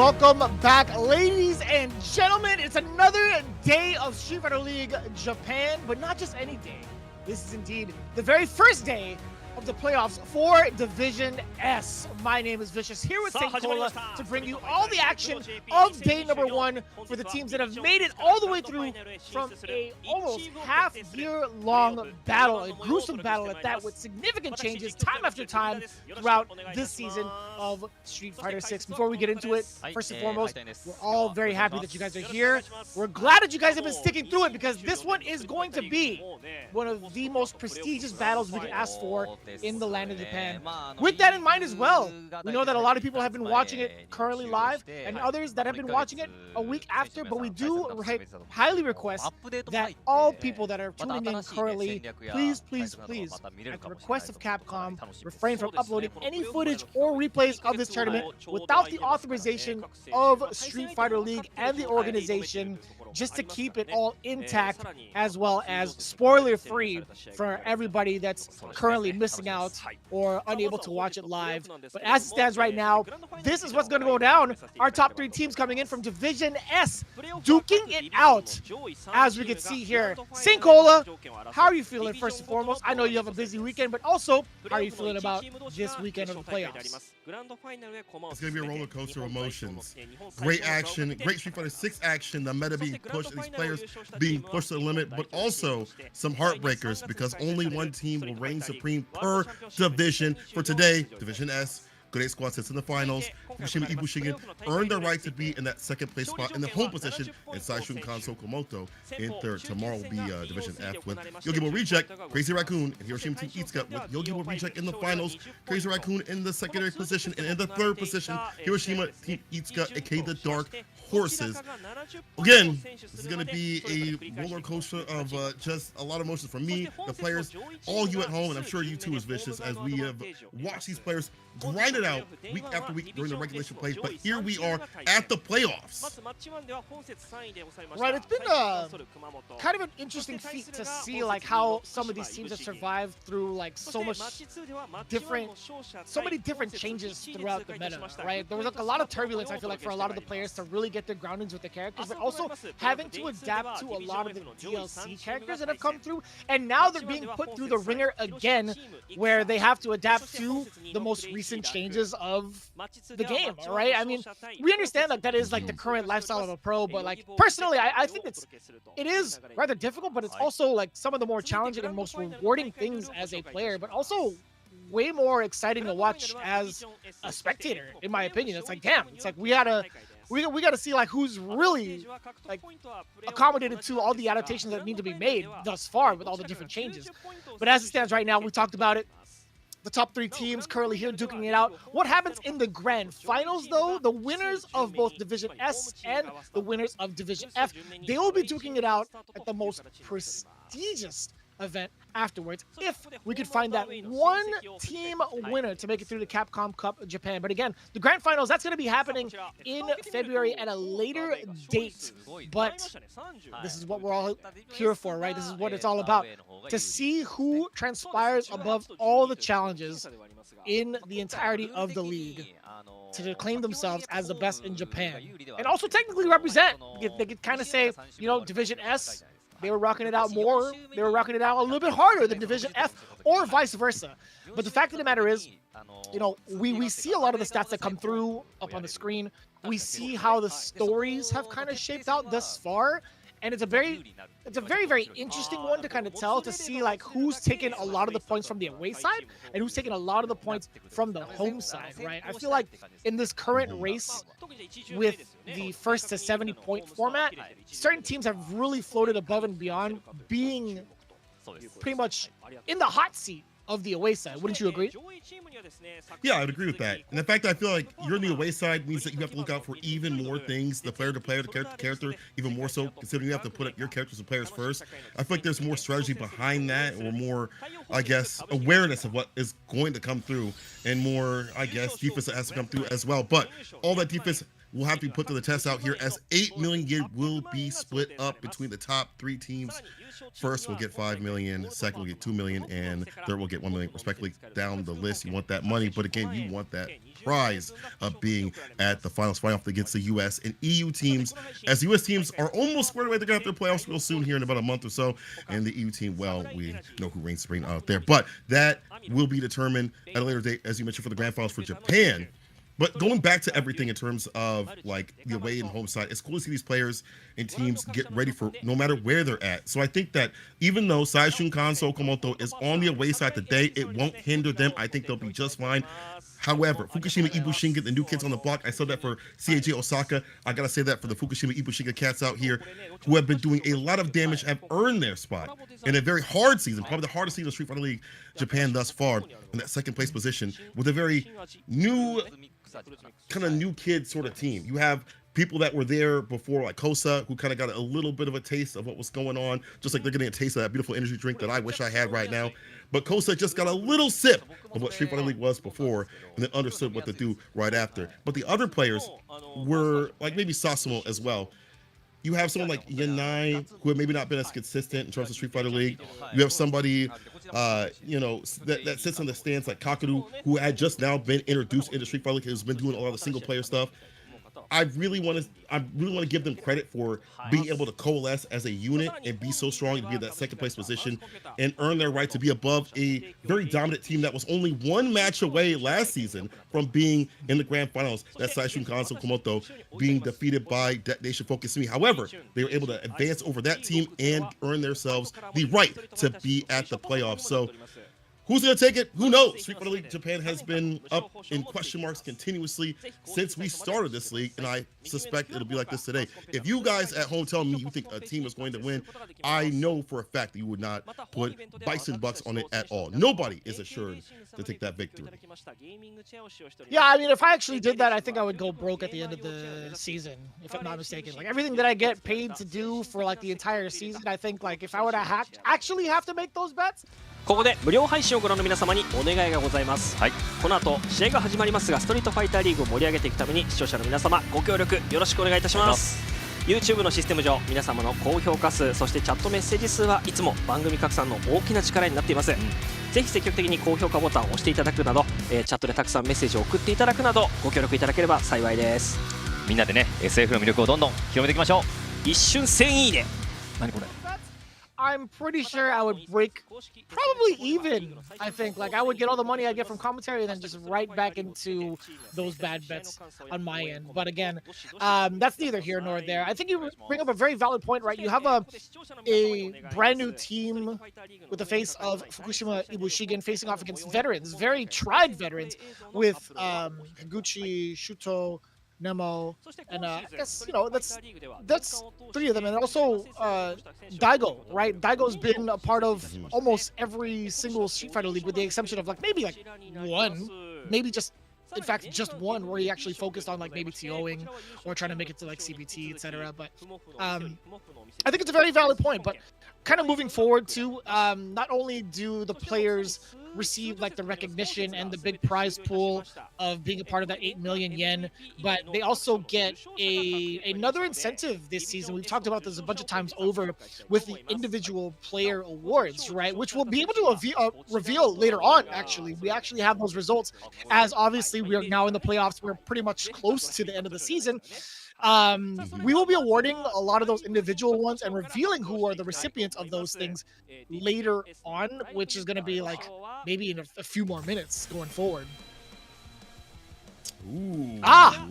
Welcome back, ladies and gentlemen. It's another day of Street Fighter League Japan, but not just any day. This is indeed the very first day of the playoffs for Division S. My name is Vicious, here with Kosa to bring you all the action of day number 1 for the teams that have made it all the way through from a almost half-year-long battle, a gruesome battle at that, with significant changes time after time throughout this season of Street Fighter 6. Before we get into it, first and foremost, we're all very happy that you guys are here. We're glad that you guys have been sticking through it, because this one is going to be one of the most prestigious battles we can ask for in the land of Japan. With that in mind as well, we know that a lot of people have been watching it currently live, and others that have been watching it a week after, but we do highly request that all people that are tuning in currently, please, at the request of Capcom, refrain from uploading any footage or replays of this tournament without the authorization of Street Fighter League and the organization, just to keep it all intact, as well as spoiler-free for everybody that's currently missing out or unable to watch it live. But as it stands right now, this is what's going to go down. Our top 3 teams coming in from Division S, duking it out, as we can see here. Kosa, how are you feeling first and foremost? I know you have a busy weekend, but also, how are you feeling about this weekend of the playoffs? It's going to be a roller coaster of emotions. Great action, great Street Fighter 6 action, the meta being pushed, these players being pushed to the limit, but also some heartbreakers, because only one team will reign supreme per division. For today, Division S, Good 8 Squad sits in the finals. FUKUSHIMA IBUSHIGIN earned the right to be in that second place spot in the home position, and Saishunkan Kumamoto in third. Tomorrow will be Division F with Yogibo Reject, Crazy Raccoon, and Hiroshima Team Itsuka with Yogibo Reject in the finals, Crazy Raccoon in the secondary position, and in the third position, Hiroshima Team Itsuka, aka the Dark Horses. Again, this is going to be a roller coaster of just a lot of emotions from me, the players, all you at home, and I'm sure you too is Vicious, as we have watched these players grind it out week after week during the regulation plays, but here we are at the playoffs. Right, it's been kind of an interesting feat to see like how some of these teams have survived through like so many different changes throughout the meta, right? There was like a lot of turbulence, I feel like, for a lot of the players to really get their groundings with the characters, but also having to adapt to a lot of the DLC characters that have come through, and now they're being put through the ringer again, where they have to adapt to the most recent changes of the game, right? I mean, we understand like that is like the current lifestyle of a pro, but like personally, I think it is rather difficult, but it's also like some of the more challenging and most rewarding things as a player, but also way more exciting to watch as a spectator, in my opinion. It's like, damn, it's like we gotta see like who's really like accommodated to all the adaptations that need to be made thus far with all the different changes. But as it stands right now, we talked about it. The top 3 teams currently here duking it out. What happens in the grand finals, though? The winners of both Division S and the winners of Division F, they will be duking it out at the most prestigious event afterwards, if we could find that one team winner to make it through the Capcom Cup Japan. But again, the grand finals, that's going to be happening in February at a later date. But this is what we're all here for, right? This is what it's all about, to see who transpires above all the challenges in the entirety of the league to claim themselves as the best in Japan, and also technically represent. They could kind of say, you know, Division S, they were rocking it out more. They were rocking it out a little bit harder than Division F, or vice versa. But the fact of the matter is, you know, we see a lot of the stats that come through up on the screen. We see how the stories have kind of shaped out thus far. And it's a very, very interesting one to kind of tell, to see like who's taking a lot of the points from the away side and who's taking a lot of the points from the home side, right? I feel like in this current race with the first to 70 point format, certain teams have really floated above and beyond, being pretty much in the hot seat of the away side. Wouldn't you agree? Yeah, I'd agree with that. And the fact that I feel like you're on the away side means that you have to look out for even more things, the player to player, the character to character, even more so, considering you have to put up your characters and players first. I feel like there's more strategy behind that, or more, I guess, awareness of what is going to come through, and more, I guess, defense that has to come through as well. But all that defense will have to be put to the test out here, as 8 million yen will be split up between the top 3 teams. First will get 5 million, second will get 2 million, and third will get 1 million, respectively. Down the list, you want that money, but again, you want that prize of being at the finals, fighting off against the US and EU teams, as US teams are almost squared away. They're going to have their playoffs real soon here in about a month or so, and the EU team, well, we know who reigns supreme out there, but that will be determined at a later date, as you mentioned, for the grand finals for Japan. But going back to everything in terms of like the away and home side, it's cool to see these players and teams get ready for no matter where they're at. So I think that even though Saishunkan Kumamoto is on the away side today, it won't hinder them. I think they'll be just fine. However, FUKUSHIMA IBUSHIGIN, the new kids on the block, I said that for CAJ Osaka. I got to say that for the FUKUSHIMA IBUSHIGIN cats out here who have been doing a lot of damage, have earned their spot in a very hard season, probably the hardest season of Street Fighter League Japan thus far, in that second place position with a very new, kind of new kid sort of team. You have people that were there before, like Kosa, who kind of got a little bit of a taste of what was going on, just like they're getting a taste of that beautiful energy drink that I wish I had right now. But Kosa just got a little sip of what Street Fighter League was before, and then understood what to do right after. But the other players were like maybe Sasamo as well. You have someone like Yanai, who had maybe not been as consistent in terms of Street Fighter League. You have somebody, you know, that sits on the stands like Kaku, who had just now been introduced into Street Fighter League, who's been doing a lot of the single player stuff. I really want to give them credit for being able to coalesce as a unit and be so strong to be in that second place position and earn their right to be above a very dominant team that was only one match away last season from being in the grand finals. That's Saishunkan Kumamoto being defeated by Nation FUKUSHIMA. However, they were able to advance over that team and earn themselves the right to be at the playoffs. So who's going to take it? Who knows? Street Fighter League Japan has been up in question marks continuously since we started this league, and I suspect it'll be like this today. If you guys at home tell me you think a team is going to win, I know for a fact that you would not put Bison Bucks on it at all. Nobody is assured to take that victory. Yeah, I mean, if I actually did that, I think I would go broke at the end of the season, if I'm not mistaken. Like, everything that I get paid to do for, like, the entire season, I think, like, if I were to actually have to make those bets, ここで無料配信をご覧の皆様にお願いがございます、この後試合が始まりますが、ストリートファイターリーグを盛り上げていくために視聴者の皆様ご協力よろしくお願いいたします。 YouTube のシステム上、皆様の高評価数、そしてチャットメッセージ数はいつも番組拡散の大きな力になっています、ぜひ積極的に高評価ボタンを押していただくなど、チャットでたくさんメッセージを送っていただくなどご協力いただければ幸いです。みんなでね SF の魅力をどんどん広めていきましょう。一瞬1000いいね。何これ。 I'm pretty sure I would break probably even. I think like I would get all the money I get from commentary and then just right back into those bad bets on my end. But again, that's neither here nor there. I think you bring up a very valid point, right? You have a brand new team with the face of FUKUSHIMA IBUSHIGIN facing off against veterans, very tried veterans with Higuchi, Shuto, Nemo, and I guess, you know, that's 3 of them, and also Daigo, right? Daigo's been a part of almost every single Street Fighter League with the exception of maybe one, maybe just, in fact, just one where he actually focused on maybe TOing or trying to make it to CBT, etc. But I think it's a very valid point, but kind of moving forward too, not only do the players receive the recognition and the big prize pool of being a part of that 8 million yen, but they also get another incentive this season. We've talked about this a bunch of times over with the individual player awards, right? Which we'll be able to reveal later on, actually. We actually have those results, as obviously we are now in the playoffs. We're pretty much close to the end of the season. We will be awarding a lot of those individual ones and revealing who are the recipients of those things later on, which is going to be maybe in a few more minutes going forward. Ooh,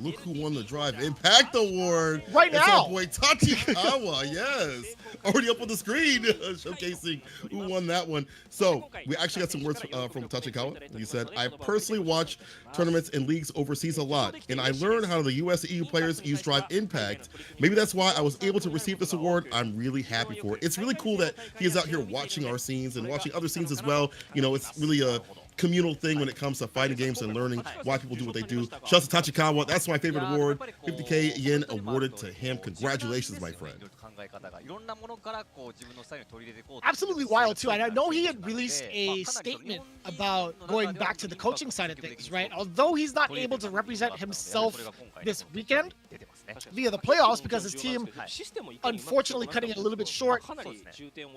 look who won the Drive Impact Award. Right now. It's our boy Tachikawa, yes. Already up on the screen, showcasing who won that one. So, we actually got some words from Tachikawa. He said, I personally watch tournaments and leagues overseas a lot, and I learned how the US and EU players use Drive Impact. Maybe that's why I was able to receive this award. I'm really happy for it. It's really cool that he is out here watching our scenes and watching other scenes as well. You know, it's really a communal thing when it comes to fighting games and learning why people do what they do. Shouts to Tachikawa. That's my favorite award. 50K yen awarded to him. Congratulations, my friend. Absolutely wild too. And I know he had released a statement about going back to the coaching side of things, right? Although he's not able to represent himself this weekend via the playoffs because his team unfortunately cutting it a little bit short,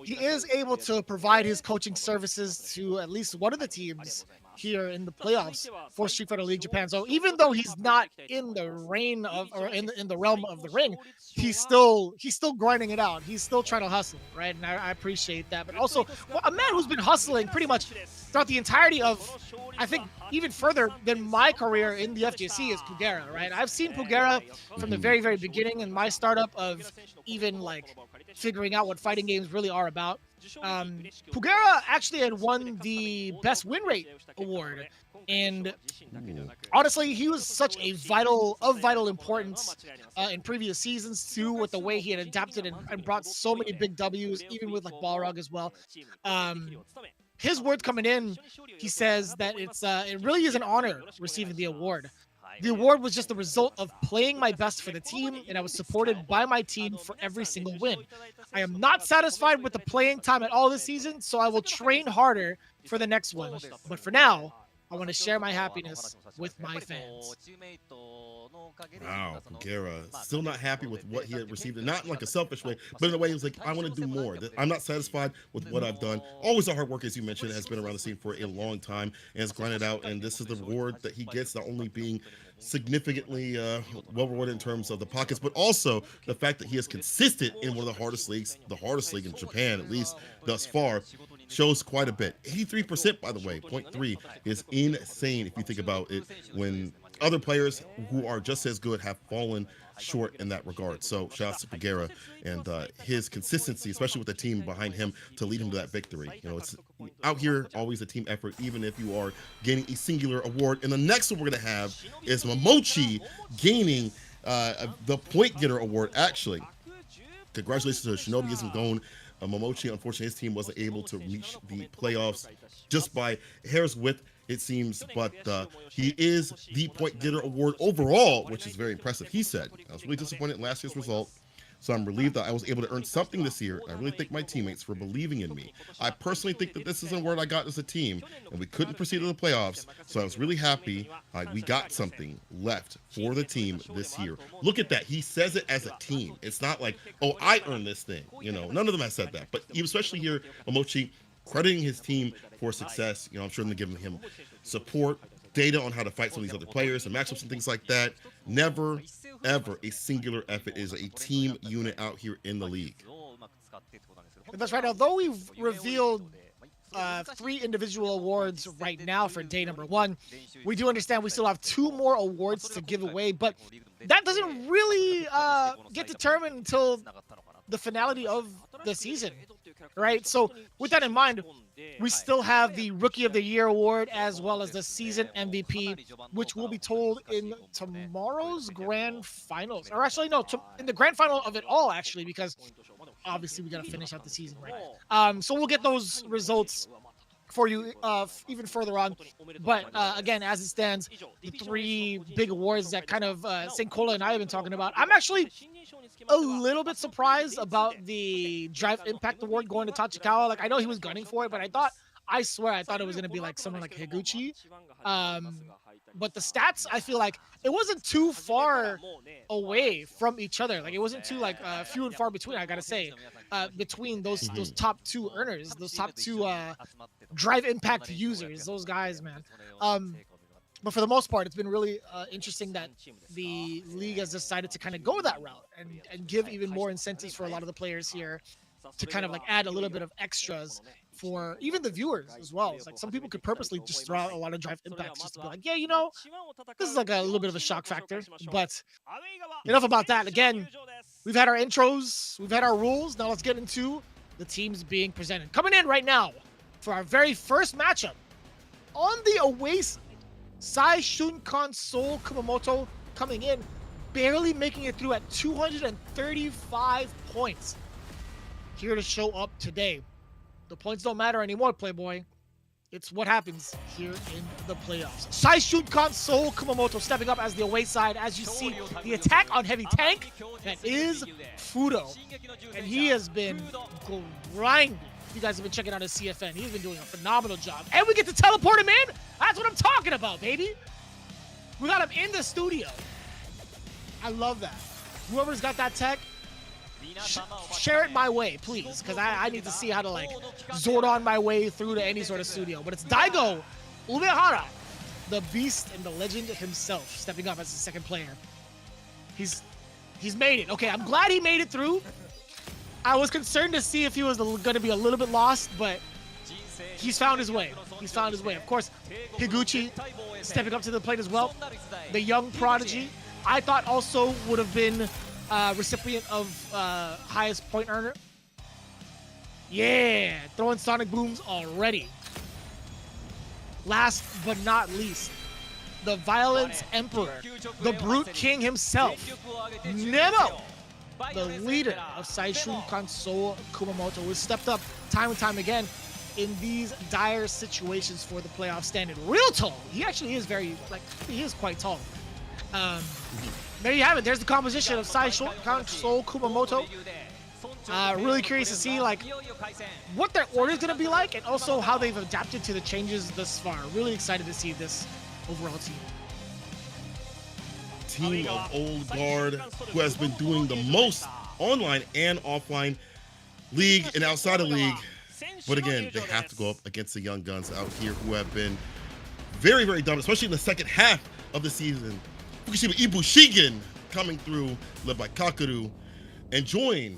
he is able to provide his coaching services to at least one of the teams here in the playoffs for Street Fighter League Japan. So even though he's not in the reign of, or in the realm of the ring, he's still grinding it out. He's still trying to hustle, right? And I appreciate that. But also, a man who's been hustling pretty much throughout the entirety of, I think, even further than my career in the FGC is Pugera, right? I've seen Pugera from the very, very beginning in my startup of even like figuring out what fighting games really are about. Pugera actually had won the Best Win Rate award, and honestly, he was such a vital importance in previous seasons too, with the way he had adapted and brought so many big W's, even with like Balrog as well. His words coming in, he says that it really is an honor receiving the award. The award was just the result of playing my best for the team, and I was supported by my team for every single win. I am not satisfied with the playing time at all this season, so I will train harder for the next one. But for now, I want to share my happiness with my fans. Wow, Pugera still not happy with what he had received, and not in like a selfish way, but in a way he was like, I want to do more. I'm not satisfied with what I've done. Always a hard worker, as you mentioned, has been around the scene for a long time and has grinded out, and this is the reward that he gets, not only being significantly well rewarded in terms of the pockets, but also the fact that he is consistent in one of the hardest leagues, the hardest league in Japan, at least thus far, shows quite a bit. 83%, by the way, 0.3 is insane if you think about it, when other players who are just as good have fallen short in that regard. So shout out to Pugera and his consistency, especially with the team behind him to lead him to that victory. You know, it's out here always a team effort, even if you are gaining a singular award. And the next one we're gonna have is Yaimochi gaining the Point Getter award. Actually, congratulations to Shinobi Ismgon. Yaimochi, unfortunately, his team wasn't able to reach the playoffs just by a hair's width, it seems, but he is the Point Getter award overall, which is very impressive. He said, I was really disappointed in last year's result, so I'm relieved that I was able to earn something this year. I really thank my teammates for believing in me. I personally think that this is an award I got as a team, and we couldn't proceed to the playoffs, so I was really happy we got something left for the team this year. Look at that. He says it as a team. It's not like, oh, I earned this thing. You know, none of them have said that, but especially here, Yaimochi, crediting his team for success. You know, I'm sure they're giving him support, data on how to fight some of these other players and matchups and things like that. Never, ever a singular effort. It is a team unit out here in the league. That's right. Although we've revealed 3 individual awards right now for day number 1, we do understand we still have 2 more awards to give away, but that doesn't really get determined until the finality of the season, right? So with that in mind, we still have the Rookie of the Year award as well as the Season MVP, which will be told in tomorrow's grand finals. Or actually, no, in the grand final of it all, actually, because obviously we got to finish out the season, right? So we'll get those results for you even further on. But again, as it stands, the 3 big awards that kind of St. Cola and I have been talking about, I'm actually a little bit surprised about the Drive Impact Award going to Tachikawa. Like, I know he was gunning for it, but I swear I thought it was going to be like someone like Higuchi. But the stats, I feel like it wasn't too far away from each other. Like, it wasn't too like few and far between, I gotta say, between those top 2 earners, those top 2 Drive Impact users, those guys, man. But for the most part, it's been really interesting that the league has decided to kind of go that route and give even more incentives for a lot of the players here to kind of like add a little bit of extras for even the viewers as well. It's like some people could purposely just throw out a lot of Drive Impacts just to be like, yeah, you know, this is like a little bit of a shock factor. But enough about that. Again, we've had our intros, we've had our rules. Now let's get into the teams being presented. Coming in right now for our very first matchup on the away side, Saishunkan Seoul Kumamoto coming in, barely making it through at 235 points. Here to show up today. The points don't matter anymore, Playboy. It's what happens here in the playoffs. Saishunkan Seoul Kumamoto stepping up as the away side. As you see, the attack on heavy tank, that is Fudo. And he has been grinding. You guys have been checking out his CFN. He's been doing a phenomenal job. And we get to teleport him in? That's what I'm talking about, baby. We got him in the studio. I love that. Whoever's got that tech, share it my way, please, because I need to see how to, like, Zordon my way through to any sort of studio. But it's Daigo Umehara, the beast and the legend himself, stepping up as the second player. He's made it. Okay, I'm glad he made it through. I was concerned to see if he was going to be a little bit lost, but he's found his way. He's found his way. Of course, Higuchi stepping up to the plate as well. The young prodigy, I thought also would have been recipient of highest point earner. Yeah, throwing sonic booms already. Last but not least, the Violence Emperor, the Brute King himself, Nemo, the leader of Saishunkan Seoul Kumamoto, who has stepped up time and time again in these dire situations for the playoff standing. Real tall. He actually is he is quite tall. There you have it. There's the composition of Saishunkan Seoul Kumamoto. Really curious to see what their order is going to be like, and also how they've adapted to the changes thus far. Really excited to see this overall team. Team of old guard who has been doing the most online and offline, league and outside of league. But again, they have to go up against the young guns out here who have been very, very dominant, especially in the second half of the season. FUKUSHIMA IBUSHIGIN coming through, led by Kaku, and joined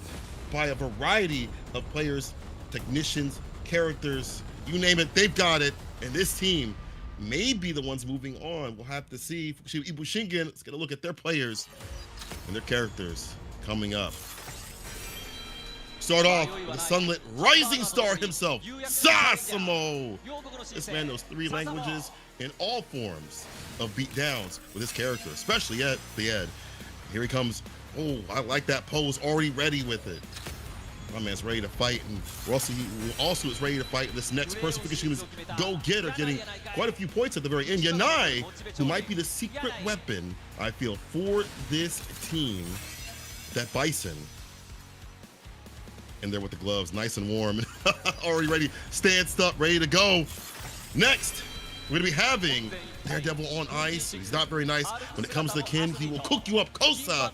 by a variety of players, technicians, characters, you name it, they've got it. And this team may be the ones moving on. We'll have to see. FUKUSHIMA IBUSHIGIN, let's get a look at their players and their characters coming up. Start off with the sunlit rising star himself, Sasamo. This man knows 3 languages in all forms of beatdowns with his character, especially at the end. Here he comes. Oh, I like that pose, already ready with it. My man's ready to fight, and he also is ready to fight this next person. FUKUSHIMA's go-getter, getting quite a few points at the very end. Yanai, who might be the secret weapon, I feel, for this team. That Bison. In there with the gloves, nice and warm, already ready, stanced up, ready to go. Next, we're gonna be having Daredevil on ice. He's not very nice when it comes to the kin. He will cook you up. Kosa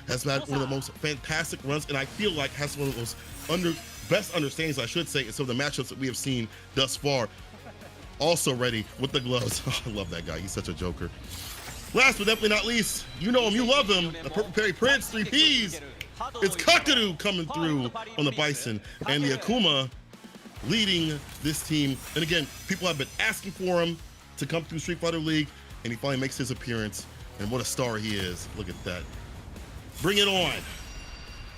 has had one of the most fantastic runs, and I feel like has one of those best understandings, I should say, in some of the matchups that we have seen thus far. Also ready with the gloves. Oh, I love that guy. He's such a joker. Last but definitely not least, you know him, you love him, the Purple Perry Prince, 3 Ps. It's Kaku coming through on the Bison, and the Akuma leading this team. And again, people have been asking for him to come through Street Fighter League, and he finally makes his appearance. And what a star he is. Look at that. Bring it on.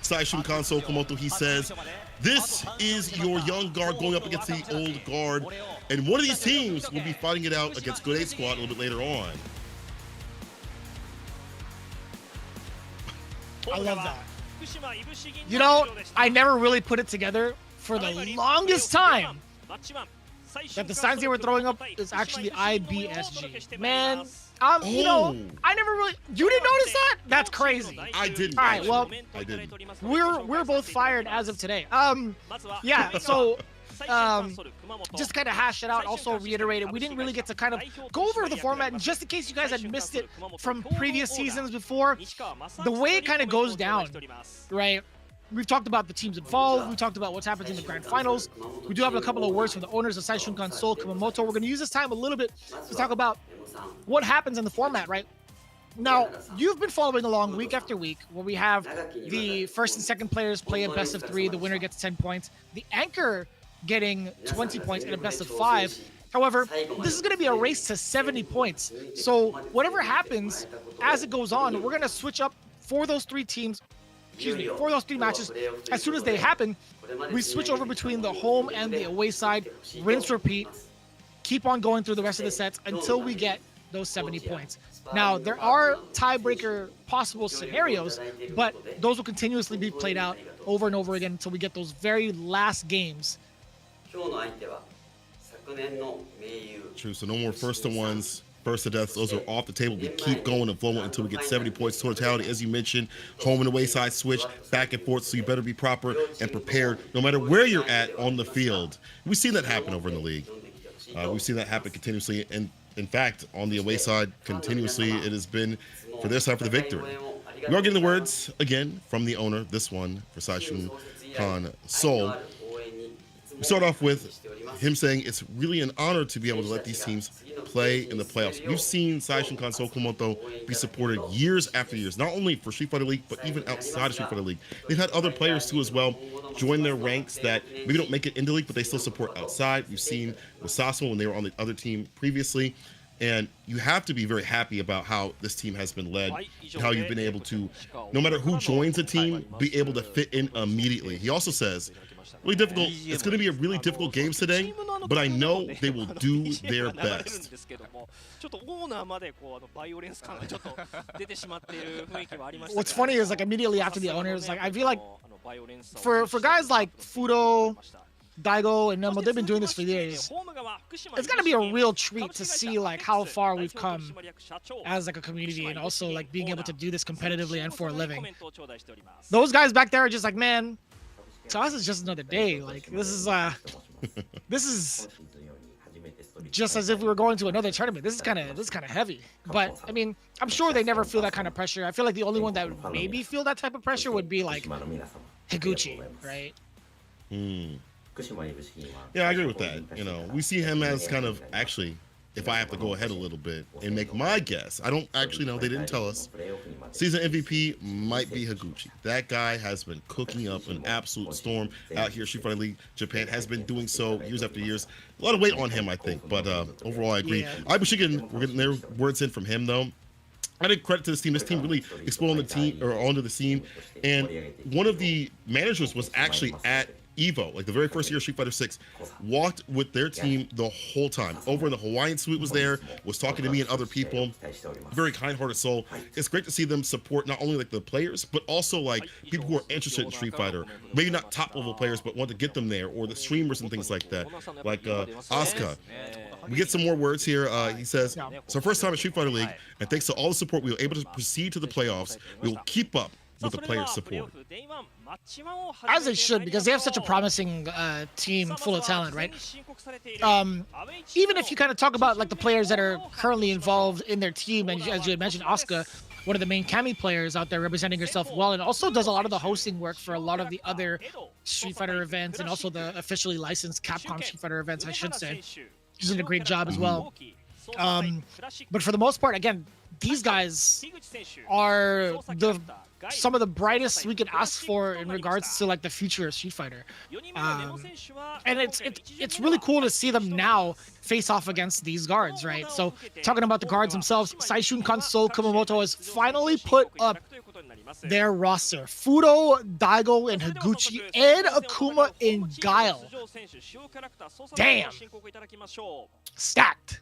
Saishunkan Seoul Kumamoto, he says, this is your young guard going up against the old guard. And one of these teams will be fighting it out against Good 8 Squad a little bit later on. I love that. You know, I never really put it together for the longest time that the signs they were throwing up is actually IBSG. Man, you know, I never really. You didn't notice that? That's crazy. I didn't. All right, well, I didn't. We're both fired as of today. Yeah. So. Just kind of hash it out, also reiterate it. We didn't really get to kind of go over the format, and just in case you guys had missed it from previous seasons before, the way it kind of goes down, right? We've talked about the teams involved. We talked about what's happened in the grand finals. We do have a couple of words from the owners of Saishunkan Seoul Kumamoto. We're going to use this time a little bit to talk about what happens in the format, right? Now, you've been following along week after week where we have the first and second players play a best of 3. The winner gets 10 points. The anchor getting 20 points in a best of 5. However, this is going to be a race to 70 points. So whatever happens as it goes on, we're going to switch up for those 3 teams, for those 3 matches. As soon as they happen, we switch over between the home and the away side, rinse, repeat, keep on going through the rest of the sets until we get those 70 points. Now, there are tiebreaker possible scenarios, but those will continuously be played out over and over again until we get those very last games True, so no more first to ones, first to deaths. Those are off the table. We keep going and flowing until we get 70 points totality. As you mentioned, home and away side switch, back and forth, so you better be proper and prepared no matter where you're at on the field. We've seen that happen over in the league. We've seen that happen continuously, and in fact, on the away side, continuously, it has been for their side for the victory. We are getting the words, again, from the owner, this one, for Saishunkan Seoul. We start off with him saying it's really an honor to be able to let these teams play in the playoffs. We've seen Saishunkan Seoul Kumamoto be supported years after years, not only for Street Fighter League, but even outside of Street Fighter League. They've had other players too as well join their ranks that maybe don't make it into league, but they still support outside. We've seen with Sasamo when they were on the other team previously. And you have to be very happy about how this team has been led, how you've been able to, no matter who joins a team, be able to fit in immediately. He also says, really difficult. It's going to be a really difficult game today, but I know they will do their best. What's funny is like immediately after the owners, like I feel like for guys like Fudo, Daigo, and Nemo, they've been doing this for years. It's gonna be a real treat to see like how far we've come as like a community, and also like being able to do this competitively and for a living. Those guys back there are just like, man, to us it's just another day. Like this is just as if we were going to another tournament. This is kind of heavy. But I mean, I'm sure they never feel that kind of pressure. I feel like the only one that would maybe feel that type of pressure would be like Higuchi, right? Yeah, I agree with that. You know, we see him as kind of, actually, if I have to go ahead a little bit and make my guess, I don't actually know, they didn't tell us. Season MVP might be Higuchi. That guy has been cooking up an absolute storm out here. Street Fighter League Japan has been doing so years after years. A lot of weight on him, I think, but overall I agree. IBUSHIGIN, we're getting their words in from him though. I did credit to this team. This team really exploded on the team or onto the scene, and one of the managers was actually at Evo, like the very first year of Street Fighter 6, walked with their team the whole time. Over in the Hawaiian suite was there, was talking to me and other people. Very kind-hearted soul. It's great to see them support not only like the players, but also like people who are interested in Street Fighter. Maybe not top-level players, but want to get them there, or the streamers and things like that. Like Asuka. We get some more words here. He says, it's our first time at Street Fighter League, and thanks to all the support, we were able to proceed to the playoffs. We will keep up with the players' support. As they should, because they have such a promising team full of talent, right? Even if you kind of talk about like the players that are currently involved in their team, and as you had mentioned, Asuka, one of the main Kami players out there representing herself well, and also does a lot of the hosting work for a lot of the other Street Fighter events, and also the officially licensed Capcom Street Fighter events, I should say. She's doing a great job as well. But for the most part, again, these guys are some of the brightest we could ask for in regards to like the future of Street Fighter, and it's really cool to see them now face off against these guards, right? So talking about the guards themselves, Saishunkan Seoul Kumamoto has finally put up their roster. Fudo, Daigo, and Higuchi, and Akuma in Guile. Damn, stacked.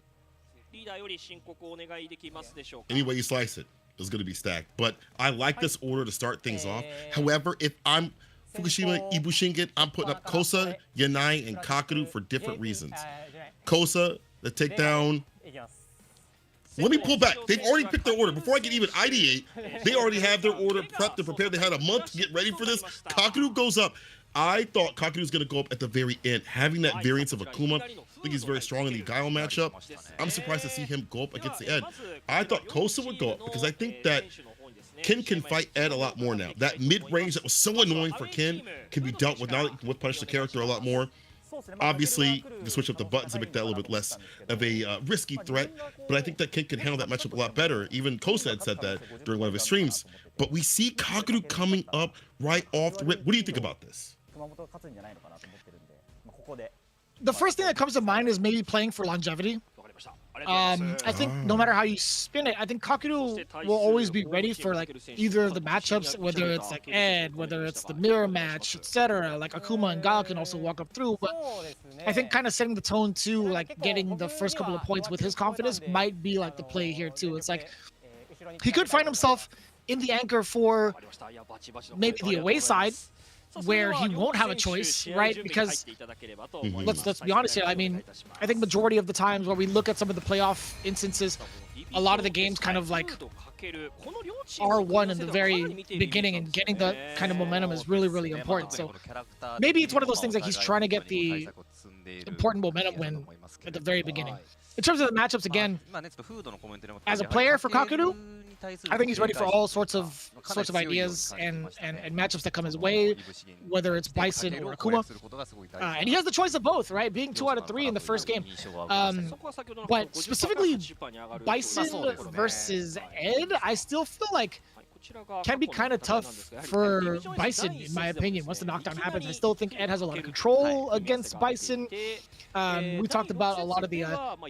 Any way you slice it, it's going to be stacked. But I like this order to start things off. However, if I'm FUKUSHIMA, IBUSHIGIN, I'm putting up Kosa, Yanai, and Kaku for different reasons. Kosa, the takedown. Let me pull back. They've already picked their order. Before I can even ideate, they already have their order prepped and prepared. They had a month to get ready for this. Kaku goes up. I thought Kaku was going to go up at the very end. Having that variance of Akuma, I think he's very strong in the Guile matchup. I'm surprised to see him go up against the Ed. I thought Kosa would go up because I think that Ken can fight Ed a lot more now. That mid-range that was so annoying for Ken can be dealt with now that he can punish the character a lot more. Obviously, you can switch up the buttons and make that a little bit less of a risky threat, but I think that Ken can handle that matchup a lot better. Even Kosa had said that during one of his streams. But we see Kaku coming up right off the rip. What do you think about this? The first thing that comes to mind is maybe playing for longevity. I think no matter how you spin it, I think Kaku will always be ready for like either of the matchups, whether it's like Ed, whether it's the mirror match, etc. Like Akuma and Guile can also walk up through, but I think kind of setting the tone too, like getting the first couple of points with his confidence might be like the play here too. It's like he could find himself in the anchor for maybe the away side, where he won't have a choice, right? Because let's be honest here. I mean, I think majority of the times when we look at some of the playoff instances, a lot of the games kind of like R1 in the very beginning, and getting the kind of momentum is really, really important. So maybe it's one of those things like he's trying to get the important momentum win at the very beginning. In terms of the matchups, again, as a player for Kaku, I think he's ready for all sorts of ideas and matchups that come his way, whether it's Bison or Akuma. And he has the choice of both, right? Being 2 out of 3 in the first game. But specifically, Bison versus Ed, I still feel like can be kind of tough for Bison, in my opinion. Once the knockdown happens, I still think Ed has a lot of control against Bison. We talked about a lot of the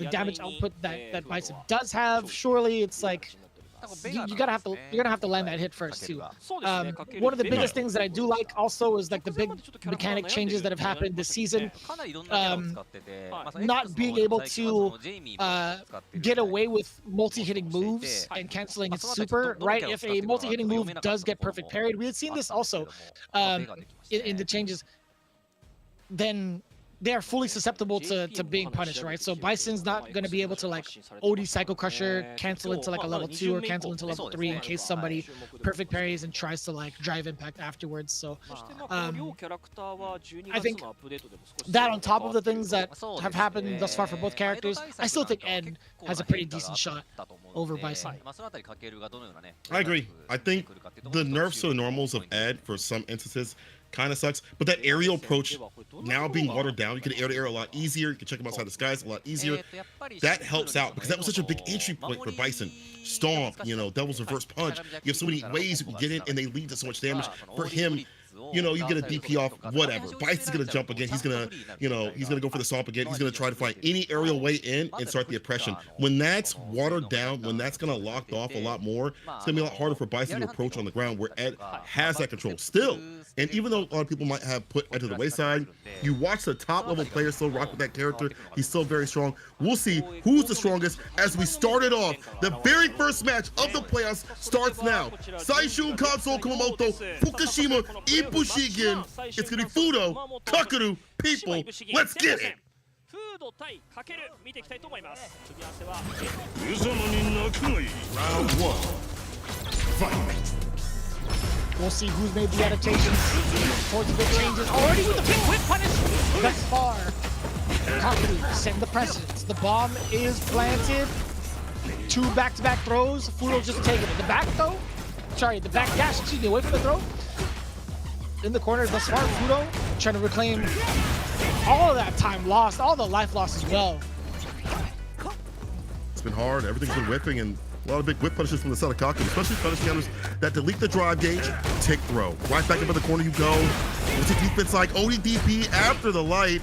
damage output that Bison does have. Surely, it's like you're gonna have to land that hit first too. One of the biggest things that I do like also is like the big mechanic changes that have happened this season. Not being able to get away with multi-hitting moves and canceling its super, right? If a multi-hitting move does get perfect parried, we had seen this also in the changes, then they are fully susceptible to being punished, right? So Bison's not going to be able to like OD Psycho Crusher, cancel into like a level 2 or cancel into level 3 in case somebody perfect parries and tries to like drive impact afterwards. So I think that on top of the things that have happened thus far for both characters, I still think Ed has a pretty decent shot over Bison. I agree. I think the nerfs to the normals of Ed for some instances kind of sucks, but that aerial approach now being watered down, you can air to air a lot easier, you can check him outside the skies a lot easier. That helps out because that was such a big entry point for Bison. Stomp, you know, Devil's Reverse Punch. You have so many ways you can get in and they lead to so much damage. For him, you know, you get a DP off, whatever. Bison's gonna jump again. He's gonna, you know, he's gonna go for the stomp again. He's gonna try to find any aerial way in and start the oppression. When that's watered down, when that's gonna lock off a lot more, it's gonna be a lot harder for Bison to approach on the ground where Ed has that control still. And even though a lot of people might have put Ed to the wayside, you watch the top level players still rock with that character. He's still very strong. We'll see who's the strongest as we started off. The very first match of the playoffs starts now. Saishunkan, Kumamoto, FUKUSHIMA, IBUSHIGIN. It's gonna be Fudo, Kaku, people. Let's get it. Round 1. Fight. We'll see who's made the adaptations towards the big changes. Already with the big whip punish thus far. Kaku setting the precedence. The bomb is planted. 2 back-to-back throws. Fudo's just taking it. The back throw? Sorry, the back dash, excuse me, away from the throw. In the corner thus far, Fudo trying to reclaim all of that time lost, all the life lost as well. It's been hard. Everything's been whipping and a lot of big whip punishes from the side of Kaku, especially punish counters that delete the drive gauge, tick throw. Right back into the corner you go. What's the defense like? ODDP after the light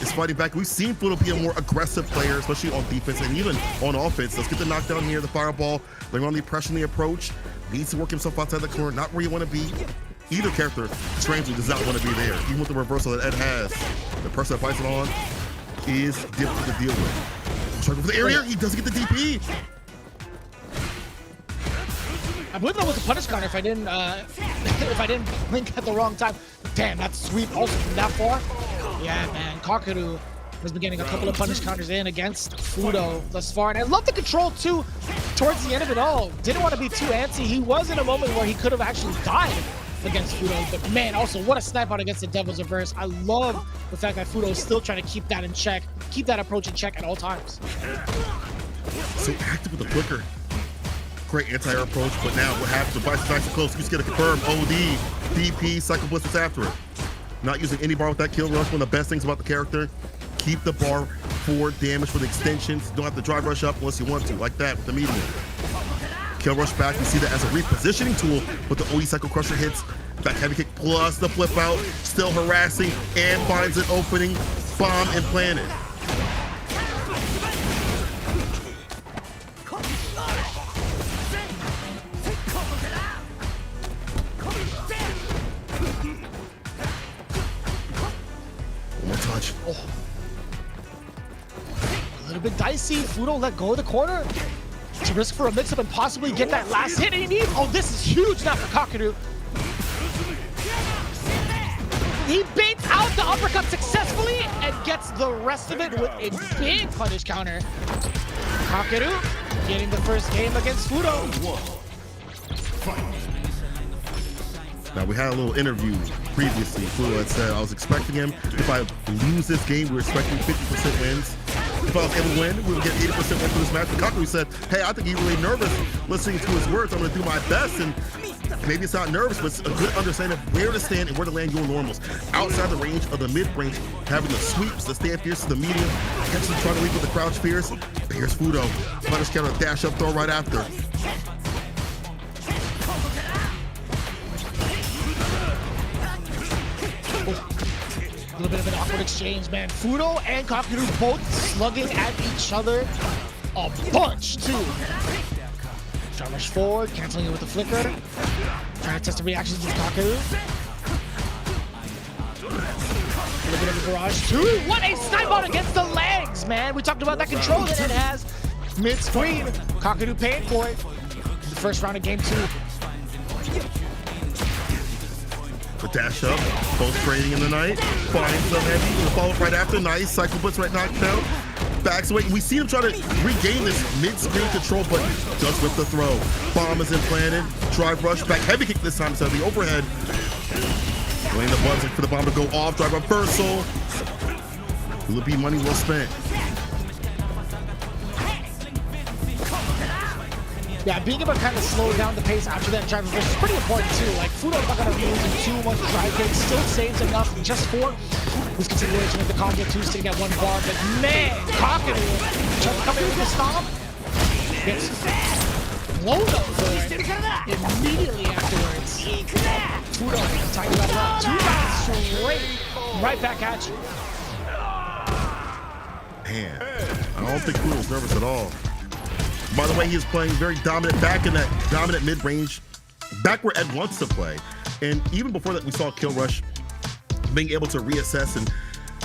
is fighting back. We've seen Fudo be a more aggressive player, especially on defense and even on offense. Let's get the knockdown here, the fireball, bring on the oppression, the approach. Needs to work himself outside the corner, not where you want to be. Either character, strangely, does not want to be there. Even with the reversal that Ed has, the person that fights it on is difficult to deal with. Trying to go for the area, he doesn't get the DP. I believe that was a punish counter if I didn't blink at the wrong time. Damn, that's sweep also from that far. Yeah, man, Kaku has been getting a couple of punish counters in against Fudo thus far. And I love the control too towards the end of it all. Didn't want to be too antsy. He was in a moment where he could have actually died against Fudo, but man, also what a snipe out against the Devil's Reverse. I love the fact that Fudo is still trying to keep that in check, keep that approach in check at all times. So active with the flicker. Great anti-air approach, but now what happens? The Bison's nice and close. You just get a confirmed OD, DP, Cycle Blitzes after it. Not using any bar with that kill rush. One of the best things about the character. Keep the bar for damage for the extensions. Don't have to drive rush up unless you want to, like that with the medium. Kill rush back, we see that as a repositioning tool, but the OD Cycle Crusher hits. Back heavy kick plus the flip out, still harassing, and finds an opening. Bomb implanted. Touch. Oh. A little bit dicey. Fudo let go of the corner to risk for a mix-up and possibly get that last hit he needs. Oh, this is huge now for Kaku. he baits out the uppercut successfully and gets the rest of it with a big punish counter. Kakeru getting the first game against Fudo. Now, we had a little interview previously. Fudo had said, I was expecting him, if I lose this game, we were expecting 50% wins. If I was able to win, we would get 80% win for this match. And Kaku said, hey, I think he's really nervous listening to his words. I'm going to do my best. And maybe it's not nervous, but it's a good understanding of where to stand and where to land your normals. Outside the range of the mid-range, having the sweeps, the stand fierce to the medium, catching trying to leap with the crouch fierce. Here's Fudo. Punish counter, dash up, throw right after. A little bit of an awkward exchange, man. Fudo and Kakeru both slugging at each other a bunch, too. Try to rush forward, canceling it with the flicker. Trying to test the reactions with Kakeru. A little bit of a barrage, too. What a snipe on against the legs, man. We talked about that control that it has. Mid-screen, Kakeru paying for it. The first round of game 2. The dash up, both trading in the night, finds some heavy, the follow-up right after, nice, cycle blitz right knocked down, backs away. We see him try to regain this mid-screen control, but just with the throw. Bomb is implanted, drive rush, back heavy kick this time instead of the overhead. Laying the buzzer for the bomb to go off, drive reversal. Will it be money well spent? Yeah, being able to kind of slow down the pace after that drive reverse is pretty important too. Like, Fudo's not going to be losing too much drive kick, still saves enough just for this continuation with the Kaku 2 sitting at 1 bar. But man, Kakeru just coming with the stomp, gets blown up for it immediately afterwards. Fudo talking about it. 2 rounds straight, right back at you. Man, I don't think Fudo's nervous at all. By the way, he is playing very dominant back in that dominant mid-range, back where Ed wants to play. And even before that, we saw Kill Rush being able to reassess and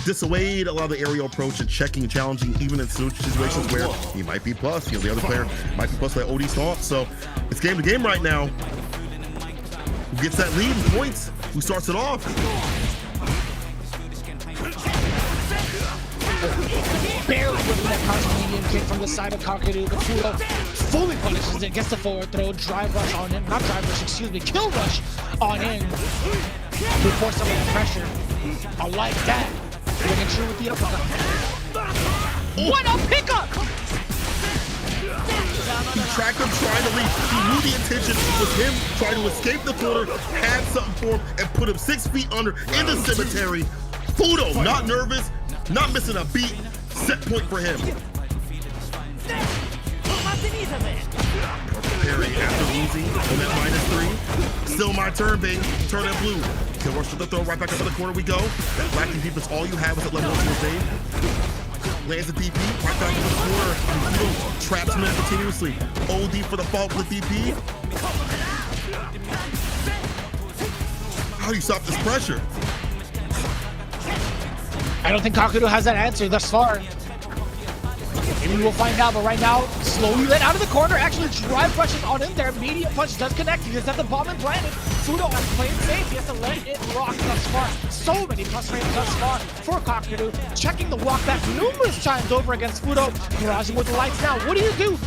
dissuade a lot of the aerial approach and checking and challenging, even in situations where he might be plus. You know, the other player might be plus that OD stomp. So it's game to game right now. Who gets that lead in points? Who starts it off? Barely with that counter medium kick from the side of Kakeru, but Fudo fully punishes it, gets the forward throw, drive rush on in, not drive rush, excuse me, kill rush on in to force some of that pressure. I like that. Ringing true with the uppercut. What a pickup! He tracked him trying to leave. He knew the intention was him trying to escape the corner, had something for him, and put him 6 feet under in the cemetery. Fudo, not nervous, not missing a beat. Set point for him. Parry after losing on that -3. Still my turn, baby. Turn that blue. Kill rush to the throw, right back up to the corner we go. That blacking deep is all you have is at level 1 to save. Lands the DP, right back into the corner. Fudo traps him in continuously. OD for the fault with DP. How do you stop this pressure? I don't think Kakeru has that answer thus far. Maybe we'll find out, but right now, slowly let out of the corner, actually drive rushes on in there. Medium punch does connect. He just has the bomb implanted. Fudo has played safe. He has to let it rock thus far. So many plus frames thus far for Kakeru. Checking the walk back numerous times over against Fudo. Barraging with the lights now. What do you do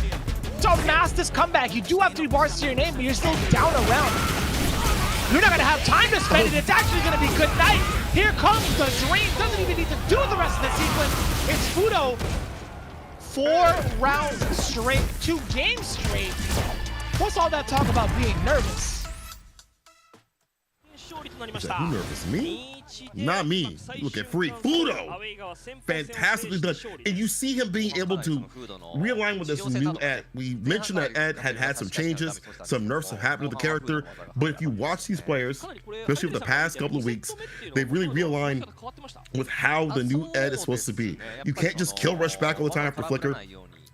to mask this comeback? You do have 3 bars to your name, but you're still down around. You're not going to have time to spend it. It's actually going to be good night. Here comes the dream. Doesn't even need to do the rest of the sequence. It's Fudo. 4 rounds straight, 2 games straight. What's all that talk about being nervous? Who nervous? Me? Not me. Look at Freak. Fudo! Fantastically done. And you see him being able to realign with this new Ed. We mentioned that Ed had some changes, some nerfs have happened to the character, but if you watch these players, especially over the past couple of weeks, they've really realigned with how the new Ed is supposed to be. You can't just kill rush back all the time after flicker.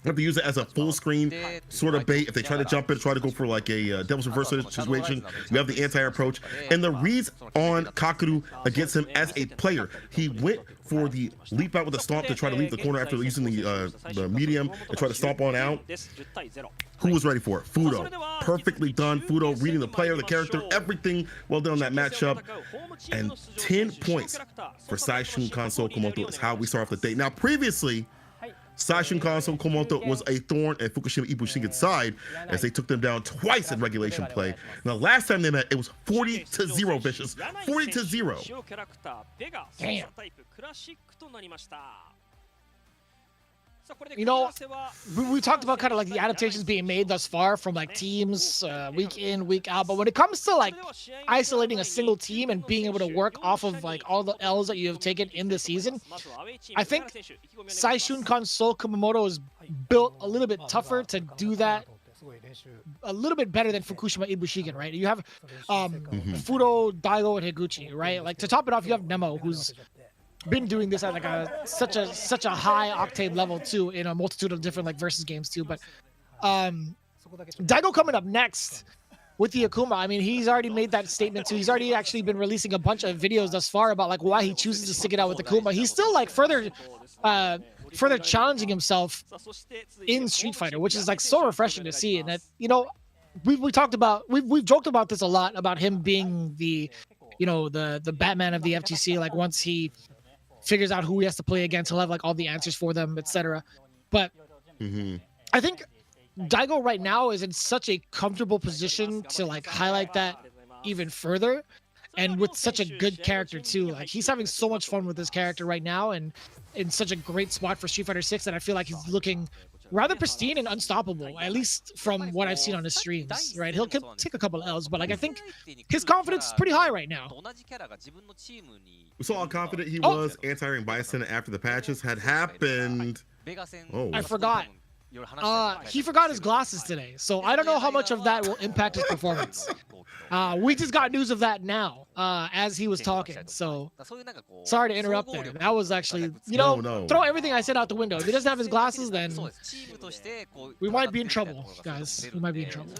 have to use it as a full screen sort of bait. If they try to jump in, try to go for like a devil's reverse situation, we have the anti-air approach. And the reads on Kaku against him as a player, he went for the leap out with the stomp to try to leave the corner after using the medium and try to stomp on out. Who was ready for it? Fudo. Perfectly done. Fudo reading the player, the character, everything well done on that matchup. And 10 points for Saishunkan Kumamoto is how we start off the day. Now, previously, Saishunkan Kumamoto was a thorn at FUKUSHIMA IBUSHIGIN's side as they took them down twice in regulation play. Now, last time they met, it was 40-0, Vicious. 40-0. Damn. You know, we talked about kind of like the adaptations being made thus far from like teams week in, week out. But when it comes to like isolating a single team and being able to work off of like all the L's that you have taken in the season, I think Saishunkan Kumamoto is built a little bit tougher to do that a little bit better than FUKUSHIMA IBUSHIGIN, right? You have Fudo, Daigo, and Higuchi, right? Like to top it off, you have Nemo, who's been doing this at like such a high octane level too, in a multitude of different like versus games too. But Daigo coming up next with the Akuma, I mean, he's already made that statement too. He's already actually been releasing a bunch of videos thus far about like why he chooses to stick it out with the Akuma. He's still like further challenging himself in Street Fighter, which is like so refreshing to see. And that, you know, we've joked about this a lot, about him being the, you know, the Batman of the FGC. Like once he figures out who he has to play against, he'll have like all the answers for them, etc. But I think Daigo right now is in such a comfortable position to like highlight that even further, and with such a good character too. Like he's having so much fun with this character right now, and in such a great spot for Street Fighter 6 that I feel like he's looking rather pristine and unstoppable, at least from what I've seen on his streams, right? He'll take a couple L's, but like I think his confidence is pretty high right now. We saw how confident he was anti-airing Bison after the patches had happened. Oh, I forgot. He forgot his glasses today, so I don't know how much of that will impact his performance. We just got news of that now as he was talking, so sorry to interrupt there. That was actually, you know, throw everything I said out the window. If he doesn't have his glasses, then we might be in trouble, guys. We might be in trouble.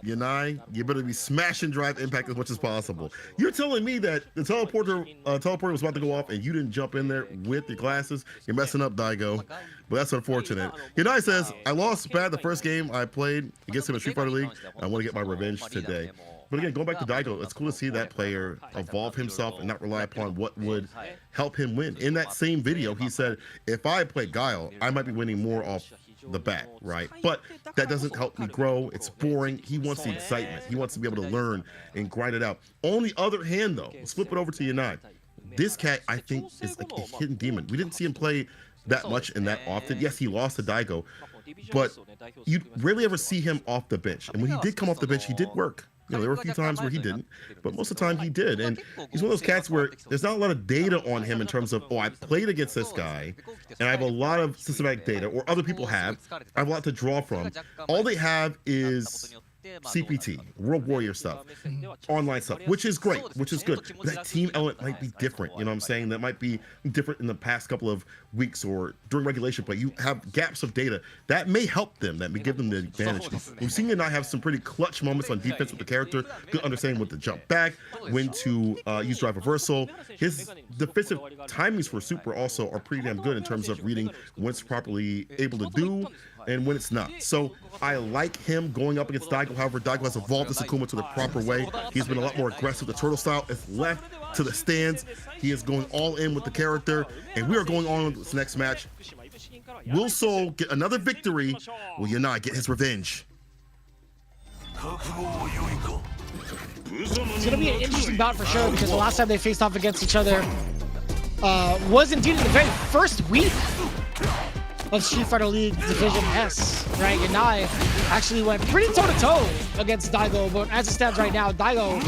Yanai, you better be smashing drive impact as much as possible. You're telling me that the teleporter was about to go off and you didn't jump in there with your glasses? You're messing up, Daigo. But that's unfortunate. Yanai says, I lost bad the first game I played against him in Street Fighter League. I want to get my revenge today. But again, going back to Daigo, it's cool to see that player evolve himself and not rely upon what would help him win. In that same video, he said, if I played Guile, I might be winning more off the bat, right? But that doesn't help me grow. It's boring. He wants the excitement. He wants to be able to learn and grind it out. On the other hand, though, let's flip it over to Yanai. This cat, I think, is like a hidden demon. We didn't see him play that much and that often. Yes, he lost to Daigo, but you rarely ever see him off the bench. And when he did come off the bench, he did work. You know, there were a few times where he didn't, but most of the time he did. And he's one of those cats where there's not a lot of data on him in terms of, oh, I played against this guy, and I have a lot of systematic data, or other people have. I have a lot to draw from. All they have is CPT, World Warrior stuff, online stuff, which is great, which is good. But that team element might be different. You know what I'm saying? That might be different in the past couple of weeks or during regulation play. You have gaps of data that may help them, that may give them the advantage. We've seen Yanai have some pretty clutch moments on defense with the character, good understanding when to jump back, when to use drive reversal. His defensive timings for Super also are pretty damn good in terms of reading when it's properly able to do and when it's not. So I like him going up against Daigo. However, Daigo has evolved this Akuma to the proper way. He's been a lot more aggressive. The turtle style is left to the stands. He is going all in with the character, and we are going on with this next match. Will Soul get another victory? Will Yanai get his revenge? It's going to be an interesting bout for sure, because the last time they faced off against each other was indeed in the very first week of Street Fighter League Division S, right? Yanai actually went pretty toe-to-toe against Daigo, but as it stands right now, Daigo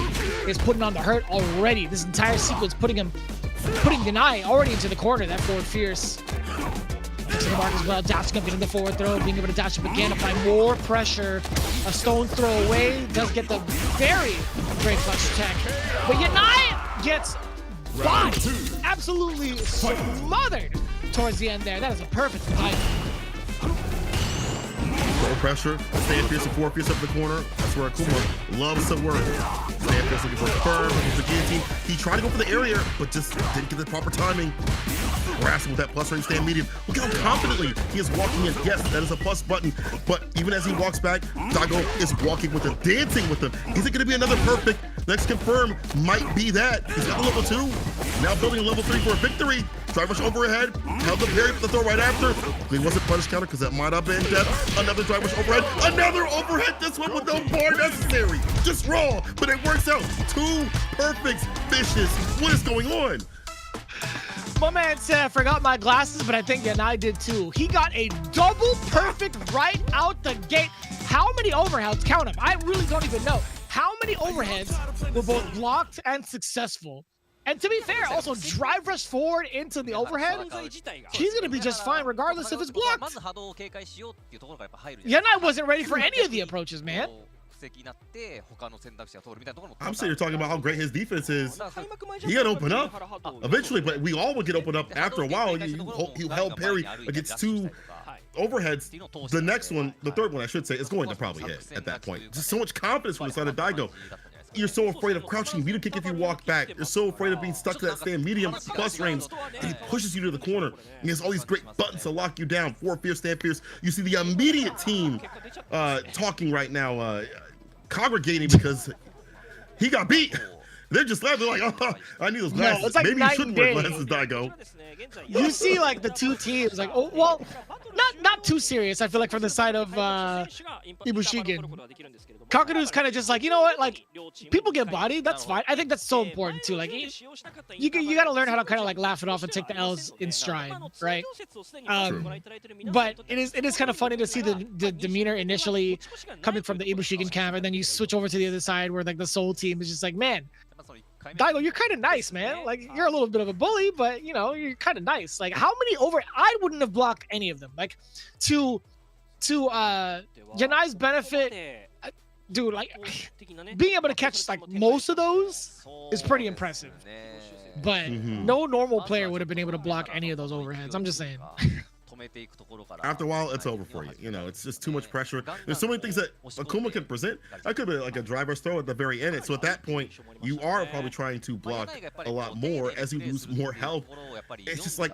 is putting on the hurt already. This entire sequence putting Yanai already into the corner. That forward fierce to the mark as well. Dashing up, getting the forward throw, being able to dash up again, apply more pressure. A stone throw away does get the very great clutch attack, but Yanai gets bodied, absolutely smothered towards the end there. That is a perfect fight. pressure. Stand fierce and 4 fierce up the corner. That's where Akuma loves to work. Stand fierce looking for a firm, looking for the guillotine. He tried to go for the area, but just didn't get the proper timing. Harassing with that plus range stand medium. Look how confidently he is walking in. Yes, that is a plus button, but even as he walks back, Daigo is walking with him, dancing with him. Is it going to be another perfect? Next confirm might be that. He's got the level 2. Now building a level 3 for a victory. Drive rush overhead. Held the parry for the throw right after. He wasn't punish counter because that might have been death. Another drive rush overhead. Another overhead. This one with no bar necessary. Just raw, but it works out. 2 perfects. Vicious. What is going on? My man said I forgot my glasses, but I think Yanai did too. He got a double perfect right out the gate. How many overheads? Count them. I really don't even know. How many overheads were both blocked and successful? And to be fair, also drive rush forward into the overhead. He's going to be just fine regardless if it's blocked. Yanai wasn't ready for any of the approaches, man. I'm sitting here talking about how great his defense is. He got to open up eventually, but we all would get opened up after a while. You held parry against 2 overheads. The next one, the third one, I should say, is going to probably hit at that point. Just so much confidence from the side of Daigo. You're so afraid of crouching medium kick if you walk back. You're so afraid of being stuck to that stand medium plus range. And he pushes you to the corner. He has all these great buttons to lock you down. 4 fierce, stand fierce. You see the immediate team talking right now, congregating because he got beat. They're just laughing like, oh, I need those glasses. No, it's like maybe you shouldn't wear glasses, Daigo. You see like the 2 teams like, oh, well, not too serious, I feel like, from the side of IBUSHIGIN. Kaku's kind of just like, you know what, like, people get bodied, that's fine. I think that's so important too. Like, you got to learn how to kind of like laugh it off and take the L's in stride, right? But it is kind of funny to see the demeanor initially coming from the IBUSHIGIN camp, and then you switch over to the other side where like the Soul team is just like, man, Daigo, you're kind of nice, man. Like, you're a little bit of a bully, but, you know, you're kind of nice. Like, how many I wouldn't have blocked any of them. Like, to Yanai's benefit, dude, like, being able to catch, like, most of those is pretty impressive. But no normal player would have been able to block any of those overheads. I'm just saying. After a while, it's over for you. You know, it's just too much pressure. There's so many things that Akuma can present. That could be like a driver's throw at the very end. So at that point, you are probably trying to block a lot more as you lose more health. It's just like,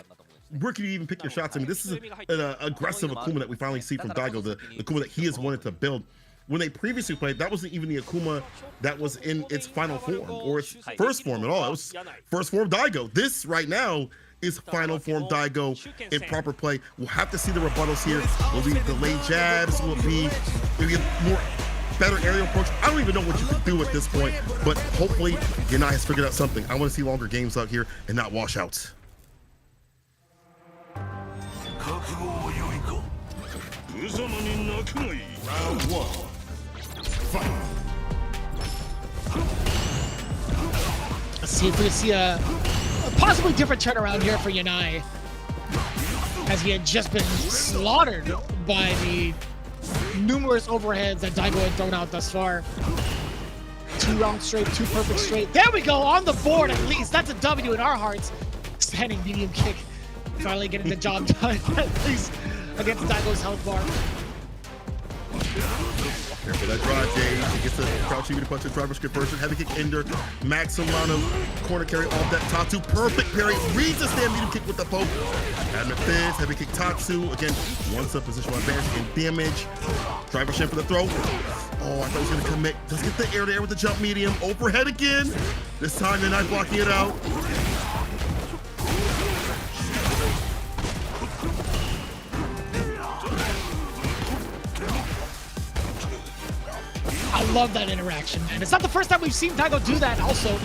where can you even pick your shots? I mean, this is an aggressive Akuma that we finally see from Daigo, the Akuma that he has wanted to build. When they previously played, that wasn't even the Akuma that was in its final form or its first form at all. It was first form Daigo. This right now is final form Daigo in proper play. We'll have to see the rebuttals here. Will be delayed jabs? Will it be maybe a more better aerial approach? I don't even know what you can do at this point, but hopefully Yanai has figured out something. I want to see longer games out here and not washouts. Round 1. Fight. Let's see if we can see a possibly different turnaround here for Yanai, as he had just been slaughtered by the numerous overheads that Daigo had thrown out thus far. 2 rounds straight, 2 perfect straight. There we go, on the board at least. That's a W in our hearts. Standing medium kick, finally getting the job done, at least against Daigo's health bar. Careful that drive, Jay. He gets the crouch to punch, the driver's conversion, heavy kick ender, max amount of corner carry off that Tatsu. Perfect parry, reads the stand medium kick with the poke. Adamant fizz, heavy kick Tatsu. Again, one sub positional advantage and damage. Driver shin for the throw. Oh, I thought he was going to commit. Does get the air to air with the jump medium. Overhead again. This time they're not blocking it out. I love that interaction, man. It's not the first time we've seen Daigo do that also,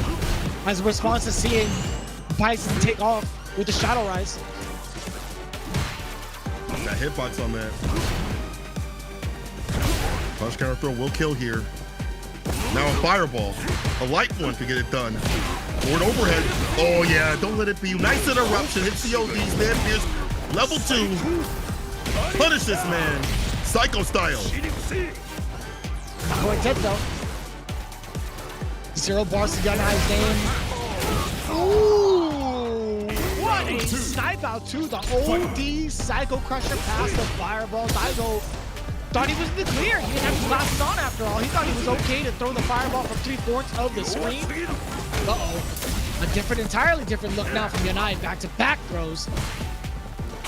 as a response to seeing Bison take off with the Shadow Rise. That hitbox on that. Punch counter throw will kill here. Now a fireball. A light one to get it done. Forward overhead. Oh yeah, don't let it be you. Nice interruption. Hit COD, stand fierce. Level 2. Punish this man. Psycho style. Going dead though. 0 bars to Yanai's name. Ooh! What a snipe out to the OD Psycho Crusher past the fireball. Daigo thought he was in the clear. He didn't have his glasses on after all. He thought he was okay to throw the fireball from 3/4 of the screen. Uh-oh. A entirely different look now from Yanai. Back-to-back throws.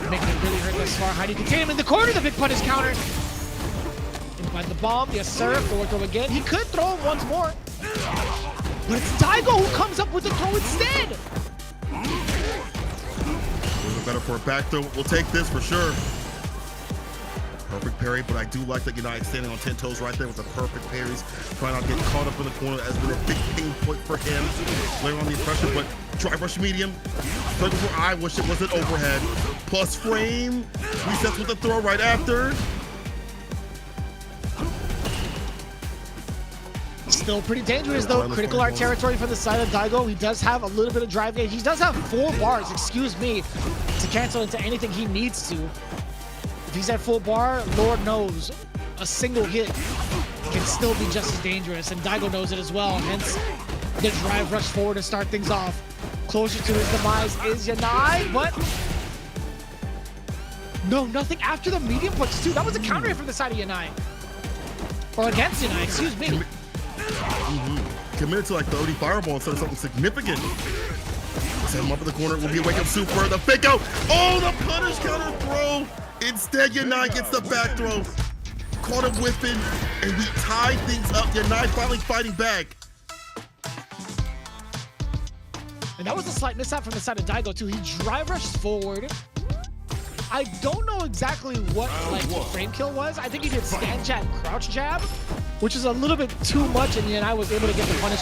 Making it really hurt thus far. How do you contain him in the corner? The big punish counter. In by the bomb. Yes, sir. Forward throw again. He could throw him once more. But it's Daigo who comes up with the throw instead. A little better for a back throw. We'll take this for sure. Perfect parry, but I do like that Yanai standing on 10 toes right there with the perfect parries. Trying not to get caught up in the corner has been a big pain point for him. Laying on the pressure, but drive rush medium. Straight before I wish it was an overhead. Plus frame. Resets with the throw right after. Still pretty dangerous though. Critical art territory for the side of Daigo. He does have a little bit of drive gauge. He does have 4 bars, excuse me, to cancel into anything he needs to. If he's at full bar, Lord knows, a single hit can still be just as dangerous, and Daigo knows it as well, hence the drive rush forward to start things off. Closer to his demise is Yanai, but no, nothing after the medium punch too. That was a counter hit from the side of Yanai. Or against Yanai, excuse me. Committed to like the OD fireball instead of something significant. Set him up in the corner, will be a wake up super, the fake out. Oh, the punish counter throw. Instead, Yanai gets the back throw. Caught him whipping, and we tied things up. Yanai finally fighting back. And that was a slight mishap from the side of Daigo too. He drive rushed forward. I don't know exactly what the frame kill was. I think he did stand jab, crouch jab, which is a little bit too much, and Yanai was able to get the punish.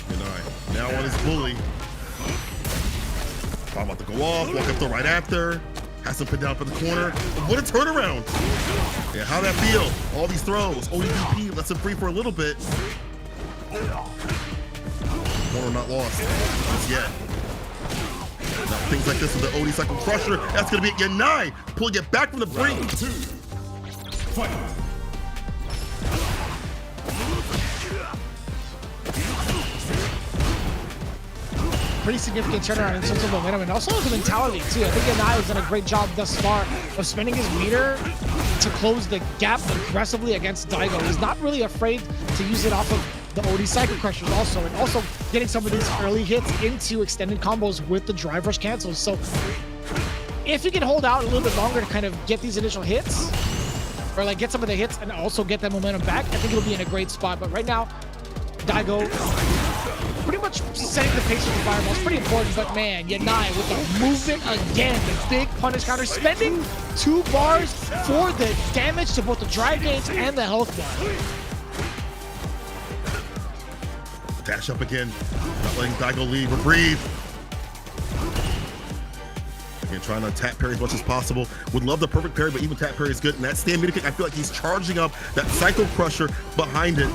Yanai now on his bully. I'm about to go off, walk up throw right after. Has him put down for the corner. What a turnaround. Yeah, how'd that feel? All these throws. ODP lets him free for a little bit. Corner not lost. Just yet. Now things like this with the OD cycle crusher. That's gonna be Yanai pulling it back from the brink. Fight. Pretty significant turnaround in terms of momentum and also the mentality too. I think Yanai has done a great job thus far of spending his meter to close the gap aggressively against Daigo. He's not really afraid to use it off of the OD cycle crushers also, and also getting some of these early hits into extended combos with the drive rush cancels. So if he can hold out a little bit longer to kind of get these initial hits, or like get some of the hits and also get that momentum back, I think it'll be in a great spot. But right now, Daigo pretty much setting the pace with the fireball is pretty important, but man, Yanai with the movement again, the big punish counter, spending 2 bars for the damage to both the drive gauge and the health bar. Dash up again, not letting Daigo leave or breathe. Again, trying to tap parry as much as possible. Would love the perfect parry, but even tap parry is good. And that stand meter kick, I feel like he's charging up that cycle crusher behind it.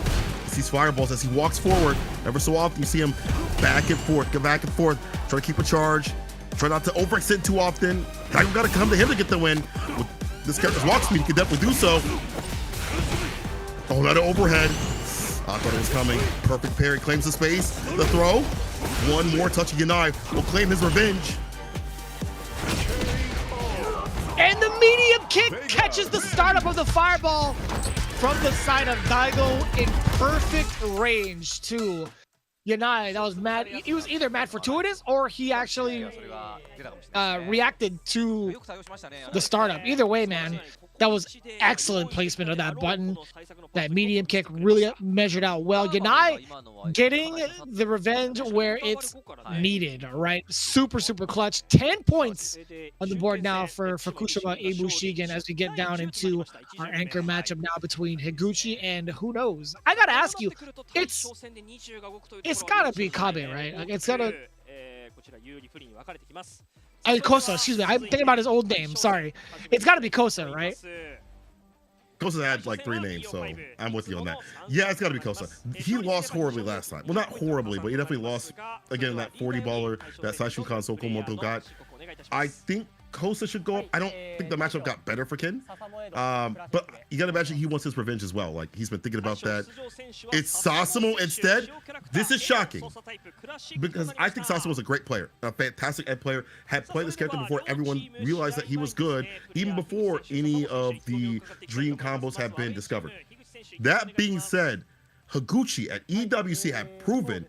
These fireballs as he walks forward. Ever so often you see him back and forth, go back and forth, try to keep a charge, try not to overextend too often. Daigo got to come to him to get the win. With this character's walk speed, he can definitely do so. Oh, another overhead. I thought it was coming. Perfect parry, claims the space. The throw. One more touch of Yanai will claim his revenge. And the medium kick catches the startup of the fireball from the side of Daigo in perfect range too. Yanai, that was mad. He was either mad fortuitous or he actually reacted to the startup. Either way, man, that was excellent placement of that button. That medium kick really measured out well. Yanai getting the revenge where it's needed, right? Super, super clutch. 10 points on the board now for Fukushima IBUSHIGIN as we get down into our anchor matchup now between Higuchi and who knows? I gotta ask you, it's gotta be Kabe, right? Like it's gotta... Kosa, excuse me. I'm thinking about his old name. Sorry. It's gotta be Kosa, right? Kosa had like 3 names, so I'm with you on that. Yeah, it's got to be Kosa. He lost horribly last time. Well, not horribly, but he definitely lost, again, that 40 baller that Saishunkan Kumamoto got. I think Kosa should go up. I don't think the matchup got better for Ken. But you gotta imagine he wants his revenge as well. Like, he's been thinking about that. It's Sasamo instead. This is shocking because I think Sasamo's a great player, a fantastic Ed player. Had played this character before everyone realized that he was good, even before any of the dream combos had been discovered. That being said, Higuchi at EWC had proven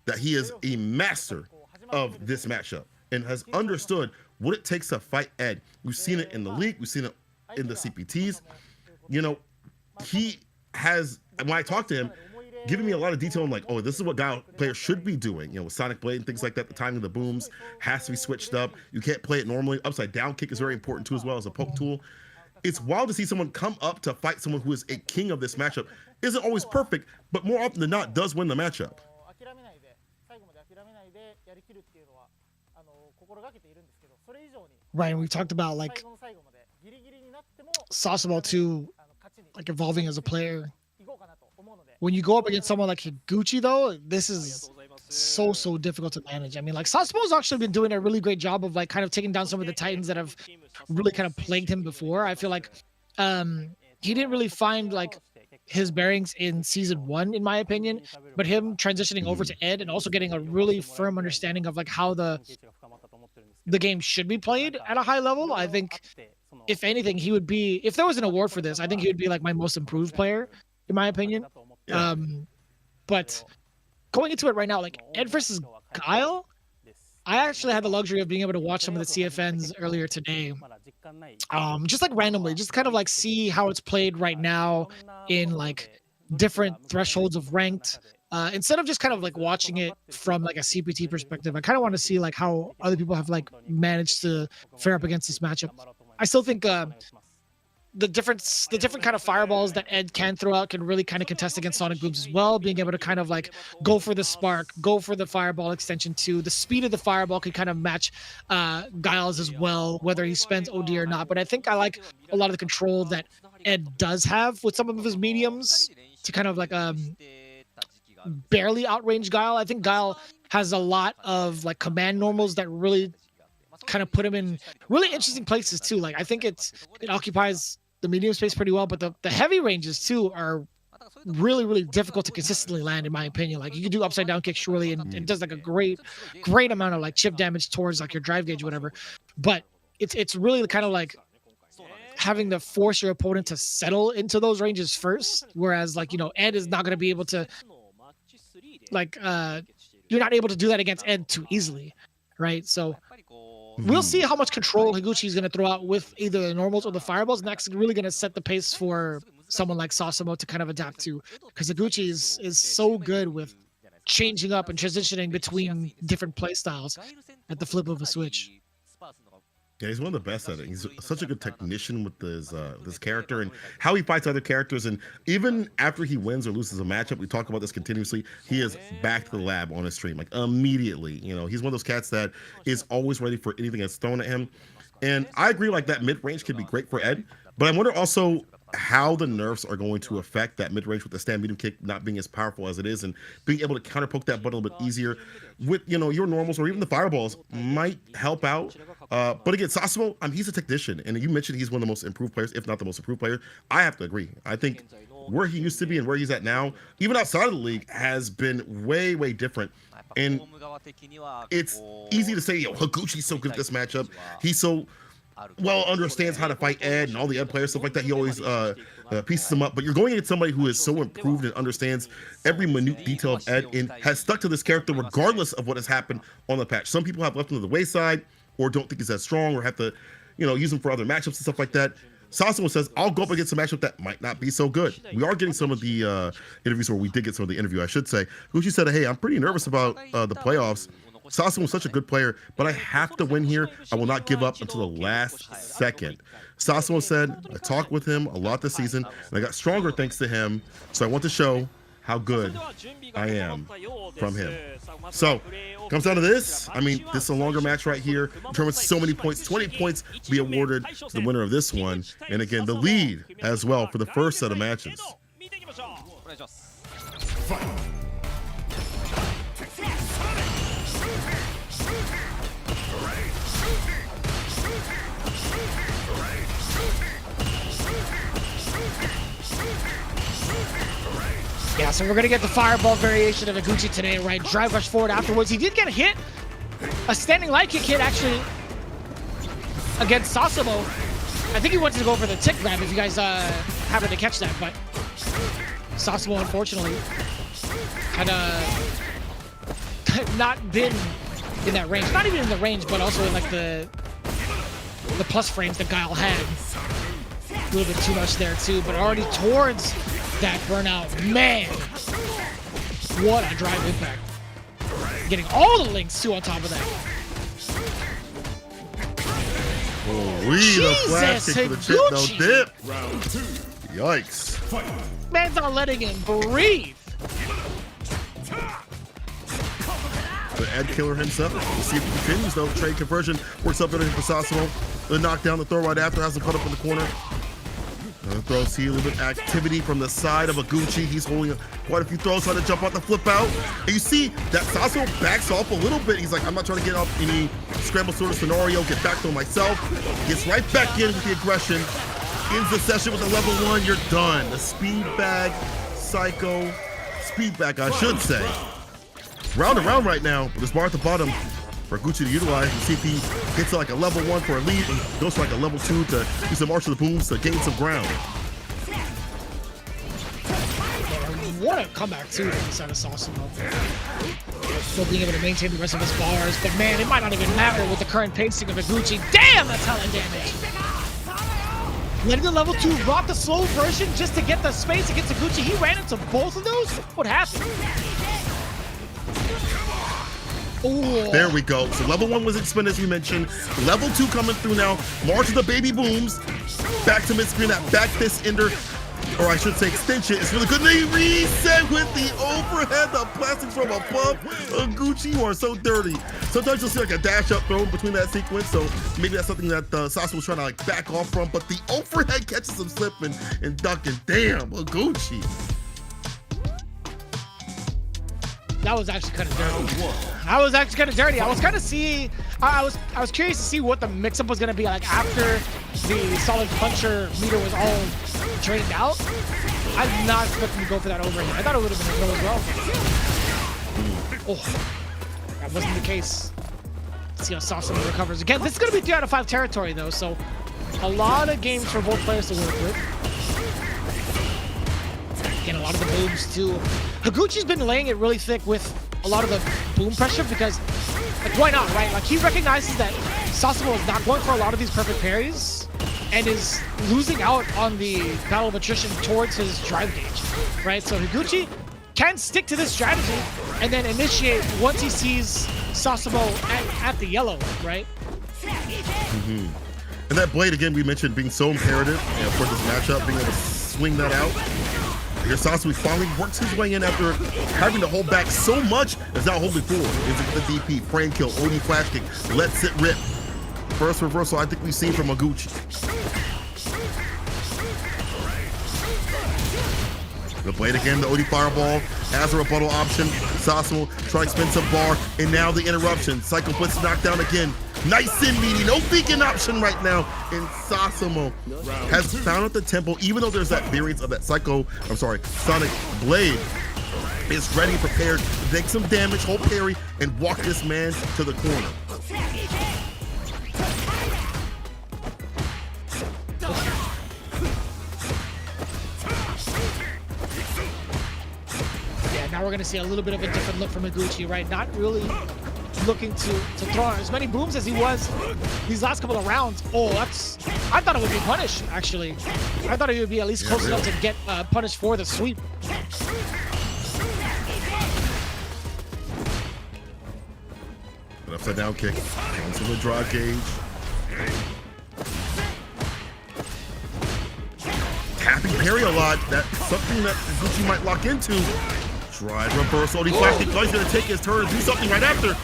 that he is a master of this matchup and has understood what it takes to fight Ed. We've seen it in the league. We've seen it in the CPTs. You know, he has, when I talk to him, giving me a lot of detail on like, oh, this is what Guile players should be doing. You know, with Sonic Blade and things like that, the timing of the booms has to be switched up. You can't play it normally. Upside down kick is very important too, as well as a poke tool. It's wild to see someone come up to fight someone who is a king of this matchup. Isn't always perfect, but more often than not does win the matchup. Right, and we talked about like Sasamo too, like evolving as a player. When you go up against someone like Higuchi, though, this is so difficult to manage. I mean, like Sasamo's actually been doing a really great job of like kind of taking down some of the titans that have really kind of plagued him before. I feel like he didn't really find like his bearings in season 1, in my opinion, but him transitioning over to Ed and also getting a really firm understanding of like how the game should be played at a high level. I think if anything, he would be, if there was an award for this, I think he would be like my most improved player, in my opinion. But going into it right now, like Ed versus Guile, I actually had the luxury of being able to watch some of the CFNs earlier today. Just like randomly, just kind of like see how it's played right now in like different thresholds of ranked. Instead of just kind of like watching it from like a CPT perspective, I kind of want to see like how other people have like managed to fare up against this matchup. I still think the different kind of fireballs that Ed can throw out can really kind of contest against Sonic Booms as well. Being able to kind of like go for the spark, go for the fireball extension too. The speed of the fireball can kind of match Guile's as well, whether he spends OD or not. But I think I like a lot of the control that Ed does have with some of his mediums to kind of like barely outrange Guile. I think Guile has a lot of like command normals that really kind of put him in really interesting places too. Like I think it occupies the medium space pretty well, but the heavy ranges too are really difficult to consistently land, in my opinion. Like you can do upside down kick surely, and it does like a great amount of like chip damage towards like your drive gauge or whatever. But it's really kind of like having to force your opponent to settle into those ranges first, whereas like, you know, Ed is not going to be able to like you're not able to do that against Ed too easily, right? So we'll see how much control Higuchi is going to throw out with either the normals or the fireballs, and that's really going to set the pace for someone like Sasamo to kind of adapt to, because Higuchi is so good with changing up and transitioning between different play styles at the flip of a switch. Yeah, he's one of the best at it. He's such a good technician with this character and how he fights other characters. And even after he wins or loses a matchup, we talk about this continuously, he is back to the lab on his stream, like immediately. You know, he's one of those cats that is always ready for anything that's thrown at him. And I agree, like that mid-range could be great for Ed, but I wonder also how the nerfs are going to affect that mid-range with the stand medium kick not being as powerful as it is, and being able to counter poke that butt a little bit easier with, you know, your normals or even the fireballs might help out. But again, Sasamo, he's a technician, and you mentioned he's one of the most improved players, if not the most improved player. I have to agree. I think where he used to be and where he's at now, even outside of the league, has been way different. And it's easy to say, yo, Higuchi's so good at this matchup. He's so well understands how to fight Ed and all the Ed players, stuff like that. He always pieces them up. But you're going against somebody who is so improved and understands every minute detail of Ed and has stuck to this character regardless of what has happened on the patch. Some people have left him to the wayside or don't think he's as strong or have to, you know, use him for other matchups and stuff like that. Sasamo says, I'll go up against a matchup that might not be so good. We are getting some of the interviews, or we did get some of the interview, I should say. Higuchi said, hey, I'm pretty nervous about the playoffs. Sasamo is such a good player, but I have to win here. I will not give up until the last second. Sasamo said, I talked with him a lot this season, and I got stronger thanks to him, so I want to show how good I am from him. So, comes down to this. I mean, this is a longer match right here. Determines so many points. 20 points be awarded to the winner of this one. And again, the lead as well for the first set of matches. Fight. So we're going to get the fireball variation of Higuchi today, right? Drive rush forward afterwards. He did get hit. A standing light kick hit, actually, against Sasamo. I think he wanted to go for the tick grab if you guys happened to catch that, but Sasamo, unfortunately, had not been in that range. Not even in the range, but also in like the plus frames that Guile had. A little bit too much there too, but already towards that burnout. Man, what a drive impact. Getting all the links too on top of that. Holy, the flash kick for the chip, no dip. Yikes. Man's not letting him breathe. The Ed Killer himself. We'll see if he continues though. Trade conversion works up better for Sasamo. The knockdown, the throw right after has him cut up in the corner. Throw, see a little bit of activity from the side of Higuchi. He's holding quite a few throws, trying to jump out the flip out. And you see that Sasamo backs off a little bit. He's like, I'm not trying to get up any scramble sort of scenario, get back to him myself. Gets right back in with the aggression. Ends the session with a level 1, you're done. The speed bag, psycho, speed bag, I should say. Round and round right now, with this bar at the bottom for Higuchi to utilize and see if he gets to like a level 1 for a lead and goes for like a level 2 to use the march of the booms to gain some ground. What a comeback too from the side of Sasamo. Still being able to maintain the rest of his bars, but man, it might not even matter with the current pacing of Higuchi. Damn, that's hella damage. Letting the level 2 rock the slow version just to get the space against Higuchi. He ran into both of those? What happened? Ooh. There we go. So level 1 was expended, as we mentioned. Level 2 coming through now. March of the baby booms. Back to mid-screen, that back fist ender, or I should say extension. It's really good. They reset with the overhead, the plastics from above. Higuchi, you are so dirty. Sometimes you'll see like a dash up throw between that sequence, so maybe that's something that Sasamo was trying to like back off from, but the overhead catches him slipping and ducking. Damn, Higuchi. That was actually kind of dirty. I was actually kind of dirty. I was kind of I was curious to see what the mix-up was gonna be like after the solid puncher meter was all drained out. I did not expect him to go for that overhead. I thought it would have been a throw as well. Oh, that wasn't the case. Let's see how Sasamo recovers. Again, this is gonna be 3 out of 5 territory though, so a lot of games for both players to work with. Again, a lot of the booms too. Higuchi's been laying it really thick with a lot of the boom pressure because, like, why not, right? Like, he recognizes that Sasamo is not going for a lot of these perfect parries and is losing out on the battle of attrition towards his drive gauge, right? So Higuchi can stick to this strategy and then initiate once he sees Sasamo at the yellow, right? Mm-hmm. And that blade, again, we mentioned being so imperative for this matchup, being able to swing that out. Here, Sasamo finally works his way in after having to hold back so much as now holding forward. Is it the DP, frame kill, OD flash kick, lets it rip. First reversal I think we've seen from Higuchi. The blade again, the OD fireball as a rebuttal option. Sasamo trying to spin some bar, and now the interruption. Psycho Blitz knockdown again. Nice in meaty, no beacon option right now. And Sasamo has found out the tempo, even though there's that variance of that Sonic Blade, is ready and prepared to take some damage, hold parry, and walk this man to the corner. Yeah, now we're gonna see a little bit of a different look from Higuchi, right? Not really looking to throw as many booms as he was these last couple of rounds. Oh, I thought it would be punish, actually. I thought it would be at least close enough to get punished for the sweep. An upside down kick. Comes from the drive gauge. Tapping parry a lot. That's something that Higuchi might lock into. Drive reversal. He's going to take his turn and do something right after.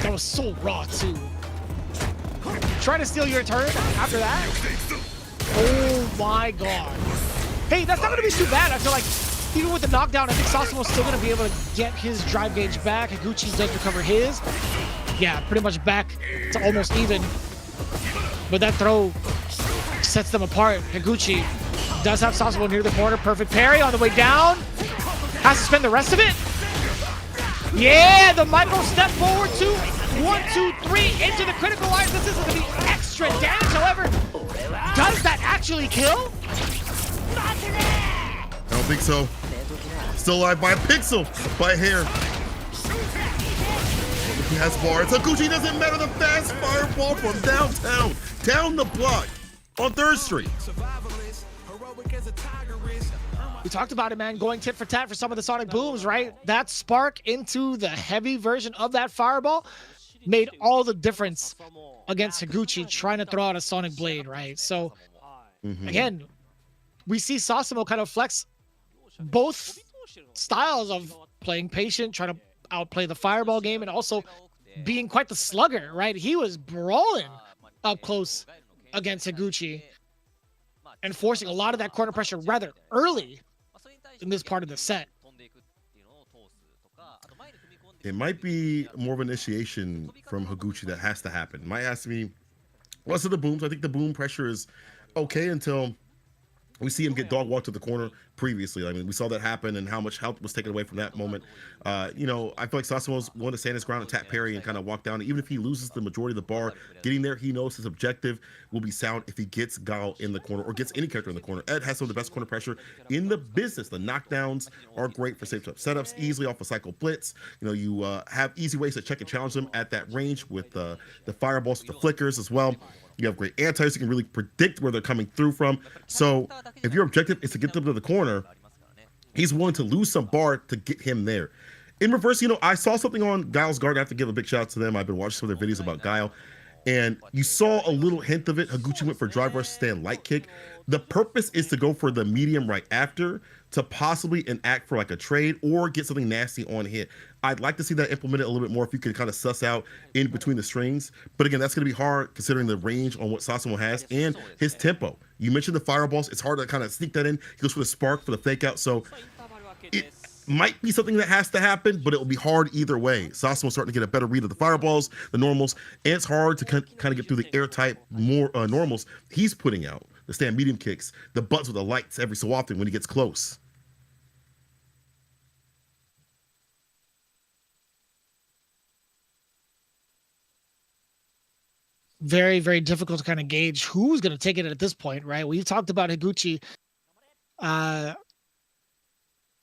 That was so raw too. Trying to steal your turn after that? Oh my god. Hey, that's not gonna be too bad. I feel like even with the knockdown, I think Sasamo's still gonna be able to get his drive gauge back. Higuchi does recover his. Yeah, pretty much back to almost even. But that throw sets them apart. Higuchi does have Sasamo near the corner. Perfect parry on the way down. Has to spend the rest of it. Yeah, the micro step forward to 1, 2, 3 into the critical line. This is going to be extra damage. However, does that actually kill? I don't think so. Still alive by a pixel, by a hair. He has bars. Higuchi doesn't matter. The fast fireball from downtown, down the block on 3rd Street. We talked about it, man, going tit for tat for some of the sonic booms, right? That spark into the heavy version of that fireball made all the difference against Higuchi trying to throw out a sonic blade, right? So, again, we see Sasamo kind of flex both styles of playing patient, trying to outplay the fireball game, and also being quite the slugger, right? He was brawling up close against Higuchi and forcing a lot of that corner pressure rather early in this part of the set. It might be more of an initiation from Higuchi that has to happen. Might have to be less of the booms. I think the boom pressure is okay until we see him get dog walked to the corner previously. I mean, we saw that happen and how much health was taken away from that moment. You know, I feel like Sasamo's willing to stand his ground and tap parry and kind of walk down. Even if he loses the majority of the bar, getting there, he knows his objective will be sound if he gets Gao in the corner or gets any character in the corner. Ed has some of the best corner pressure in the business. The knockdowns are great for safe setups, easily off a cycle blitz. You know, you have easy ways to check and challenge them at that range with the fireballs, with the flickers as well. You have great anti-s. You can really predict where they're coming through from. So if your objective is to get them to the corner, he's willing to lose some bar to get him there. In reverse, you know, I saw something on Guile's Guard. I have to give a big shout out to them. I've been watching some of their videos about Guile, and you saw a little hint of it. Higuchi went for drive rush, stand light kick. The purpose is to go for the medium right after to possibly enact for like a trade or get something nasty on hit. I'd like to see that implemented a little bit more if you can kind of suss out in between the strings. But again, that's going to be hard considering the range on what Sasamo has and his tempo. You mentioned the fireballs. It's hard to kind of sneak that in. He goes for the spark, for the fake out. So it might be something that has to happen, but it will be hard either way. Sasamo's starting to get a better read of the fireballs, the normals, and it's hard to kind of get through the airtight more normals he's putting out. The stand medium kicks, the butts with the lights every so often when he gets close. Very, very difficult to kind of gauge who's going to take it at this point, right? We've talked about Higuchi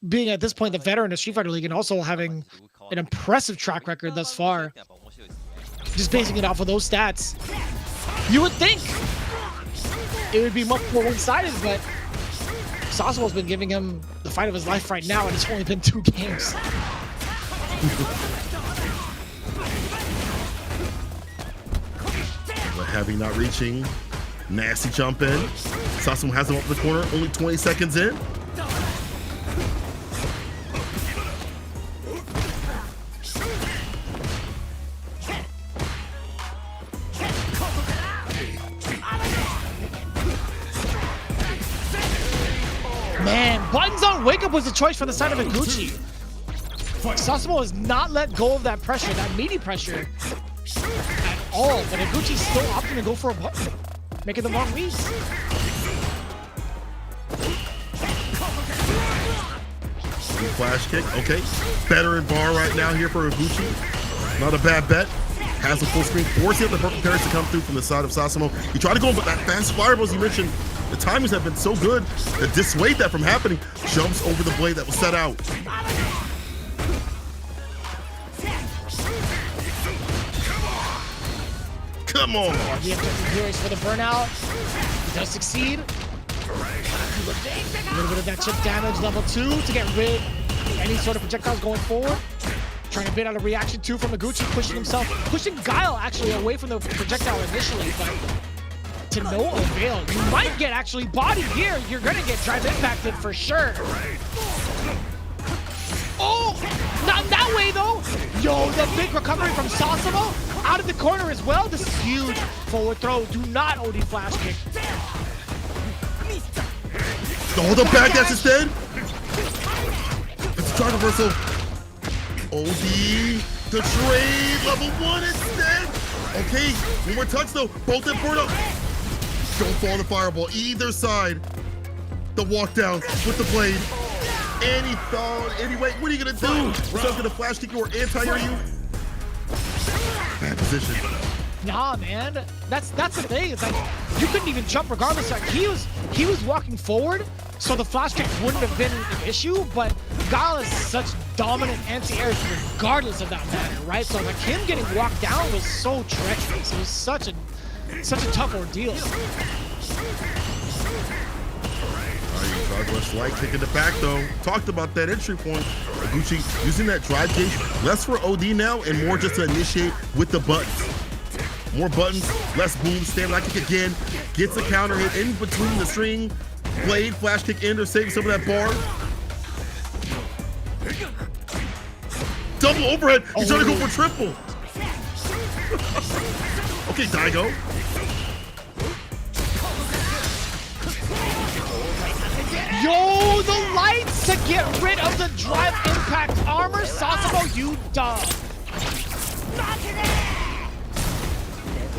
being at this point the veteran of Street Fighter League and also having an impressive track record thus far. Just basing it off of those stats, you would think it would be much more one-sided, but Sasamo's been giving him the fight of his life right now, and it's only been 2 games. Heavy not reaching, nasty jump in. Sasamo has him up the corner, only 20 seconds in. Man, buttons on wake up was the choice for the side of Higuchi. Sasamo has not let go of that pressure, that meaty pressure at all, but Higuchi's still opting to go for a button, making the wrong reads. Flash kick, okay. Better in bar right now here for Higuchi. Not a bad bet. Has a full screen, forcing the perfect parries to come through from the side of Sasamo. He tried to go, but that fast fireballs you mentioned, the timings have been so good to dissuade that from happening. Jumps over the blade that was set out. Come on. He has for the burnout. He does succeed. A little bit of that chip damage, level 2 to get rid of any sort of projectiles going forward. Trying to bait out a reaction 2 from Higuchi, pushing Guile actually away from the projectile initially, but to no avail. You might get actually bodied here. You're gonna get drive impacted for sure. Oh, not that way though. Yo, the big recovery from Sasamo out of the corner as well. This is huge. Forward throw. Do not OD flash kick. Oh, the back dash instead. It's a drive reversal. OD, the trade, level 1 instead. Okay, one more touch though. Both in burn up. Don't fall in the fireball. Either side. The walk down with the blade. And he fell. Anyway, what are you going to do? Someone's going to flash kick you or anti-air you? Bad position. Nah, man. That's the thing. It's like you couldn't even jump regardless. Like he was walking forward, so the flash kick wouldn't have been an issue. But Guile is such dominant anti-airs regardless of that matter, right? So like him getting walked down was so treacherous. It was such a tough ordeal. Drive rush light kick in the back though. Talked about that entry point. Higuchi using that drive gauge, less for OD now and more just to initiate with the buttons. More buttons, less boom, stand light kick again. Gets a counter hit in between the string. Blade, flash kick in to save some of that bar. Double overhead. He's trying to go for triple. Okay, Daigo. Yo, the lights to get rid of the drive impact armor. Sasamo, you dog.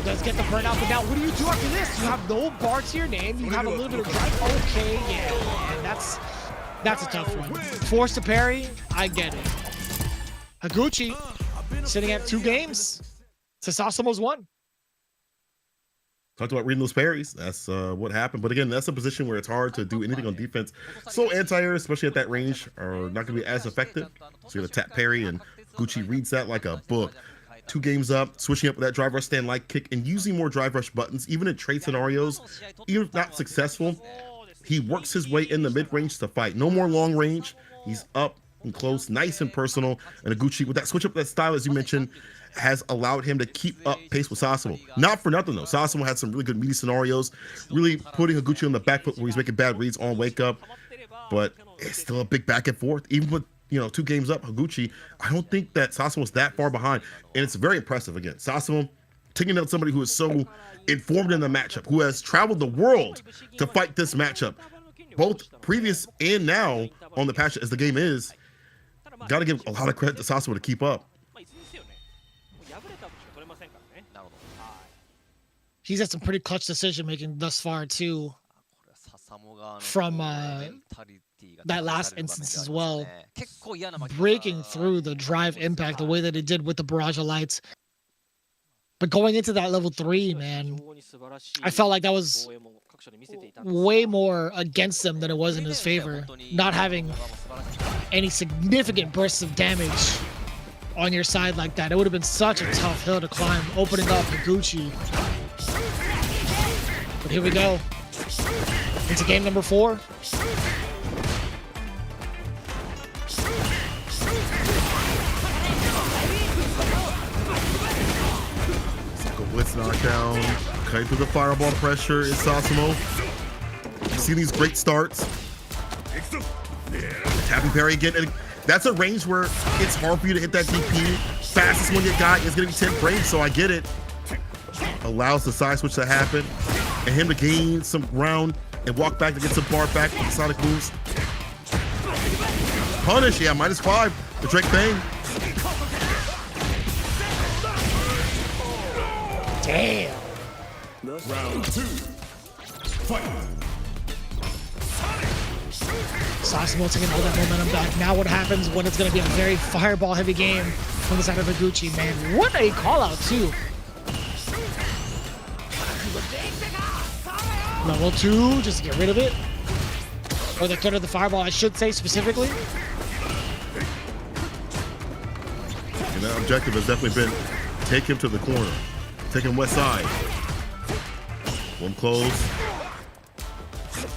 Does get the burnout, but now what do you do after this? You have no bar to your name. You have a little bit of drive. Okay, yeah, and that's a tough one. Forced to parry, I get it. Higuchi sitting at 2 games to Sasamo's 1. Talked about reading those parries. That's what happened. But again, that's a position where it's hard to do anything on defense. So anti-air, especially at that range, are not going to be as effective. So you have to tap parry, and Higuchi reads that like a book. 2 games up, switching up with that drive rush stand light kick and using more drive rush buttons, even in trade scenarios. Even if not successful, he works his way in the mid-range to fight. No more long range. He's up and close, nice and personal. And Higuchi, with that switch up that style, as you mentioned, has allowed him to keep up pace with Sasamo. Not for nothing though. Sasamo had some really good meaty scenarios, really putting Higuchi on the back foot where he's making bad reads on wake up. But it's still a big back and forth. Even with 2 games up, Higuchi, I don't think that Sasamo was that far behind. And it's very impressive again. Sasamo taking out somebody who is so informed in the matchup, who has traveled the world to fight this matchup, both previous and now on the patch as the game is. Got to give a lot of credit to Sasamo to keep up. He's had some pretty clutch decision making thus far too, from that last instance as well, breaking through the drive impact the way that it did with the barrage of lights. But going into that level 3, man, I felt like that was way more against him than it was in his favor. Not having any significant bursts of damage on your side like that. It would have been such a tough hill to climb, opening up Higuchi. But here we go. Into game number 4. Blitz knockdown. Cutting through the fireball pressure is Sasamo. You see these great starts. Tapping parry again. And that's a range where it's hard for you to hit that DP. Fastest one you got is going to be 10 frames, so I get it. Allows the side switch to happen and him to gain some ground and walk back to get some bar back with the Sonic moves. Punish, yeah, -5 for Drake Bang. Damn. Round 2. Fight. Sasamo taking all that momentum back. Now what happens when it's going to be a very fireball heavy game from the side of Higuchi, man? What a call out too. Level 2, just to get rid of it. Or the threat of the fireball, I should say specifically. And that objective has definitely been take him to the corner. Take him west side. One close.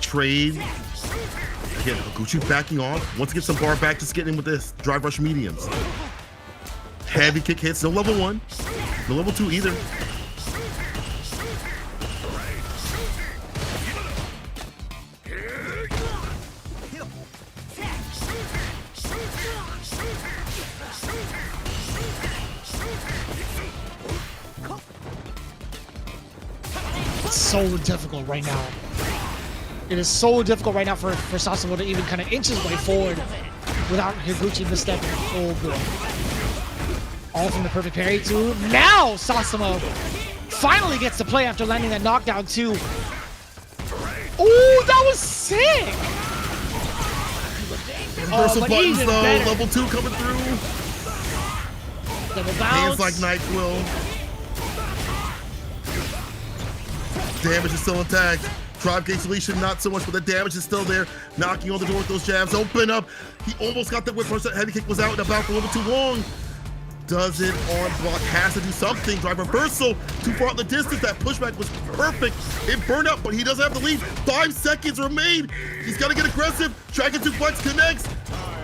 Trade. Again, Higuchi backing off. Wants to get some bar back, just getting in with this. Drive rush mediums. Heavy kick hits. No level 1. No level 2 either. So difficult right now. It is so difficult right now for Sasamo to even kind of inch his way forward without Higuchi misstepping. Oh boy. All from the perfect parry too. Now Sasamo finally gets to play after landing that knockdown too. Oh, that was sick! Reversal but buttons even though. better. Level 2 coming through. Double Hands bounce. like NyQuil. Damage is still intact. Drive gate deletion, not so much, but the damage is still there. Knocking on the door with those jabs. Open up. He almost got the whip punch. That heavy kick was out and about for a little too long. Does it on block. Has to do something. Drive reversal. Too far out the distance. That pushback was perfect. It burned up, but he doesn't have the lead. 5 seconds remain. He's got to get aggressive. Dragon suplex connects.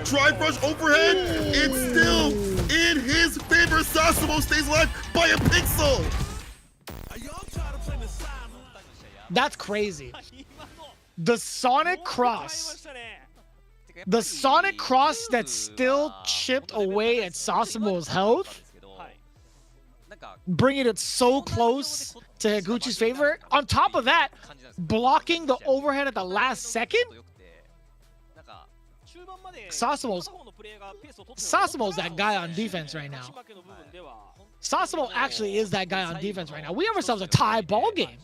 Drive rush overhead. It's still in his favor. Sasamo stays alive by a pixel. That's crazy. The Sonic Cross. The Sonic Cross that still chipped away at Sasamo's health, bringing it so close to Higuchi's favor. On top of that, blocking the overhead at the last second. Sasamo's that guy on defense right now. Sasamo actually is that guy on defense right now. We have ourselves a tie ball game.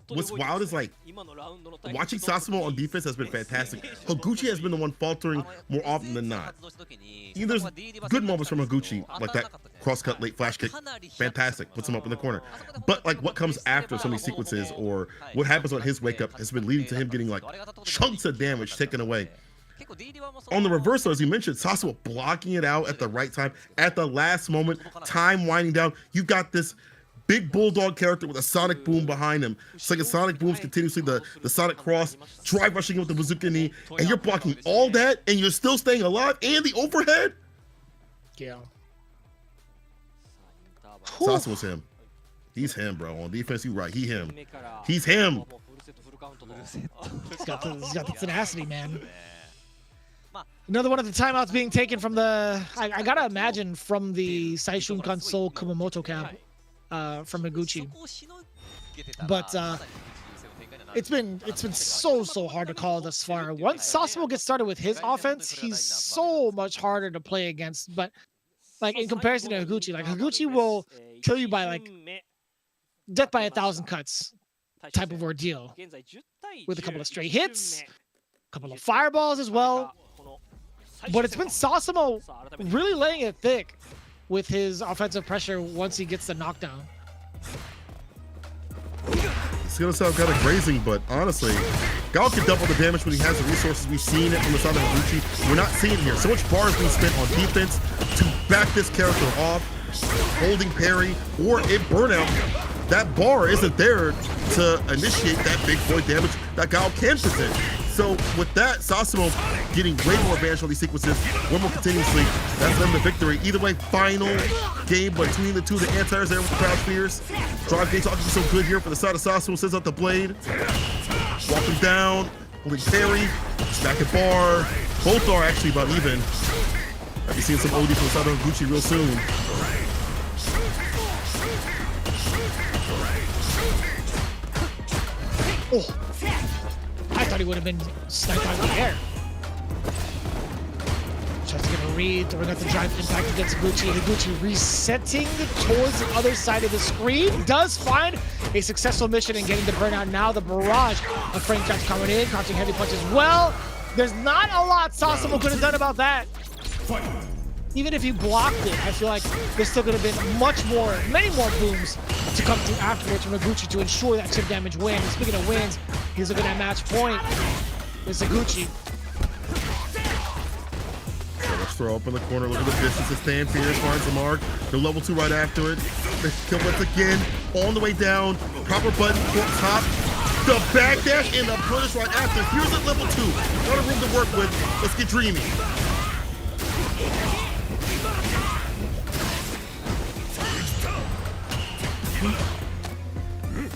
What's wild is like watching Sasamo on defense has been fantastic. Higuchi has been the one faltering more often than not. There's good moments from Higuchi, like that cross-cut late flash kick, fantastic, puts him up in the corner. But like what comes after some of these sequences or what happens on his wake up has been leading to him getting like chunks of damage taken away. On the reversal, as you mentioned, Sasamo blocking it out at the right time, at the last moment, time winding down. You've got this big bulldog character with a sonic boom behind him. It's like a sonic booms continuously, the sonic cross, drive rushing with the bazooka knee, and you're blocking all that, and you're still staying alive, and the overhead? Yeah. Sasamo's him. He's him, bro. On defense, you're right. Him. He's him. He's got the tenacity, man. Another one of the timeouts being taken from the, I gotta imagine, from the Saishunkan Soul Kumamoto cap from Higuchi. But it's been so hard to call thus far. Once Sasamo gets started with his offense, he's so much harder to play against. But like in comparison to Higuchi, like Higuchi will kill you by like death by 1,000 cuts type of ordeal with a couple of straight hits, a couple of fireballs as well. But it's been Sasamo really laying it thick with his offensive pressure once he gets the knockdown. It's gonna sound kind of grazing, but honestly, Gal can double the damage when he has the resources. We've seen it from the side of Higuchi. We're not seeing it here. So much bar is being spent on defense to back this character off, holding parry, or in burnout. That bar isn't there to initiate that big boy damage that Gal can present. So with that, Sasamo getting way more advantage on these sequences, one more continuously. That's them the victory. Either way, final game between the two. The anti-airs there with the crouch spears. Drive gates ought to be so good here for the side of Sasamo. Sends out the blade. Walking down, holding parry, back at bar. Both are actually about even. I'll be seeing some OD from the side of Higuchi real soon. Oh. I thought he would have been sniped out of the air. Tries to get a read, throwing out the drive impact against Higuchi. Higuchi resetting towards the other side of the screen. Does find a successful mission in getting the burnout. Now the barrage of frame traps coming in, crouching heavy punches. Well, there's not a lot Sasamo could have done about that. Even if he blocked it, I feel like there's still going to be many more booms to come through afterwards from Higuchi to ensure that chip damage wins. Speaking of wins, he's looking at match point. It's Higuchi. Let's throw up in the corner. Look at the distance. It stands here, finds the mark. The level 2 right after it. The kill once again, on the way down. Proper button, top. The backdash and the punish right after. Here's at level 2. What a room to work with. Let's get dreamy.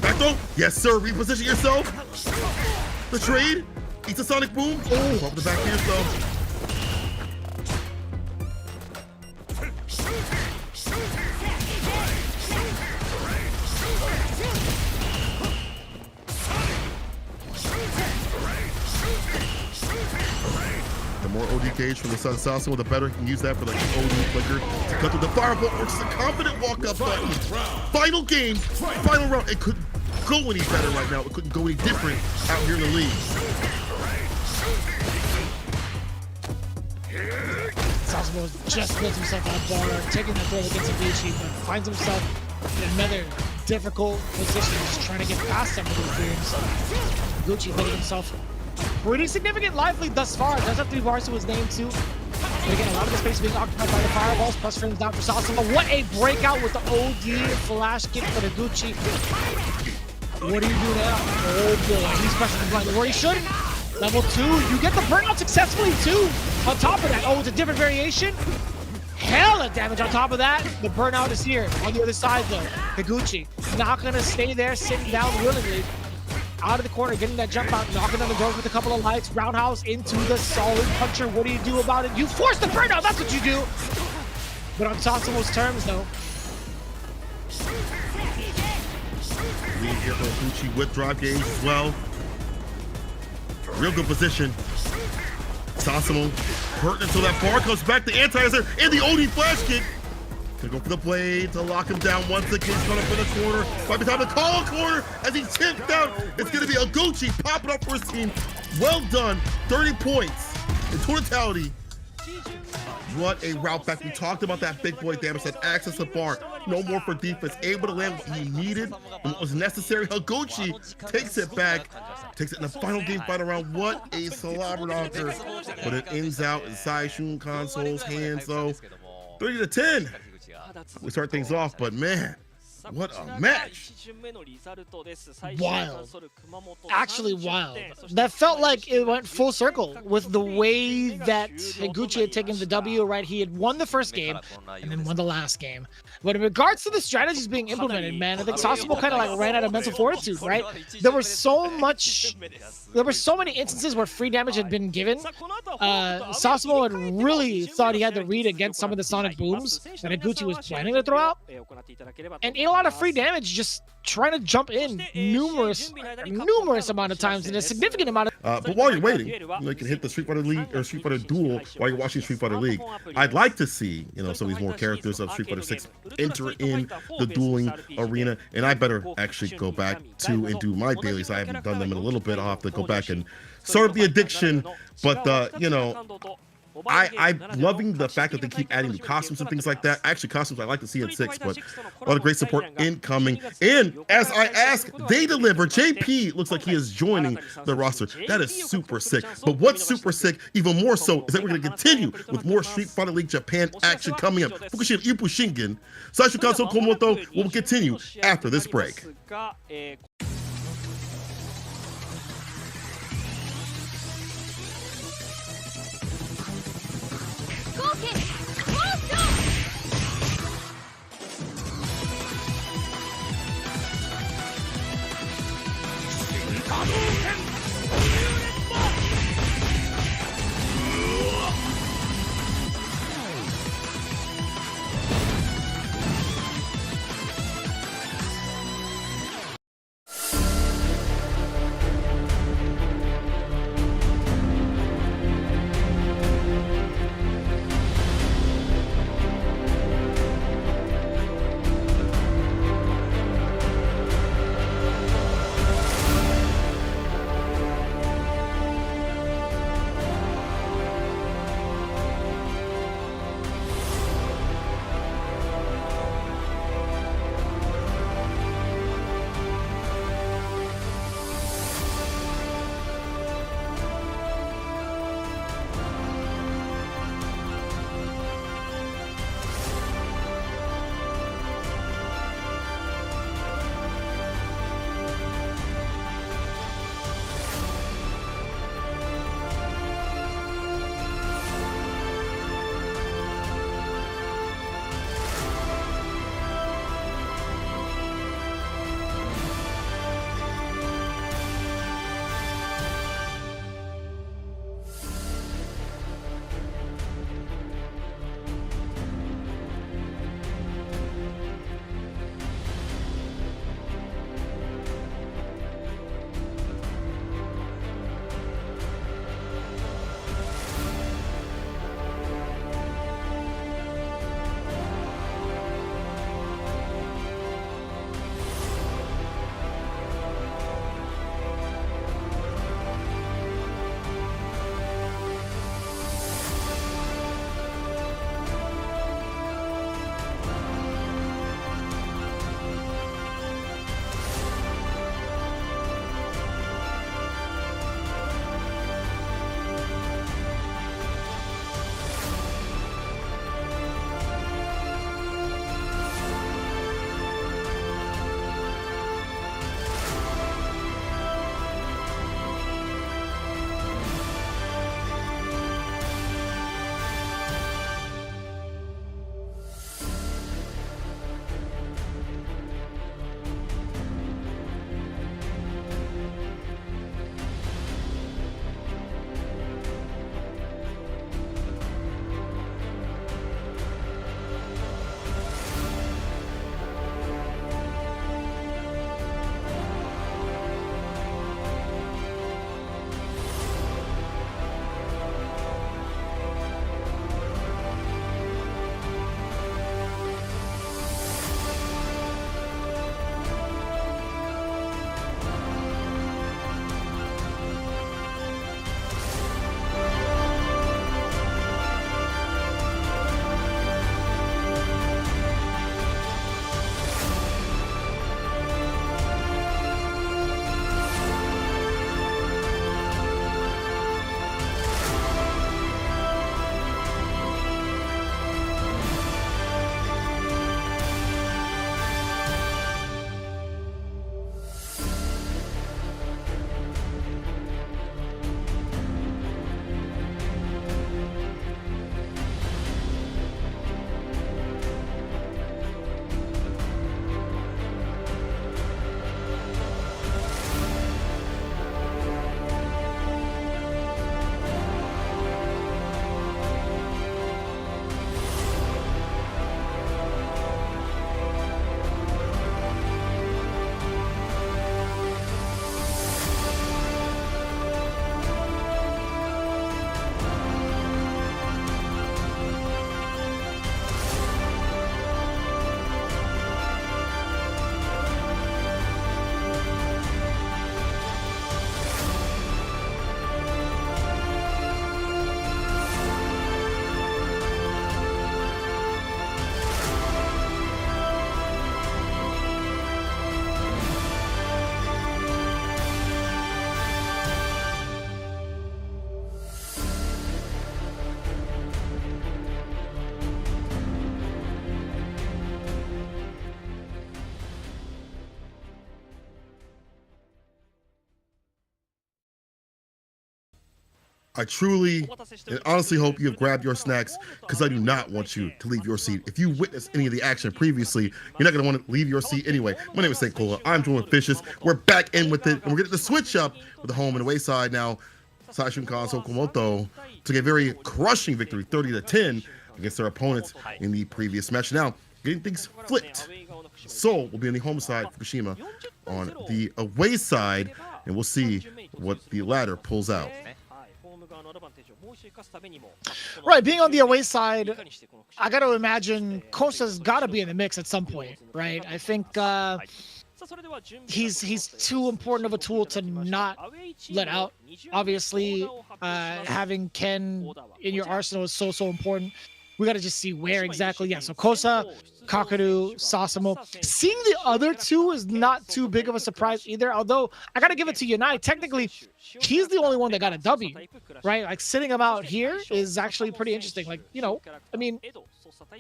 Back throw? Yes, sir. Reposition yourself. The trade. Eats a sonic boom. Oh, off the back here, though. The more OD gauge from the side of Sasamo, the better. He can use that for like the OD flicker to cut through the fireball, which is a confident walk-up button. Final game, final round. It couldn't go any better right now. It couldn't go any different out here in the league. Sasamo just built himself on a bar, taking the throw against Higuchi, but finds himself in another difficult position, just trying to get past some of these beams. Higuchi making himself pretty significant life lead thus far. Does have 3 bars to his name too. But again, a lot of the space being occupied by the fireballs, plus frames down for Sasamo. What a breakout with the OD flash kick for the Higuchi. What do you do now? Oh boy, he's pressing the button where he shouldn't. Level 2, you get the burnout successfully too. On top of that, oh, it's a different variation. Hell of damage on top of that. The burnout is here on the other side though. Higuchi not gonna stay there sitting down willingly. Out of the corner, getting that jump out, knocking on the doors with a couple of lights. Roundhouse into the solid puncher. What do you do about it? You force the burnout, that's what you do. But on Sasamo's terms though. Lead here for Higuchi with drive gauge as well. Real good position. Sasamo hurting until that bar comes back. The anti-hazard and the OD flash kick. Gonna go for the blade to lock him down once again. He's going up in the corner. Right behind the call corner as he's tipped out. It's gonna be Higuchi popping up for his team. Well done. 30 points in totality. What a route back. We talked about that big boy damage, that access to bar. No more for defense. Able to land what he needed and what was necessary. Higuchi takes it back. Takes it in the final game, final round. What a slobber knocker. But it ends out in Saishunkan's hands though. 30-10. We start things off, but man, what a match. Wild. Actually wild. That felt like it went full circle with the way that Higuchi had taken the W, right? He had won the first game and then won the last game. But in regards to the strategies being implemented, man, I think Sasamo kind of like ran out of mental fortitude, right? There were so many instances where free damage had been given. Sasamo had really thought he had the read against some of the sonic booms that Higuchi was planning to throw out. And ate a lot of free damage just trying to jump in numerous amount of times in a significant amount of but while you're waiting, you can hit the Street Fighter League or Street Fighter Duel while you're watching Street Fighter League. I'd like to see, some of these more characters of Street Fighter 6 enter in the dueling arena, and I better actually go back to and do my dailies. I haven't done them in a little bit. I'll have to go back and start the addiction, but I'm loving the fact that they keep adding new costumes and things like that. Actually, costumes I like to see in 6, but a lot of great support incoming. And as I ask, they deliver. JP looks like he is joining the roster. That is super sick. But what's super sick, even more so, is that we're going to continue with more Street Fighter League Japan action coming up. FUKUSHIMA IBUSHIGIN, Saishunkan Kumamoto will continue after this break. I truly and honestly hope you have grabbed your snacks, because I do not want you to leave your seat. If you witnessed any of the action previously, you're not going to want to leave your seat anyway. My name is St. Cola. I'm doing Fishes. We're back in with it, and we're getting the switch up with the home and away side now. Saishunkan Kumamoto took a very crushing victory, 30-10, against their opponents in the previous match. Now, getting things flipped. Seoul will be on the home side, FUKUSHIMA on the away side, and we'll see what the latter pulls out. Right, being on the away side, I got to imagine Kosa's got to be in the mix at some point, right? I think he's too important of a tool to not let out. Obviously, having Ken in your arsenal is so important. We got to just see where exactly. Yeah, so Kosa, Kaku, Sasamo. Seeing the other two is not too big of a surprise either, although I got to give it to Yanai. Technically, he's the only one that got a W, right? Like, sitting him out here is actually pretty interesting. Like, you know, I mean,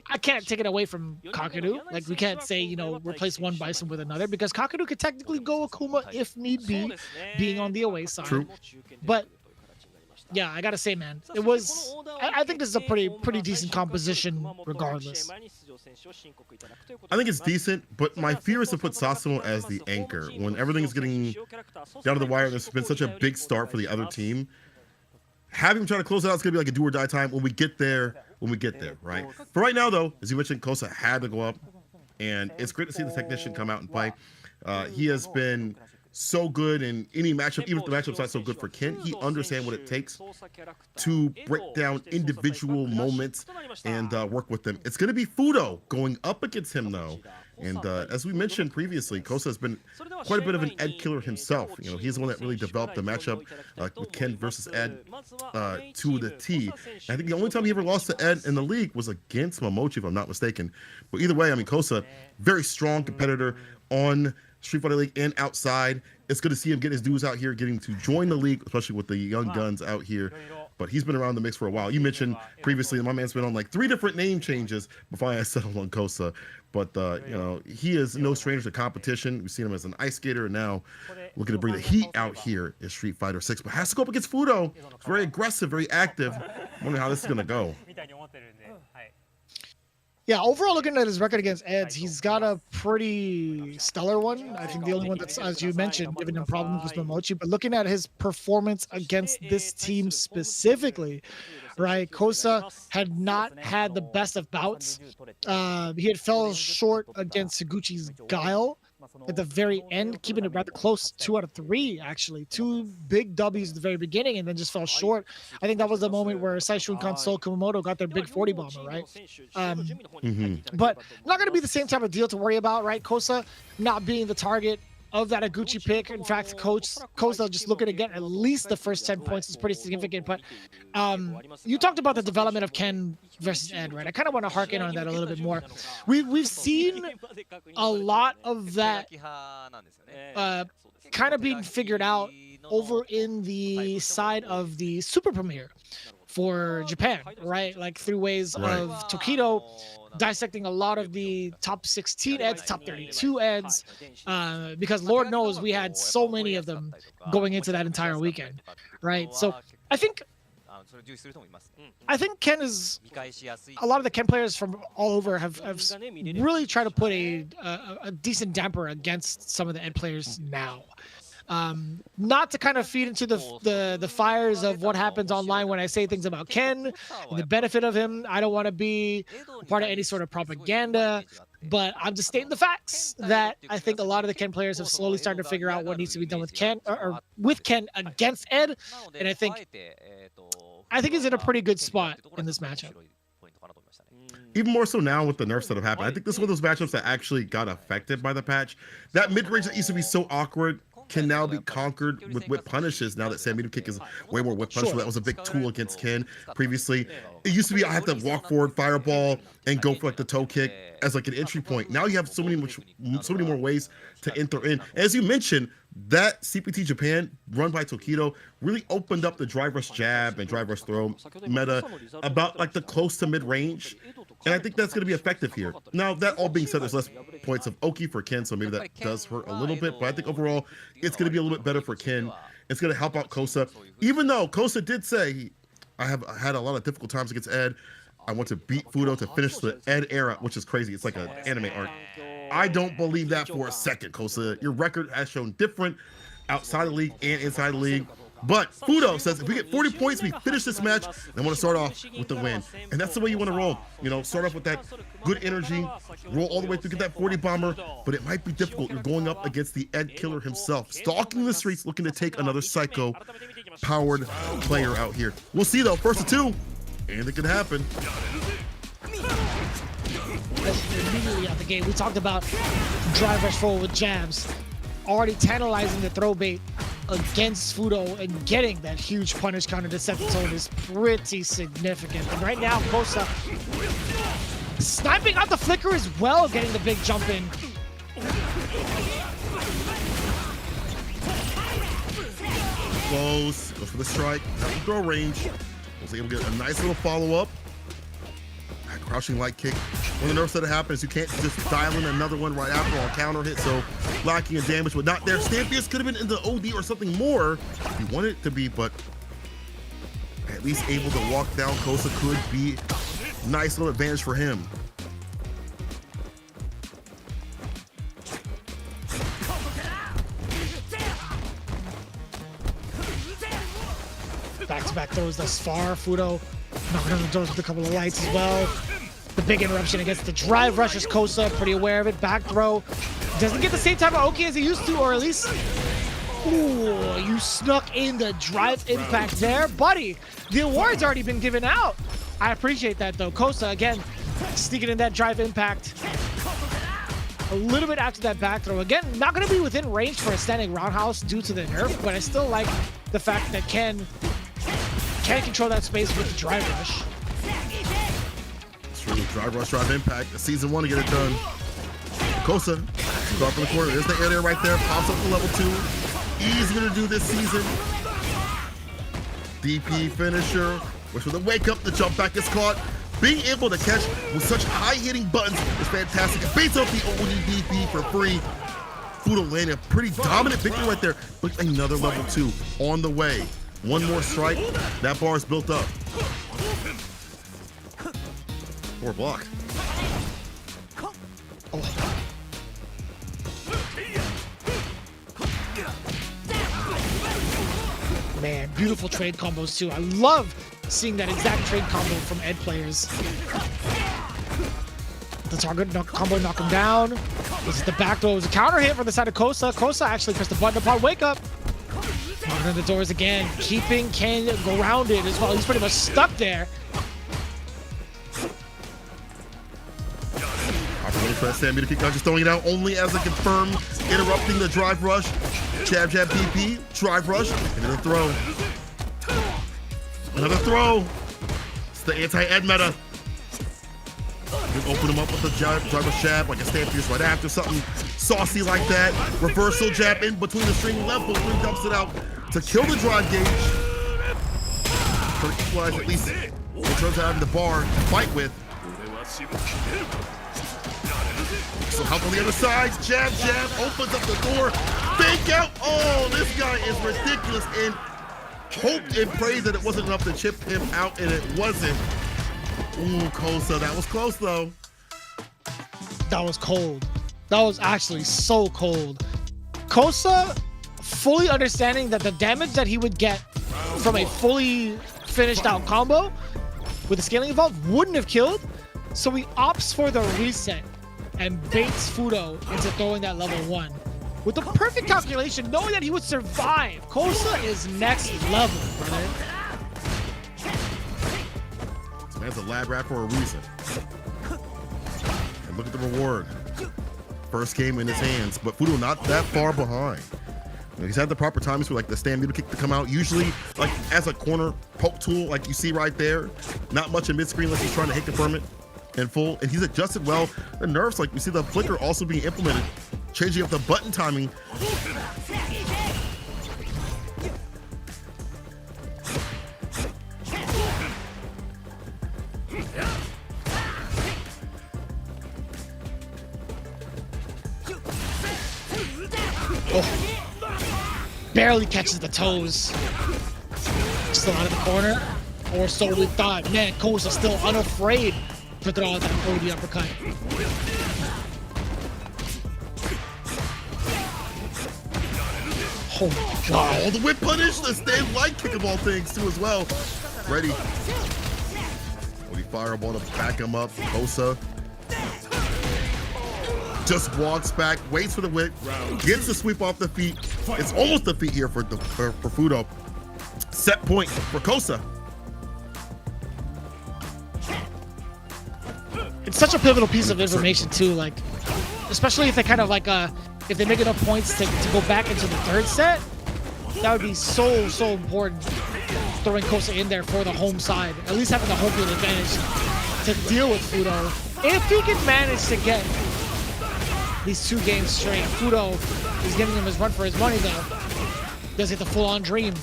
I can't take it away from Kaku. Like, we can't say, you know, replace one Bison with another, because Kaku could technically go Akuma if need be, being on the away side. True. But yeah, I gotta say, man, it was. I think this is a pretty decent composition, regardless. I think it's decent, but my fear is to put Sasamo as the anchor when everything is getting down to the wire. There's been such a big start for the other team. Having him try to close it out is gonna be like a do or die time when we get there. Right? For right now, though, as you mentioned, Kosa had to go up, and it's great to see the technician come out and play. He has been so good in any matchup, even if the matchup's not so good for Ken. He understands what it takes to break down individual moments and work with them. It's going to be Fudo going up against him, though. And as we mentioned previously, Kosa has been quite a bit of an Ed killer himself. You know, he's the one that really developed the matchup with Ken versus Ed to the T. And I think the only time he ever lost to Ed in the league was against Yaimochi, if I'm not mistaken. But either way, I mean, Kosa, very strong competitor on Street Fighter League and outside. It's good to see him get his dudes out here, getting to join the league, especially with the young guns out here. But he's been around the mix for a while. You mentioned previously that my man's been on like 3 different name changes before I settled on Kosa. But you know, he is no stranger to competition. We've seen him as an ice skater, and now looking to bring the heat out here in Street Fighter 6. But has to go up against Fudo. It's very aggressive, very active. I'm wondering how this is gonna go. Yeah, overall, looking at his record against Eds, he's got a pretty stellar one. I think the only one that's, as you mentioned, giving him problems was Yaimochi. But looking at his performance against this team specifically, right, Kosa had not had the best of bouts. He had fell short against Higuchi's Guile at the very end, keeping it rather close, 2 out of 3, actually. 2 big W's at the very beginning, and then just fell short. I think that was the moment where Saishunkan Kumamoto got their big 40 bomber, right? But not going to be the same type of deal to worry about, right? Kosa not being the target of that Higuchi pick. In fact, Kosa just looking to get at least the first 10 points is pretty significant. But you talked about the development of Ken versus Ed, right? I kind of want to harken on that a little bit more. We've seen a lot of that kind of being figured out over in the side of the Super Premiere for Japan, right? Like through ways of Tokido dissecting a lot of the top 16 eds, top 32 eds, because Lord knows we had so many of them going into that entire weekend, right? So I think Ken is, a lot of the Ken players from all over have really tried to put a decent damper against some of the Ed players now. Not to kind of feed into the fires of what happens online when I say things about Ken and the benefit of him. I don't want to be part of any sort of propaganda, but I'm just stating the facts that I think a lot of the Ken players have slowly started to figure out what needs to be done with Ken, or with Ken against Ed, and I think he's in a pretty good spot in this matchup. Even more so now with the nerfs that have happened. I think this is one of those matchups that actually got affected by the patch. That mid-range that used to be so awkward can now be conquered with whip punishes now that medium kick is way more whip punish. That was a big tool against Ken previously. It used to be I have to walk forward, fireball, and go for like the toe kick as like an entry point. Now you have so many more ways to enter in. As you mentioned, that CPT Japan run by Tokido really opened up the drive rush jab and drive rush throw meta about like the close to mid range. And I think that's going to be effective here. Now, that all being said, there's less points of Oki for Ken, so maybe that does hurt a little bit. But I think overall, it's going to be a little bit better for Ken It's going to help out Kosa. Even though Kosa did say, I have had a lot of difficult times against Ed. I want to beat Fudo to finish the Ed era, which is crazy. It's like an anime arc. I don't believe that for a second, Kosa. Your record has shown different outside the league and inside the league. But Fudo says if we get 40 points, we finish this match, and I want to start off with the win. And that's the way you want to roll. You know, start off with that good energy, roll all the way through, get that 40 bomber, but it might be difficult. You're going up against the Ed Killer himself, stalking the streets, looking to take another psycho-powered player out here. We'll see, though. First of two, and it could happen. Immediately out the gate, we talked about drive rush forward with jabs, already tantalizing the throw bait against Fudo, and getting that huge punish counter to set the tone is pretty significant. And right now, Kosa sniping out the flicker as well, getting the big jump in. Close, goes for the strike, not the throw range. Was able to get a nice little follow-up. Crouching light kick. One of the nerfs that happens, you can't just dial in another one right after on counter hit, so lacking in damage, but not there. Stampius could have been in the OD or something more if you wanted it to be, but at least able to walk down Kosa could be a nice little advantage for him. Back-to-back throws thus far. Fudo knocking on the doors with a couple of lights as well. The big interruption against the drive rushes Kosa, pretty aware of it. Back throw. Doesn't get the same type of Oki as he used to, or at least... Ooh, you snuck in the drive impact there. Buddy, the award's already been given out. I appreciate that, though. Kosa, again, sneaking in that drive impact. A little bit after that back throw. Again, not going to be within range for a standing roundhouse due to the nerf, but I still like the fact that Ken can control that space with the drive rush. It's true. Drive rush, drive impact. The season 1 to get it done. Kosa, start from the corner. There's the air there right there. Pops up to level 2. Easier to do this season. DP finisher, which with a wake up, the jump back is caught. Being able to catch with such high hitting buttons is fantastic. It baits up the OD DP for free. Fudo landing a pretty dominant victory right there. But another level 2 on the way. One more strike, that bar is built up. Or block. Oh. Man, beautiful trade combos too. I love seeing that exact trade combo from Ed players. The target combo knock him down. This is the back throw. It was a counter hit from the side of Kosa. Kosa actually pressed the button upon wake up. Knocking on the doors again, keeping Ken grounded as well. He's pretty much stuck there. Opportunity for that Sammy to kick out, just throwing it out only as a confirmed, interrupting the drive rush. Jab, jab, PP, drive rush, and then a throw. Another throw. It's the anti-Ed meta. You can open him up with the drive rush jab, like a Stampius right after, something saucy like that. Reversal jab in between the string level, three dumps it out to kill the drive gauge. For equalize at least in terms of having the bar to fight with. So help on the other side, jab, jab, opens up the door, fake out. Oh, this guy is ridiculous, and hoped and prayed that it wasn't enough to chip him out, and it wasn't. Ooh, Kosa, that was close though. That was cold. That was actually so cold. Kosa fully understanding that the damage that he would get from a fully finished out combo with the scaling involved wouldn't have killed, so he opts for the reset and baits Fudo into throwing that level 1. With the perfect calculation, knowing that he would survive. Kosa is next level, brother. This man's a lab rat for a reason. And look at the reward. First game in his hands, but Fudo not that far behind. He's had the proper timings for like the stand middle kick to come out. Usually like as a corner poke tool, like you see right there. Not much in mid-screen unless he's trying to hit confirm it in full. And he's adjusted well. The nerfs, like we see the flicker also being implemented, changing up the button timing. Oh. barely catches the toes. Still out of the corner, or so we thought. Man, Kosa still unafraid to throw out that OD uppercut. Oh my god. Oh, the whip punish, the stand light kick of all things too as well. Ready. OD fireball to back him up. Kosa just walks back, waits for the whip, gets the sweep off the feet. It's almost the feet here for Fudo. Set point for Kosa. It's such a pivotal piece of information too, like, especially if they kind of like if they make enough points to go back into the third set, that would be so important, throwing Kosa in there for the home side, at least having the home field advantage to deal with Fudo. If he can manage to get these 2 games straight, Fudo is giving him his run for his money though. Does he get the full-on dream?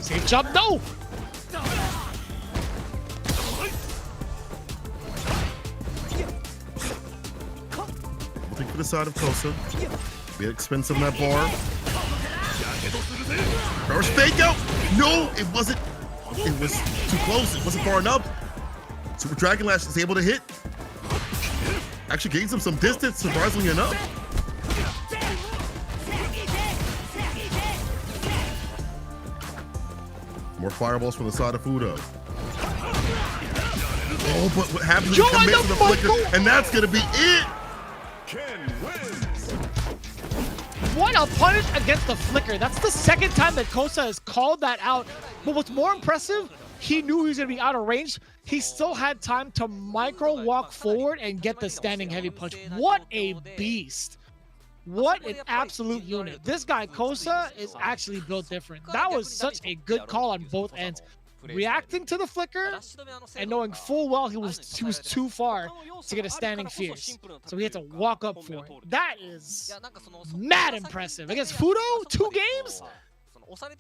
Safe jump, no! Looking for the side of Kosa. Be expensive in that bar. First fake out. No, it wasn't. It was too close. It wasn't far enough. Super Dragon Lash is able to hit. Actually gains him some distance, surprisingly enough. More fireballs from the side of Fudo. Oh, but what happens when he commits to the flicker, and that's gonna be it. What a punish against the flicker. That's the second time that Kosa has called that out. But what's more impressive, he knew he was going to be out of range. He still had time to micro walk forward and get the standing heavy punch. What a beast. What an absolute unit. This guy, Kosa, is actually built different. That was such a good call on both ends. Reacting to the flicker and knowing full well he was too far to get a standing fierce, so he had to walk up for it. That is mad impressive against Fudo. 2 games,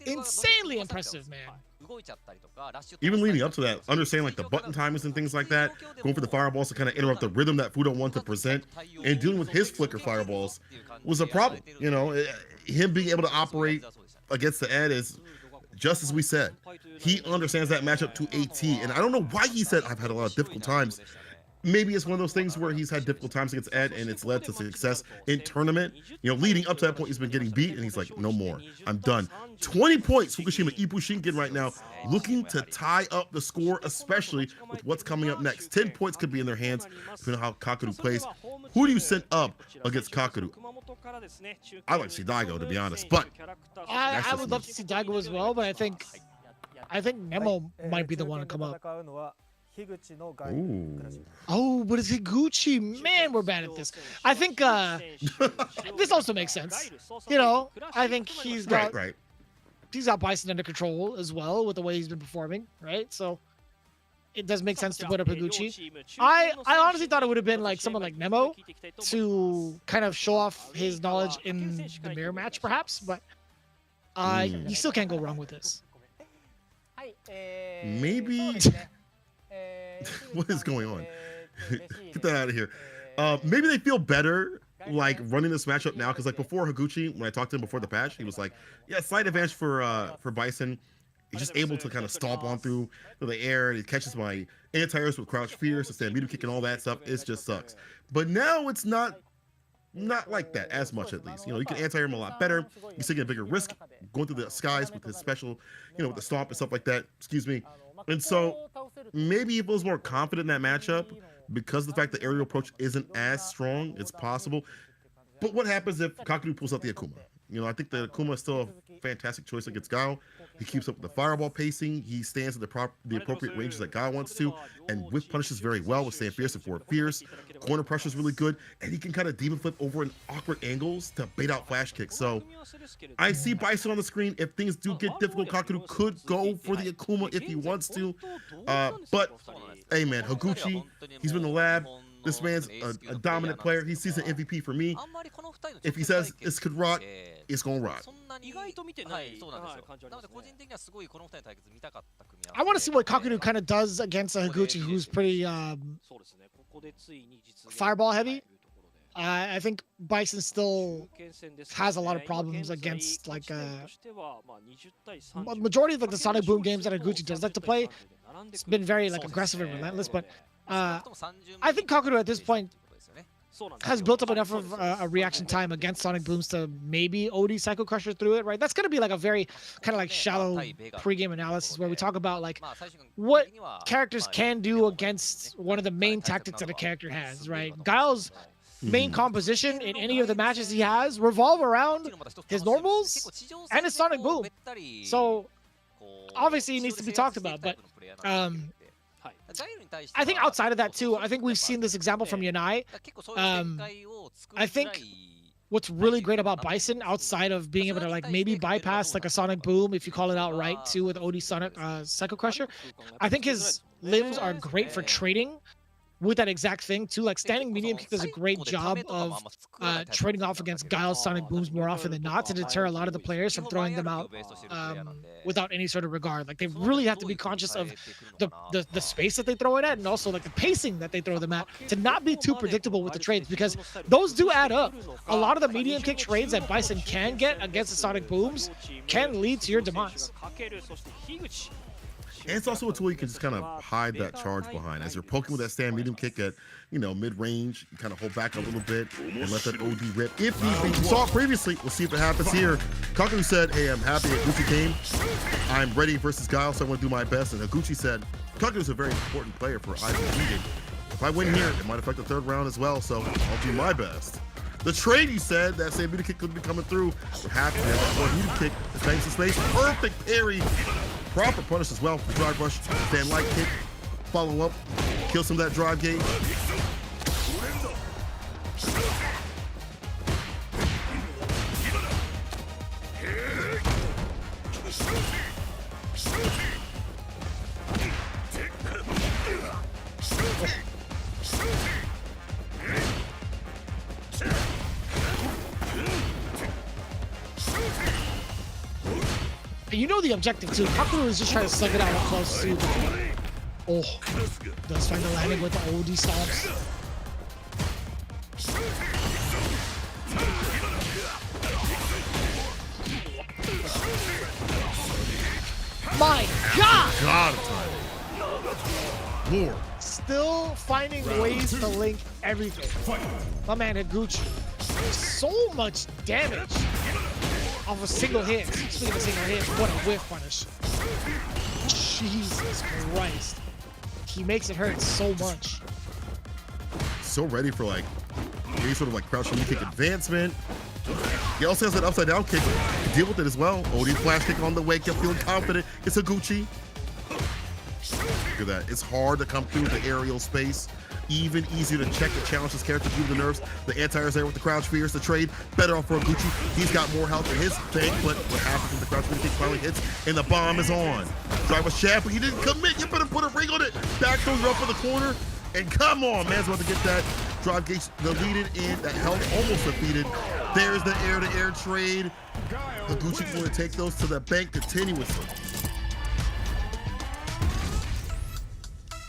insanely impressive, man. Even leading up to that, understanding like the button timers and things like that, going for the fireballs to kind of interrupt the rhythm that Fudo wanted to present, and dealing with his flicker fireballs was a problem. You know, him being able to operate against the Ed is, just as we said, he understands that matchup to a T. And I don't know why he said, I've had a lot of difficult times. Maybe it's one of those things where he's had difficult times against Ed and it's led to success in tournament. You know, leading up to that point, he's been getting beat and he's like, no more, I'm done. 20 points, Fukushima IBUSHIGIN right now, looking to tie up the score, especially with what's coming up next. 10 points could be in their hands, depending on how Kaku plays. Who do you send up against Kaku? I like to see Daigo, to be honest, but I would love to see Daigo as well, but I think Nemo might be the one to come up. Ooh. Oh, but it's Higuchi. Man, we're bad at this. I think this also makes sense. You know, I think he's got he's got Bison under control as well with the way he's been performing, right? So it does make sense to put up Higuchi. I honestly thought it would have been like someone like Nemo to kind of show off his knowledge in the mirror match, perhaps, but you still can't go wrong with this. Maybe. What is going on? Get that out of here. Maybe they feel better like running this matchup now, because like before Higuchi, when I talked to him before the patch, he was like, yeah, slight advantage for Bison. He's just able to kind of stomp on through the air, and he catches my anti-airs with crouch fierce, a stand medium kick, and all that stuff. It just sucks. But now it's not like that as much, at least. You know, you can anti-air him a lot better. He's taking a bigger risk going through the skies with his special, you know, with the stomp and stuff like that. Excuse me. And so maybe he feels more confident in that matchup because of the fact the aerial approach isn't as strong. It's possible. But what happens if Kaku pulls out the Akuma? You know, I think the Akuma is still a fantastic choice against Gao. He keeps up with the fireball pacing. He stands at the appropriate ranges that Gao wants to, and whip punishes very well with staying fierce and forward fierce. Corner pressure is really good, and he can kind of demon flip over in awkward angles to bait out flash kicks. So I see Bison on the screen. If things do get difficult, Kaku could go for the Akuma if he wants to. But hey, man, Higuchi, he's been in the lab. This man's a dominant player. He sees an MVP for me. If he says this could rock, it's gonna rock. I want to see what Kaku kind of does against a Higuchi who's pretty fireball heavy. I think Bison still has a lot of problems against like majority of like the Sonic Boom games that Higuchi does like to play. It's been very like aggressive and relentless, but I think Kaku at this point has built up enough of a reaction time against Sonic Booms to maybe OD Psycho Crusher through it, right? That's going to be like a very kind of like shallow pre-game analysis where we talk about like what characters can do against one of the main tactics that a character has, right? Guile's main composition in any of the matches he has revolve around his normals and his Sonic Boom. So obviously it needs to be talked about, but I think outside of that too, I think we've seen this example from Yanai. I think what's really great about Bison, outside of being able to like maybe bypass like a Sonic Boom, if you call it outright too, with OD Sonic Psycho Crusher, I think his limbs are great for trading with that exact thing too. Like standing medium kick does a great job of trading off against Guile's Sonic Booms more often than not to deter a lot of the players from throwing them out without any sort of regard. Like they really have to be conscious of the space that they throw it at, and also like the pacing that they throw them at, to not be too predictable with the trades, because those do add up. A lot of the medium kick trades that Bison can get against the Sonic Booms can lead to your demise. And it's also a tool you can just kind of hide that charge behind. As you're poking with that stand medium kick at, you know, mid-range, you kind of hold back a little bit and let that OD rip. If need be, we saw it previously. We'll see if it happens here. Kaku said, hey, I'm happy Higuchi came. I'm ready versus Guile, so I want to do my best. And Higuchi said, Kaku is a very important player for IBUSHIGIN. If I win here, it might affect the third round as well, so I'll do my best. The trade, he said, that same medium kick could be coming through. We're happy to have that medium kick. Thanks to space. Perfect parry. Proper punish as well. The drive rush, stand light kick, follow up, kill some of that drive gauge. You know the objective too. Kaku is just trying to slug it out up close too. Oh, does find the landing with the OD stomps. My God! Lord. Still finding ways to link everything. My man Higuchi. So much damage off a single hit. Speaking of single hit, what a whiff punish. Jesus Christ. He makes it hurt so much. So ready for like any sort of like crouching knee kick advancement. He also has that upside down kick to deal with it as well. OD flash kick on the way, kept feeling confident. It's Higuchi. Look at that. It's hard to come through the aerial space. Even easier to check the challenge this character through the nerves. The anti-air is there with the crouch fears. The trade better off for Higuchi. He's got more health in his tank, but what happens when the crouch fear kick finally hits and the bomb is on? Drive a shaft, but he didn't commit. You better put a ring on it. Back throws her up in the corner. And come on, man's about to get that drive gauge deleted and that health almost defeated. There's the air-to-air trade. Higuchi going to take those to the bank continuously.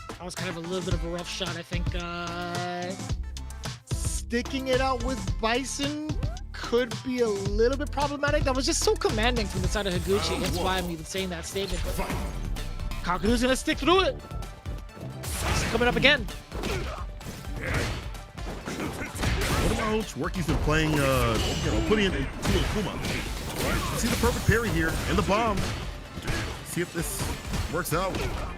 That was kind of a little bit of a rough shot, I think. Sticking it out with Bison could be a little bit problematic. That was just so commanding from the side of Higuchi. That's why I'm even saying that statement. But Kaku's gonna stick through it. It's coming up again. What about how much work he's been playing, putting into Kuma? See the perfect parry here and the bomb. See if this works out.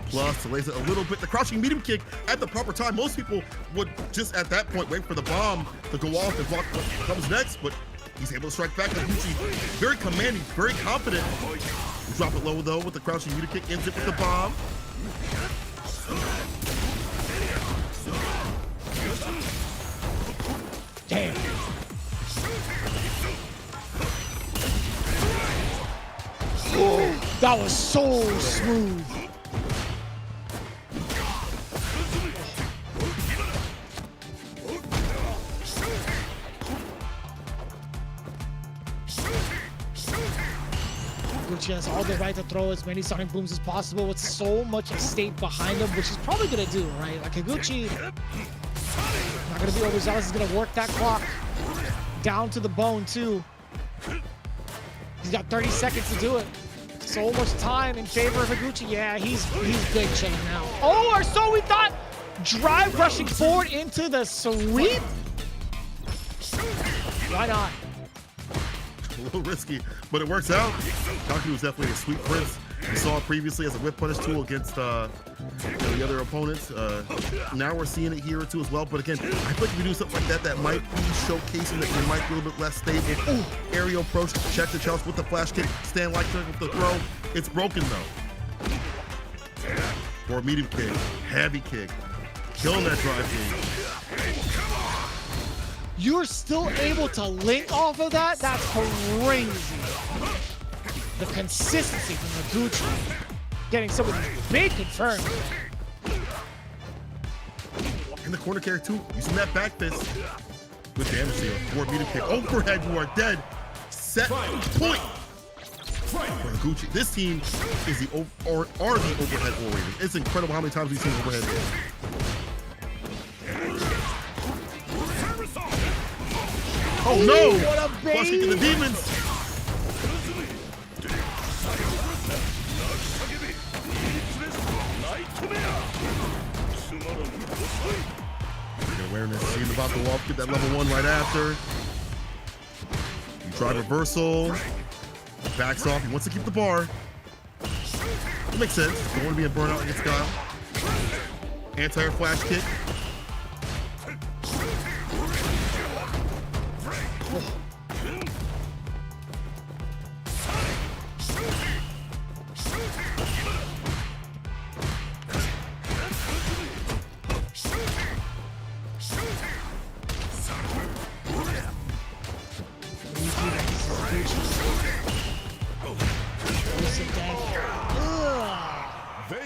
Plus, delays it a little bit. The crouching medium kick at the proper time. Most people would just at that point wait for the bomb to go off and block what comes next, but he's able to strike back. Higuchi very commanding, very confident. Drop it low though with the crouching medium kick, ends it with the bomb. Damn. Oh, that was so smooth. Higuchi has all the right to throw as many Sonic Booms as possible with so much estate behind him, which he's probably gonna do, right? Like Higuchi, Not going to be overzealous. He's going to work that clock down to the bone, too. He's got 30 seconds to do it. So much time in favor of Higuchi. Yeah, he's good chilling now. Oh, or so we thought. Drive rushing forward into the sweep. Why not? A little risky, but it works out. Kaku was definitely a sweep prince. We saw it previously as a whip punish tool against the other opponents. Now we're seeing it here too as well. But again, I feel like if you do something like that, that might be showcasing that you might be a little bit less stable. Ooh, aerial approach, check the chest with the flash kick, stand like trick with the throw. It's broken though. Or medium kick, heavy kick, killing that drive game. You're still able to link off of that? That's crazy. The consistency from Higuchi. Getting some of these big confirms. In the corner carry too. Using that back fist. Good damage here. Forward medium kick. Overhead, you are dead. Set point. For Higuchi. This team is the overhead warriors. It's incredible how many times we've seen overhead here. Oh no! What a bait! Flush kick in the demons. Good awareness, seeing about the wall, get that level 1 right after. You try reversal. He backs off. He wants to keep the bar. It makes sense. Don't want to be a burnout against Kyle. Anti-air flash kick.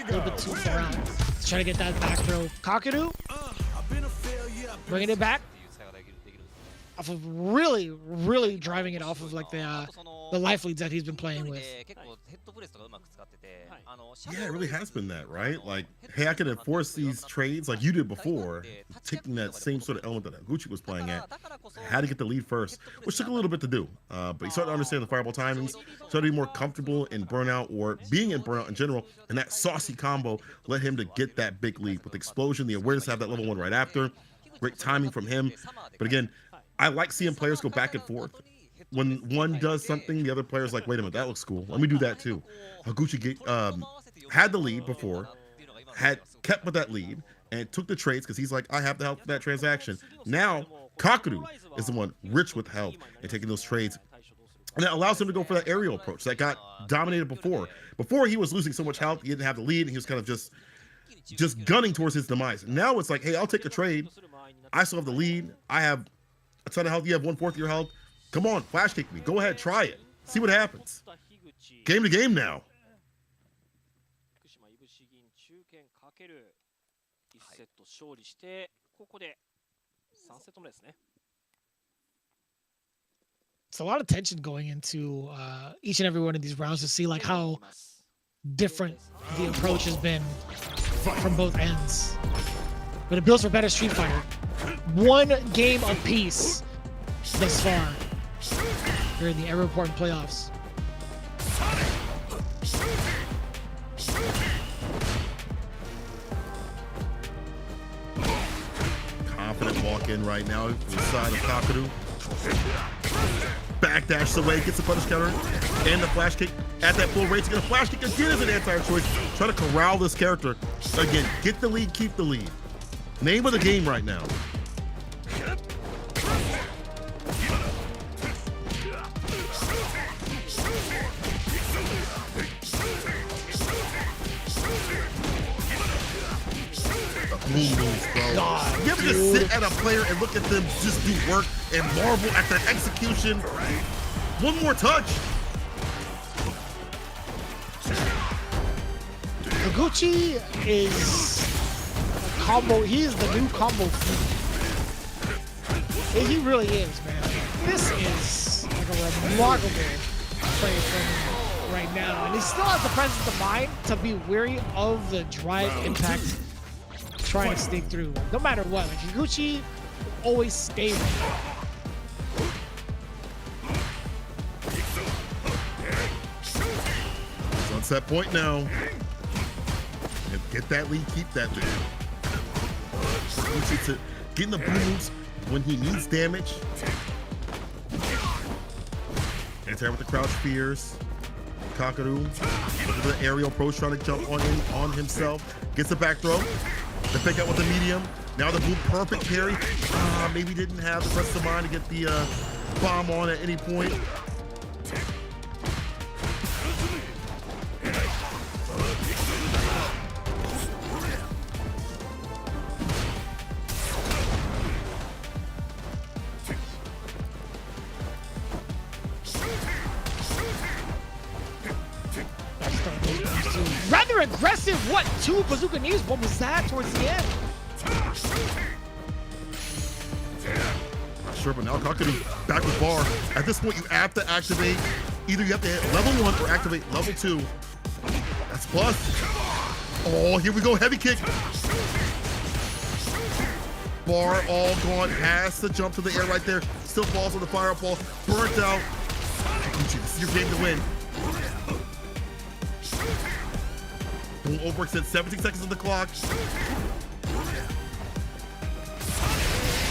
A little bit too far out. Let's try to get that back throw. Kaku bringing it back. Off of really driving it off of like the life leads that he's been playing with. Yeah, it really has been that, right? Like, hey, I can enforce these trades like you did before, taking that same sort of element that Higuchi was playing at. Had to get the lead first, which took a little bit to do. But he started to understand the fireball timings, started to be more comfortable in burnout or being in burnout in general, and that saucy combo led him to get that big lead with explosion, the awareness to have that level 1 right after. Great timing from him. But again, I like seeing players go back and forth. When one does something, the other player's like, wait a minute, that looks cool. Let me do that too. Higuchi had the lead before, had kept with that lead, and took the trades because he's like, I have the health for that transaction. Now, Kaku is the one rich with health and taking those trades. And that allows him to go for that aerial approach that got dominated before. Before, he was losing so much health, he didn't have the lead, and he was kind of just gunning towards his demise. Now it's like, hey, I'll take a trade. I still have the lead. I have a ton of health. You have 1/4 of your health. Come on, flash kick me. Go ahead, try it. See what happens. Game to game now. It's a lot of tension going into each and every one of these rounds to see like how different the approach has been from both ends. But it builds for better Street Fighter. One game apiece thus far here in the ever important playoffs. Confident walk in right now to the side of Kaku. Backdash away, gets the punish counter and the flash kick at that full rate. To get a flash kick again as an anti-air choice. Try to corral this character. Again, get the lead, keep the lead. Name of the game right now. God, you ever just sit at a player and look at them just do work and marvel at their execution? One more touch. Higuchi is a combo. He is the new combo fiend. He really is, man. This is like a remarkable play from him right now. And he still has the presence of mind to be wary of the drive impact trying to sneak through. No matter what, like Higuchi always stay there. He's on set point now. And get that lead, keep that lead. Higuchi to getting the booms when he needs damage. Anti-air with the crouch fears. Kaku, look at the aerial approach, trying to jump on himself. Gets the back throw. The pick out with the medium. Now the boom, perfect carry. Maybe didn't have the rest of the mind to get the bomb on at any point. Rather aggressive. What? 2 bazooka knees? What was that towards the end? Not sure, but now Kaku back with bar. At this point, you have to activate. Either you have to hit level 1 or activate level 2. That's plus. Oh, here we go. Heavy kick. Bar all gone. Has to jump to the air right there. Still falls on the fireball. Burnt out. Higuchi, this is your game to win. Overextend 17 seconds on the clock.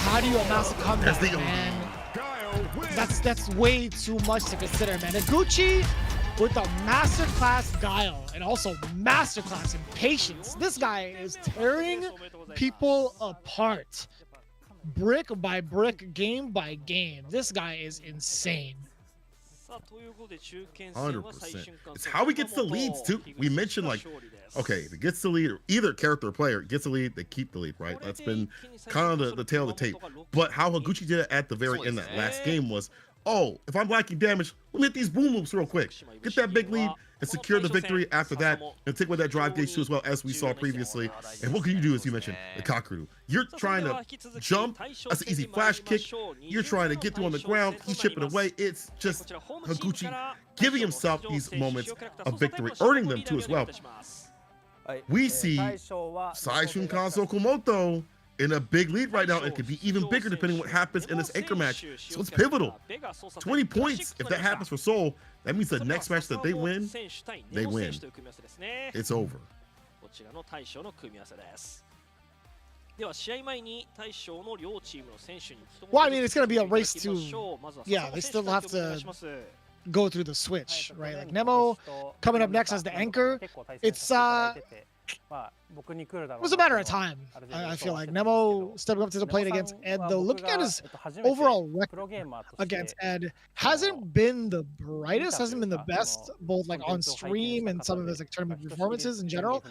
How do you amass a comeback, man? That's way too much to consider, man. Higuchi with a masterclass guile and also masterclass in patience. This guy is tearing people apart. Brick by brick, game by game. This guy is insane. 100%. It's how he gets the leads too. We mentioned, like, okay, if it gets the lead, either character or player gets the lead, they keep the lead, right? That's been kind of the tail of the tape. But how Higuchi did it at the very end of that last game was, oh, if I'm lacking damage, let me hit these boom loops real quick. Get that big lead and secure the victory after that, and take away that drive gauge too as well, as we saw previously. And what can you do, as you mentioned, the Kaku? You're trying to jump. That's an easy flash kick. You're trying to get through on the ground. He's chipping away. It's just Higuchi giving himself these moments of victory, earning them too as well. We see Saishunkan Kumamoto in a big lead right now, and could be even bigger depending on what happens in this anchor match. So it's pivotal. 20 points, if that happens for Seoul, that means the next match that they win, they win. It's over. Well, I mean, it's going to be a race to, yeah, they still have to go through the switch, right? Like Nemo coming up next as the anchor. It's it was a matter of time. I feel like Nemo stepping up to the plate against Ed, though looking at his overall record against Ed, hasn't been the brightest, hasn't been the best, both like on stream and some of his like tournament performances in general.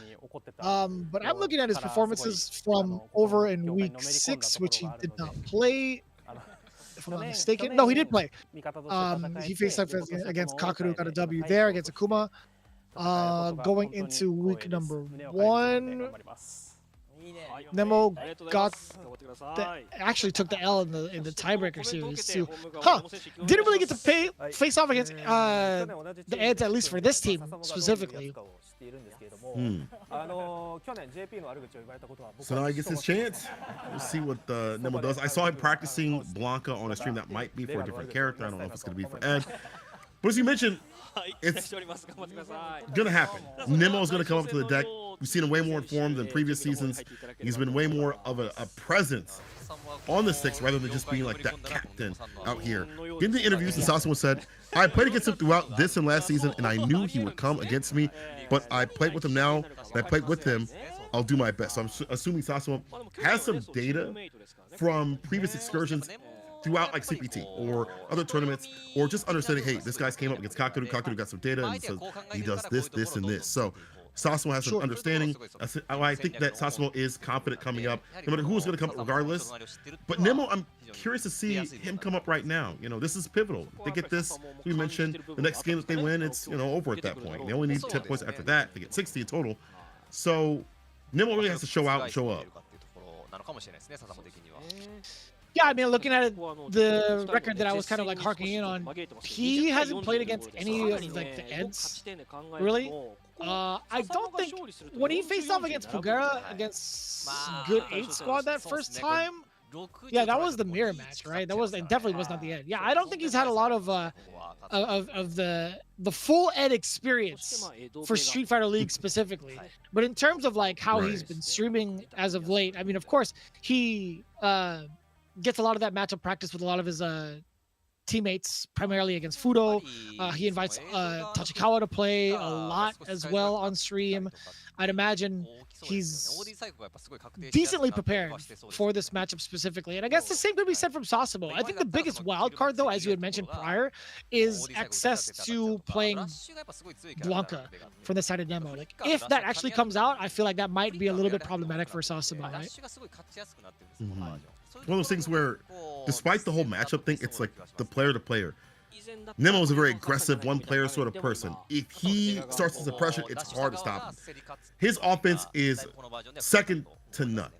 But I'm looking at his performances from over in week 6, which he did not play, if I'm not mistaken. No, he did play. He faced off against Kaku, got a W there against Akuma. Going into week number 1, Nemo actually took the L in the tiebreaker series too. Didn't really get to face off against the Eds, at least for this team specifically. So now he gets his chance. We'll see what Nemo does. I saw him practicing Blanca on a stream. That might be for a different character. I don't know if it's going to be for Ed. But as you mentioned, it's gonna happen. Nemo's gonna come up to the deck. We've seen him way more informed than previous seasons. He's been way more of a presence on the sticks rather than just being like that captain out here. In the interviews, and Sasamo said, I played against him throughout this and last season, and I knew he would come against me, but I played with him now, and I played with him. I'll do my best. So I'm assuming Sasamo has some data from previous excursions throughout like CPT or other tournaments, or just understanding, hey, this guy's came up against Kaku. Kaku got some data and says he does this, this, and this. So Sasamo has some understanding. I think that Sasamo is confident coming up, no matter who's going to come up regardless. But Nemo, I'm curious to see him come up right now. You know, this is pivotal. If they get this, we mentioned, the next game that they win, it's, you know, over at that point. They only need 10 points after that. They get 60 in total. So Nemo really has to show out and show up. Yeah, I mean, looking at it, the record that I was kind of like harking in on, he hasn't played against any of like the Eds, really. I don't think when he faced off against Pugera against good 8 squad that first time, Yeah, that was the mirror match, right? That was, it definitely was not the end. Yeah, I don't think he's had a lot of the full ed experience for Street Fighter League specifically. But in terms of like how he's been streaming as of late, I mean, of course, he gets a lot of that matchup practice with a lot of his teammates, primarily against Fudo. He invites Tachikawa to play a lot as well on stream. I'd imagine he's decently prepared for this matchup specifically. And I guess the same could be said from Sasamo. I think the biggest wild card, though, as you had mentioned prior, is access to playing Blanca from the side of Nemo. Like, if that actually comes out, I feel like that might be a little bit problematic for Sasamo, right? One of those things where, despite the whole matchup thing, it's like the player to player. Nemo is a very aggressive one-player sort of person. If he starts to suppression, it's hard to stop him. His offense is second to none.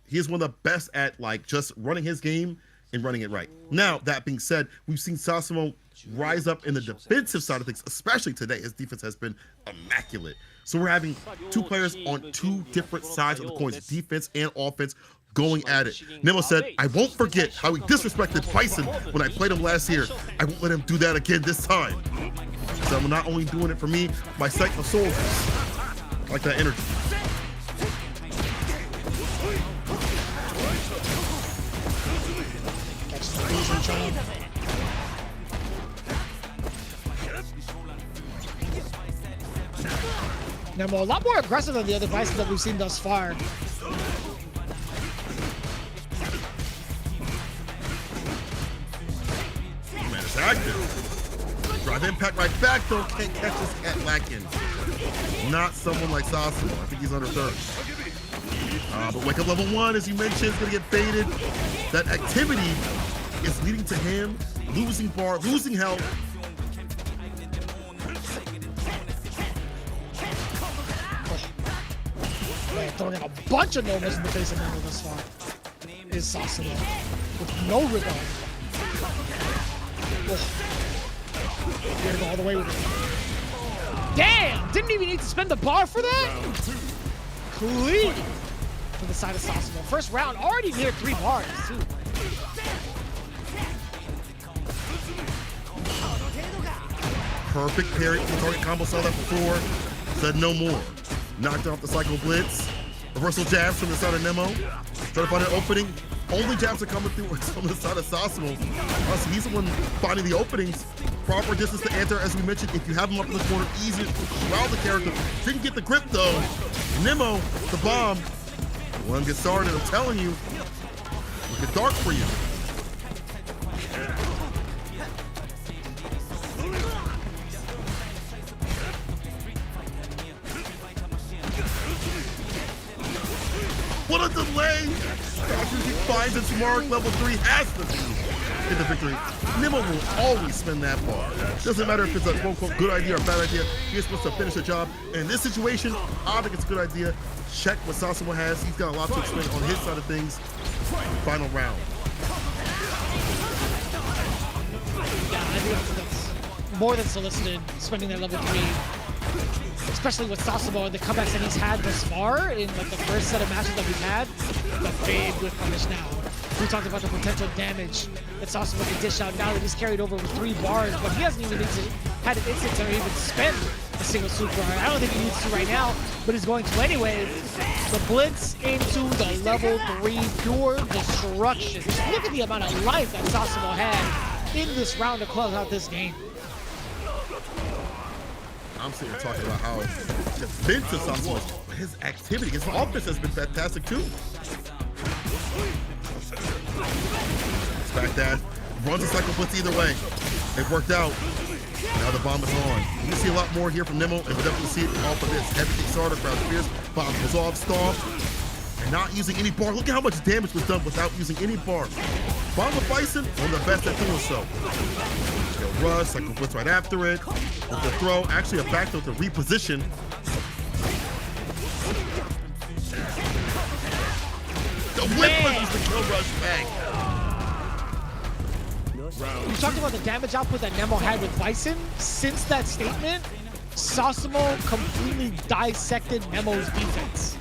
He is one of the best at like just running his game and running it right. Now, that being said, we've seen Sasamo rise up in the defensive side of things, especially today. His defense has been immaculate. So we're having two players on two different sides of the coins, defense and offense, going at it. Nemo said, I won't forget how he disrespected Bison when I played him last year. I won't let him do that again this time. So I'm not only doing it for me, my cycle soldiers. I like that energy. Nemo a lot more aggressive than the other Bison that we've seen thus far. Active. Drive impact right back though. Can't catch this cat lacking. Not someone like Sasamo. I think he's under 30. But wake up level 1, as you mentioned, is gonna get faded. That activity is leading to him losing bar, losing health. Man, throwing a bunch of Nomos in the face of Nemo this far is Sasamo with no regard. We're gonna go all the way with it. Damn! Didn't even need to spend the bar for that? Clean to the side of Sasamo. First round, already near 3 bars, too. Perfect parry. Target combo, saw that before. Said no more. Knocked off the cycle blitz. Reversal jabs from the side of Nemo. Trying to find an opening. Only jabs are coming through from the side of Sasamo. So he's the one finding the openings. Proper distance to enter, as we mentioned. If you have him up in the corner, easier to corral the character. Didn't get the grip though. Nemo, the bomb. Let him get started. I'm telling you, it'll get dark for you. What a delay! After he finds its mark, level 3 has to be in the victory. Nemo will always spin that bar. Doesn't matter if it's a quote-unquote good idea or bad idea. He's supposed to finish the job. And in this situation, I think it's a good idea. Check what Sasamo has. He's got a lot to expend on his side of things. Final round. Yeah, I think that's more than solicited, spending that level 3. Especially with Sasamo and the comebacks that he's had thus far in like the first set of matches that we've had. The big whip punish now. We talked about the potential damage that Sasamo can dish out now that he's carried over with 3 bars, but he hasn't even had an instance or even spend a single super. I don't think he needs to right now, but he's going to anyway. The blitz into the level 3 pure destruction. Just look at the amount of life that Sasamo had in this round to close out this game. I'm sitting here talking about how defensive Sasamo is, but his activity, his offense has been fantastic too. Back that, runs a cycle blitz either way. It worked out. Now the bomb is on. You see a lot more here from Nemo, and we'll definitely see it off of this. Everything started, crowd fierce, bomb was off, stomp, and not using any bar. Look at how much damage was done without using any bar. Bomb with Bison, one of the best at doing so. Rush, cycle blitz right after it. With the throw, actually a back throw to reposition. The whip punch is the kill rush back. You talked about the damage output that Nemo had with Bison. Since that statement, Sasamo completely dissected Nemo's defense.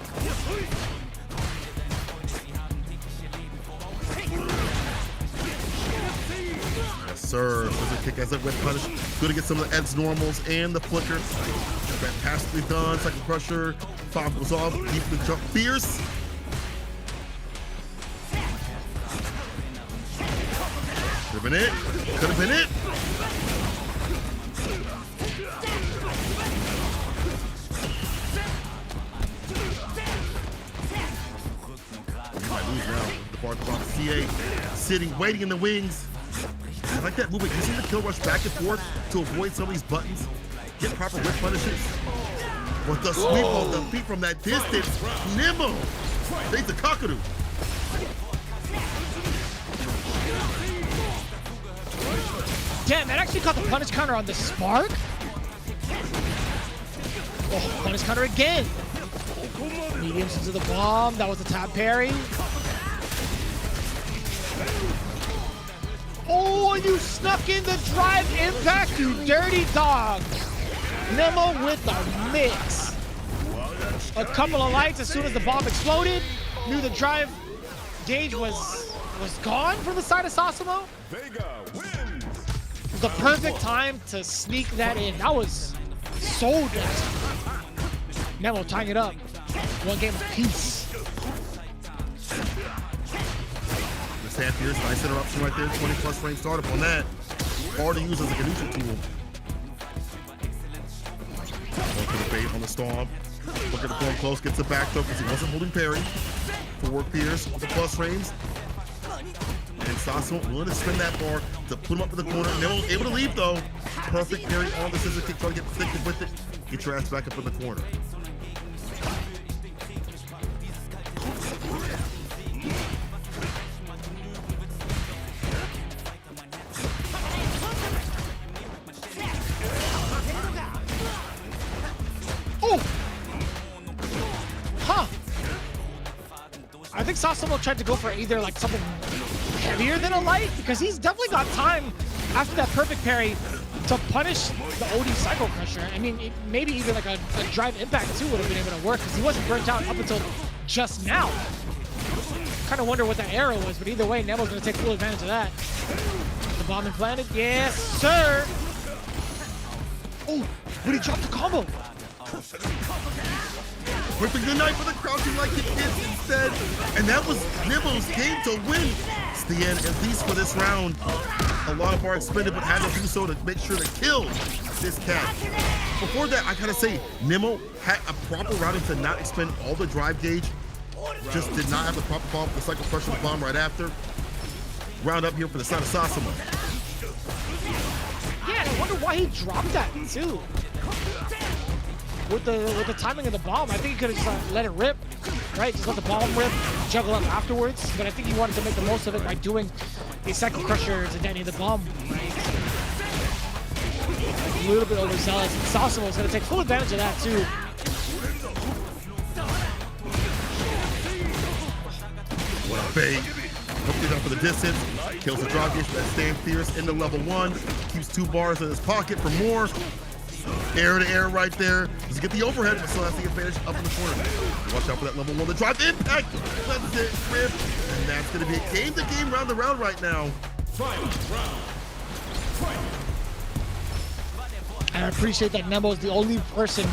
sir. Scissor kick as a whip punish. Good to get some of the Ed's normals and the flicker. Fantastically done. Second crusher. 5 goes off. Keep the jump fierce. Could have been it. Could have been it. You might lose now. The bar at the bottom. CA sitting, waiting in the wings. I like that movement. You see the kill rush back and forth to avoid some of these buttons. Get proper whip punishes. With the sweep of the feet from that distance. Nemo. They the Kaku. Damn, that actually caught the punish counter on the spark. Oh, punish counter again. Mediums into the bomb. That was a tap parry. Oh, you snuck in the drive impact, you dirty dog. Nemo with the mix. A couple of lights as soon as the bomb exploded. Knew the drive gauge was gone from the side of Sasamo. The perfect time to sneak that in. That was so nasty. Nemo tying it up. One game apiece. This half here's nice interruption right there. 20+ frame startup on that. Hard to use as a Ganushi tool. Going for the bait on the storm. Look at the form close, gets the back throw because he wasn't holding parry. Forward Pierce with the plus frames. And Sasamo willing to spin that bar to put him up in the corner. Nemo able to leave though. Perfect parry on the scissor kick, trying to get thick with it. Get your ass back up in the corner. I think Sasamo tried to go for either like something heavier than a light because he's definitely got time after that perfect parry to punish the OD Cycle Crusher. I mean, maybe even like a drive impact too would have been able to work because he wasn't burnt out up until just now. Kind of wonder what that arrow was, but either way, Nemo's going to take full advantage of that. The bomb implanted, yes sir! Oh, but he dropped the combo! Whipping the knife for the crouching like it is instead. And that was Nemo's game to win. It's the end, at least for this round. A lot of bar expended, but had to do so to make sure to kill this cat. Before that, I gotta say, Nemo had a proper routing to not expend all the drive gauge. Just did not have the proper bomb, the cycle pressure bomb right after. Round up here for the side of Sasamo. Yeah, and I wonder why he dropped that too. With the timing of the bomb, I think he could have just let it rip, right? Just let the bomb rip, juggle up afterwards. But I think he wanted to make the most of it by doing the Cycle Crusher to detonate the bomb, right? A little bit overzealous. And Sasamo's going to take full advantage of that too. What a bait. Hooked it up for the distance. Kills the drop gauge, that stand fierce into level 1. Keeps 2 bars in his pocket for more. Air to air right there. Does get the overhead, but still has the advantage up in the corner. Watch out for that level 1. The drive impact. That's it, rip. And that's going to be a game-to-game, round-to-round right now. I appreciate that Nemo is the only person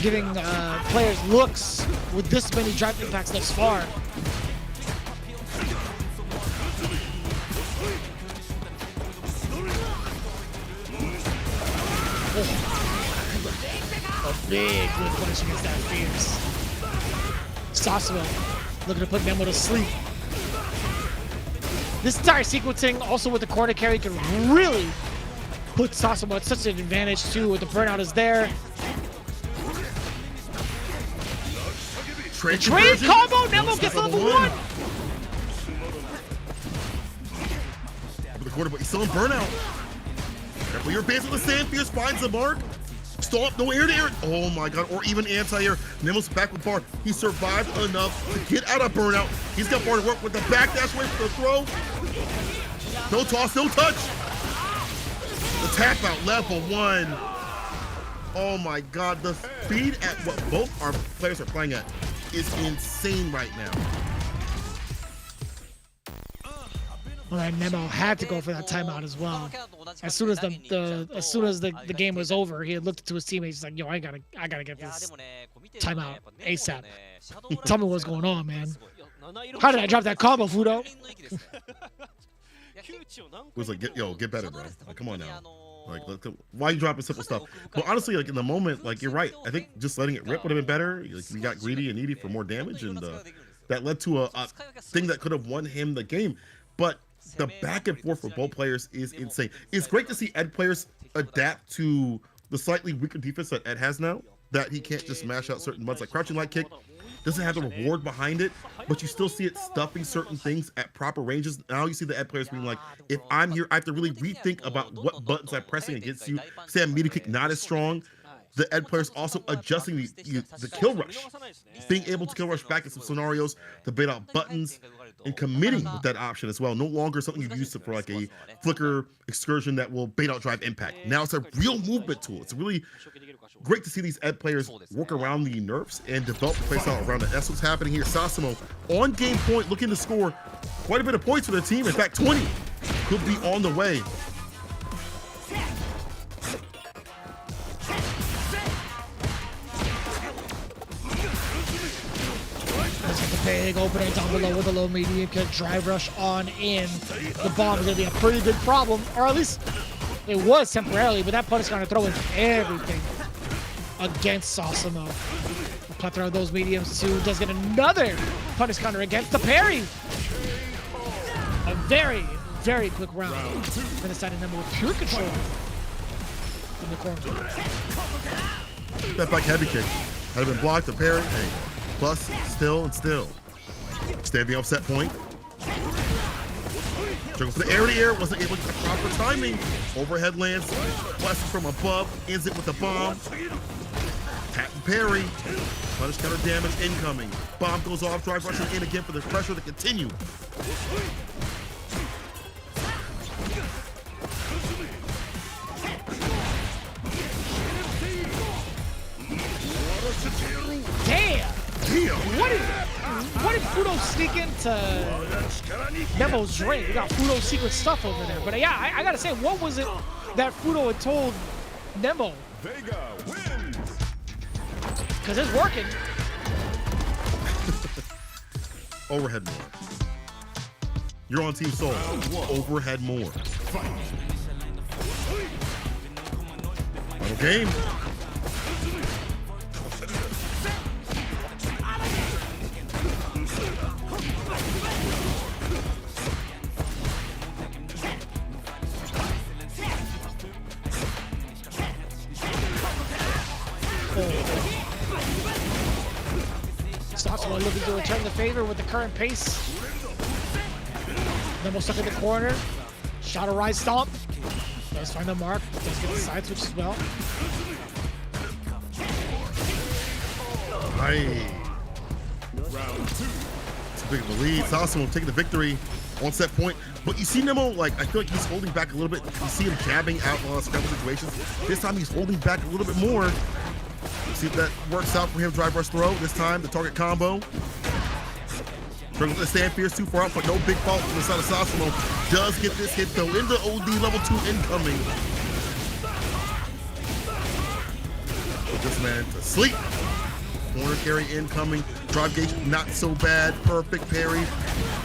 giving players looks with this many drive impacts thus far. A big good punish against that fierce. Sasamo looking to put Nemo to sleep. This entire sequencing, also with the corner carry, can really put Sasamo at such an advantage too. With the burnout is there. Trade combo. Nemo gets level 1. For the quarter, but he's still in burnout. Careful, your base with the sand fierce finds the mark. Stop, no air to air. Oh my god, or even anti-air. Nemo's back with bar. He survived enough to get out of burnout. He's got bar to work with the backdash away for the throw. No toss, no touch. The tap out, level 1. Oh my god, the speed at what both our players are playing at is insane right now. Well, and Nemo had to go for that timeout as well. As soon as the game was over, he had looked to his teammates. He's like, "Yo, I gotta get this timeout ASAP. Tell me what's going on, man. How did I drop that combo, Fudo?" It was like, get better, bro. Like, come on now. Like, why are you dropping simple stuff? But honestly, like in the moment, like you're right. I think just letting it rip would have been better. Like, we got greedy and needy for more damage, and that led to a thing that could have won him the game. But the back and forth for both players is insane. It's great to see Ed players adapt to the slightly weaker defense that Ed has now, that he can't just smash out certain buttons. Like crouching light kick doesn't have the reward behind it, but you still see it stuffing certain things at proper ranges. Now you see the Ed players being like, if I'm here, I have to really rethink about what buttons I'm pressing against you. Say a media kick not as strong. The Ed players also adjusting the kill rush, being able to kill rush back in some scenarios to bait out buttons, and committing with that option as well. No longer something you've used for like a flicker excursion that will bait out drive impact. Now it's a real movement tool. It's really great to see these Ed players work around the nerfs and develop the playstyle around it. That's what's happening here. Sasamo on game point, looking to score quite a bit of points for their team. In fact, 20 could be on the way. Big opener down below with a low medium kick, drive rush on in. The bomb is going to be a pretty big problem, or at least it was temporarily, but that punish counter throw is everything against Sasamo. A plethora of those mediums too. Does get another punish counter against the parry. A very, very quick round for the side of Nemo with pure control in the corner. That back heavy kick had been blocked, the parry. Hey. Plus, still. Stay the offset point. Struggle for the air, wasn't able to get the proper timing. Overhead lands, blessing from above, ends it with the bomb. Tap and parry. Punish counter damage incoming. Bomb goes off, drive rushing in again for the pressure to continue. Damn! What did Fudo sneak into Nemo's drain? We got Fudo's secret stuff over there. But yeah, I gotta say, what was it that Fudo had told Nemo? Because it's working. Overhead more. You're on Team Soul. Overhead more. Final game. Sasamo looking to return the favor with the current pace. Nemo stuck in the corner. Shot a rise stomp. Does find the mark. Does get the side switch as well. Right. It's a big lead. Sasamo taking the victory on set point. But you see Nemo, like, I feel like he's holding back a little bit. You see him jabbing out a lot of scramble situations. This time he's holding back a little bit more. See if that works out for him. Drive rush throw. This time the target combo. Struggles to stand fierce too far out, but no big fault from the side of Sasamo. Does get this hit though. Into OD level 2 incoming. Put this man to sleep. Corner carry incoming. Drive gauge not so bad. Perfect parry.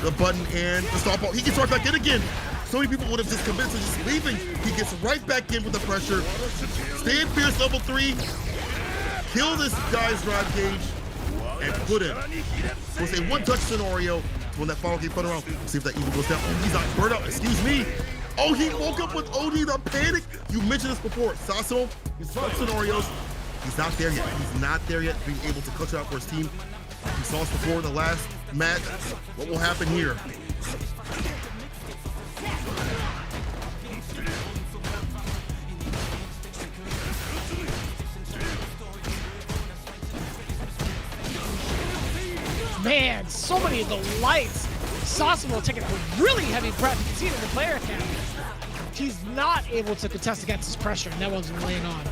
The button and the stop ball. He gets right back in again. So many people would have just convinced him just leaving. He gets right back in with the pressure. Stand fierce level 3. Kill this guy's drive gauge and put him. So it's a one-touch scenario when that final game put around. See if that even goes down. Oh, he's not burnt out. Excuse me. Oh, he woke up with OD, the panic. You mentioned this before. Sasamo, his touch scenarios. He's not there yet. He's not there yet being able to clutch it out for his team. We saw this before in the last match. What will happen here? Man, so many of the lights. Sasamo taking a really heavy breath. You can see it in the player cam. He's not able to contest against his pressure. Nemo's laying on.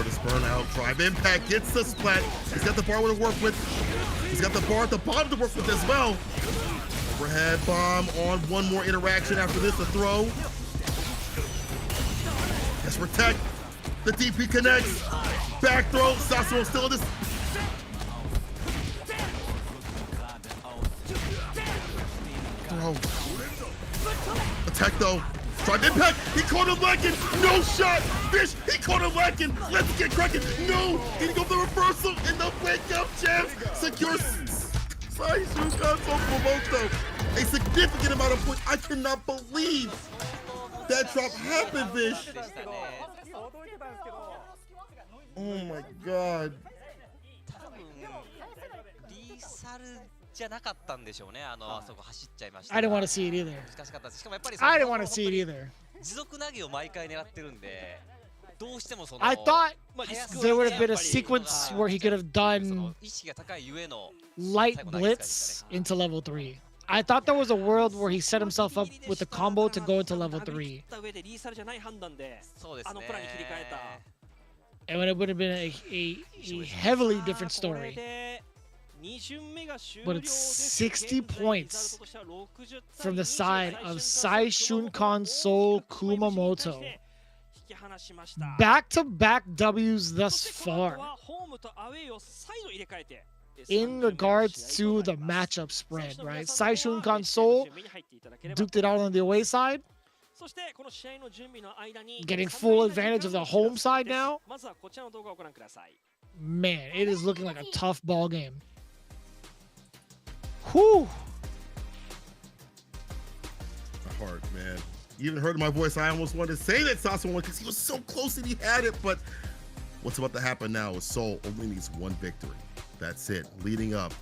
This burnout, drive impact, gets the splat. He's got the bar to work with. He's got the bar at the bottom to work with as well. Overhead bomb on one more interaction after this, a throw. Yes, protect. The DP connects. Back throw. Sasamo still in this. Throw. Attack though. Tried impact. He caught him lacking. No shot. Fish. He caught him lacking. Let's get cracking. No. He go for the reversal in the wake up chance. Secure Saishunkan from Kumamoto. A significant amount of points. I cannot believe that drop happened, Fish. Oh my god. I didn't want to see it either. I didn't want to see it either. I thought there would have been a sequence where he could have done light blitz into level 3. I thought there was a world where he set himself up with a combo to go into level 3. And it would have been a heavily different story. But it's 60 points from the side of Saishunkan Seoul Kumamoto. Back-to-back W's thus far. In regards to the matchup spread, right? Saishunkan Seoul duked it out on the away side. Getting full advantage of the home side now. Man, it is looking like a tough ball game. Whew. My heart, man. You even heard my voice. I almost wanted to say that Sasamo won because he was so close and he had it. But what's about to happen now is Seoul only needs one victory. That's it. Leading up.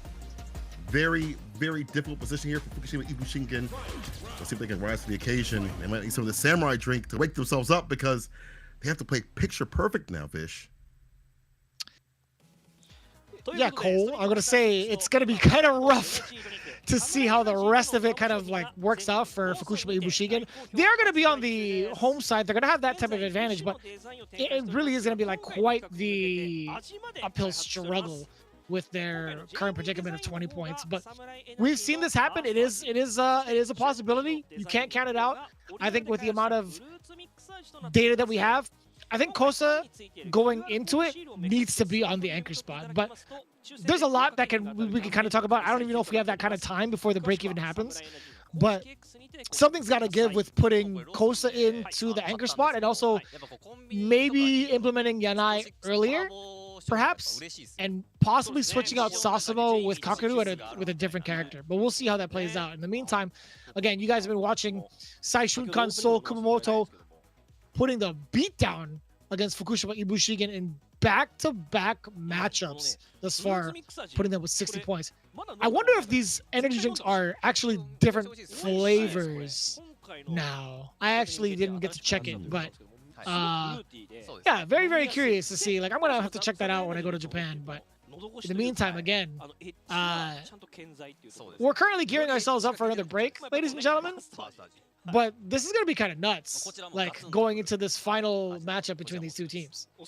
Very, very difficult position here for FUKUSHIMA IBUSHIGIN. Let's see if they can rise to the occasion. They might need some of the samurai drink to wake themselves up because they have to play picture perfect now, Fish. Yeah, Cole, I'm going to say it's going to be kind of rough to see how the rest of it kind of like works out for FUKUSHIMA IBUSHIGIN. They're going to be on the home side. They're going to have that type of advantage, but it really is going to be like quite the uphill struggle with their current predicament of 20 points. But we've seen this happen. It is a possibility. You can't count it out. I think with the amount of data that we have, I think Kosa going into it needs to be on the anchor spot. But there's a lot that we can kind of talk about. I don't even know if we have that kind of time before the break even happens. But something's got to give with putting Kosa into the anchor spot and also maybe implementing Yanai earlier, perhaps, and possibly switching out Sasamo with Kaku with a different character. But we'll see how that plays out. In the meantime, again, you guys have been watching Saishunkan Seoul Kumamoto putting the beatdown against FUKUSHIMA IBUSHIGIN in back-to-back matchups thus far, putting them with 60 points. I wonder if these energy drinks are actually different flavors now. I actually didn't get to check it, but yeah, very, very curious to see. Like, I'm gonna have to check that out when I go to Japan. But in the meantime, again, we're currently gearing ourselves up for another break, ladies and gentlemen. But this is going to be kind of nuts, like going into this final matchup between these two teams. A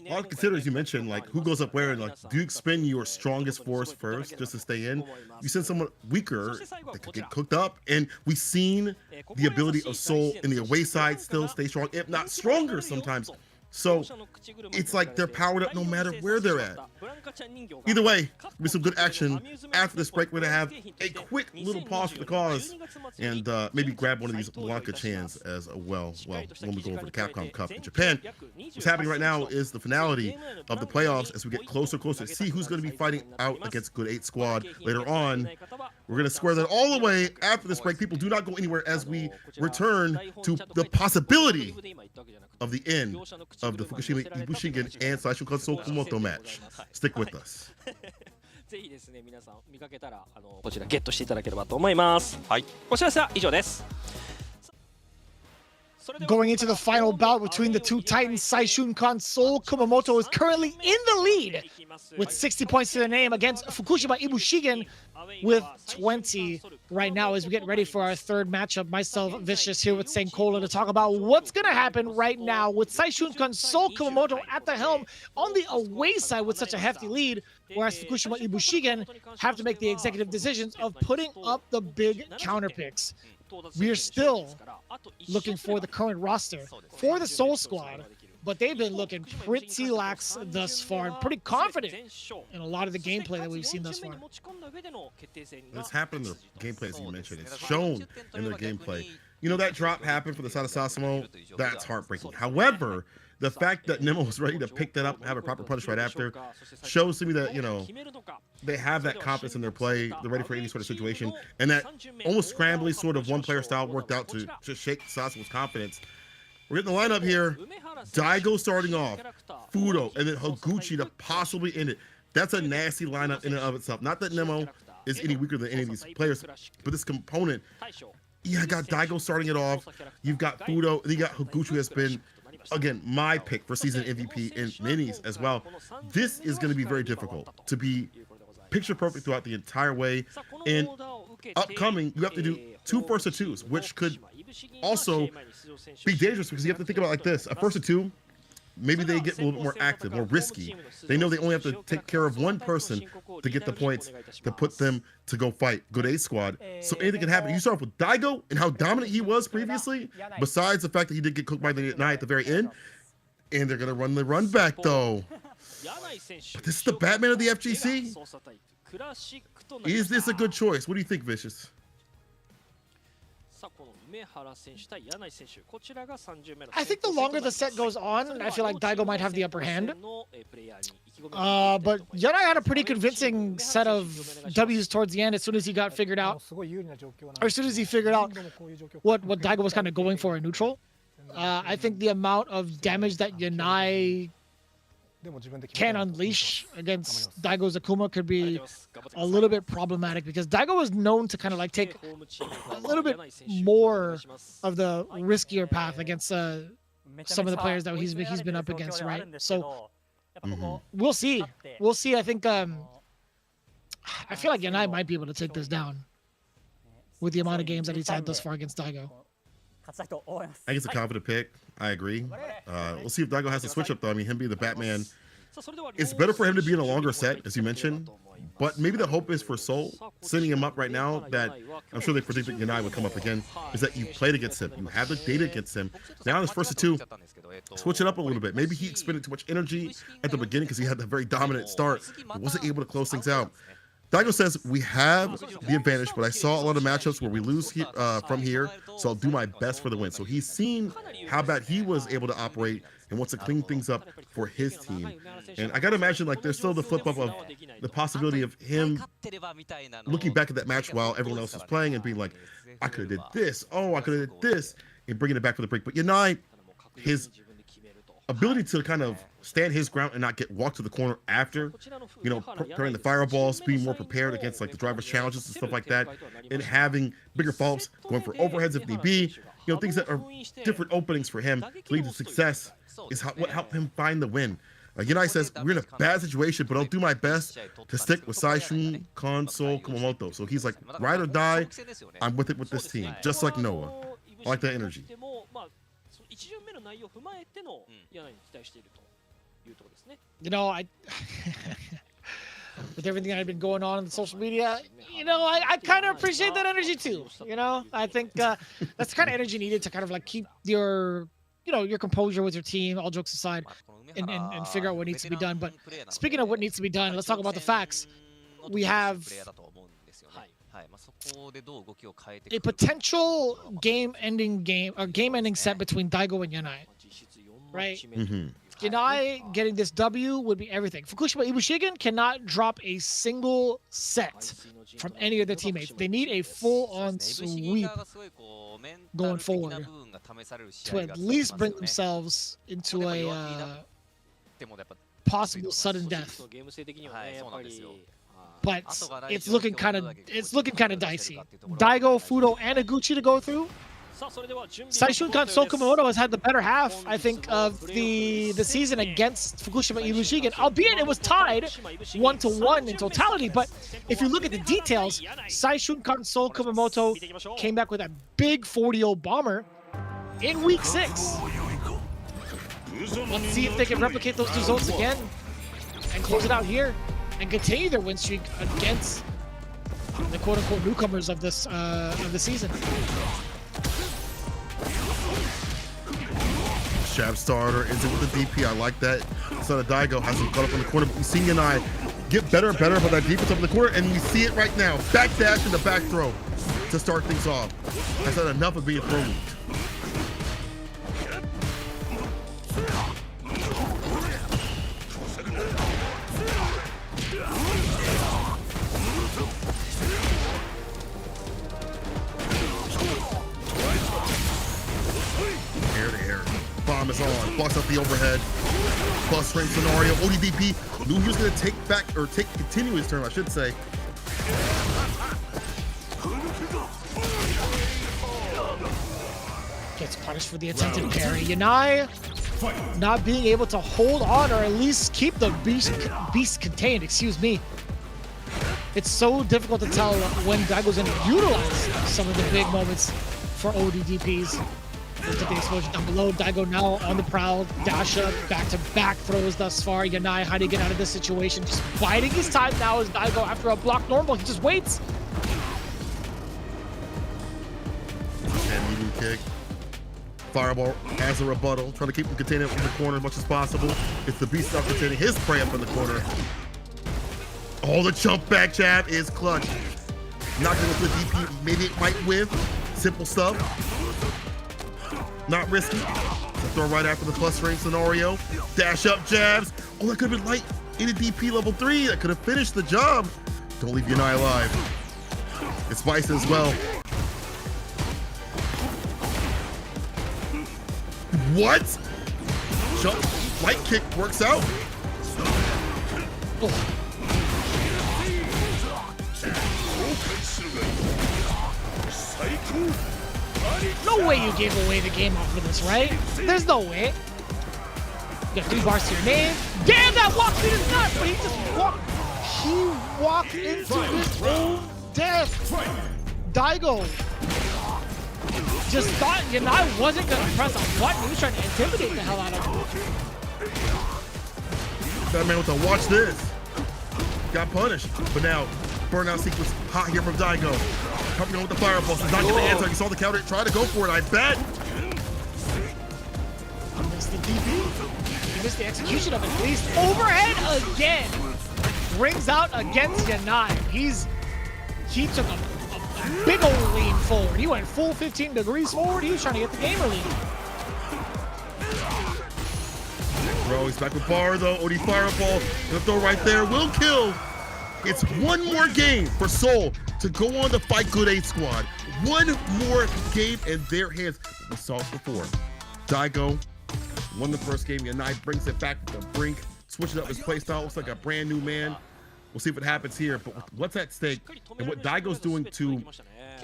lot of considers you mentioned, like who goes up where, and like do you expend your strongest force first just to stay in? You send someone weaker that could get cooked up, and we've seen the ability of Seoul in the away side still stay strong, if not stronger sometimes. So it's like they're powered up no matter where they're at. Either way, with some good action. After this break, we're going to have a quick little pause for the cause and maybe grab one of these Blanca chans as well. Well, when we go over the Capcom Cup in Japan. What's happening right now is the finality of the playoffs as we get closer and closer to see who's going to be fighting out against Good 8 Squad later on. We're going to square that all the way after this break. People do not go anywhere as we return to the possibility of the end of the FUKUSHIMA IBUSHIGIN and Saishunkan Seoul Kumamoto match. Stick with us. ぜひですね、皆さん見かけたらこちらゲットしていただければと思います。はい。お知らせは以上です。 Going into the final bout between the two titans, Saishunkan Seoul Kumamoto is currently in the lead with 60 points to their name against FUKUSHIMA IBUSHIGIN with 20 right now as we get ready for our third matchup. Myself, Vicious, here with Senkola to talk about what's going to happen right now with Saishunkan Seoul Kumamoto at the helm on the away side with such a hefty lead whereas Fukushima IBUSHIGIN have to make the executive decisions of putting up the big counter picks. We are still looking for the current roster for the Soul Squad, but they've been looking pretty lax thus far and pretty confident in a lot of the gameplay that we've seen thus far. It's happened in their gameplay, as you mentioned. It's shown in their gameplay. You know, that drop happened for the side of Sasamo. That's heartbreaking. However, the fact that Nemo was ready to pick that up and have a proper punish right after shows to me that, you know, they have that confidence in their play. They're ready for any sort of situation. And that almost scrambly sort of one-player style worked out to just shake Sasamo's confidence. We're getting the lineup here. Daigo starting off, Fudo, and then Higuchi to possibly end it. That's a nasty lineup in and of itself. Not that Nemo is any weaker than any of these players, but this component. Yeah, I got Daigo starting it off. You've got Fudo, and you got Higuchi, who has been, again, my pick for season MVP in minis as well. This is going to be very difficult to be picture perfect throughout the entire way. And upcoming, you have to do 2 1st-2s, which could also be dangerous because you have to think about it like this. A 1st-2, maybe they get a little bit more active, more risky. They know they only have to take care of one person to get the points to put them to go fight, go to A squad. So anything can happen. You start off with Daigo and how dominant he was previously, besides the fact that he did get cooked by the Yanai at the very end. And they're going to run the run back, though. But this is the Batman of the FGC. Is this a good choice? What do you think, Vicious? I think the longer the set goes on, I feel like Daigo might have the upper hand. But Yanai had a pretty convincing set of W's towards the end as soon as he got figured out, or as soon as he figured out what Daigo was kind of going for in neutral. I think the amount of damage that Yanai can unleash against Daigo's Akuma could be a little bit problematic because Daigo was known to kind of like take a little bit more of the riskier path against some of the players that he's been up against, right? So we'll see. We'll see. I think I feel like Yanai might be able to take this down with the amount of games that he's had thus far against Daigo. I think it's a confident pick. I agree. We'll see if Daigo has to switch up, though. I mean, him being the Batman, it's better for him to be in a longer set, as you mentioned. But maybe the hope is for Soul, sending him up right now, that I'm sure they predict that Yanai would come up again, is that you played against him. You have the data against him. Now in his 1st-2, switch it up a little bit. Maybe he expended too much energy at the beginning because he had the very dominant start. He wasn't able to close things out. Daigo says, we have the advantage, but I saw a lot of matchups where we lose from here, so I'll do my best for the win. So he's seen how bad he was able to operate and wants to clean things up for his team. And I got to imagine, like, there's still the flip-up of the possibility of him looking back at that match while everyone else is playing and being like, I could have did this, oh, I could have did this, and bringing it back for the break. But Yanai, his ability to kind of stand his ground and not get walked to the corner after, you know, preparing the fireballs, being more prepared against like the driver's challenges and stuff like that, and having bigger follow-ups, going for overheads if need be, you know, things that are different openings for him to lead to success is what helped him find the win. Yanai says, we're in a bad situation, but I'll do my best to stick with Saishunkan, Soul, Kumamoto. So he's like, ride or die, I'm with it with this team, just like Noah. I like that energy. You know, with everything that had been going on the social media, you know, I kind of appreciate that energy too. You know, I think that's the kind of energy needed to kind of like keep your, you know, your composure with your team, all jokes aside, and figure out what needs to be done. But speaking of what needs to be done, let's talk about the facts. We have a potential game-ending set between Daigo and Yanai, right? Yanai getting this W would be everything. Fukushima IBUSHIGIN cannot drop a single set from any of their teammates. They need a full-on sweep going forward to at least bring themselves into a possible sudden death. But it's looking kind of dicey. Daigo, Fudo, and Higuchi to go through. Saishunkan Kumamoto has had the better half, I think, of the season against Fukushima IBUSHIGIN, albeit it was tied 1-1 in totality. But if you look at the details, Saishunkan Kumamoto came back with a big 40-0 bomber in week 6. Let's see if they can replicate those results again and close it out here. and continue their win streak against the quote-unquote newcomers of this of the season. Jab starter ends it with the DP. I like that. So the Daigo has him caught up in the corner. But we see Yanai get better and better about that defense up in the corner, and we see it right now. Back dash and the back throw to start things off. That's not enough of being thrown. Bomb is on. Bucks up the overhead. Plus range scenario. ODDP knew he was going to continue his turn, I should say. Gets punished for the attempted parry. Yanai not being able to hold on or at least keep the beast contained, excuse me. It's so difficult to tell when Daigo's going to utilize some of the big moments for ODDPs. Look at the explosion down below. Daigo now on the prowl. Dash up, back-to-back throws thus far. Yanai, how do you get out of this situation? Just biding his time now as Daigo, after a block normal, he just waits. And medium kick. Fireball as a rebuttal. Trying to keep him contained in the corner as much as possible. It's the beast up containing his prey up in the corner. Oh, the jump back jab is clutch. Knocking with the DP. Maybe it might whiff. Simple stuff. Not risky. Throw right after the plus range scenario. Dash up jabs. Oh, that could have been light in a DP level 3. That could have finished the job. Don't leave Yanai alive. It's Vice as well. What? Jump, light kick works out. Oh. No way you gave away the game off of this, right? There's no way. You got 3 bars to your name. Damn, that walk speed is nuts, but he just walked. He walked into his own death. Daigo just thought Yanai wasn't going to press a button. He was trying to intimidate the hell out of him. That man with the watch this. Got punished. But now, burnout sequence hot here from Daigo. Coming on with the fireball. He's not getting the answer. You saw the counter. Try to go for it, I bet. He missed the DP. He missed the execution of it at least. Overhead again. Brings out against Yanai. He took a big old lean forward. He went full 15 degrees forward. He was trying to get the gamer lead. Bro, he's back with bar though. OD fireball. Gonna throw right there. Will kill. It's one more game for Seoul to go on to fight Good 8 Squad. One more game in their hands. We saw it before. Daigo won the first game. Yanai brings it back to the brink. Switching up his playstyle. Looks like a brand new man. We'll see if it happens here. But what's at stake and what Daigo's doing to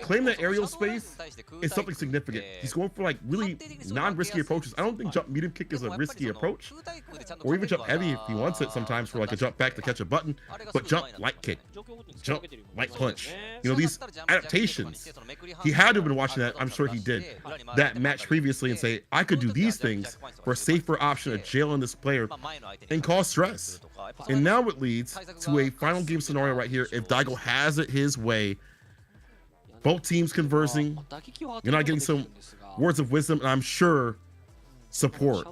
claim that aerial space is something significant. He's going for like really non-risky approaches. I don't think jump medium kick is a risky approach, or even jump heavy if he wants it sometimes for like a jump back to catch a button, but jump light kick, jump light punch. You know, these adaptations, he had to have been watching that, I'm sure he did, that match previously and say, I could do these things for a safer option of jailing this player and cause stress. And now it leads to a final game scenario right here. If Daigo has it his way, both teams conversing, you're not getting some words of wisdom, and I'm sure support.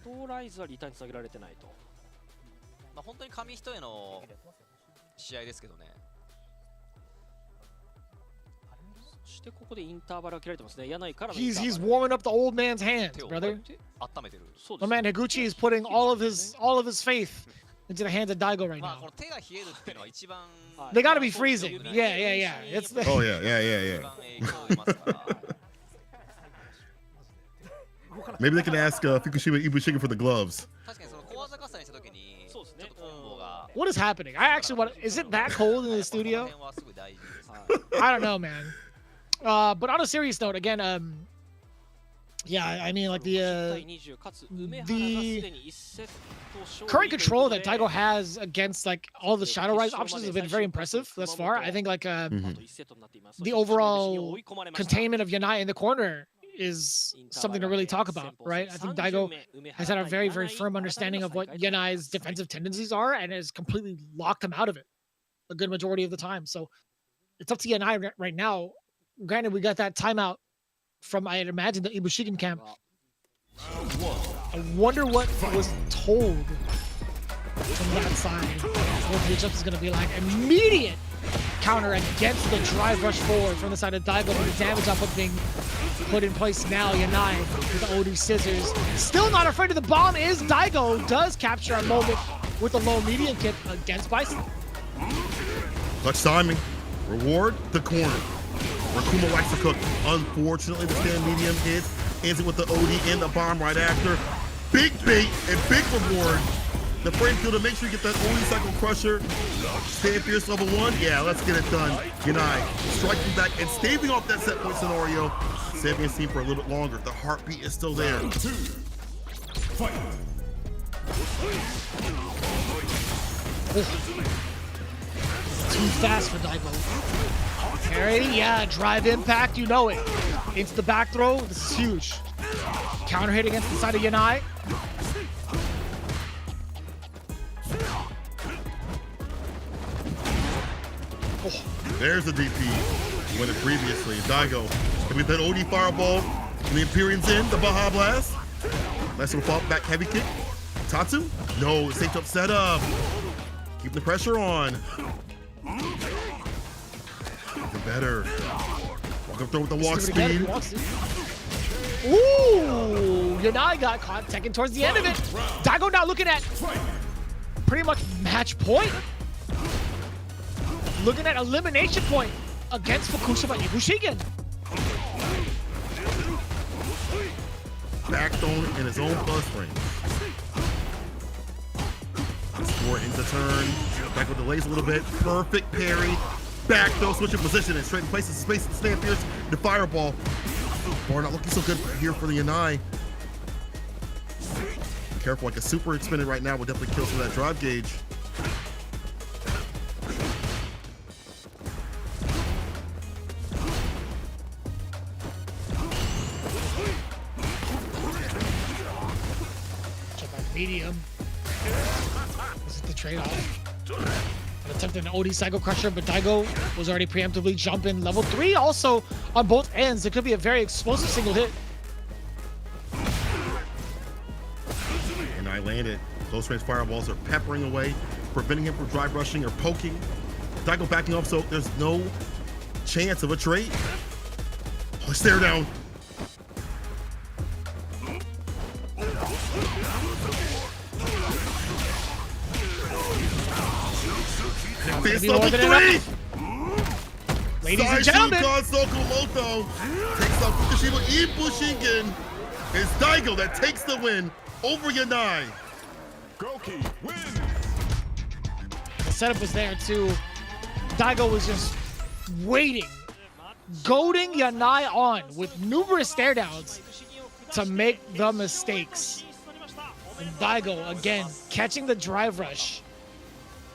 He's warming up the old man's hands, brother. My man Higuchi is putting all of his faith into the hands of Daigo right now. They gotta be freezing. Yeah. It's oh yeah. Maybe they can ask Fukushima IBUSHIGIN for the gloves. What is happening? I actually want. Is it that cold in the studio? I don't know, man. But on a serious note, again, yeah, I mean, like the current control that Daigo has against like all the Shadow Rise options has been very impressive thus far. I think like the overall containment of Yanai in the corner is something to really talk about, right? I think Daigo has had a very, very firm understanding of what Yanai's defensive tendencies are and has completely locked him out of it. a good majority of the time. So it's up to Yanai right now. Granted, we got that timeout from, I'd imagine, the IBUSHIGIN camp. I wonder what was told from that side. What the adjustment is going to be like. Immediate counter against the drive rush forward from the side of Daigo, but the damage output being put in place now. Yanai with the OD scissors. Still not afraid of the bomb is Daigo. Does capture a moment with the low medium kick against Bison. Clutch timing. Reward the corner where Kuma likes to cook. Unfortunately, the stand medium hit. Ends it with the OD and the bomb right after. Big bait and big reward. The frame fielder, make sure you get that OD cycle crusher. Stand fierce level 1. Yeah, let's get it done. Yanai striking back and staving off that set point scenario. Saving his team for a little bit longer. The heartbeat is still there. Round 2. Fight. Too fast for Daigo. Parry, yeah, drive impact, you know it. Into the back throw, this is huge. Counter hit against the side of Yanai. Oh, there's the DP. Win it previously. Daigo can get that OD fireball. And the Imperium's in, the Baja Blast. Nice little fall back heavy kick. Tatsu? No, it's safe up set up. Keep the pressure on. Better. Walk up throw with the walk speed. Ooh, Yanai got caught taken towards the end of it. Daigo now looking at pretty much match point. Looking at elimination point against FUKUSHIMA IBUSHIGIN. Back thrown in his own plus frame. Score into turn. Back with the lace a little bit. Perfect parry. Back throw, switching position and straight in place. Space and stand fierce. The fireball. Bar not looking so good here for the Yanai. Be careful, like a super expended right now will definitely kill some of that drive gauge. Check out medium. This is the trade-off. Attempted an OD Cycle Crusher, but Daigo was already preemptively jumping. Level 3 also on both ends. It could be a very explosive single hit. And I landed. Close range fireballs are peppering away, preventing him from drive rushing or poking. Daigo backing off, so there's no chance of a trade. Oh, stare down. Face level 3! Ladies and gentlemen! Saishunkan Kumamoto takes out FUKUSHIMA IBUSHIGIN. It's Daigo that takes the win over Yanai. Goki win. The setup was there too. Daigo was just waiting, goading Yanai on with numerous stare downs to make the mistakes. And Daigo, again, catching the drive rush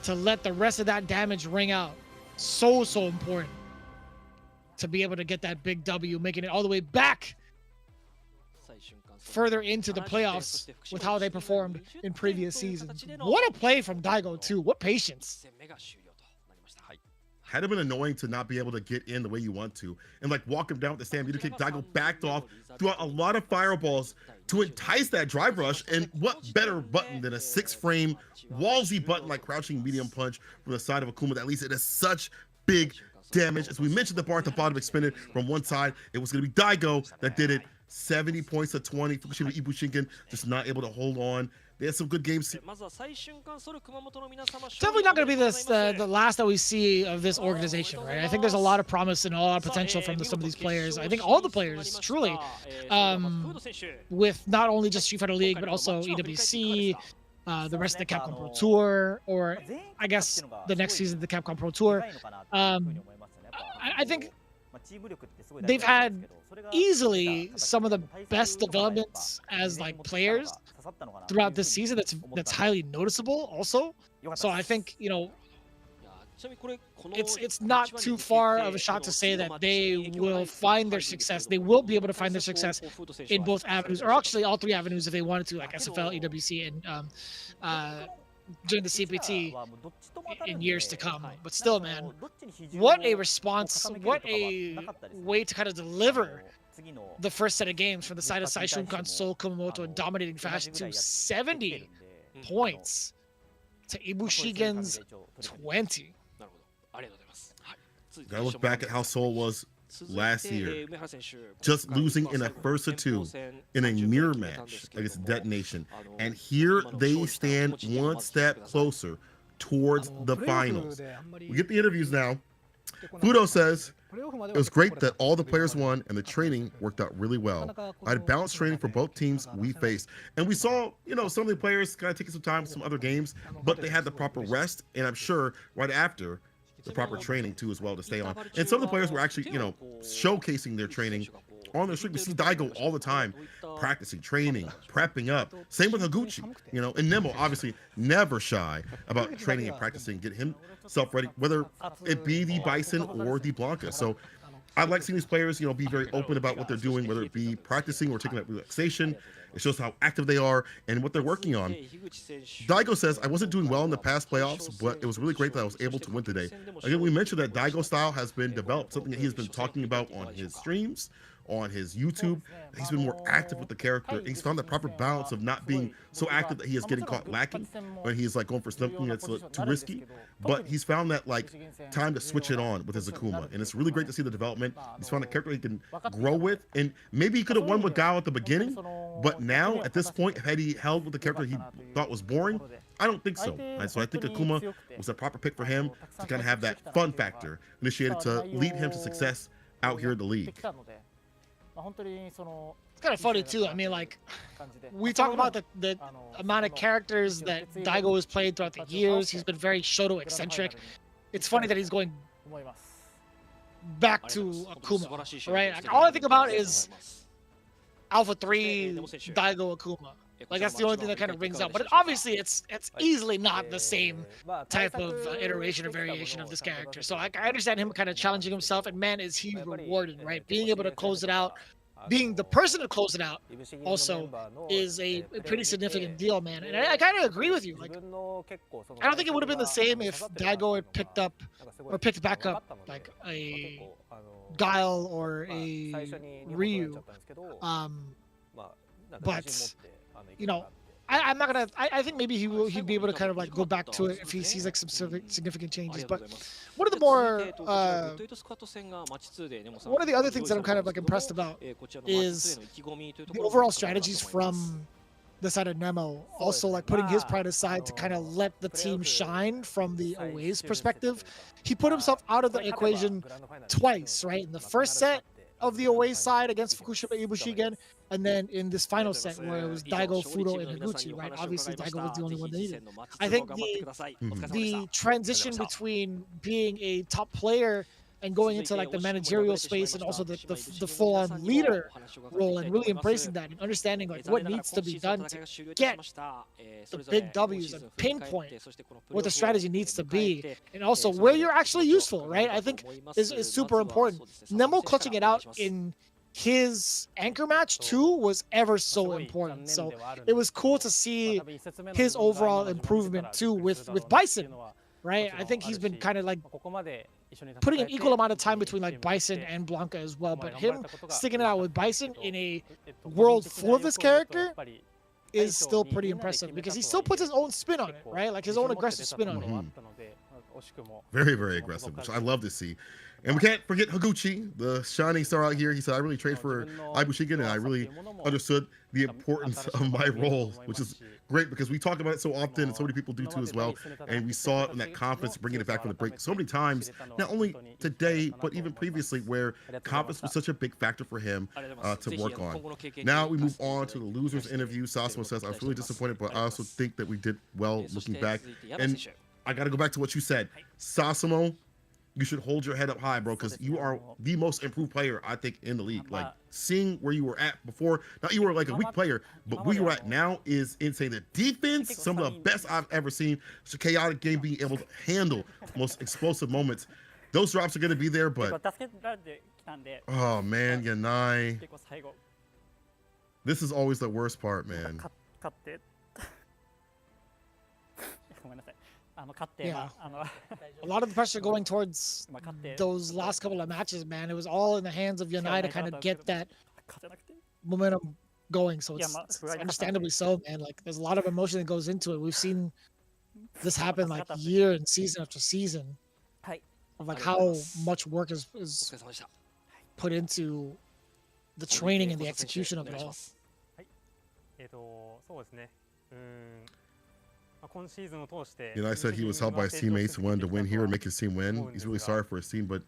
to let the rest of that damage ring out. So important to be able to get that big W, making it all the way back further into the playoffs with how they performed in previous seasons. What a play from Daigo too. What patience. Had it been annoying to not be able to get in the way you want to, and like walk him down with the stand kick, Daigo backed off, threw out a lot of fireballs to entice that drive rush. And what better button than a 6-frame wallsy button like crouching medium punch from the side of Akuma that leads it to such big damage. As we mentioned, the bar at the bottom expended from one side. It was going to be Daigo that did it. 70 points to 20. FUKUSHIMA IBUSHIGIN just not able to hold on. They had some good games. Definitely not going to be this the last that we see of this organization, right? I think there's a lot of promise and a lot of potential from some of these players. I think all the players, truly, with not only just Street Fighter League, but also EWC, the rest of the Capcom Pro Tour, or I guess the next season, the Capcom Pro Tour. I think they've had easily some of the best developments as like players throughout this season. That's highly noticeable also. So I think, you know, it's not too far of a shot to say that they will find their success. They will be able to find their success in both avenues, or actually all 3 avenues if they wanted to, like SFL, EWC, and during the CPT in years to come. But still, man, what a response, what a way to kind of deliver the first set of games from the side of Saishunkan, Seoul, Kumamoto in dominating fashion to 70 points to IBUSHIGIN's 20. Gotta look back at how Seoul was last year, just losing in a first of two in a mirror match against Detonation, and here they stand one step closer towards the finals. We get the interviews now. Fudo says it was great that all the players won and the training worked out really well. I had balanced training for both teams we faced, and we saw, you know, some of the players kind of taking some time with some other games, but they had the proper rest, and I'm sure right after the proper training too as well to stay on. And some of the players were actually, you know, showcasing their training on their street. We see Daigo all the time practicing, training, prepping up. Same with Higuchi, you know, and Nemo obviously never shy about training and practicing, get himself ready, whether it be the Bison or the Blanca. So I like seeing these players, you know, be very open about what they're doing, whether it be practicing or taking that relaxation. It shows how active they are and what they're working on. Daigo says, I wasn't doing well in the past playoffs, but it was really great that I was able to win today. Again, we mentioned that Daigo style has been developed, something that he's been talking about on his streams, on his YouTube. He's been more active with the character. He's found the proper balance of not being so active that he is getting caught lacking when he's like going for something that's too risky. But he's found that like time to switch it on with his Akuma, and it's really great to see the development. He's found a character he can grow with, and maybe he could have won with Gao at the beginning, but now at this point, had he held with the character he thought was boring, I don't think so. And so I think Akuma was a proper pick for him to kind of have that fun factor initiated to lead him to success out here in the league. It's kind of funny too. I mean, like, we talk about the amount of characters that Daigo has played throughout the years. He's been very Shoto eccentric. It's funny that he's going back to Akuma, right? Like, all I think about is Alpha 3 Daigo Akuma. Like, that's the only thing that kind of rings out. But obviously, it's easily not the same type of iteration or variation of this character. So I understand him kind of challenging himself, and man, is he rewarded, right? Being able to close it out, being the person to close it out, also is a pretty significant deal, man. And I kind of agree with you. Like, I don't think it would have been the same if Daigo had picked up or picked back up like a Guile or a Ryu. But you know, I'm not gonna. I think maybe he'd be able to kind of like go back to it if he sees like some significant changes. But one of the more one of the other things that I'm kind of like impressed about is the overall strategies from the side of Nemo. Also, like putting his pride aside to kind of let the team shine from the Oa's perspective. He put himself out of the equation twice, right? In the first set of the Oa side against Fukushima IBUSHIGIN, and then in this final set where it was Daigo, Fudo, and Higuchi, right? Obviously, Daigo was the only one they needed. I think the transition between being a top player and going into like the managerial space and also the full-on leader role and really embracing that and understanding like what needs to be done to get the big W's and pinpoint what the strategy needs to be and also where you're actually useful, right? I think is super important. Nemo clutching it out in his anchor match too was ever so important. So it was cool to see his overall improvement too with Bison, right? I think he's been kind of like putting an equal amount of time between like Bison and Blanca as well, but him sticking it out with Bison in a world full of this character is still pretty impressive because he still puts his own spin on it, right? Like his own aggressive spin on it. Very, very aggressive, which I love to see. And we can't forget Higuchi, the shining star out here. He said, I really trained for IBUSHIGIN and I really understood the importance of my role, which is great because we talk about it so often and so many people do too as well. And we saw it in that confidence, bringing it back from the break so many times, not only today, but even previously where confidence was such a big factor for him to work on. Now we move on to the losers interview. Sasamo says, I was really disappointed, but I also think that we did well looking back. And I got to go back to what you said. Sasamo, you should hold your head up high, bro, because you are the most improved player, I think, in the league. Like, seeing where you were at before, not you were like a weak player, but where you're at now is insane. The defense, some of the best I've ever seen. It's a chaotic game, being able to handle most explosive moments. Those drops are going to be there, but... Oh, man, Yanai. This is always the worst part, man. Yeah. A lot of the pressure going towards those last couple of matches, man. It was all in the hands of Yanai to kind of get that momentum going. So it's understandably so, man. Like there's a lot of emotion that goes into it. We've seen this happen like year and season after season of like how much work is put into the training and the execution of it all. I said he was helped by his teammates who wanted to win here and make his team win. He's really sorry for his team, but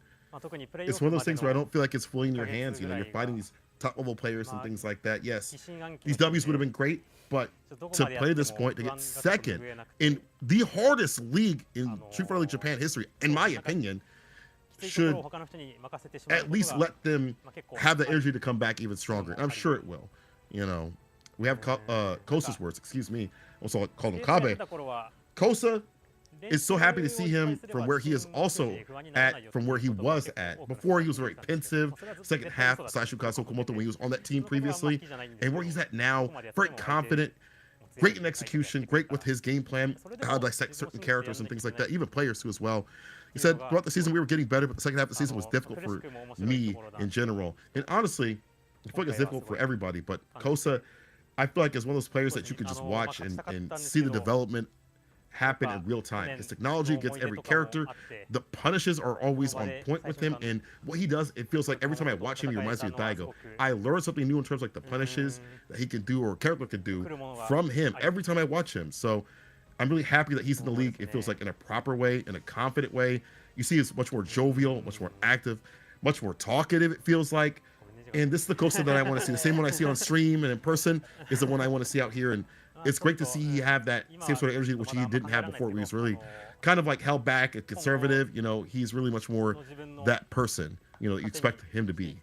it's one of those things where I don't feel like it's fully in your hands. You're fighting these top level players and things like that. Yes, these W's would have been great, but to play this point, to get second in the hardest league in Street Fighter League Japan history, in my opinion, should at least let them have the energy to come back even stronger. I'm sure it will. We have Kosa's words, excuse me. Also called him Kabe. Kosa is so happy to see him from where he is also at, from where he was at. Before he was very pensive, second half, Saishunkan Kumamoto when he was on that team previously, and where he's at now, very confident, great in execution, great with his game plan, how to dissect certain characters and things like that, even players too as well. He said throughout the season we were getting better, but the second half of the season was difficult for me in general. And honestly, I feel like it's difficult for everybody, but Kosa, I feel like is one of those players that you can just watch and see the development happen in real time. His technology against every character, the punishes are always on point with him, and what he does, it feels like every time I watch him, he reminds me of Daigo. I learn something new in terms of like the punishes that he can do or a character can do from him every time I watch him. So I'm really happy that he's in the league. It feels like in a proper way, in a confident way. You see he's much more jovial, much more active, much more talkative, it feels like. And this is the Kosa that I want to see. The same one I see on stream and in person is the one I want to see out here. And it's great to see he have that same sort of energy which he didn't have before. He was really kind of like held back and conservative. He's really much more that person, you expect him to be.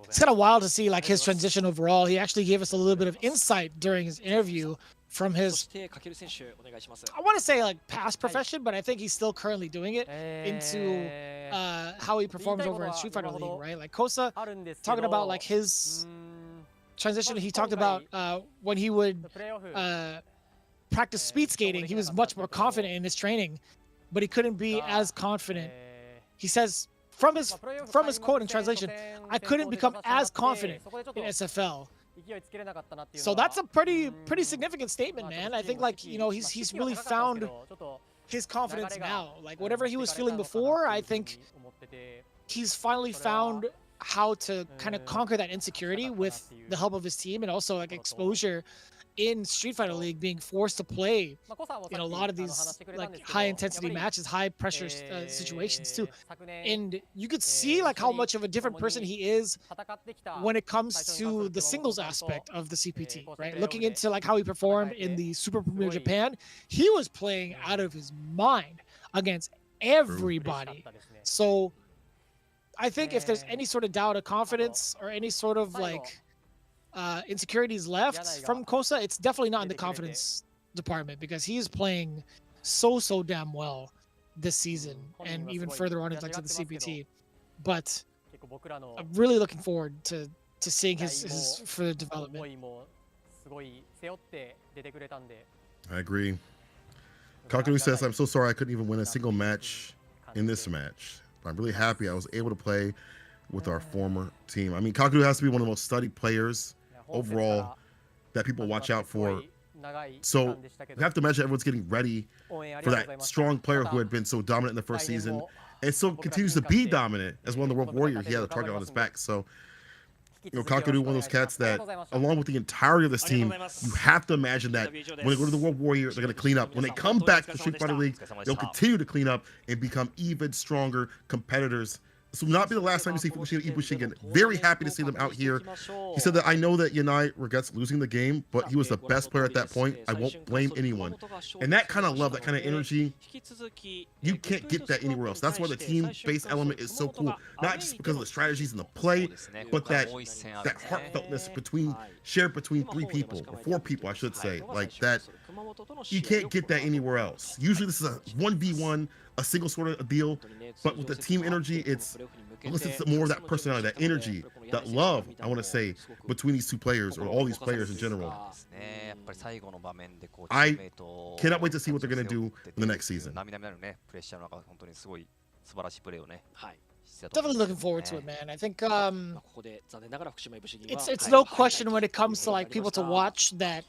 It's kind of wild to see like his transition overall. He actually gave us a little bit of insight during his interview from his, I want to say like past profession, but I think he's still currently doing it, into how he performs over in Street Fighter League, right? Like Kosa talking about like his transition. He talked about when he would practice speed skating, he was much more confident in his training, but he couldn't be as confident. He says from his quote in translation, I couldn't become as confident in SFL. So that's a pretty significant statement, man. I think like he's really found his confidence now. Like whatever he was feeling before, I think he's finally found how to kind of conquer that insecurity with the help of his team, and also like exposure in Street Fighter League, being forced to play in a lot of these like high intensity matches, high pressure situations too. And you could see like how much of a different person he is when it comes to the singles aspect of the CPT, right? Looking into like how he performed in the Super Premier Japan, he was playing out of his mind against everybody. So I think if there's any sort of doubt of confidence or any sort of like insecurities left from Kosa, it's definitely not in the confidence department, because he's playing so damn well this season and even further on into the CPT. But I'm really looking forward to seeing his further development. I agree. Kaku says, I'm so sorry I couldn't even win a single match in this match. But I'm really happy I was able to play with our former team. I mean, Kaku has to be one of the most studied players overall that people watch out for. So you have to imagine everyone's getting ready for that strong player who had been so dominant in the first season and still continues to be dominant as one of the World Warrior. He had a target on his back. So Kaku, one of those cats that, along with the entirety of this team, you have to imagine that when they go to the World Warrior, they're going to clean up. When they come back to Street Fighter League, they'll continue to clean up and become even stronger competitors. This will not be the last time you see FUKUSHIMA and IBUSHIGIN. Very happy to see them out here. He said that I know that Yanai regrets losing the game, but he was the best player at that point. I won't blame anyone. And that kind of love, that kind of energy, you can't get that anywhere else. That's why the team-based element is so cool. Not just because of the strategies and the play, but that heartfeltness shared between 3 people, or 4 people, I should say. Like that, You can't get that anywhere else. Usually this is a 1v1, a single sort of deal, but with the team energy, it's more of that personality, that energy, that love, I want to say, between these two players, or all these players in general. I cannot wait to see what they're going to do in the next season. Definitely looking forward to it, man. I think it's no question when it comes to like people to watch that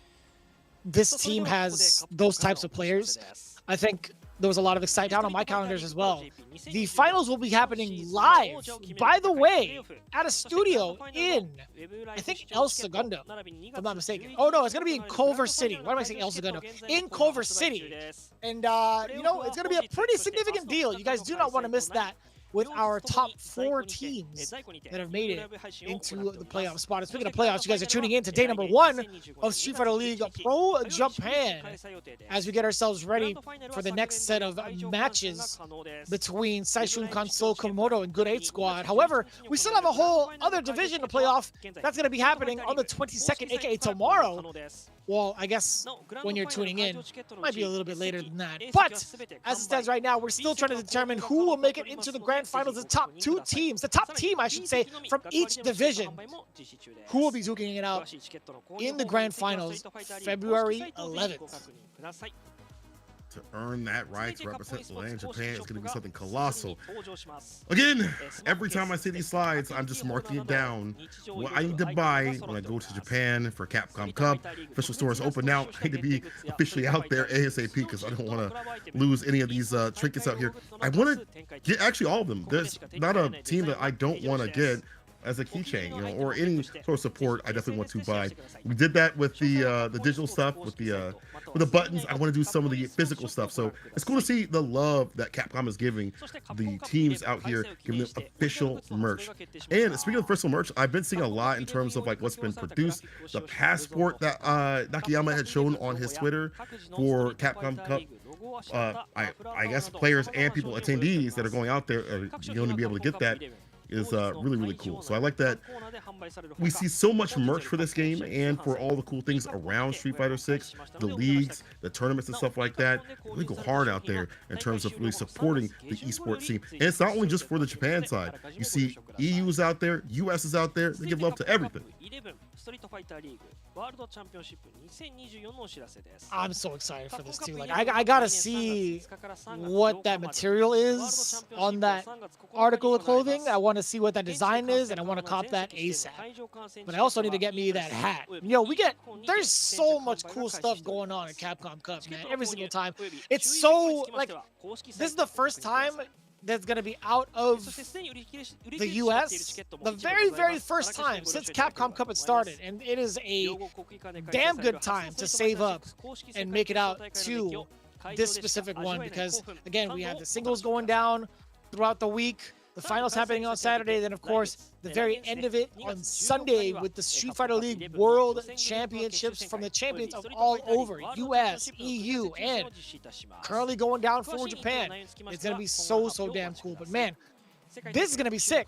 this team has those types of players. I think there was a lot of excitement on my calendars as well. The finals will be happening live, by the way, at a studio in, I think, El Segundo, if I'm not mistaken. Oh no, it's going to be in Culver City. Why am I saying El Segundo? In Culver City. And, you know, it's going to be a pretty significant deal. You guys do not want to miss that, with our top 4 teams that have made it into the playoff spot. And speaking of playoffs, you guys are tuning in to day number 1 of Street Fighter League Pro Japan as we get ourselves ready for the next set of matches between Saishunkan, Kumamoto, and Good 8 Squad. However, we still have a whole other division to play off that's going to be happening on the 22nd, aka tomorrow. Well, I guess when you're tuning in, it might be a little bit later than that. But as it stands right now, we're still trying to determine who will make it into the grand finals. The top 2 teams, the top team, I should say, from each division, who will be duking it out in the grand finals February 11th. To earn that right to represent the land Japan is going to be something colossal. Again, every time I see these slides, I'm just marking it down. What I need to buy when I go to Japan for Capcom Cup. Official store is open now. I need to be officially out there ASAP because I don't want to lose any of these trinkets out here. I want to get actually all of them. There's not a team that I don't want to get as a keychain, you know, or any sort of support. I definitely want to buy. We did that with the digital stuff, with the buttons. I want to do some of the physical stuff. So it's cool to see the love that Capcom is giving the teams out here, giving them official merch. And speaking of official merch, I've been seeing a lot in terms of like what's been produced. The passport that Nakayama had shown on his Twitter for Capcom Cup. I guess players and people, attendees that are going out there are going to be able to get that. Is really, really cool. So I like that we see so much merch for this game and for all the cool things around Street Fighter 6, the leagues, the tournaments and stuff like that. Really go hard out there in terms of really supporting the esports scene. And it's not only just for the Japan side. You see EU's out there, US is out there. They give love to everything. I'm so excited for this too. Like I gotta see what that material is on that article of clothing. I want to see what that design is, and I want to cop that ASAP. But I also need to get me that hat. Yo, there's so much cool stuff going on at Capcom Cup, man. Every single time. It's so, like, this is the first time that's going to be out of the US, the very, very first time since Capcom Cup had started. And it is a damn good time to save up and make it out to this specific one because, again, we have the singles going down throughout the week, the finals happening on Saturday, then, of course, the very end of it on Sunday with the Street Fighter League World Championships from the champions of all over, US, EU, and currently going down for Japan. It's going to be so, so damn cool. But, man, this is going to be sick.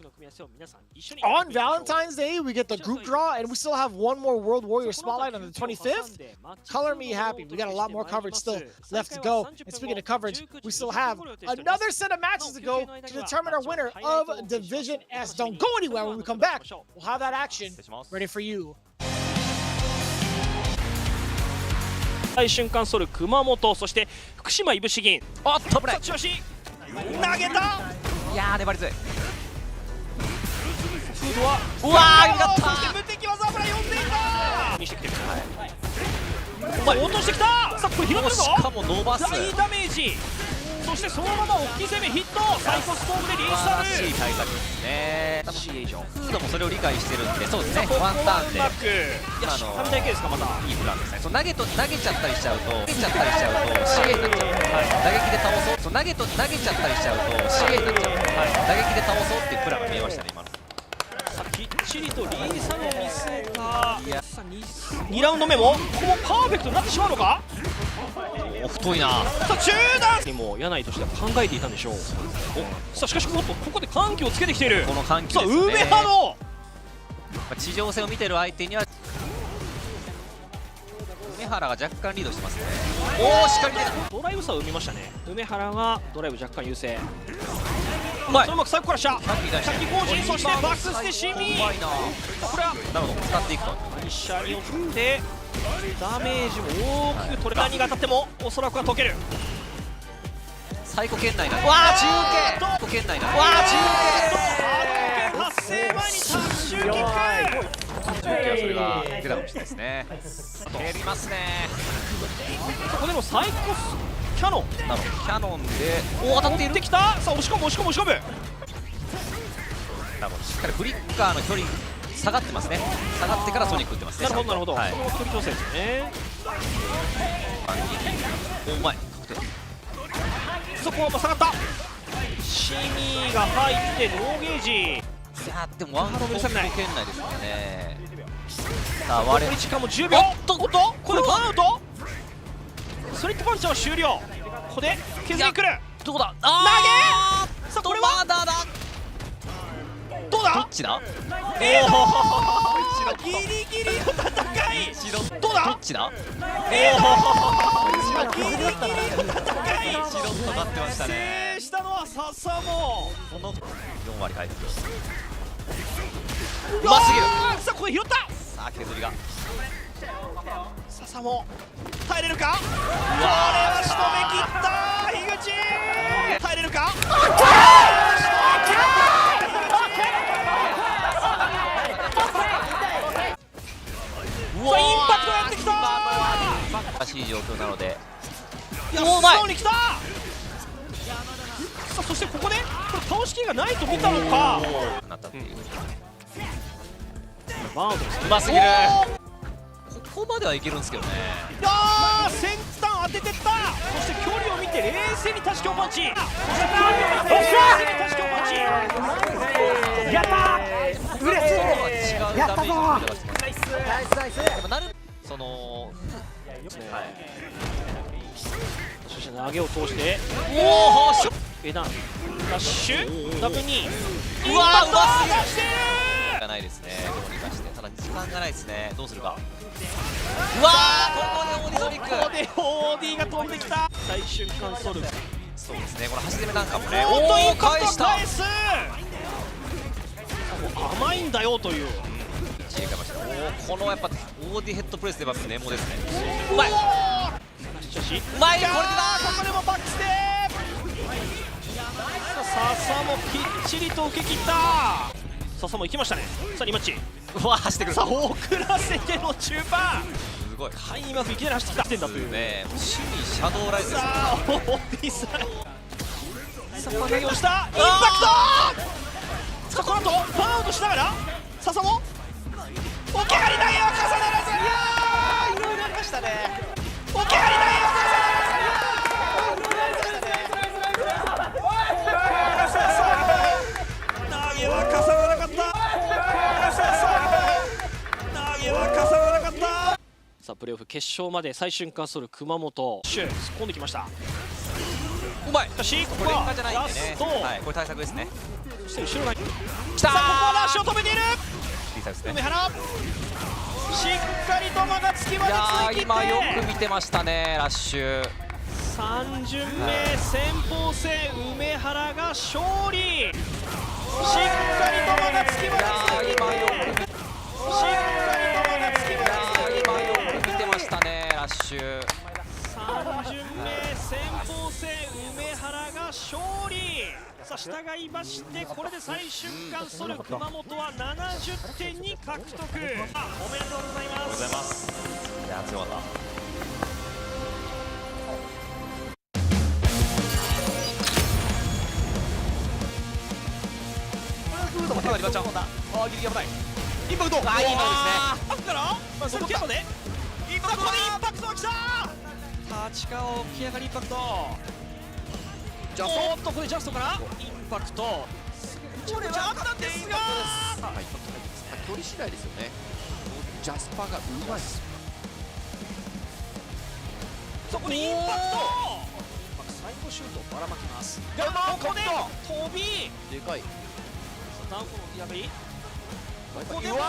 On Valentine's Day, we get the group draw, and we still have one more World Warrior Spotlight on the 25th. Color me happy. We got a lot more coverage still left to go. And speaking of coverage, we still have another set of matches to go to determine our winner of Division S. Don't go anywhere. When we come back, we'll have that action ready for you. 最瞬間ソル熊本、そして福島いぶし銀。おっと危ない。調子投げた。いやー粘り強い。フードはうわーやった。そして無敵技油呼んでいた。にしてきてる。お前落としてきた。さあこれ広がるぞ。しかも伸ばす。大ダメージ。そしてそのまま大きい攻めヒット。サイコストームでリースタル。素晴らしい対策ですね。C 以上。フードもそれを理解してるんで、そうですね。ワンターンで。神体系ですかまた。いいプランですね。そう投げちゃったりしちゃうと、CA になっちゃう。打撃で倒そう。そう投げちゃったりしちゃうと CA になっちゃう。打撃で倒そうっていうプランが見えましたね今の。さあきっちりとリーサルを見据えた。さあ2ラウンド目もここもパーフェクトになってしまうのか。お太いな。さあ中段にも柳井としては考えていたんでしょう。さあしかしここで緩急をつけてきている。この緩急ですね。さあ梅葉の地上戦を見ている相手には梅原が若干リードしてますね。おお、しっかり出た。ドライブ差を生みましたね。梅原がドライブ若干優勢。うまい。そのうまく最後からした。キャッキー大先工事、そしてバックステシミ。うまいな。これはなるほど、使っていくと。一射に送ってダメージも大きく取れた。何が当たってもおそらくは解ける。最高圏内な。わあ、中継。最高圏内な。わあ、中継。発生前にタッシュキック。中継はそれが出たかもしれないですね。蹴りますね。ここでもサイコスキャノン。なるほど、キャノンで当たっている。できた。さあ押し込む押し込む押し込む。なるほど、しっかりフリッカーの距離下がってますね。下がってからソニック打ってますね。なるほどなるほど。はい、この距離調整ですよね。お、うまい。確定。そこは下がった。シミが入ってノーゲージ。いやでもワンハロー圏内ですからね。さあ、残り時間も10秒。おっとこれバーンアウト。スリットパンチは終了。ここで削りくる。どうだ。投げ。さあこれはまだだ。どうだ。どっちだ。ギリギリの戦い。どうだ。どっちだ。ギリギリの戦い。となってましたね。制したのはササモ。この4割回復。うますぎる。さあこれ拾った。さあ削りが。ササモ耐えれるか。これは仕留め切った樋口。耐えれるか。さあインパクトやってきた。難しい状況なので。お前に来た。さあそしてここでこれ倒しきりがないと見たのか。なったっていう。バーンドうますぎる。ここまではいけるんですけどね。いやー先端当ててった。そして距離を見て冷静にタシキョンパンチ。そして距離を見て冷静にタシキョンパンチ。やったー。嬉しい。違うダメージを出してます。ナイスナイス。でもなるそのはい。そして投げを通しておお、枝ラッシュダブにうわー、うますぎる。出してる。がないですね。どうにかして。ただ時間がないですね。どうするか。うわー、ここでオーディソニック。ここで OD が飛んできた。最瞬間ソル。そうですね。これ走り目なんかもね。おっとインパク返した。ト返す。甘いんだよという。このやっぱオーディヘッドプレスでやっぱネモですね。うまい。しかしうまい。これでだ。ここでもバックステープ。ささもきっちりと受け切った。ささも行きましたね。さあリマッチ。うわ、走ってくる。さあ遅らせての中盤。すごい。開幕いきなり走ってきたんだというね。趣味シャドウライズです。さあオーディさん。さあ投げをしたインパクト。さあこの後バーンアウトしながらささも起き上がり投げは重ならず。いやーいろいろありましたね。起き上がり投げは投げは重ならなかった。投げは重ならなかった。さあプレーオフ決勝まで最瞬間ソル熊本シュ突っ込んできました。うまい。しかしこここはれ連覇じゃないんラでね。スト。はい、これ対策ですね。そして後ろがきたー。さあここはラッシュを止めている。小さいですね。梅原しっかりと間がつきまでいやー、つい切って今よく見てましたね、ラッシュ。3巡目先鋒戦梅原が勝利。しっかりと間がつきまでつい切ってしっかりと間がつきまでつい切って今よく見てましたね、ラッシュ。3巡目先鋒戦梅原が勝利。さあ従いましてこれで最瞬間ソル熊本は70点に獲得。おめでとうございます。ありがとうございます。いや、強かった。かなりバッチャー。あ、ギリギリ危ない。インパクト。あ、いいのですね。あっから。まあそのテンポで。インパクトでインパクトが来た。立川起き上がりインパクト。おっとここでジャストからインパクト。これはあったんですが。距離次第ですよね。ジャスパーがうまいです。そこにインパクト。最後シュートをばらまきます。でもここで飛び。でかい。ダウンコの破り。ここでもインパ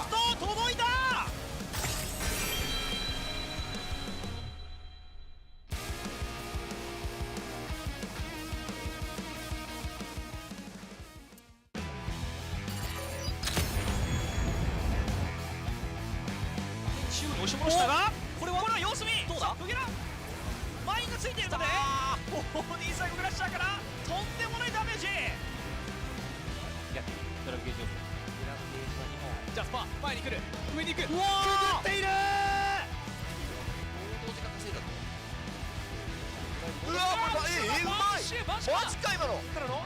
クト届いた。押し戻したが、これは様子見。どうだ？抜けな。マインがついているので、4D サイコクラッシャーからとんでもないダメージ。ドラムゲージオフ。ドラムゲージは2本。ジャスパー前に来る。上に行く。うわくぐっている。同時間稼いだぞ。うわー、うまい。マジか今の。からの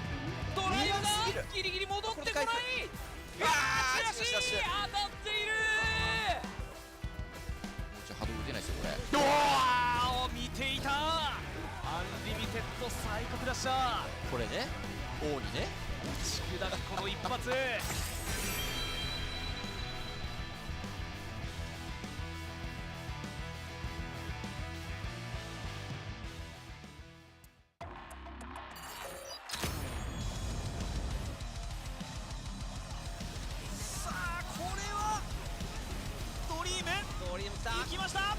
ドライバーがギリギリ戻ってこない。うわー、チラシ当たっている。もう波動打てないですよこれ。うわー、見ていた。アンリミテッドサイコクラッシャー。これね、王にね。打ち砕くこの一発。さあこれはドリーム来た。行きました。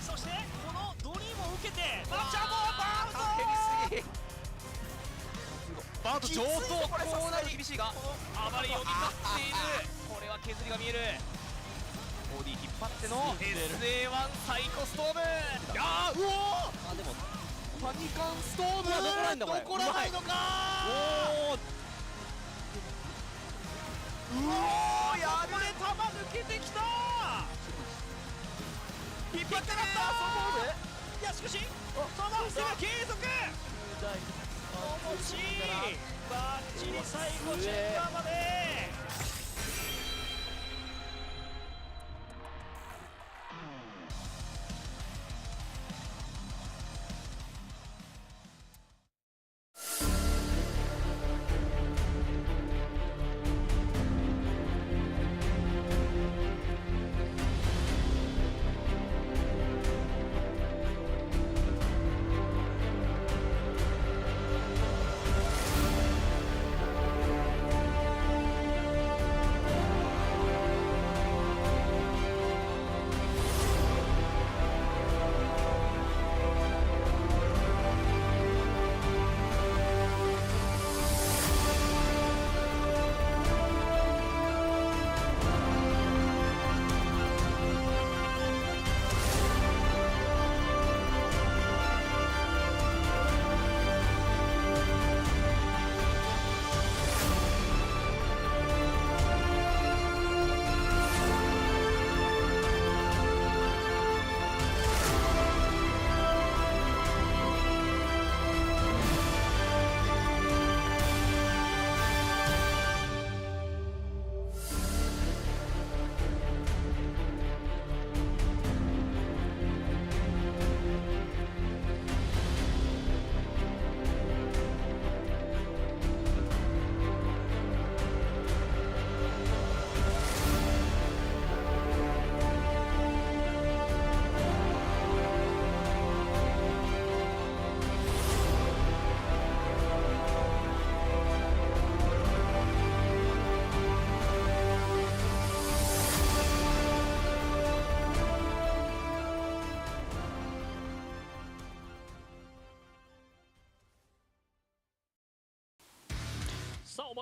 そしてこのドリームを受けてマッチャーもバウンド。バウンド上等。こうなる厳しいが、あまり読み勝っている。これは削りが見える。ボディ引っ張っての SA1 サイコストーム。いやー、うおー、あでもパニカンストーム。残らないんだこれ。残らないのか。おお。うおー、やるね。球抜けてきた。引っ張ってなった。いやしかしその伏せが継続。気持ちいい。バッチリ最後チェッカーまで。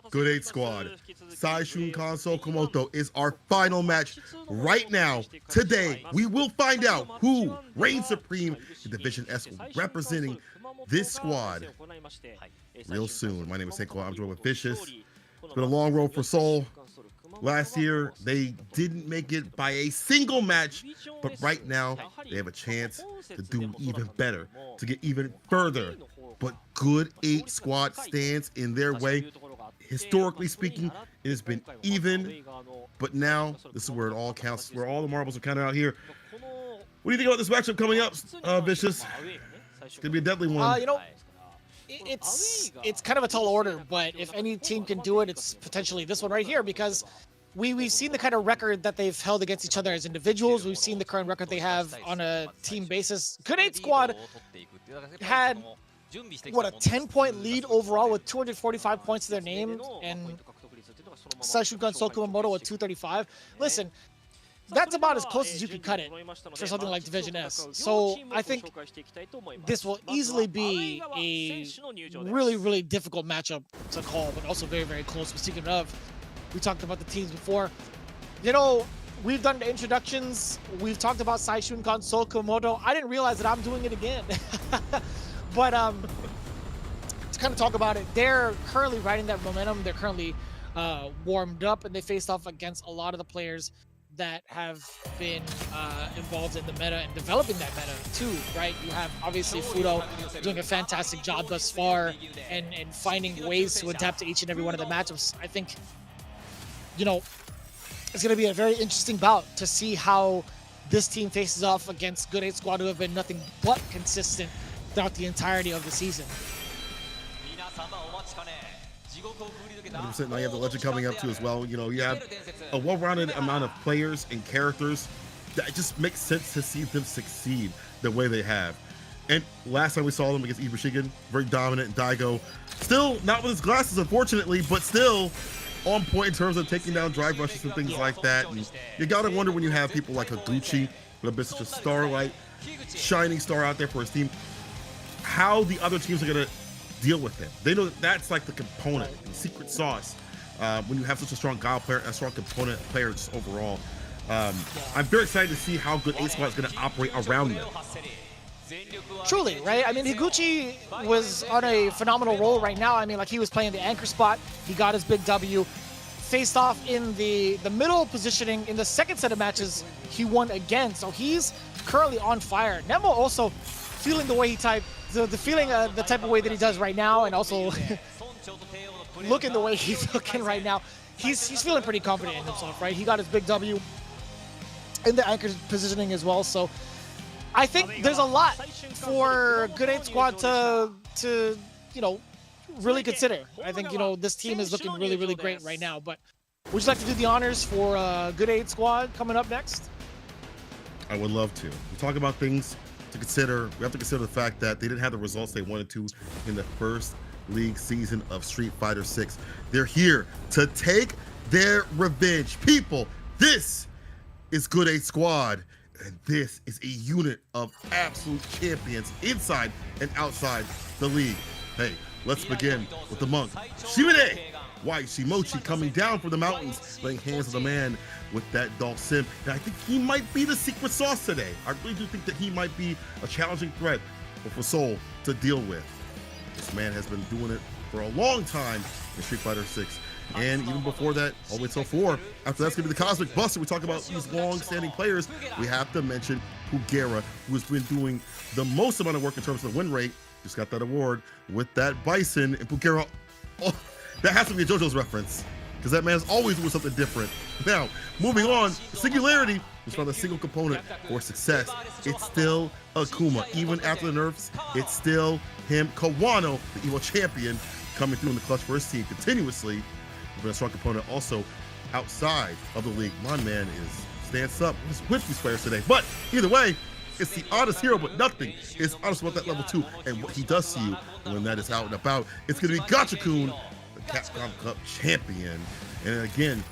Good 8 squad. Saishunkan Kumamoto is our final match right now. Today, we will find out who reigns supreme in Division S representing this squad real soon. My name is Seiko. I'm joined with Vicious. It's been a long road for Seoul. Last year, they didn't make it by a single match, but right now, they have a chance to do even better, to get even further. But Good 8 squad stands in their way. Historically speaking, it has been even, but now this is where it all counts, where all the marbles are counted out here. What do you think about this matchup coming up, Vicious? It's gonna be a deadly one. You know, it's kind of a tall order, but if any team can do it, it's potentially this one right here, because we've seen the kind of record that they've held against each other as individuals. We've seen the current record they have on a team basis. Good 8 squad had what, a 10-point lead overall with 245 points to their name, and Saishunkan Kumamoto with 235. Listen, that's about as close as you could cut it for something like Division S. So I think this will easily be a really, really difficult matchup to call, but also very, very close. But speaking of, we talked about the teams before. You know, we've done the introductions. We've talked about Saishunkan, Kumamoto. I didn't realize that I'm doing it again. But to kind of talk about it, they're currently riding that momentum. They're currently warmed up, and they faced off against a lot of the players that have been involved in the meta and developing that meta too, right? You have obviously Fudo doing a fantastic job thus far and finding ways to adapt to each and every one of the matchups. I think, you know, it's going to be a very interesting bout to see how this team faces off against Good 8 Squad, who have been nothing but consistent throughout the entirety of the season. 100%. Now you have the legend coming up too as well. You know, you have a well-rounded amount of players and characters that just makes sense to see them succeed the way they have. And last time we saw them against IBUSHIGIN, very dominant. Daigo, still not with his glasses, unfortunately, but still on point in terms of taking down drive rushes and things like that. And you gotta wonder when you have people like Higuchi, who have been such a starlight, shining star out there for his team, how the other teams are gonna deal with him. They know that that's like the component, the secret sauce, when you have such a strong guile player, a strong component player just overall. I'm very excited to see how Good 8 Squad is going to operate around them. Truly, right? I mean, Higuchi was on a phenomenal roll right now. I mean, like, he was playing the anchor spot. He got his big W. Faced off in the middle positioning in the second set of matches, he won again. So he's currently on fire. Nemo also feeling the way he typed, the feeling the type of way that he does right now, and also looking the way he's looking right now. He's feeling pretty confident in himself, right? He got his big W in the anchor positioning as well. So I think there's a lot for Good 8 Squad to you know, really consider. I think, you know, this team is looking really, really great right now. But would you like to do the honors for Good 8 Squad coming up next? I would love to. We talk about things to consider. We have to consider the fact that they didn't have the results they wanted to in the first league season of Street Fighter 6. They're here to take their revenge. People, this is Good 8 Squad, and this is a unit of absolute champions inside and outside the league. Hey, let's begin with the monk, Shimine Yaimochi, coming down from the mountains, laying hands on the man with that Dolph Sim. And I think he might be the secret sauce today. I really do think that he might be a challenging threat for Seoul to deal with. This man has been doing it for a long time in Street Fighter 6. And even before that, all the way till 4. After that's going to be the Cosmic Buster. We talk about these long-standing players. We have to mention Pugera, who has been doing the most amount of work in terms of the win rate. Just got that award with that Bison. And Pugera, oh, that has to be a JoJo's reference, because that man's always doing something different. Now, moving on, Singularity was found a single component for success. It's still Akuma. Even after the nerfs, it's still him, Kawano, the evil champion, coming through in the clutch for his team continuously. Been a strong component also outside of the league. My man stands up with these players today. But either way, it's the honest hero, but nothing is honest about that level 2 and what he does to you when that is out and about. It's going to be Gachikun, the Capcom Cup champion. And again,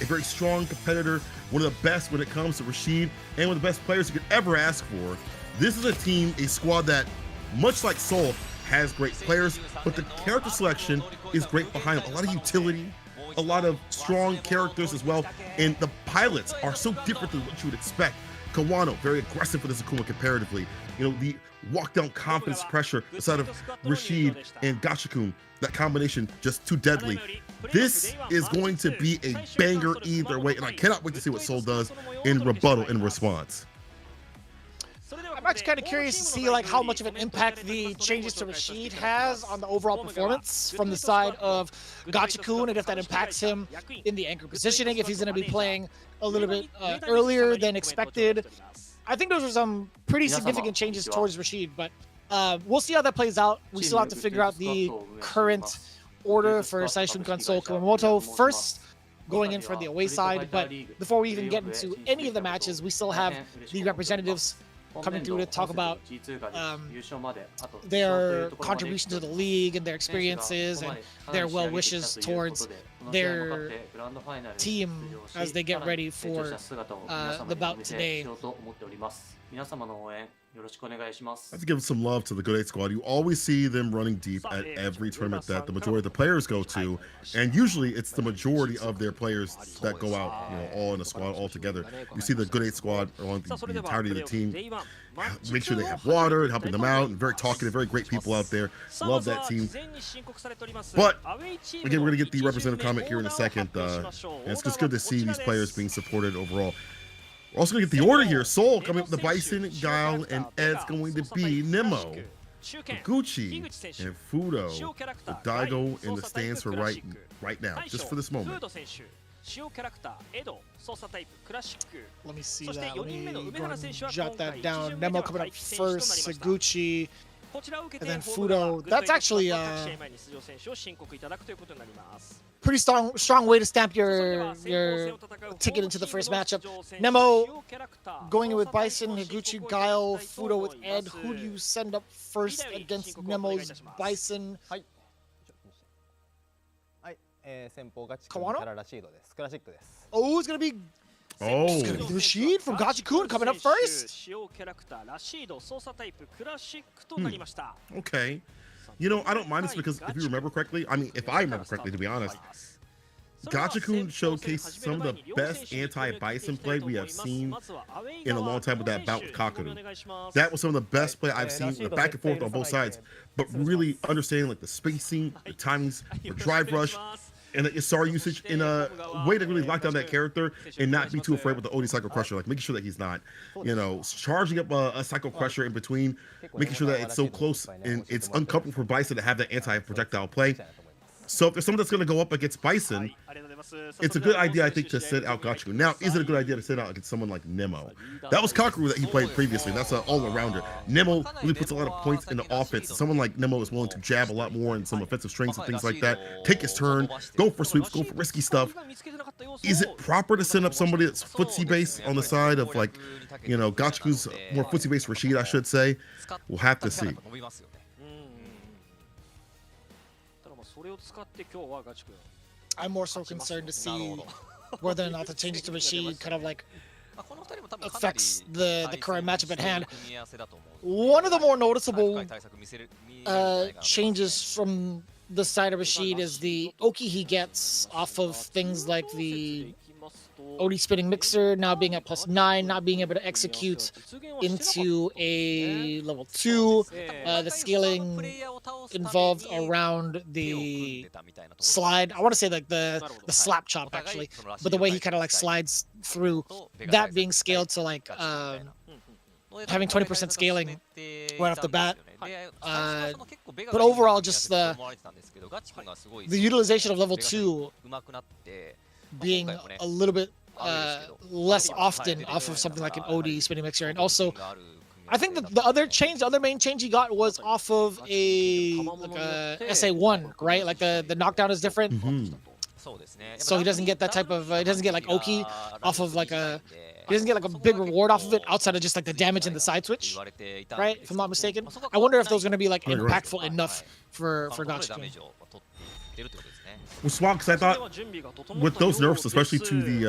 a very strong competitor, one of the best when it comes to Rashid, and one of the best players you could ever ask for. This is a team, a squad that, much like Seoul, has great players, but the character selection is great behind them. A lot of utility, a lot of strong characters as well, and the pilots are so different than what you would expect. Kawano, very aggressive for this Akuma comparatively. You know, the walk down confidence pressure aside of Rashid and Gachikun, that combination just too deadly. This is going to be a banger either way, and I cannot wait to see what Seoul does in rebuttal, in response. I'm actually kind of curious to see like how much of an impact the changes to Rashid has on the overall performance from the side of Gachikun, and if that impacts him in the anchor positioning, if he's going to be playing a little bit earlier than expected. I think those are some pretty significant changes towards Rashid, but we'll see how that plays out. We still have to figure out the current order for Saishunkan, Seoul, Kumamoto first, going in for the away side. But before we even get into any of the matches, we still have the representatives coming through to talk about their contribution to the league and their experiences and their well wishes towards their team as they get ready for the bout today. have to give some love to the Good 8 squad. You always see them running deep at every tournament that the majority of the players go to, and usually it's the majority of their players that go out, all in a squad all together. You see the Good 8 squad along the entirety of the team. Make sure they have water and helping them out, and very talkative, very great people out there. Love that team. But again, we're gonna get the representative comment here in a second, and it's just good to see these players being supported overall. We're also going to get the order here. Soul coming up with the Bison, Guile, and Ed's going to be Nemo, Higuchi, and Fudo, with Daigo in the stands for right now, just for this moment. Let me see that. Let me go and jot that down. Nemo coming up first, Higuchi, and then Fudo. That's actually pretty strong way to stamp your ticket into the first matchup. Nemo going in with Bison, Higuchi, Guile, Fudo with Ed. Who do you send up first against Nemo's Bison? Kanano? Oh, it's gonna be the Rashid from Gachikun coming up first. Okay. I don't mind this because if you remember correctly, if I remember correctly, to be honest, Gachikun showcased some of the best anti-Bison play we have seen in a long time with that bout with Kaku. That was some of the best play I've seen, the back and forth on both sides, but really understanding like the spacing, the timings, the drive rush, and the Isari usage in a way to really lock down that character and not be too afraid with the OD Psycho Crusher, like making sure that he's not, charging up a Psycho Crusher in between, making sure that it's so close and it's uncomfortable for Bison to have that anti-projectile play. So if there's someone that's going to go up against Bison, it's a good idea, I think, to sit out Gachikun. Now, is it a good idea to sit out against someone like Nemo? That was Kaku that he played previously. That's an all-arounder. Nemo really puts a lot of points in the offense. Someone like Nemo is willing to jab a lot more in some offensive strings and things like that. Take his turn, go for sweeps, go for risky stuff. Is it proper to send up somebody that's footsie-based on the side of, like, Gachikun's more footsie-based Rashid, I should say? We'll have to see. I'm more so concerned to see whether or not the changes to Rashid kind of like affects the current matchup at hand. One of the more noticeable changes from the side of Rashid is the Oki he gets off of things like the OD spinning mixer now being at +9, not being able to execute into a level 2, the scaling involved around the slide. I want to say like the slap chop actually, but the way he kind of like slides through, that being scaled to like having 20% scaling right off the bat. But overall, just the utilization of level 2 being a little bit less often off of something like an OD spinning mixer. And also, I think that the other main change he got was off of a SA1, right? Like the knockdown is different. So he doesn't get that type of, he doesn't get like Oki off of like a, he doesn't get like a big reward off of it outside of just like the damage and the side switch, right? If I'm not mistaken. I wonder if those are going to be like impactful enough for Gachikun. Well, swap, because I thought with those nerfs, especially to the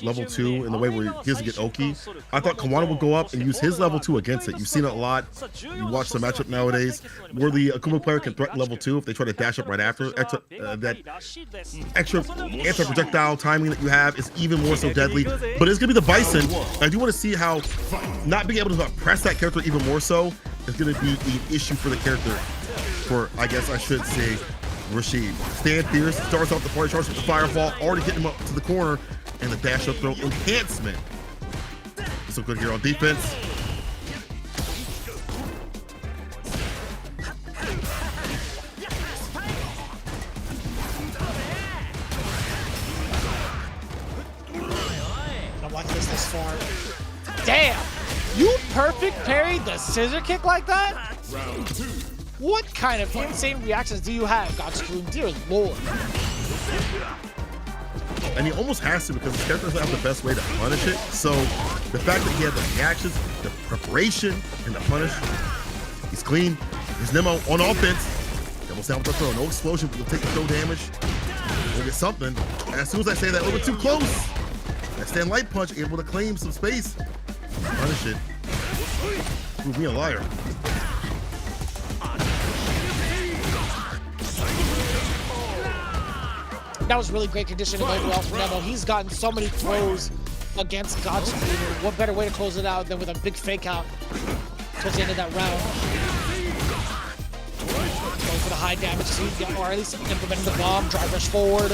level 2 and the way where he doesn't get Oki, I thought Kanano would go up and use his level 2 against it. You've seen it a lot. You watch the matchup nowadays where the Akuma player can threaten level 2 if they try to dash up right after. That extra anti-projectile timing that you have is even more so deadly. But it's going to be the Bison. I do want to see how not being able to press that character even more so is going to be an issue for the character. For, I guess I should say, Rashid. Stand fierce, starts off the party, starts with the fireball, already getting him up to the corner, and the dash up throw enhancement. So good here on defense. I'm liking this far. Damn! You perfect parried the scissor kick like that? Round 2. What kind of insane reactions do you have, Gachikun? Dear Lord. And he almost has to because his character doesn't have the best way to punish it. So the fact that he had the reactions, the preparation, and the punish, he's clean. Here's Nemo on offense. Double sound with the throw. No explosion, but he'll take the throw damage. We'll get something. And as soon as I say that, a little bit too close. That stand light punch, able to claim some space. Punish it. Prove me a liar. That was really great conditioning overall from Nemo. He's gotten so many throws against Gachikun. What better way to close it out than with a big fake out towards the end of that round. Going for the high damage too, or at least implementing the bomb, drive rush forward.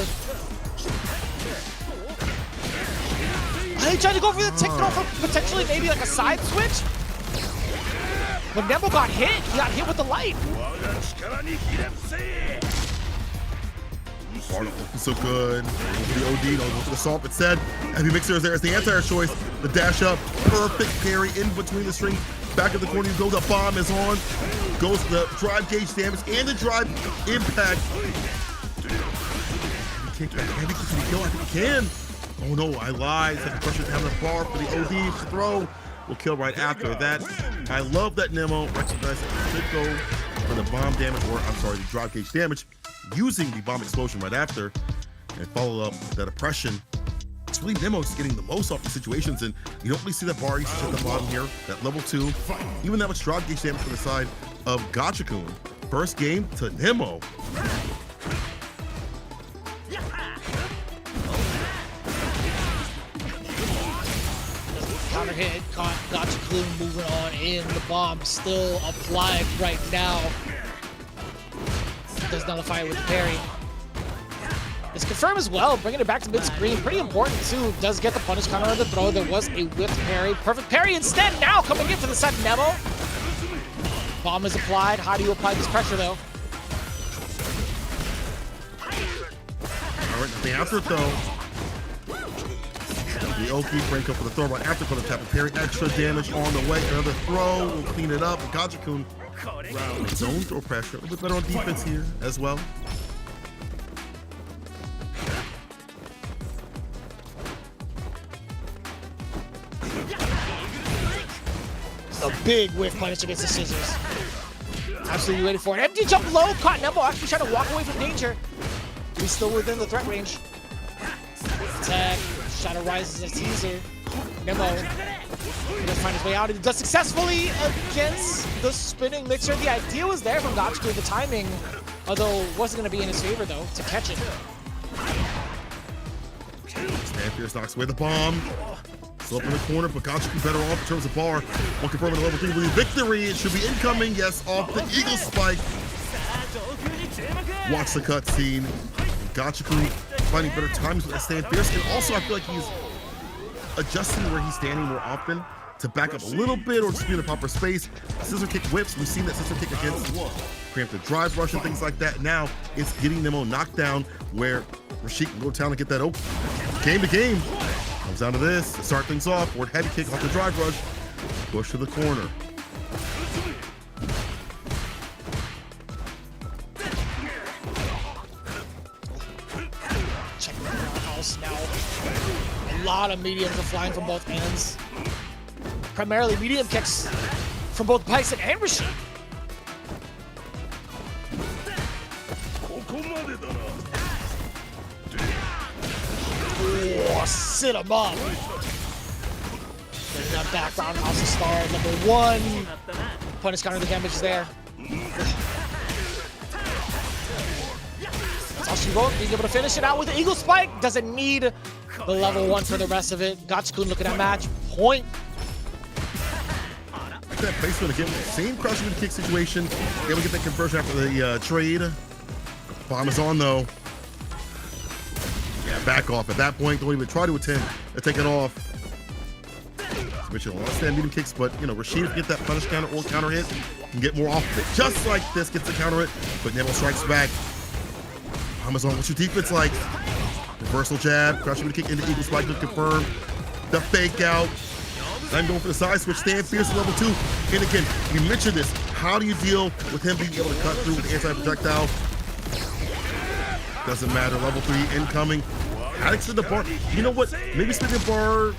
He tried to go for the tick throw for potentially maybe like a side switch. But Nemo got hit. He got hit with the light. Bartle looking so good. The OD, don't go for the salt. But said, heavy mixer is there as the anti-air choice. The dash up, perfect parry in between the string. Back of the corner you go, the bomb is on. Goes the drive gauge damage and the drive impact. He can't get heavy kick. Can he kill? I think he can. Oh no, I lied. Second pressure to have the bar for the OD throw. Will kill right after that. I love that Nemo recognized that he should go for the bomb damage, or I'm sorry, the drive gauge damage, using the bomb explosion right after, and follow up with that oppression. It's really Nemo just getting the most off the situations, and you don't really see that bar usage at the bottom here, that level 2. Even that much drive gauge damage for the side of Gachikun. First game to Nemo. Counter hit, Gachikun moving on in. The bomb still applied right now. Does nullify it with the parry. It's confirmed as well, bringing it back to mid-screen. Pretty important too. Does get the punish counter on the throw. There was a whipped parry. Perfect parry instead. Now coming in for the side of Nemo. Bomb is applied. How do you apply this pressure though? All right, the after throw. The Oki break up for the throw right after for the tap of parry. Extra damage on the way. Another throw will clean it up. Gachikun zone throw pressure. A little bit better on defense here as well. A big whiff punish against the scissors. Absolutely ready for it. Empty jump low. Caught Nemo actually trying to walk away from danger. He's still within the threat range. Attack. Shadow rises as teaser. Nemo does find his way out. He does successfully against the spinning mixer. The idea was there from Gachikun, the timing, although wasn't going to be in his favor though to catch it. Fierce knocks away the bomb. Still up in the corner, but Gachikun better off in terms of bar. One confirming the level 3 with victory. It should be incoming. Yes, off the Eagle Spike. Watch the cutscene. Gachikun finding better times with that stand fierce. And also, I feel like he's adjusting where he's standing more often to back up a little bit or just be in a proper space. Scissor kick whips. We've seen that scissor kick against preemptive drive rush and things like that. Now it's getting Nemo knocked down where Rashid can go to town and get that open. Game to game. Comes down to this to start things off. Forward heavy kick off the drive rush. Push to the corner. Check the house now. A lot of mediums are flying from both ends. Primarily medium kicks from both Bison and Rashid. Oh, sit him up. Getting that background house of star number 1. Punish counter, the damage is there. That's how she wrote. Being able to finish it out with the Eagle Spike. Doesn't need the level 1 for the rest of it. Gachikun looking at match point. That placement again, same crushing kick situation. Able to get that conversion after the trade. Bomb is on though. Yeah, back off at that point. Don't even try to attempt to take it off. Mitchell wants to stand medium kicks, but you know, Rashid can get that punish counter or counter hit and get more off of it. Just like this, gets the counter hit, but Nemo strikes back. Amazon, what's your defense like? Reversal jab, crushing kick into Eagle Spike to confirm. The fake out. I'm going for the side switch, stand fierce at level 2. And again, we mentioned this. How do you deal with him being able to cut through with the anti-projectile? Doesn't matter, level 3 incoming. How to extend the bar. You know what? Maybe spinning bar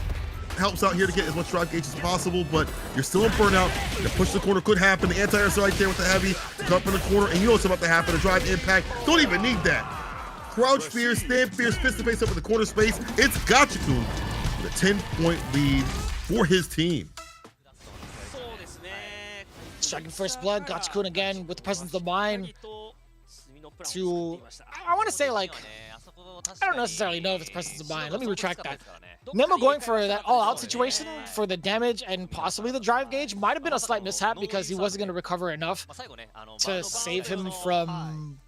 helps out here to get as much drive gauge as possible, but you're still in burnout. The push to the corner could happen. The anti-air's right there with the heavy. Up in the corner, and you know what's about to happen. A drive impact. Don't even need that. Crouch fierce, stand fierce, fist to face up in the corner space. It's Gachikun with a 10-point lead for his team. striking first blood. Gachikun again with the presence of mind to, I want to say, like, I don't necessarily know if it's presence of mind. Let me retract that. Nemo going for that all-out situation for the damage and possibly the drive gauge might have been a slight mishap because he wasn't going to recover enough to save him from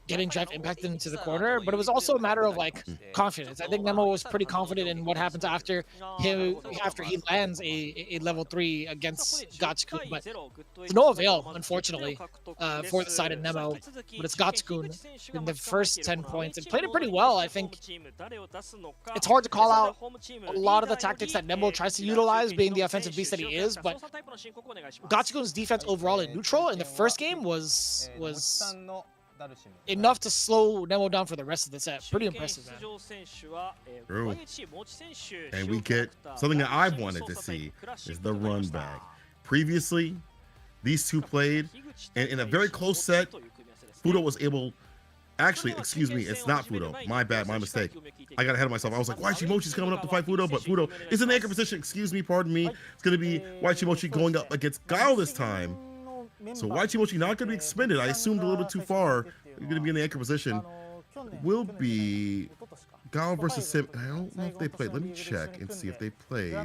getting drive impacted into the corner, but it was also a matter of like confidence. I think Nemo was pretty confident in what happens after he lands a level 3 against Gachikun, but to no avail, unfortunately, for the side of Nemo. But it's Gachikun in the first 10 points and played it pretty well. I think it's hard to call out a lot of the tactics that Nemo tries to utilize, being the offensive beast that he is, but Gachikun's defense overall in neutral in the first game was enough to slow Nemo down for the rest of the set. Pretty impressive, man. True. And we get something that I've wanted to see is the run back. Previously, these two played, and in a very close set, Fudo was able... Actually, excuse me, it's not Fudo. My bad, my mistake. I got ahead of myself. I was like, Yaimochi's coming up to fight Fudo, but Fudo is in the anchor position. Excuse me, pardon me. It's going to be Yaimochi going up against Guile this time. So Yaimochi not going to be expended. I assumed a little bit too far. You're going to be in the anchor position. Will be Guile versus Sim. I don't know if they played. Let me check and see if they played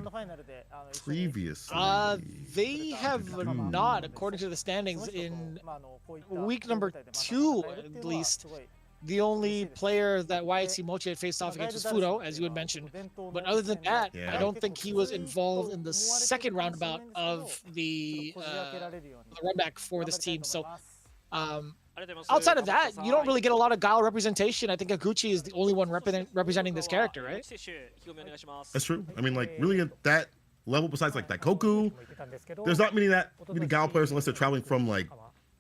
previously. They have not, according to the standings, in week number 2 at least. The only player that Yaimochi had faced off against was Fudo, as you had mentioned. But other than that, I don't think he was involved in the second roundabout of the run back for this team. So outside of that, you don't really get a lot of Guile representation. I think Higuchi is the only one representing this character, right? That's true. I mean, like, really at that level, besides like that Kaku, there's not many Guile players unless they're traveling from, like,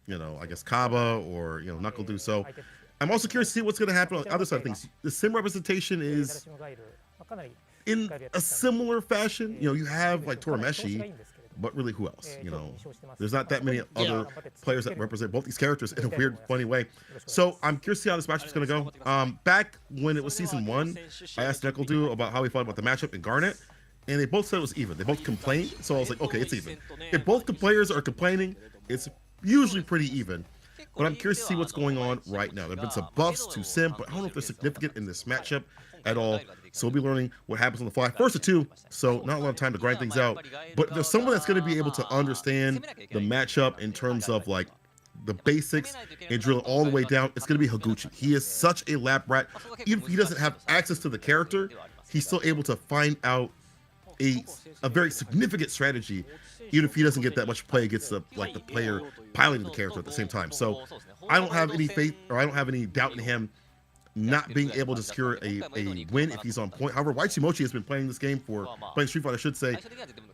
you know, I guess Kaba or, you know, Knuckle Do. So I'm also curious to see what's going to happen on the other side of things. The sim representation is in a similar fashion. You know, you have like Torameshi, but really who else? You know, there's not that many other players that represent both these characters in a weird, funny way. So I'm curious to see how this matchup's going to go. Back when it was season 1, I asked Neckledew about how he thought about the matchup in Garnet, and they both said it was even. They both complained, so I was like, okay, it's even. If both the players are complaining, it's usually pretty even. But I'm curious to see what's going on right now. There have been some buffs to Sim, but I don't know if they're significant in this matchup at all. So we'll be learning what happens on the fly. First of 2, so not a lot of time to grind things out. But there's someone that's going to be able to understand the matchup in terms of like the basics and drill it all the way down. It's going to be Higuchi. He is such a lap rat. Even if he doesn't have access to the character, he's still able to find out a very significant strategy, even if he doesn't get that much play against the player piloting the character at the same time. So I don't have any faith, or I don't have any doubt in him not being able to secure a win if he's on point. However, Yaimochi has been playing this game playing Street Fighter, I should say,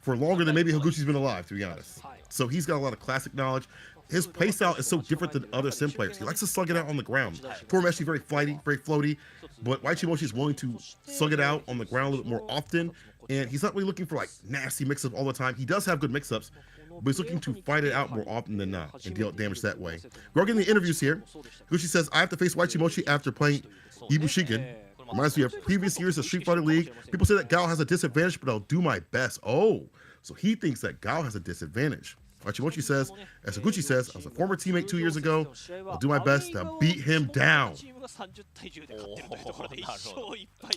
for longer than maybe Higuchi's been alive, to be honest. So he's got a lot of classic knowledge. His playstyle is so different than other sim players. He likes to slug it out on the ground. Torameshi very flighty, very floaty, but Yaimochi is willing to slug it out on the ground a little bit more often. And he's not really looking for like nasty mix-ups all the time. He does have good mix-ups, but he's looking to fight it out more often than not and deal damage that way. We're getting the interviews here. Higuchi says, I have to face Yaimochi after playing IBUSHIGIN. Reminds me of previous years of Street Fighter League. People say that Guile has a disadvantage, but I'll do my best. Oh, so he thinks that Guile has a disadvantage. Yaimochi says, as Higuchi says, I was a former teammate 2 years ago. I'll do my best to beat him down.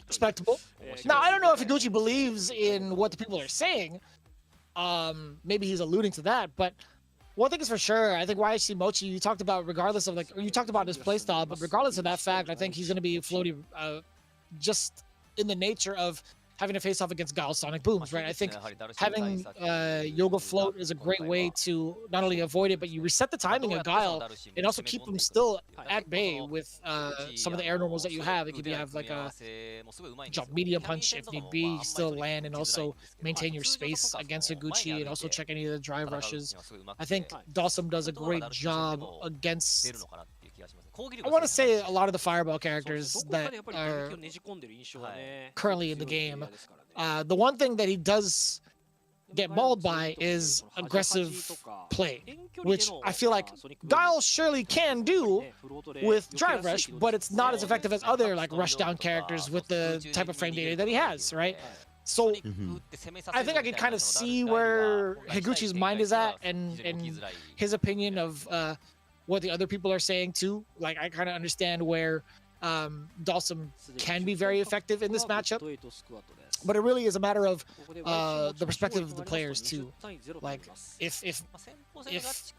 Respectable. Now, I don't know if Higuchi believes in what the people are saying. Maybe he's alluding to that, but one thing is for sure, I think Yaimochi, you talked about regardless of like, or you talked about his playstyle, but regardless of that fact, I think he's going to be floaty just in the nature of having to face off against Guile Sonic Booms, right? I think having Yoga Float is a great way to not only avoid it, but you reset the timing of Guile and also keep him still at bay with some of the air normals that you have. Like if you have like a jump medium punch if need be, you still land and also maintain your space against Higuchi and also check any of the drive rushes. I think Dawson does a great job against, I want to say, a lot of the Fireball characters that are currently in the game. The one thing that he does get mauled by is aggressive play, which I feel like Guile surely can do with Drive Rush, but it's not as effective as other like rush down characters with the type of frame data that he has, right? So I think I can kind of see where Higuchi's mind is at and his opinion of what the other people are saying too. Like, I kind of understand where Dalsum can be very effective in this matchup, but it really is a matter of the perspective of the players too. Like, if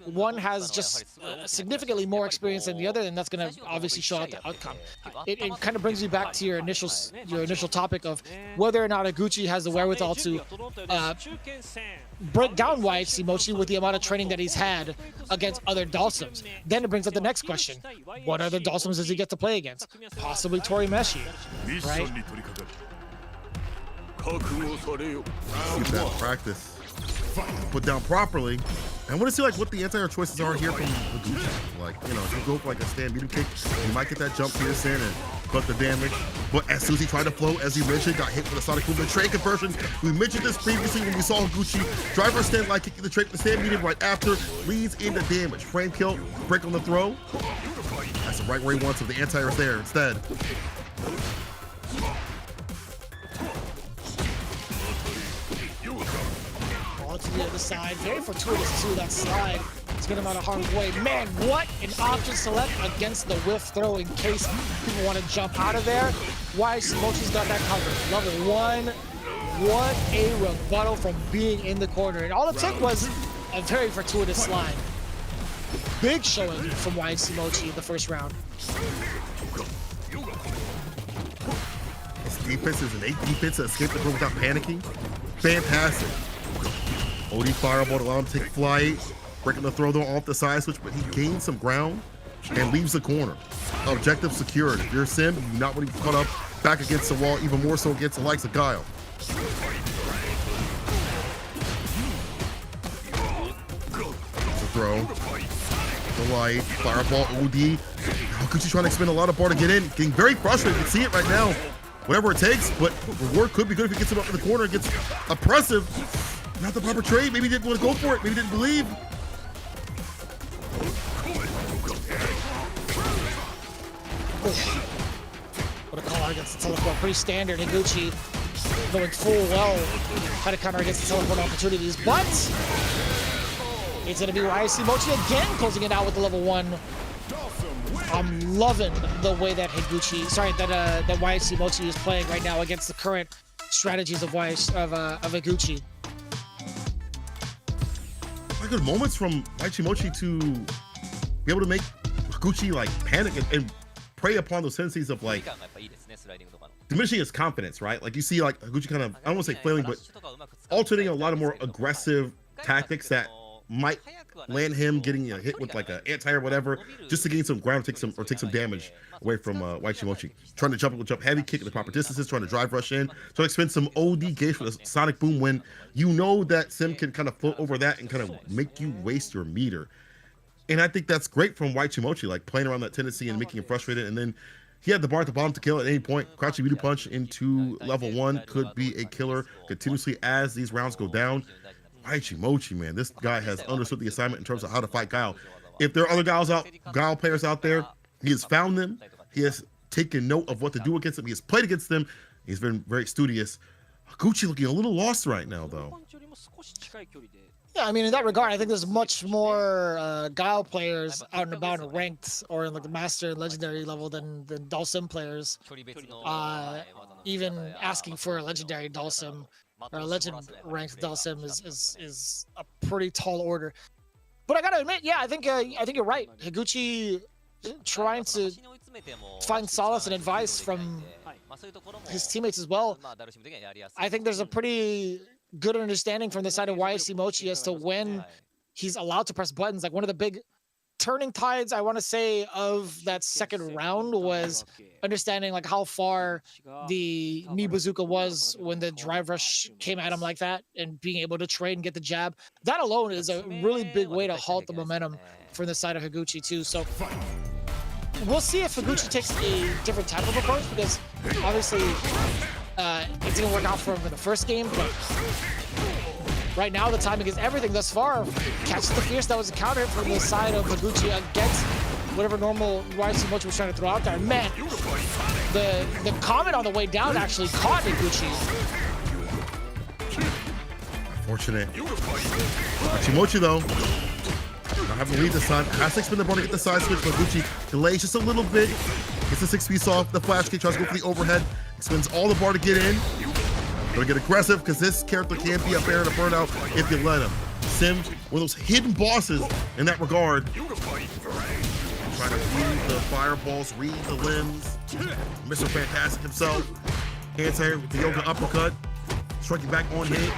one has just significantly more experience than the other, then that's going to obviously show out the outcome. It kind of brings you back to your initial topic of whether or not Higuchi has the wherewithal to break down Yaimochi with the amount of training that he's had against other Dalsums. Then it brings up the next question: what other Dalsums does he get to play against? Possibly Torimeshi, right? Keep that practice put down properly. I want to see like what the anti-air choices are here from Higuchi. Like, you know, if you go for like a stand medium kick, you might get that jump piercing and cut the damage. But as soon as he tried to flow, as you mentioned, got hit with a sonic boom, the trade conversion. We mentioned this previously when we saw Higuchi driver stand like kicking the trade, the stand medium right after leads into damage. Frame kill, break on the throw. That's the right where he wants it. The anti-air is there instead. To the other side, very fortuitous too, that slide. It's gonna him out a hard way. Man, what an option select against the whiff throw in case people want to jump out of there. Yaimochi's got that covered. Level 1, what a rebuttal from being in the corner. And all it took was a very fortuitous slide. Big showing from Yaimochi in the first round. His defense is an 8 defense to escape the throw without panicking. Fantastic. OD fireball to allow him to take flight, breaking the throw though off the side switch, but he gains some ground and leaves the corner. Objective secured. If you're Sim, you do not want to be caught up back against the wall, even more so against the likes of Guile. The throw, the light, fireball, OD. Higuchi trying to expend a lot of bar to get in, getting very frustrated. You can see it right now. Whatever it takes, but reward could be good if he gets him up in the corner. It gets oppressive. Not the proper trade. Maybe he didn't want to go for it. Maybe he didn't believe. What a call out against the teleport. Pretty standard. Higuchi going full well. Try to counter against the teleport opportunities, but it's going to be Yaimochi again closing it out with the level 1. I'm loving the way that that Yaimochi is playing right now against the current strategies of Higuchi. Good moments from Yaimochi to be able to make Higuchi like panic and prey upon those tendencies of like diminishing his confidence, right? Like you see like Higuchi kind of, I don't want to say flailing, but alternating a lot of more aggressive tactics that might land him getting hit with like an anti or whatever, just to gain some ground, take some damage away from Yaimochi. Trying to jump heavy kick at the proper distances, trying to drive rush in, trying to expend some OD gauge with a sonic boom when you know that Sim can kind of float over that and kind of make you waste your meter. And I think that's great from Yaimochi, like playing around that tendency and making him frustrated. And then he had the bar at the bottom to kill at any point. Crouching Voodoo Punch into level 1 could be a killer continuously as these rounds go down. Yaimochi, man, this guy has understood the assignment in terms of how to fight Guile. If there are other Guile players out there, he has found them. He has taken note of what to do against them. He has played against them. He's been very studious. Higuchi looking a little lost right now, though. Yeah, I mean, in that regard, I think there's much more Guile players out and about and ranked or in like the Master and Legendary level than Dalsum players. Even asking for a Legendary Dalsum or a Legend ranked Dalsum is a pretty tall order. But I gotta admit, yeah, I think you're right. Higuchi trying to find solace and advice from his teammates as well. I think there's a pretty good understanding from the side of Yaimochi as to when he's allowed to press buttons. Like one of the big turning tides, I want to say, of that second round was understanding like how far the knee bazooka was when the drive rush came at him like that, and being able to trade and get the jab. That alone is a really big way to halt the momentum from the side of Higuchi too. So we'll see if Higuchi takes a different type of approach, because obviously it didn't work out for him in the first game, but right now the timing is everything thus far. Catches the fierce, that was a counter from the side of Higuchi against whatever normal Yaimochi was trying to throw out there. Man, the comment on the way down actually caught Higuchi. Unfortunate. Yaimochi though, not having to lead this time. Has to spin the bar to get the side switch, but Higuchi delays just a little bit. Gets the 6-piece off, the flash kick, tries to go for the overhead. Spins all the bar to get in. Gonna get aggressive because this character can be a bear and a burnout if you let him. Sim, one of those hidden bosses in that regard. Trying to read the fireballs, read the limbs. Mr. Fantastic himself. Hands here with the yoga uppercut. Striking back on hit.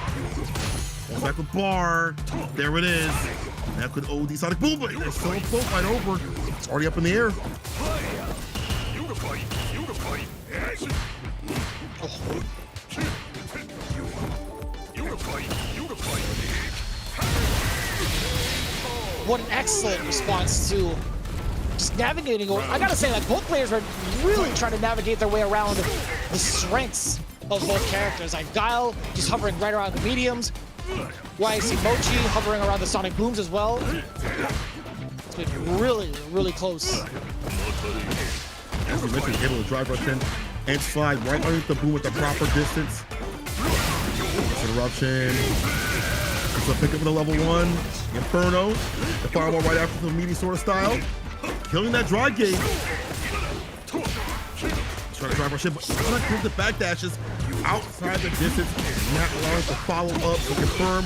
Going back with bar. There it is. That could OD Sonic Boom, but there's still a float right over. It's already up in the air. What an excellent response to just navigating. I gotta say, like, both players are really trying to navigate their way around the strengths of both characters. Like Guile just hovering right around the mediums. Yaimochi hovering around the sonic booms as well. It's been really, really close. As you mentioned, able to drive rush in and slide right underneath the boom with the proper distance. Interruption. So pick up the level 1. Inferno. The fireball right after the meaty sort of style. Killing that drive gauge. Trying to drive rush in, but not good the back dashes outside the distance. Not allowing to follow up to confirm.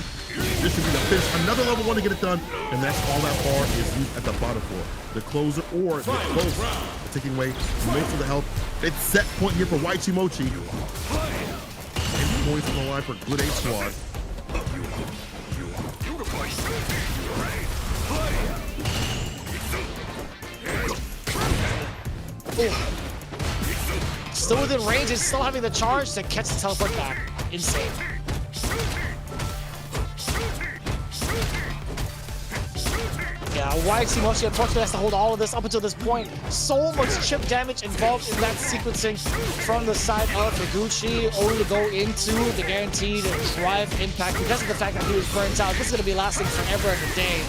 This should be the finish. Another level 1 to get it done, and that's all that bar is used at the bottom for. The closer or the close. Taking away most of the health. It's set point here for Yaimochi. And points on the line for Good 8 Squad. Still within range and still having the charge to catch the teleport back. Insane. Yeah, Yaimochi unfortunately has to hold all of this up until this point. So much chip damage involved in that sequencing from the side of Higuchi, only to go into the guaranteed drive impact because of the fact that he was burnt out. This is going to be lasting forever and a day.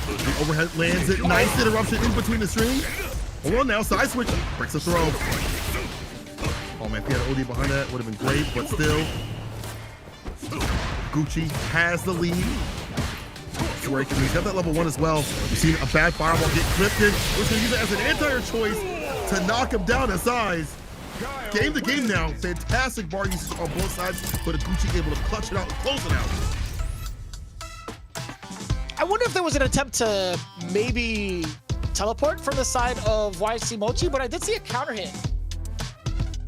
The overhead lands it. Nice interruption in between the string. Hold on now, side switch. Breaks the throw. Oh man, if he had an OD behind that, would have been great, but still. Higuchi has the lead. He's got that level 1 as well. You've seen a bad fireball get clipped in. We're going to use it as an anti-choice to knock him down to size. Game to game now. Fantastic bar usage on both sides, but Higuchi able to clutch it out and close it out. I wonder if there was an attempt to maybe teleport from the side of Yaimochi, but I did see a counter hit.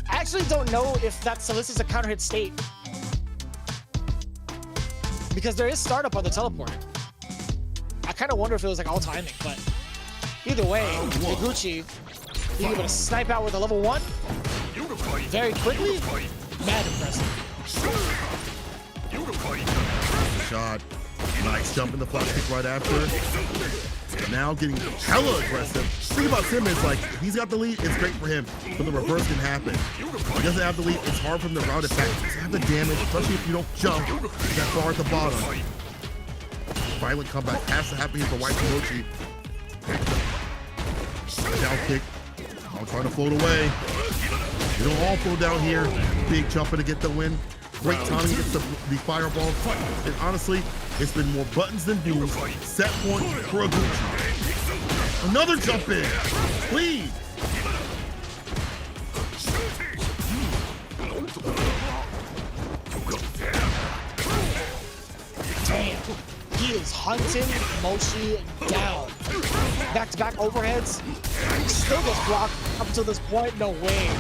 I actually don't know if that solicits a counter hit state, because there is startup on the teleporter. I kind of wonder if it was like all timing, but either way, Higuchi being able to snipe out with a level 1 very quickly, mad impressive. Shot. Nice jump in the flash kick right after. Now getting hella aggressive. The thing about Sim is, like, if he's got the lead, it's great for him, but the reverse can happen. If he doesn't have the lead, it's hard for him to route it back. He doesn't have the damage, especially if you don't jump that far at the bottom. Violent comeback has to happen here for Yaimochi. Down kick. I'm trying to float away. You don't all float down here. Big jumper to get the win. Great timing gets the fireball. And honestly, it's been more buttons than booms. Set point for Higuchi. Another jump in. Please. Damn. He is hunting Mochi down. Back-to-back overheads. Still gets blocked up until this point. No way.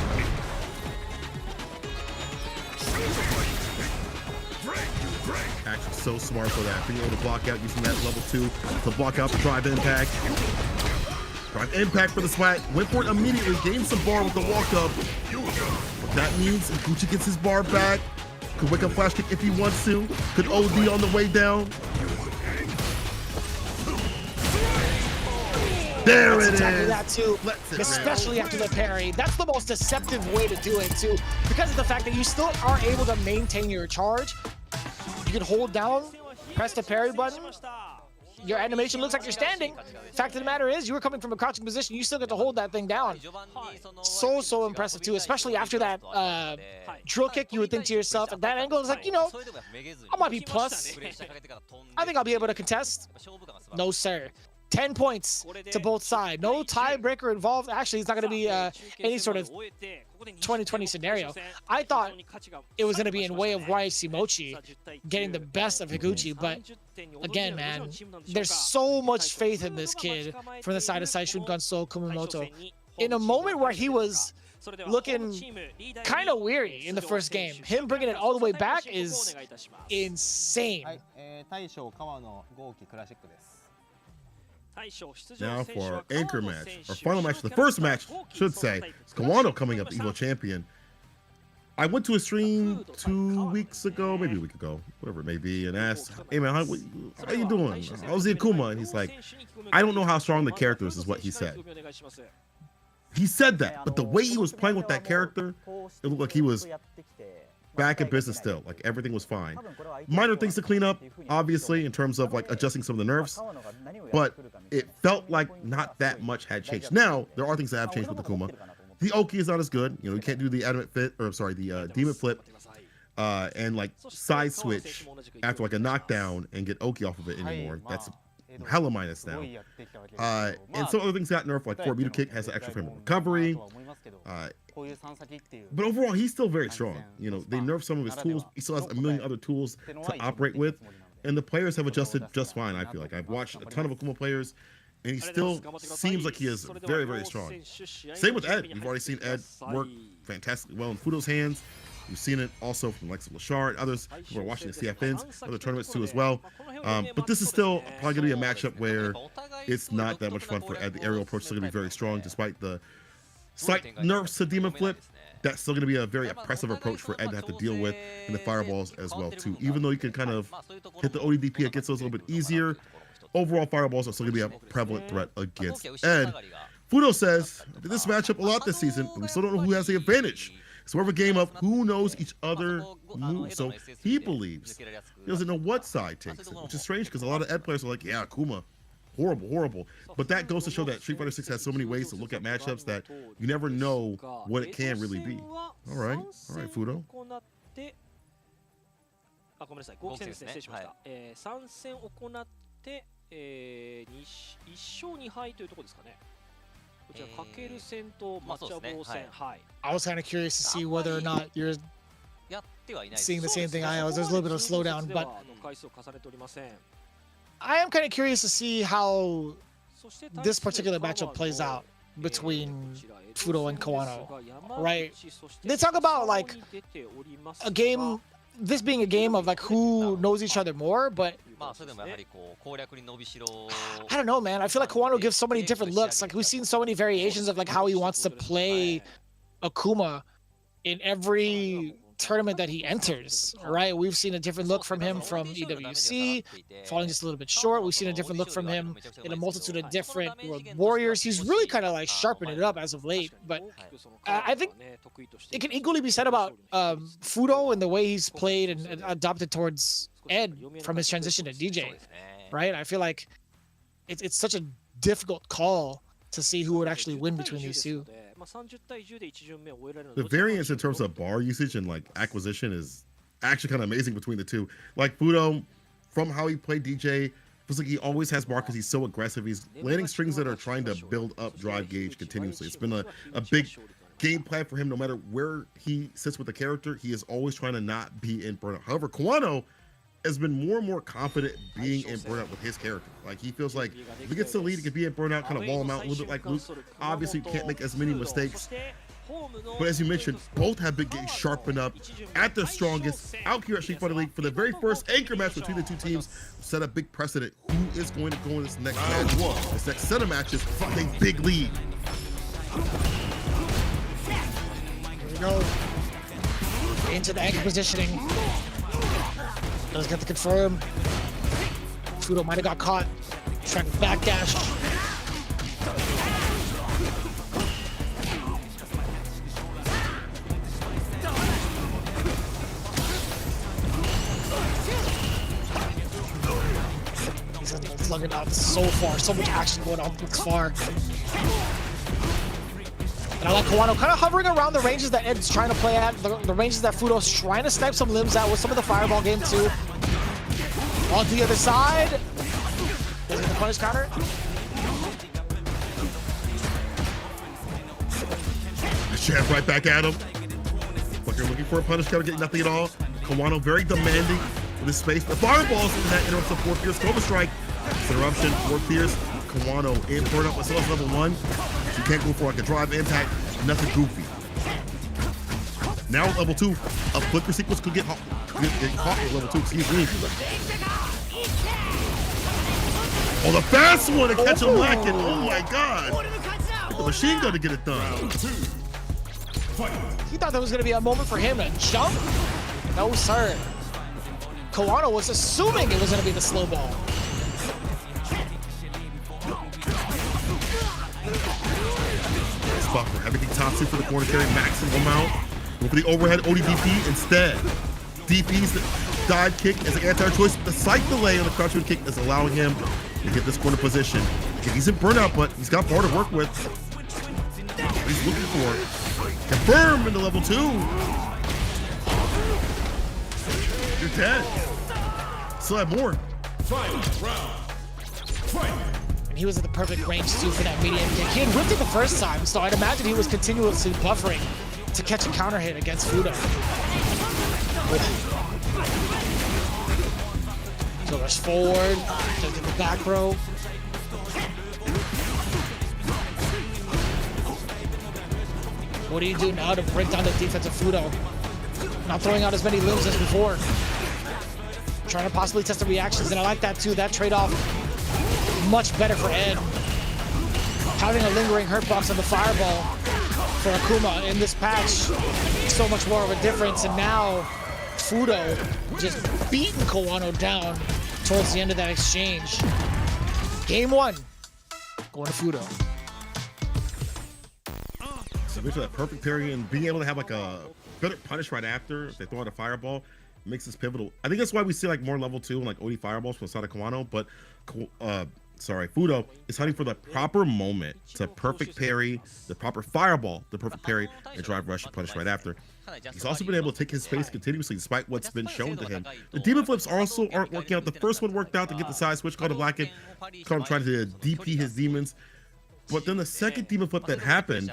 Actually so smart for that. Being able to block out using that level 2 to block out the drive impact. Drive impact for the swat. Went for it immediately. Gained some bar with the walk up. What that means, Higuchi gets his bar back. Could wake up flash kick if he wants to. Could OD on the way down. There it is. Exactly that too. Especially after the parry. That's the most deceptive way to do it too, because of the fact that you still are able to maintain your charge. You can hold down, press the parry button, your animation looks like you're standing. Fact of the matter is, you were coming from a crouching position. You still get to hold that thing down. So impressive too, especially after that drill kick. You would think to yourself, at that angle, it's like, you know, I might be plus. I think I'll be able to contest. No, sir. 10 points to both sides. No tiebreaker involved. Actually, it's not going to be any sort of 2020 scenario. I thought it was going to be in way of Yaimochi getting the best of Higuchi, but again, man, there's so much faith in this kid from the side of Saishunkan Kumamoto. In a moment where he was looking kind of weary in the first game, him bringing it all the way back is insane. Now for our anchor match, our final match, the first match, should say, it's Kanano coming up, the Evo champion. I went to a stream 2 weeks ago, maybe a week ago, whatever it may be, and asked, hey man, how you doing? How's the Akuma? And he's like, I don't know how strong the character is what he said. He said that, but the way he was playing with that character, it looked like he was back in business still. Like everything was fine. Minor things to clean up, obviously, in terms of like adjusting some of the nerfs, but it felt like not that much had changed. Now, there are things that have changed with the Kuma. The Oki is not as good. You know, you can't do the adamant fit, or sorry, the demon flip, and like side switch after like a knockdown and get Oki off of it anymore. That's hella minus now. And some other things got nerfed, like forward kick has an extra frame of recovery. But overall, he's still very strong. You know, they nerfed some of his tools. He still has a million other tools to operate with. And the players have adjusted just fine, I feel like. I've watched a ton of Akuma players, and he still seems like he is very, very strong. Same with Ed. We've already seen Ed work fantastically well in Fudo's hands. We've seen it also from Lex Lashard, others who are watching the CFNs, other tournaments too as well. But this is still probably going to be a matchup where it's not that much fun for Ed. The aerial approach is still going to be very strong, despite the slight nerfs to Demon Flip. That's still going to be a very oppressive approach for Ed to have to deal with in the fireballs as well too. Even though you can kind of hit the ODDP, it gets those a little bit easier. Overall, fireballs are still going to be a prevalent threat against Ed. Fudo says, I did this matchup a lot this season, and we still don't know who has the advantage. So we're a game of who knows each other moves. So he believes he doesn't know what side takes it, which is strange because a lot of Ed players are like, yeah, Kuma, horrible, horrible. But that goes to show that Street Fighter 6 has so many ways to look at matchups that you never know what it can really be. All right, Fudo. あ、ごめんなさい、合計戦ですね、失礼しました。3戦行って、1勝2敗というところですかね。こちらかける戦とマッチアボ戦。はい。I was kind of curious to see whether or not you're seeing the same thing I was. There's a little bit of a slowdown, but I am kind of curious to see how this particular matchup plays out between Fudo and Kanano, right? They talk about like a game, this being a game of like who knows each other more, but I don't know, man. I feel like Kanano gives so many different looks. Like we've seen so many variations of like how he wants to play Akuma in every tournament that he enters, right? We've seen a different look from him from EWC, falling just a little bit short. We've seen a different look from him in a multitude of different World Warriors. He's really kind of like sharpened it up as of late, but I think it can equally be said about Fudo and the way he's played and adopted towards Ed from his transition to DJ, right? I feel like it's such a difficult call to see who would actually win between these two. The variance in terms of bar usage and like acquisition is actually kind of amazing between the two. Like Fudo, from how he played DJ, feels like he always has bar because he's so aggressive. He's landing strings that are trying to build up drive gauge continuously. It's been a big game plan for him. No matter where he sits with the character, he is always trying to not be in burnout. However, Kanano has been more and more confident being in burnout with his character. Like he feels like if he gets the lead, he can be in burnout, kind of wall him out a little bit like Luke. Obviously, you can't make as many mistakes. But as you mentioned, both have been getting sharpened up at their strongest out here at Street Fighter League for the very first anchor match between the two teams. Set a big precedent. Who is going to go in this next match? This next set of matches with a big lead. Here we go. Into the anchor positioning. Let's get to confirm. Fudo might have got caught. Trying to backdash. He's slugging out so far. So much action going on this far. And I like Kawano kind of hovering around the ranges that Ed's trying to play at, the ranges that Fudo's trying to snipe some limbs at with some of the fireball game too. On the other side, is it the punish counter? Jab right back at him. Flicker looking for a punish counter, getting nothing at all. Kawano very demanding for this space. The fireballs in that interrupts of 4 Fierce. Cobra Strike. Interruption, 4 Fierce. Kawano in burn up with level 1. So you can't go for like a drive impact, nothing goofy. Now level 2, a flicker sequence could get caught with level 2, excuse me. Oh, the fast one to catch him lacking. Oh my god. The machine gun to get it done. He thought there was going to be a moment for him to jump. No, sir. Kawano was assuming it was going to be the slow ball. Fucker, everything top 2 for the corner carry, maximum amount. Go for the overhead ODDP instead. DP's the dive kick as an anti-choice. The sight delay on the crouch kick is allowing him to get this corner position. He's in burnout, but he's got bar to work with. He's looking for. Confirm into level 2. You're dead. Still have more. Final round. Fight. And he was at the perfect range too for that medium kick. He had ripped it the first time, so I'd imagine he was continuously buffering to catch a counter hit against Fudo. So rush forward, to the back row. What do you do now to break down the defense of Fudo? Not throwing out as many limbs as before. Trying to possibly test the reactions, and I like that too. That trade-off, much better for Ed. Having a lingering hurt box on the fireball for Akuma in this patch, so much more of a difference. And now Fudo just beating Kawano down towards the end of that exchange. Game 1, going to Fudo. So basically that perfect parry and being able to have like a better punish right after if they throw out a fireball makes this pivotal. I think that's why we see like more level 2 and like OD fireballs from the side of Kawano, but Fudo is hunting for the proper moment to perfect parry, the proper fireball, the perfect parry, and drive rush and punish right after. He's also been able to take his space continuously despite what's been shown to him. The demon flips also aren't working out. The first one worked out to get the side switch, called a Blacken, called him trying to DP his demons. But then the second demon flip that happened,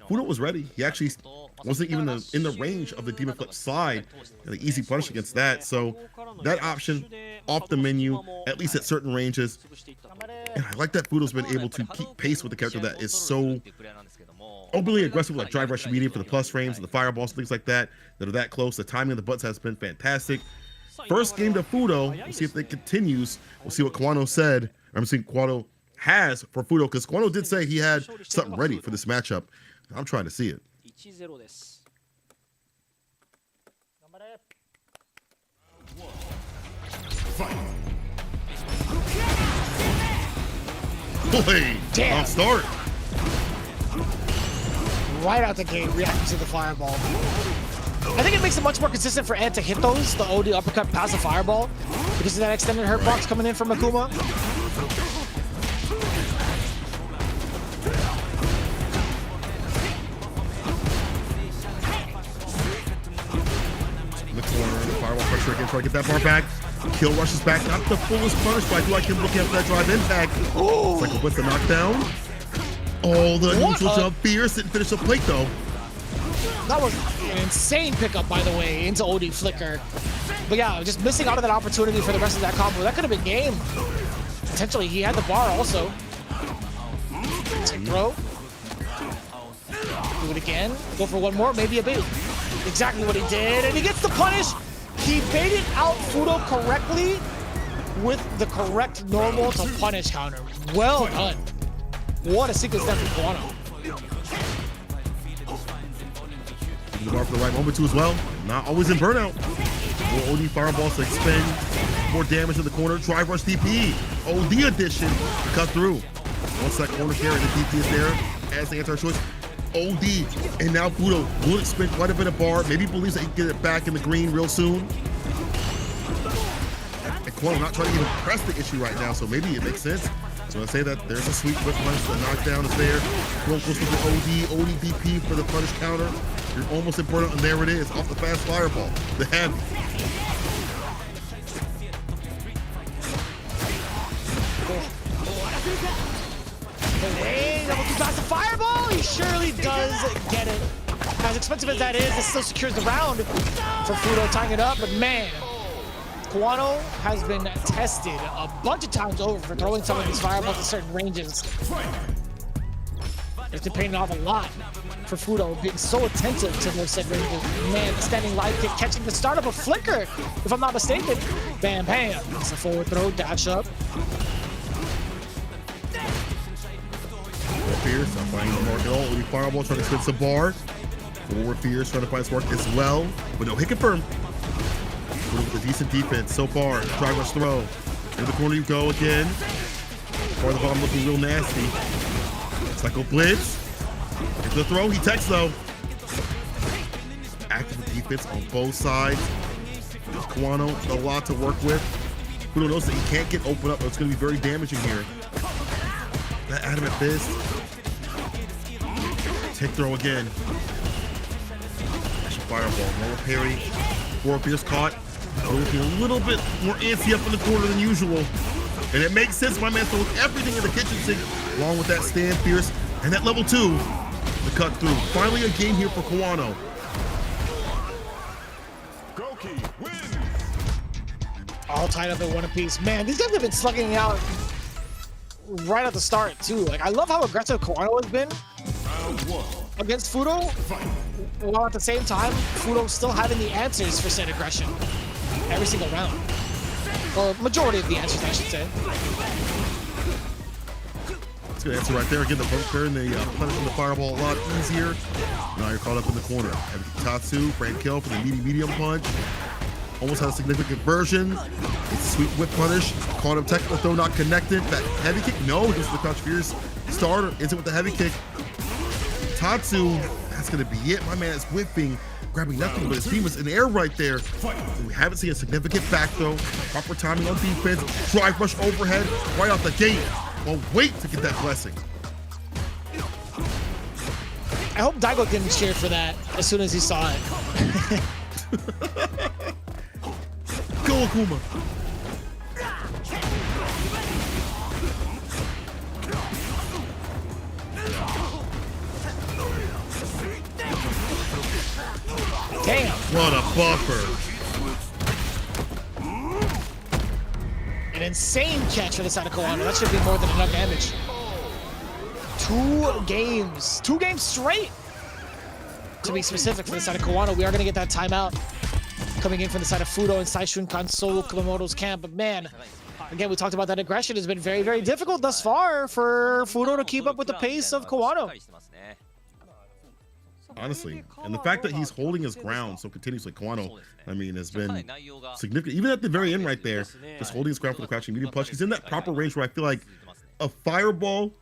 Fudo was ready. He actually wasn't even in the range of the demon flip slide. And the easy punish against that. So that option off the menu, at least at certain ranges. And I like that Fudo's been able to keep pace with the character that is so openly aggressive, like drive rush medium for the plus frames and the fireballs, things like that are that close. The timing of the butts has been fantastic. First game to Fudo. We'll see if it continues. We'll see what Kawano said. I'm seeing Kawano has for Fudo, because Kawano did say he had something ready for this matchup. I'm trying to see it. Boy, damn. I'll start. Right out the gate, reacting to the fireball. I think it makes it much more consistent for Ed to hit those, the OD uppercut past the fireball, because of that extended hurt box coming in from Akuma. The corner, the fireball pressure again, try to get that bar back. Kill rushes back, not the fullest punish, but I do like him looking after that drive impact. It's like a with the knockdown. Oh, the neutral jump, fierce, didn't finish the plate though. That was an insane pickup, by the way, into OD Flicker. But yeah, just missing out on that opportunity for the rest of that combo. That could have been game. Potentially, he had the bar also. Throw. Do it again. Go for one more, maybe a bait. Exactly what he did, and he gets the punish. He baited out Fudo correctly with the correct normal to punish counter. Well done. What a sequence there from Kanano. The bar for the right moment too as well. Not always in burnout. More OD fireballs to expend more damage in the corner. Drive rush DP. OD addition to cut through. Once that corner carry, the DP is there as the anti-choice. OD, and now Fudo will expend quite a bit of bar. Maybe believes that he can get it back in the green real soon. And Kono not trying to even press the issue right now, so maybe it makes sense. So I say that there's a sweep whip punch, the knockdown is there. Kono goes with the OD BP for the punish counter. You're almost important, and there it is, off the fast fireball, the heavy. Hey, double two toss the fireball. He surely does get it. As expensive as that is, it still secures the round for Fudo, tying it up. But man, Kanano has been tested a bunch of times over for throwing some of these fireballs at certain ranges. It's been paying off a lot for Fudo, being so attentive to those said ranges. Man, standing live kick, catching the start of a flicker, if I'm not mistaken. Bam, bam. It's a forward throw, dash up. Fierce, not finding the mark at all. Only fireball trying to spin some bar. Forward Fierce trying to find spark as well, but no hit confirm. With a decent defense so far. Drive rush throw. In the corner you go again. Far the bottom looking real nasty. Cycle blitz. Into the throw. He techs though. Active defense on both sides. Kanano, a lot to work with. Fudo knows that he can't get open up, but it's going to be very damaging here. That adamant fist. Tick throw again. Fireball, lower parry. Forward Fierce caught. Looking a little bit more antsy up in the corner than usual. And it makes sense. My man throws everything in the kitchen sink, along with that stand Fierce. And that level 2, the cut through. Finally a game here for Kanano. All tied up in one apiece. Man, these guys have been slugging it out right at the start too. Like, I love how aggressive Kanano has been against Fudo, while at the same time Fudo still having the answers for said aggression every single round, or majority of the answers, I should say. That's a good answer right there. Again, the bunker and the punishing the fireball a lot easier. Now you're caught up in the corner. Tatsu, frame kill for the medium punch. Almost had a significant version. It's a sweep whip punish. Caught him technical throw, not connected. That heavy kick, no, just the Crouch Fierce starter. Ends it with the heavy kick. Tatsu, that's gonna be it. My man is whipping, grabbing nothing but his team is in air right there. We haven't seen a significant back throw. Proper timing on defense. Drive rush overhead right off the gate. Well, wait to get that blessing. I hope Daigo didn't cheer for that as soon as he saw it. Go Akuma. Damn. What a buffer. An insane catch for the side of Kanano. That should be more than enough damage. 2 games straight, to be specific, for the side of Kanano. We are going to get that timeout coming in from the side of Fudo and Saishunkan solo Kumamoto's camp. But man, again, we talked about that aggression has been very, very difficult thus far for Fudo to keep up with the pace of Kanano. Honestly, and the fact that he's holding his ground so continuously, Kanano, I mean, has been significant. Even at the very end right there, just holding his ground for the crouching medium punch. He's in that proper range where I feel like a fireball,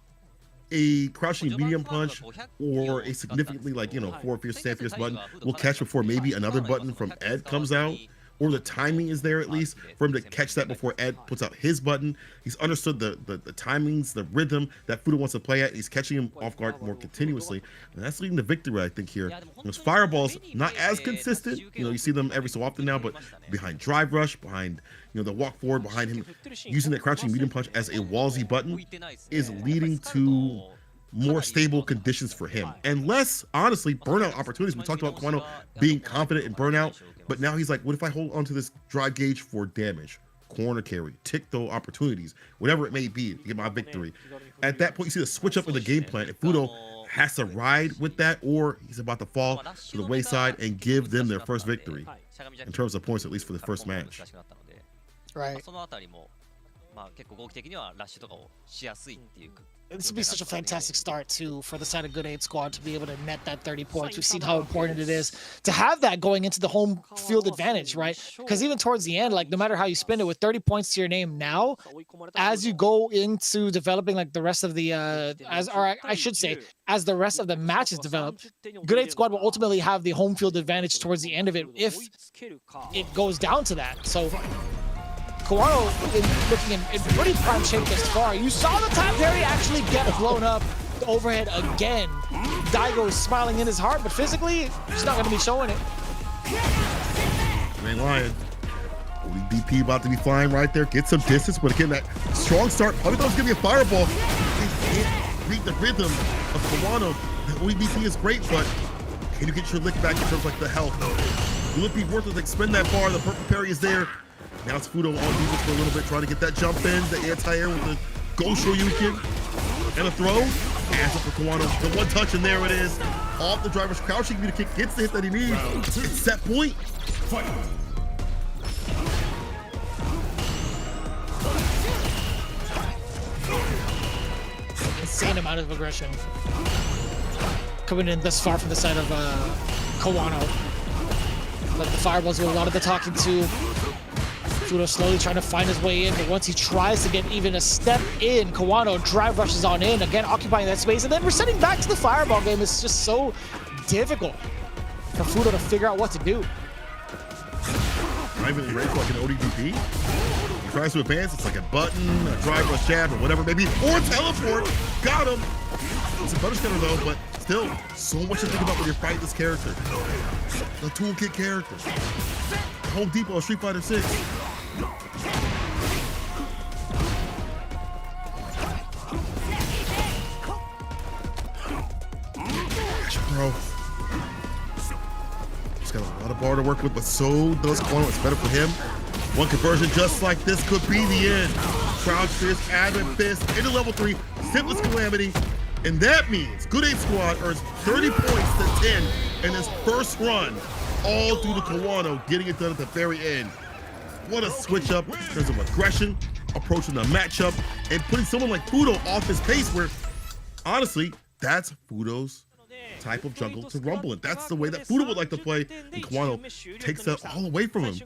a crouching medium punch, or a significantly, like, you know, forward fierce, stand fierce button will catch before maybe another button from Ed comes out, or the timing is there at least for him to catch that before Ed puts out his button. He's understood the timings, the rhythm that Fudo wants to play at. He's catching him off guard more continuously, and that's leading to victory, I think, here. Those fireballs, not as consistent. You know, you see them every so often now, but behind drive rush, behind, you know, the walk forward, behind him using that crouching medium punch as a wallsy button is leading to more stable conditions for him, and less, honestly, burnout opportunities. We talked about Kanano being confident in burnout, but now he's like, what if I hold onto this drive gauge for damage, corner carry, tick throw opportunities, whatever it may be, to get my victory. At that point, you see the switch up in the game plan. If Fudo has to ride with that, or he's about to fall to the wayside and give them their first victory, in terms of points, at least for the first match. Right. This would be such a fantastic start, too, for the side of Good 8 squad to be able to net that 30 points. We've seen how important it is to have that going into the home field advantage, right? Because even towards the end, like, no matter how you spin it, with 30 points to your name now, as you go into developing, like, the rest of the, as the rest of the matches develop, Good 8 squad will ultimately have the home field advantage towards the end of it if it goes down to that. So Kawano looking in pretty prime shape thus far. You saw the time Terry actually get blown up the overhead again. Daigo is smiling in his heart, but physically, he's not going to be showing it. You ain't lying. ODP about to be flying right there. Get some distance, but again, that strong start. Probably thought it was going to be a fireball. They can't read the rhythm of Kawano. The ODP is great, but can you get your lick back in terms of like the health? Will it be worth it to expend that bar? The purple parry is there. Now it's Fudo on defense for a little bit, trying to get that jump in, the anti-air with the Gosho Yukin. And a throw. Adds up for Kawano. The one touch, and there it is. Off the driver's crouching, the kick gets the hit that he needs. It's set point. Fight. Insane amount of aggression coming in this far from the side of Kawano. But the fireballs do a lot of the talking to. Fudo slowly trying to find his way in, but once he tries to get even a step in, Kawano drive rushes on in, again occupying that space, and then resetting back to the fireball game. It's just so difficult for Fudo to figure out what to do. Not even ready for like an ODDP. He tries to advance, it's like a button, a drive rush jab, or whatever maybe, or teleport. Got him. It's a butter stunner though, but still, so much to think about when you're fighting this character. The toolkit character. Home Depot, Street Fighter 6. Bro. He's got a lot of bar to work with, but so does Kawano. It's better for him. One conversion just like this could be the end. Crouch fist, admin fist, into level 3, Simplest Calamity. And that means Good 8 Squad earns 30 points to 10 in his first run, all due to Kawano getting it done at the very end. What a switch up in terms of aggression, approaching the matchup, and putting someone like Fudo off his pace where, honestly, that's Fudo's type of jungle to rumble in. That's the way that Fudo would like to play, and Kawano takes that all away from him.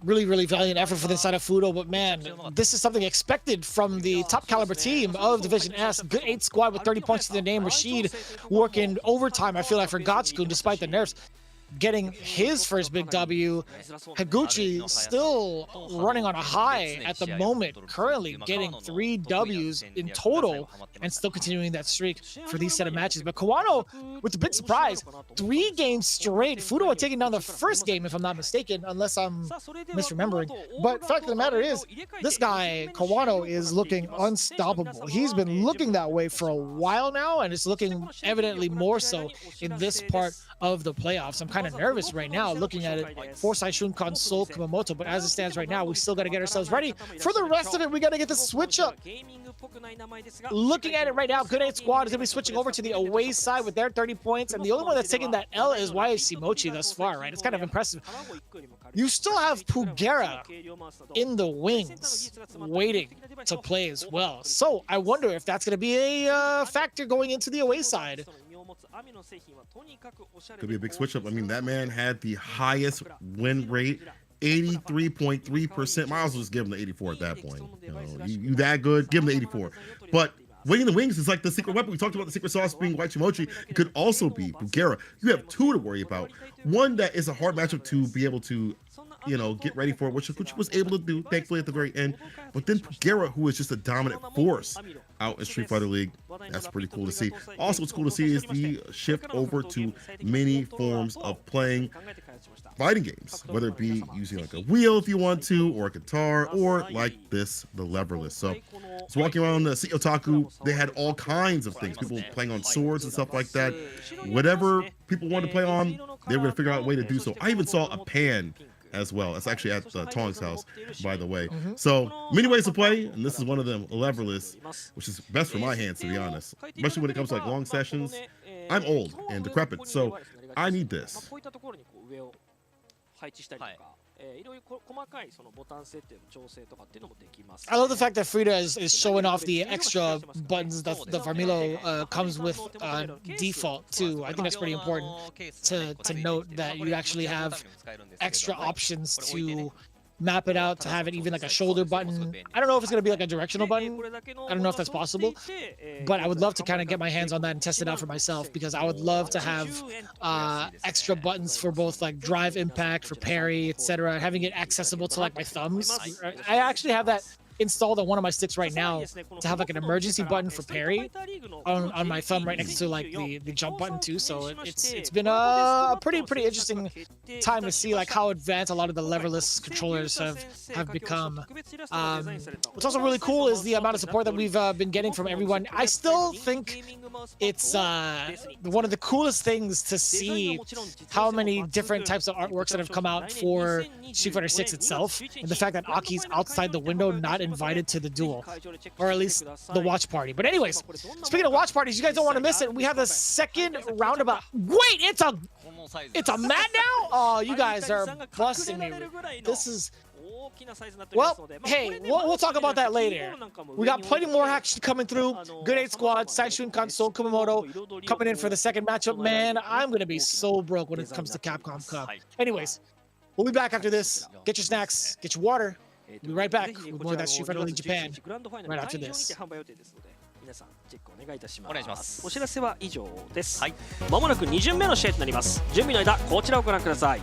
Really, really valiant effort for the side of Fudo, but man, this is something expected from the top caliber team of Division S. Good 8 Squad with 30 points to their name. Rashid working overtime, I feel like, for Gachikun despite the nerfs, getting his first big W. Higuchi still running on a high at the moment, currently getting 3 Ws in total and still continuing that streak for these set of matches. But Kawano, with a big surprise, 3 games straight. Fudo had taken down the first game, if I'm not mistaken, unless I'm misremembering. But fact of the matter is, this guy, Kawano, is looking unstoppable. He's been looking that way for a while now, and it's looking evidently more so in this part of the playoffs. I'm kind of nervous right now looking at it for Saishunkan, Seoul, Kumamoto, but as it stands right now, we still got to get ourselves ready. For the rest of it, we got to get the switch up. Looking at it right now, Good 8 Squad is going to be switching over to the away side with their 30 points, and the only one that's taking that L is Yaimochi thus far, right? It's kind of impressive. You still have Pugera in the wings waiting to play as well. So I wonder if that's going to be a factor going into the away side. Could be a big switch up. I mean, that man had the highest win rate, 83.3%. Might as well just give him the 84 at that point. You know, you that good, give him the 84. But waiting the wings is like the secret weapon. We talked about the secret sauce being Yaimochi. It could also be Pugera. You have 2 to worry about. One that is a hard matchup to be able to, you know, get ready for, which Higuchi was able to do, thankfully, at the very end. But then Pugera, who is just a dominant force out in Street Fighter League. That's pretty cool to see. Also, what's cool to see is the shift over to many forms of playing fighting games, whether it be using like a wheel if you want to, or a guitar, or like this, the leverless. So it's walking around the Sea Otaku, they had all kinds of things. People playing on swords and stuff like that. Whatever people wanted to play on, they were going to figure out a way to do so. I even saw a pan as well. That's actually at Tong's house, by the way. So many ways to play, and this is one of them, leverless, which is best for my hands, to be honest. Especially when it comes to like long sessions. I'm old and decrepit, so I need this. I love the fact that Frida is showing off the extra buttons that the Farmilo comes with default too. I think that's pretty important to note, that you actually have extra options to map it out to have it even like a shoulder button. I don't know if it's going to be like a directional button. I don't know if that's possible, but I would love to kind of get my hands on that and test it out for myself, because I would love to have extra buttons for both like drive impact, for parry, etc. Having it accessible to like my thumbs. I actually have that installed on one of my sticks right now to have like an emergency button for parry on my thumb right next to like the jump button too. So it's been a pretty interesting time to see like how advanced a lot of the leverless controllers have become. What's also really cool is the amount of support that we've been getting from everyone. I still think it's one of the coolest things to see how many different types of artworks that have come out for Street Fighter 6 itself, and the fact that Aki's outside the window, not invited to the duel, or at least the watch party. But anyways, speaking of watch parties, you guys don't want to miss it. We have the second roundabout. Wait, it's a mat now? Oh, you guys are busting me. This is... Well, hey, we'll talk about that later. We got plenty more action coming through. Good 8 squad, Saishunkan, Kumamoto coming in for the second matchup. Man, I'm going to be so broke when it comes to Capcom Cup. Anyways, we'll be back after this. Get your snacks, get your water. We'll be right back with more of that Street Fighter League Japan right after this. 皆さんチェックお願いいたします。お願いします。お知らせは以上です。はい。まもなく2巡目の試合となります。準備の間こちらをご覧ください。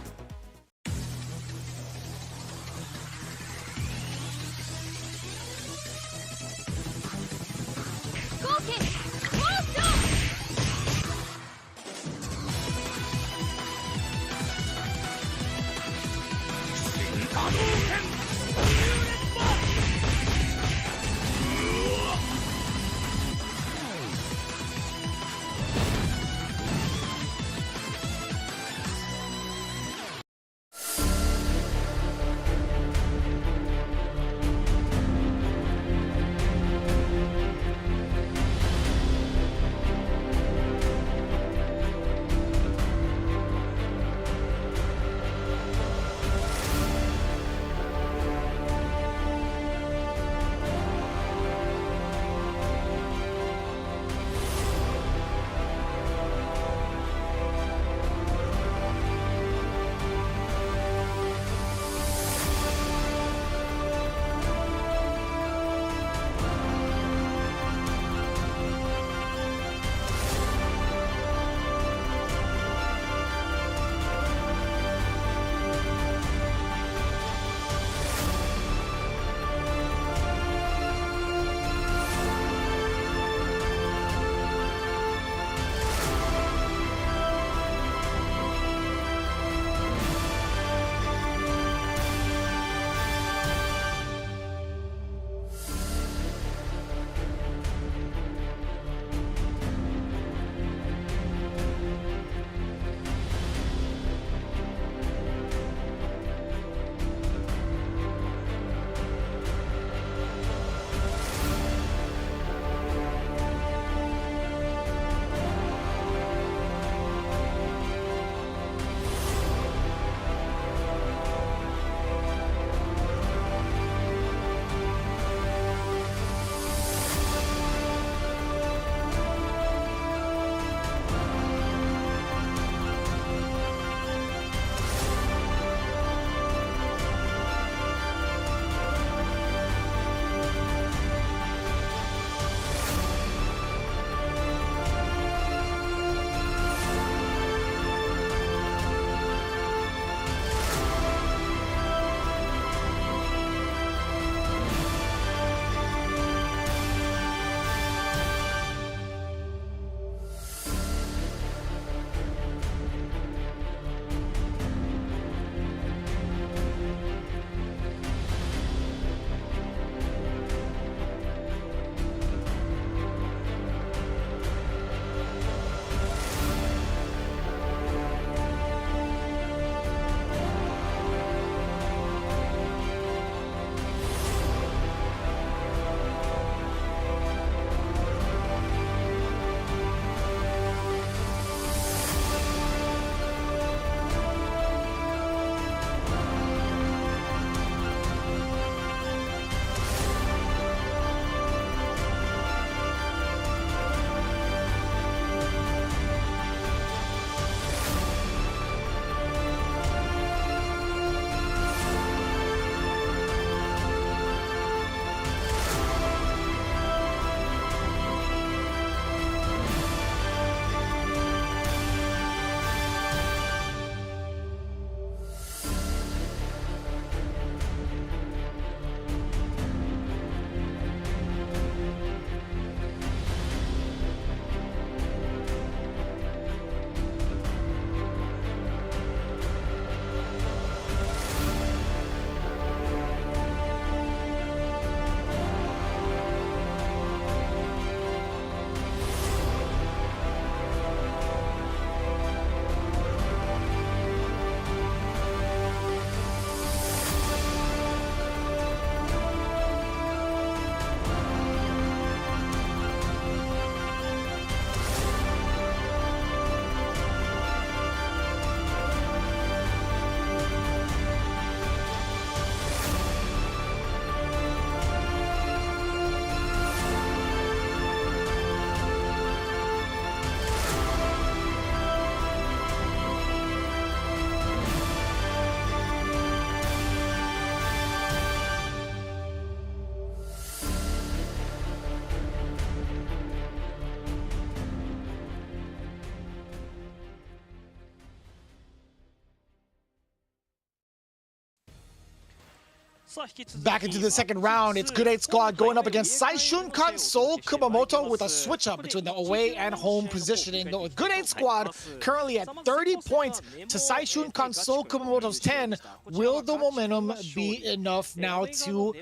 Back into the second round, it's Good 8 Squad going up against Saishunkan Seoul Kumamoto with a switch-up between the away and home positioning. The Good 8 Squad currently at 30 points to Saishunkan Seoul Kumamoto's 10. Will the momentum be enough now to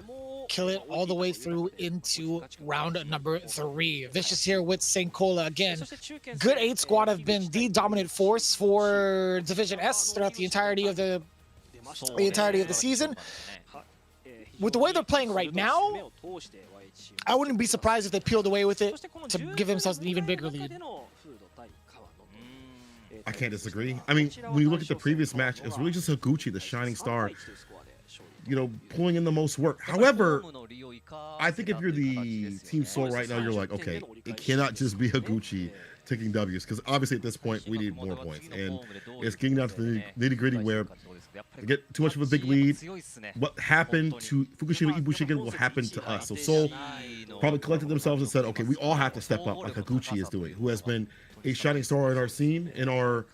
kill it all the way through into round number 3? Vicious here with St. Cola again. Good 8 Squad have been the dominant force for Division S throughout the entirety of the season. With the way they're playing right now, I wouldn't be surprised if they peeled away with it to give themselves an even bigger lead. I can't disagree. I mean, when you look at the previous match, it was really just Higuchi, the shining star, you know, pulling in the most work. However, I think if you're the Team Seoul right now, you're like, okay, it cannot just be Higuchi taking W's, because obviously at this point we need more points, and it's getting down to the nitty-gritty where they get too much of a big lead. What happened to Fukushima IBUSHIGIN will happen to us. So Seoul probably collected themselves and said, okay, we all have to step up like Higuchi is doing, who has been a shining star in our scene, in our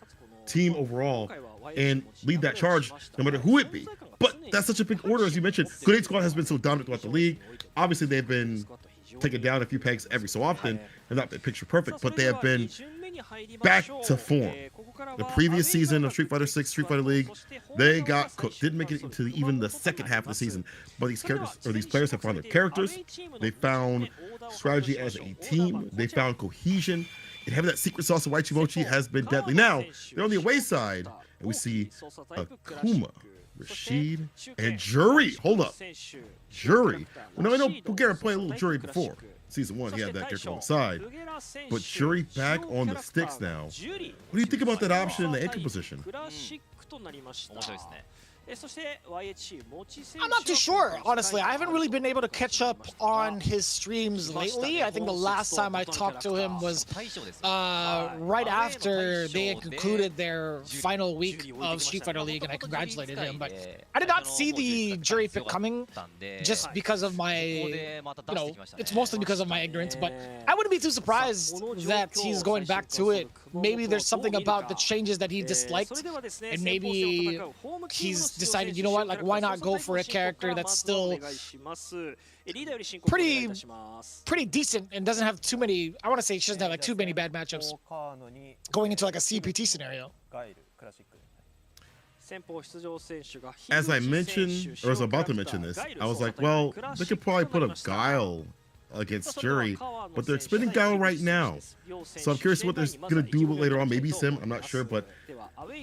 team overall, and lead that charge no matter who it be. But that's such a big order, as you mentioned. Good 8 Squad has been so dominant throughout the league. Obviously, they've been taken down a few pegs every so often, and not been picture perfect, but they have been back to form. The previous season of Street Fighter 6 Street Fighter League, they got cooked. Didn't make it into even the second half of the season. But these characters, or these players, have found their characters. They found strategy as a team. They found cohesion. And having that secret sauce of Yaimochi has been deadly. Now they're on the away side, and we see Akuma, Rashid, and Jury. Hold up, Jury. Well, now I know Bulgaria played a little Jury before. Season 1, he had that character on the side. But Jury back on the sticks now. What do you think about that option in the anchor position? I'm not too sure, honestly. I haven't really been able to catch up on his streams lately. I think the last time I talked to him was right after they had concluded their final week of Street Fighter League, and I congratulated him. But I did not see the jury pick coming just because of my, you know, it's mostly because of my ignorance. But I wouldn't be too surprised that he's going back to it. Maybe there's something about the changes that he disliked, and maybe he's decided, you know what, like, why not go for a character that's still pretty decent and doesn't have too many, I want to say she doesn't have like too many bad matchups going into like a CPT scenario. As I mentioned, or was about to mention this, I was like, well, they could probably put a Guile against Jury, but they're expending Guile right now. So I'm curious what they're going to do later on. Maybe Sim, I'm not sure, but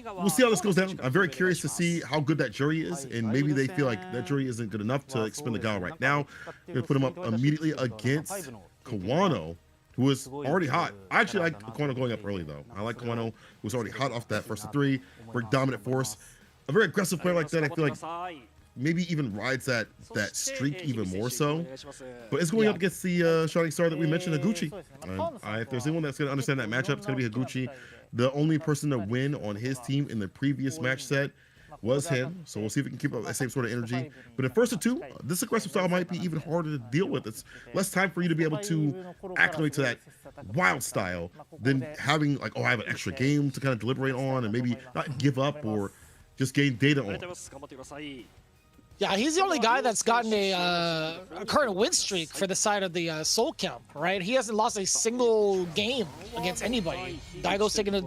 we'll see how this goes down. I'm very curious to see how good that Jury is, and maybe they feel like that Jury isn't good enough to expend the Guile right now. They're going to put him up immediately against Kawano, who is already hot. I actually like Kawano going up early, though. I like Kawano, who's already hot off that first of 3. Very dominant force. A very aggressive player like that, I feel like maybe even rides that streak even more so. But it's going up against the shining star that we mentioned, Higuchi. If there's anyone that's going to understand that matchup, it's going to be Higuchi. The only person to win on his team in the previous match set was him. So we'll see if we can keep up that same sort of energy. But in first of 2, this aggressive style might be even harder to deal with. It's less time for you to be able to acclimate to that wild style than having like, oh, I have an extra game to kind of deliberate on and maybe not give up or just gain data on. Yeah, he's the only guy that's gotten a current win streak for the side of the Seoul camp, right? He hasn't lost a single game against anybody. Daigo's taking an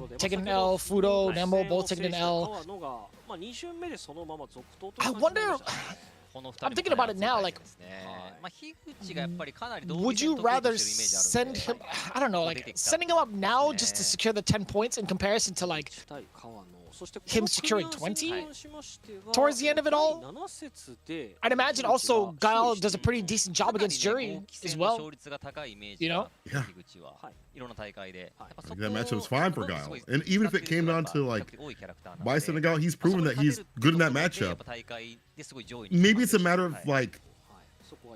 L, Fudo, Nemo both taking an L. I wonder, I'm thinking about it now, like, would you rather send him, I don't know, like, sending him up now just to secure the 10 points in comparison to, like, him securing 20 towards the end of it all? I'd imagine also Guile does a pretty decent job against Jury as well, you know? Yeah. That matchup was fine for Guile. And even if it came down to like Bison and Guile, he's proven that he's good in that matchup. Maybe it's a matter of like,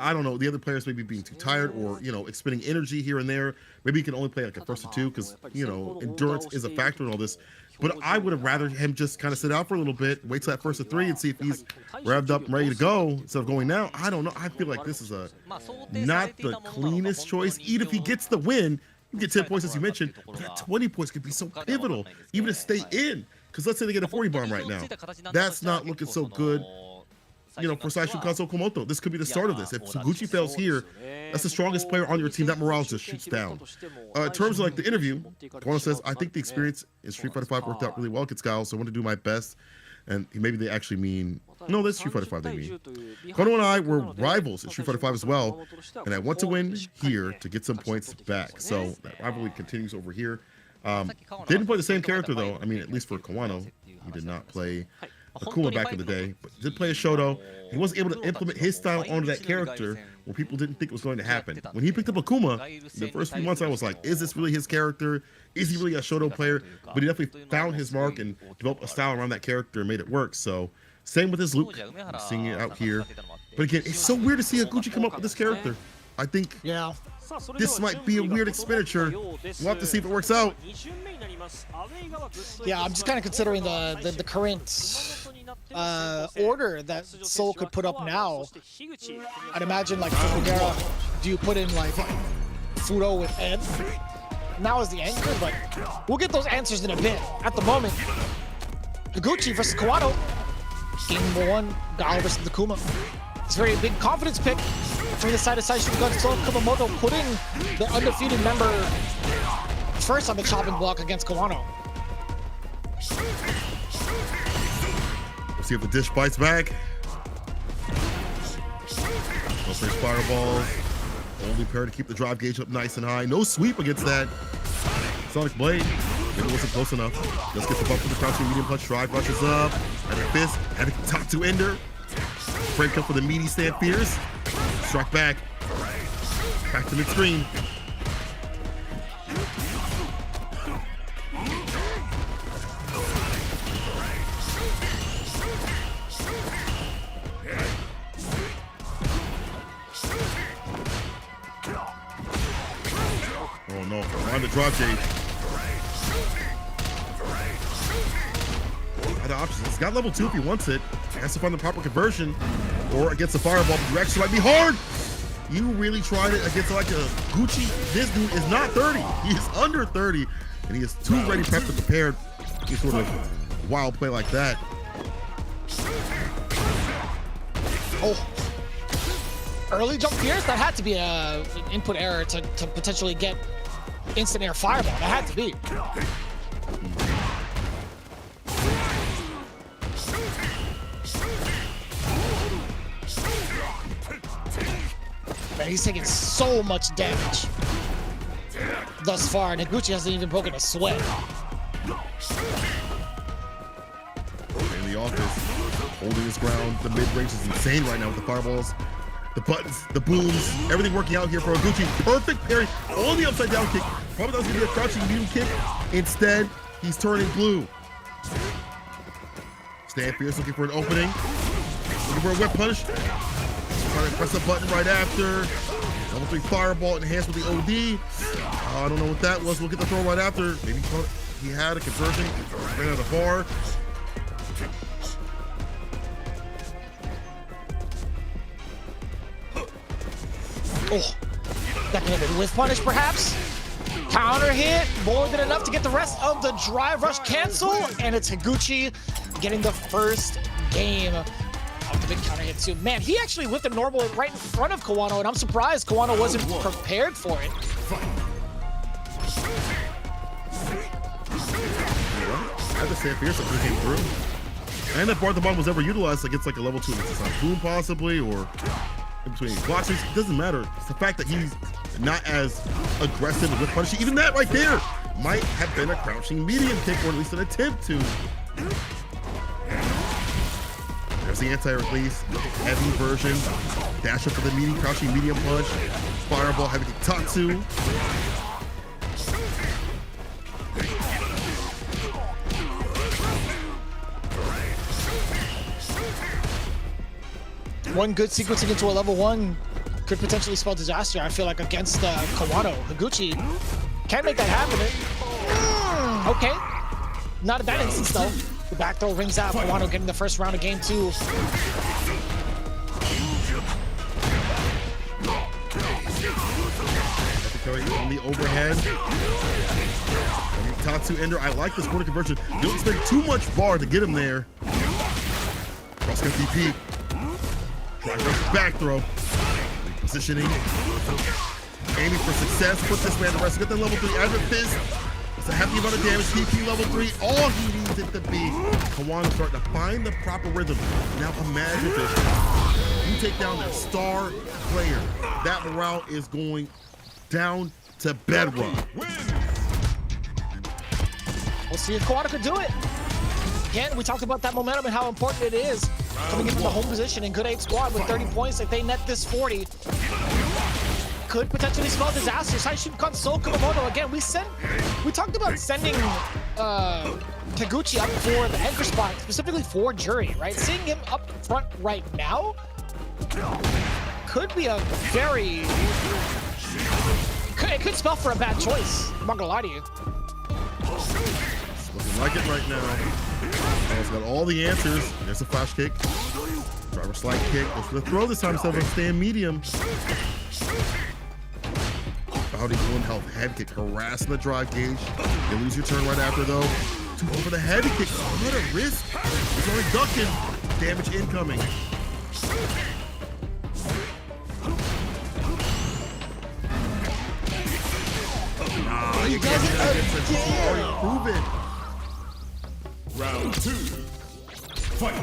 I don't know, the other players maybe being too tired or, you know, expending energy here and there. Maybe he can only play like a first of 2 because, you know, endurance is a factor in all this. But I would have rather him just kind of sit out for a little bit, wait till that first of 3 and see if he's revved up and ready to go instead of going now. I don't know. I feel like this is not the cleanest choice. Even if he gets the win, you get 10 points as you mentioned, but that 20 points could be so pivotal, even to stay in. Because let's say they get a 40 bomb right now. That's not looking so good you know, for Saishunkan Kumamoto, this could be the start of this. If Higuchi fails here, that's the strongest player on your team. That morale just shoots down. In terms of like the interview, Kono says, I think the experience in Street Fighter 5 worked out really well against Gal, so I want to do my best. And maybe they actually mean, no, that's Street Fighter 5 they mean. Kono and I were rivals in Street Fighter 5 as well, and I want to win here to get some points back. So that rivalry continues over here. Didn't play the same character though. I mean, at least for Kawano, he did not play Akuma back in the day, but did play a Shoto. He wasn't able to implement his style onto that character where people didn't think it was going to happen. When he picked up Akuma, the first few months I was like, is this really his character? Is he really a Shoto player? But he definitely found his mark and developed a style around that character and made it work. So same with his Luke. I'm seeing it out here. But again, it's so weird to see Higuchi come up with this character. I think this might be a weird expenditure. We'll have to see if it works out. Yeah, I'm just kind of considering the current order that Seoul could put up now. I'd imagine like for Kugera, do you put in like Fudo with Ed? Now is the anchor, but we'll get those answers in a bit. At the moment, Higuchi versus Kawano. Game number 1, Gal versus Akuma. It's a very big confidence pick from the side of Saishunkan. So Kumamoto putting the undefeated member first on the chopping block against Kawano. Let's see if the dish bites back. No first fireball. Only pair to keep the drive gauge up nice and high. No sweep against that. Sonic Blade. Maybe it wasn't close enough. Let's get the bump for the crouching medium punch. Drive rushes up. And a fist. And a top 2 ender. Break up for the meaty stand fierce. Strike back. Back to mid-screen. Oh no, on the drop gauge. Other options. He's got level 2 if he wants it. He has to find the proper conversion. Or against the fireball, the direction might be hard. You really tried it against like a Gucci. This dude is not 30. He is under 30. And he is too ready, prepped, and prepared. Any sort of wild play like that. Oh. Early jump fierce? That had to be an input error to potentially get instant air fireball. That had to be. Man, he's taking so much damage thus far, and Higuchi hasn't even broken a sweat. In the office, holding his ground. The mid-range is insane right now with the fireballs, the buttons, the booms, everything working out here for Higuchi. Perfect parry on the upside down kick. Probably that was going to be a crouching medium kick. Instead, he's turning blue. Stand fierce, looking for an opening. Looking for a whip punish. Trying to press the button right after. Level 3 fireball enhanced with the OD. I don't know what that was. We'll get the throw right after. Maybe he had a conversion. Ran out of the bar. Oh, that could have been with punish perhaps. Counter hit, more than enough to get the rest of the drive rush cancel, and it's Higuchi getting the first game of the big counter hit too. Man, he actually whipped a normal right in front of Kawano, and I'm surprised Kawano wasn't prepared for it. I have to say, fierce that came through. And that bar at the bottom was ever utilized against like a level 2 boom possibly, or in between boxes. It doesn't matter. It's the fact that he's not as aggressive with punishing. Even that right there might have been a crouching medium kick, or at least an attempt to. There's the anti-release, heavy version. Dash up for the medium, crouching medium punch. Fireball, heavy kick, Tatsu. One good sequencing into a level 1 could potentially spell disaster, I feel like, against Kawano. Higuchi can't make that happen. Okay. Not in that instance, though. The back throw rings out. Kawano getting the first round of game 2. On the overhead. Tatsu ender. I like this corner conversion. You don't spend too much bar to get him there. Cross DP. Back throw. Repositioning. Aiming for success. Put this man to rest. Get the level 3 Advert Fist. It's a hefty amount of damage. TP level 3. All he needs it to be. Kawano starting to find the proper rhythm. Now imagine this. You take down that star player. That morale is going down to bedrock. We'll see if Kawano can do it. Again, we talked about that momentum and how important it is. Coming in from the home position and good 8 squad with 30 points. If they net this 40, could potentially spell disaster. Saishunkan, Kumamoto. Again, we talked about sending Higuchi up for the anchor spot, specifically for Jury, right? Seeing him up front right now could be a very... It could spell for a bad choice. I'm not gonna lie to you. Looking like it right now. He's got all the answers. There's a flash kick. Driver slide kick. Goes for the throw this time instead of staying medium. Bowdy one health head kick, harassing the drive gauge. You lose your turn right after though. Too over the head kick. What a risk. He's only ducking. Damage incoming. Nah, you can't do that. It's already proven. Round 2. Fight.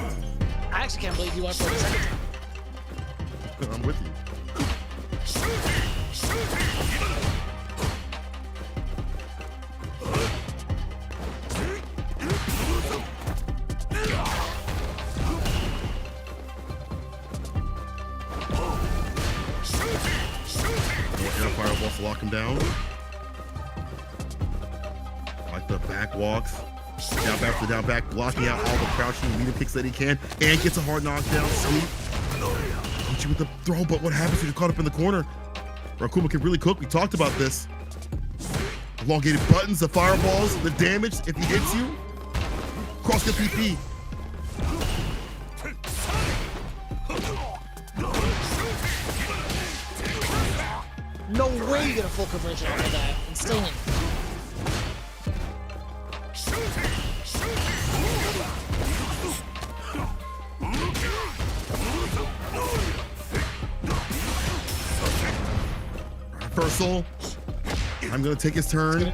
I actually can't believe you went for the second time. I'm with you. Air fireballs to lock him down. Like the back walks. Down back to down back, blocking out all the crouching medium kicks that he can, and gets a hard knockdown. Sweep. Hit you with the throw, but what happens when you're caught up in the corner? Rakuma can really cook. We talked about this. Elongated buttons, the fireballs, the damage if he hits you. Cross the PP. No way you get a full conversion out of that. Insane. Reversal. I'm gonna take his turn.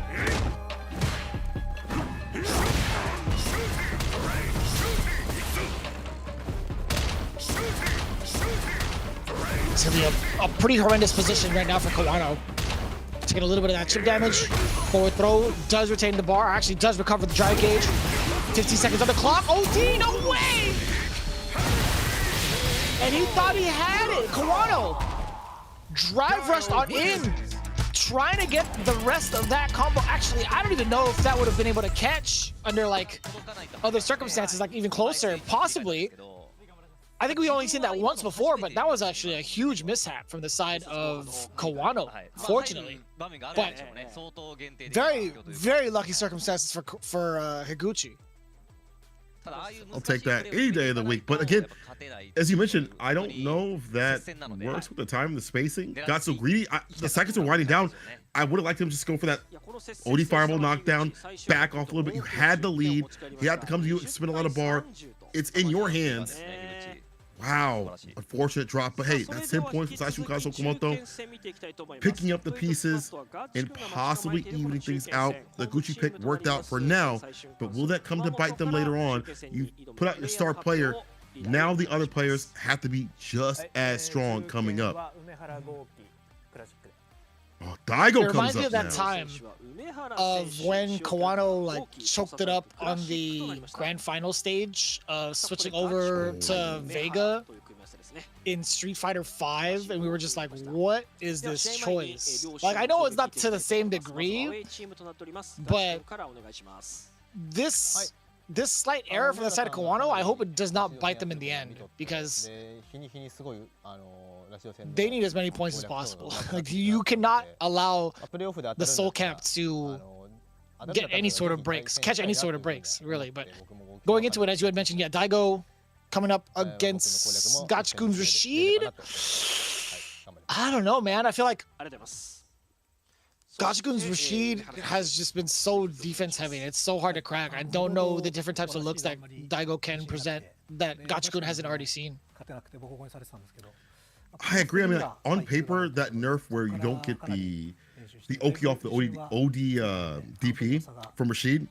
It's gonna be a pretty horrendous position right now for Kawano. Taking a little bit of that chip damage. Forward throw, does retain the bar, actually does recover the drive gauge. 15 seconds on the clock. OD, no way! And he thought he had it. Kawano drive rushed on in, trying to get the rest of that combo. Actually, I don't even know if that would have been able to catch under like other circumstances, like even closer, possibly. I think we only seen that once before, but that was actually a huge mishap from the side of Kawano, fortunately. But very, very lucky circumstances for Higuchi. I'll take that any day of the week. But again, as you mentioned, I don't know if that works with the time and the spacing. Got so greedy. The seconds are winding down. I would have liked him to just go for that OD fireball knockdown, back off a little bit. You had the lead. He had to come to you and spin a lot of bar. It's in your hands. Wow, unfortunate drop, but hey, that's 10 points for Saishunkan Kumamoto, picking up the pieces and possibly evening things out. The Gucci pick worked out for now, but will that come to bite them later on? You put out your star player, now the other players have to be just as strong coming up. Oh, Daigo it reminds me of that now. time of when Kawano like choked it up on the grand final stage, switching over to Vega in Street Fighter 5, and we were just like, what is this choice? Like, I know it's not to the same degree, but this slight error from the side of Kawano, I hope it does not bite them in the end, because they need as many points as possible. Like, you cannot allow the Soul Camp to get any sort of breaks, catch any sort of breaks, really. But going into it, as you had mentioned, yeah, Daigo coming up against Gachikun's Rashid. I don't know, man. I feel like Gachikun's Rashid has just been so defense heavy. It's so hard to crack. I don't know the different types of looks that Daigo can present that Gachikun hasn't already seen. I agree. I mean, like, on paper, that nerf where you don't get the Oki off the OD DP from Rashid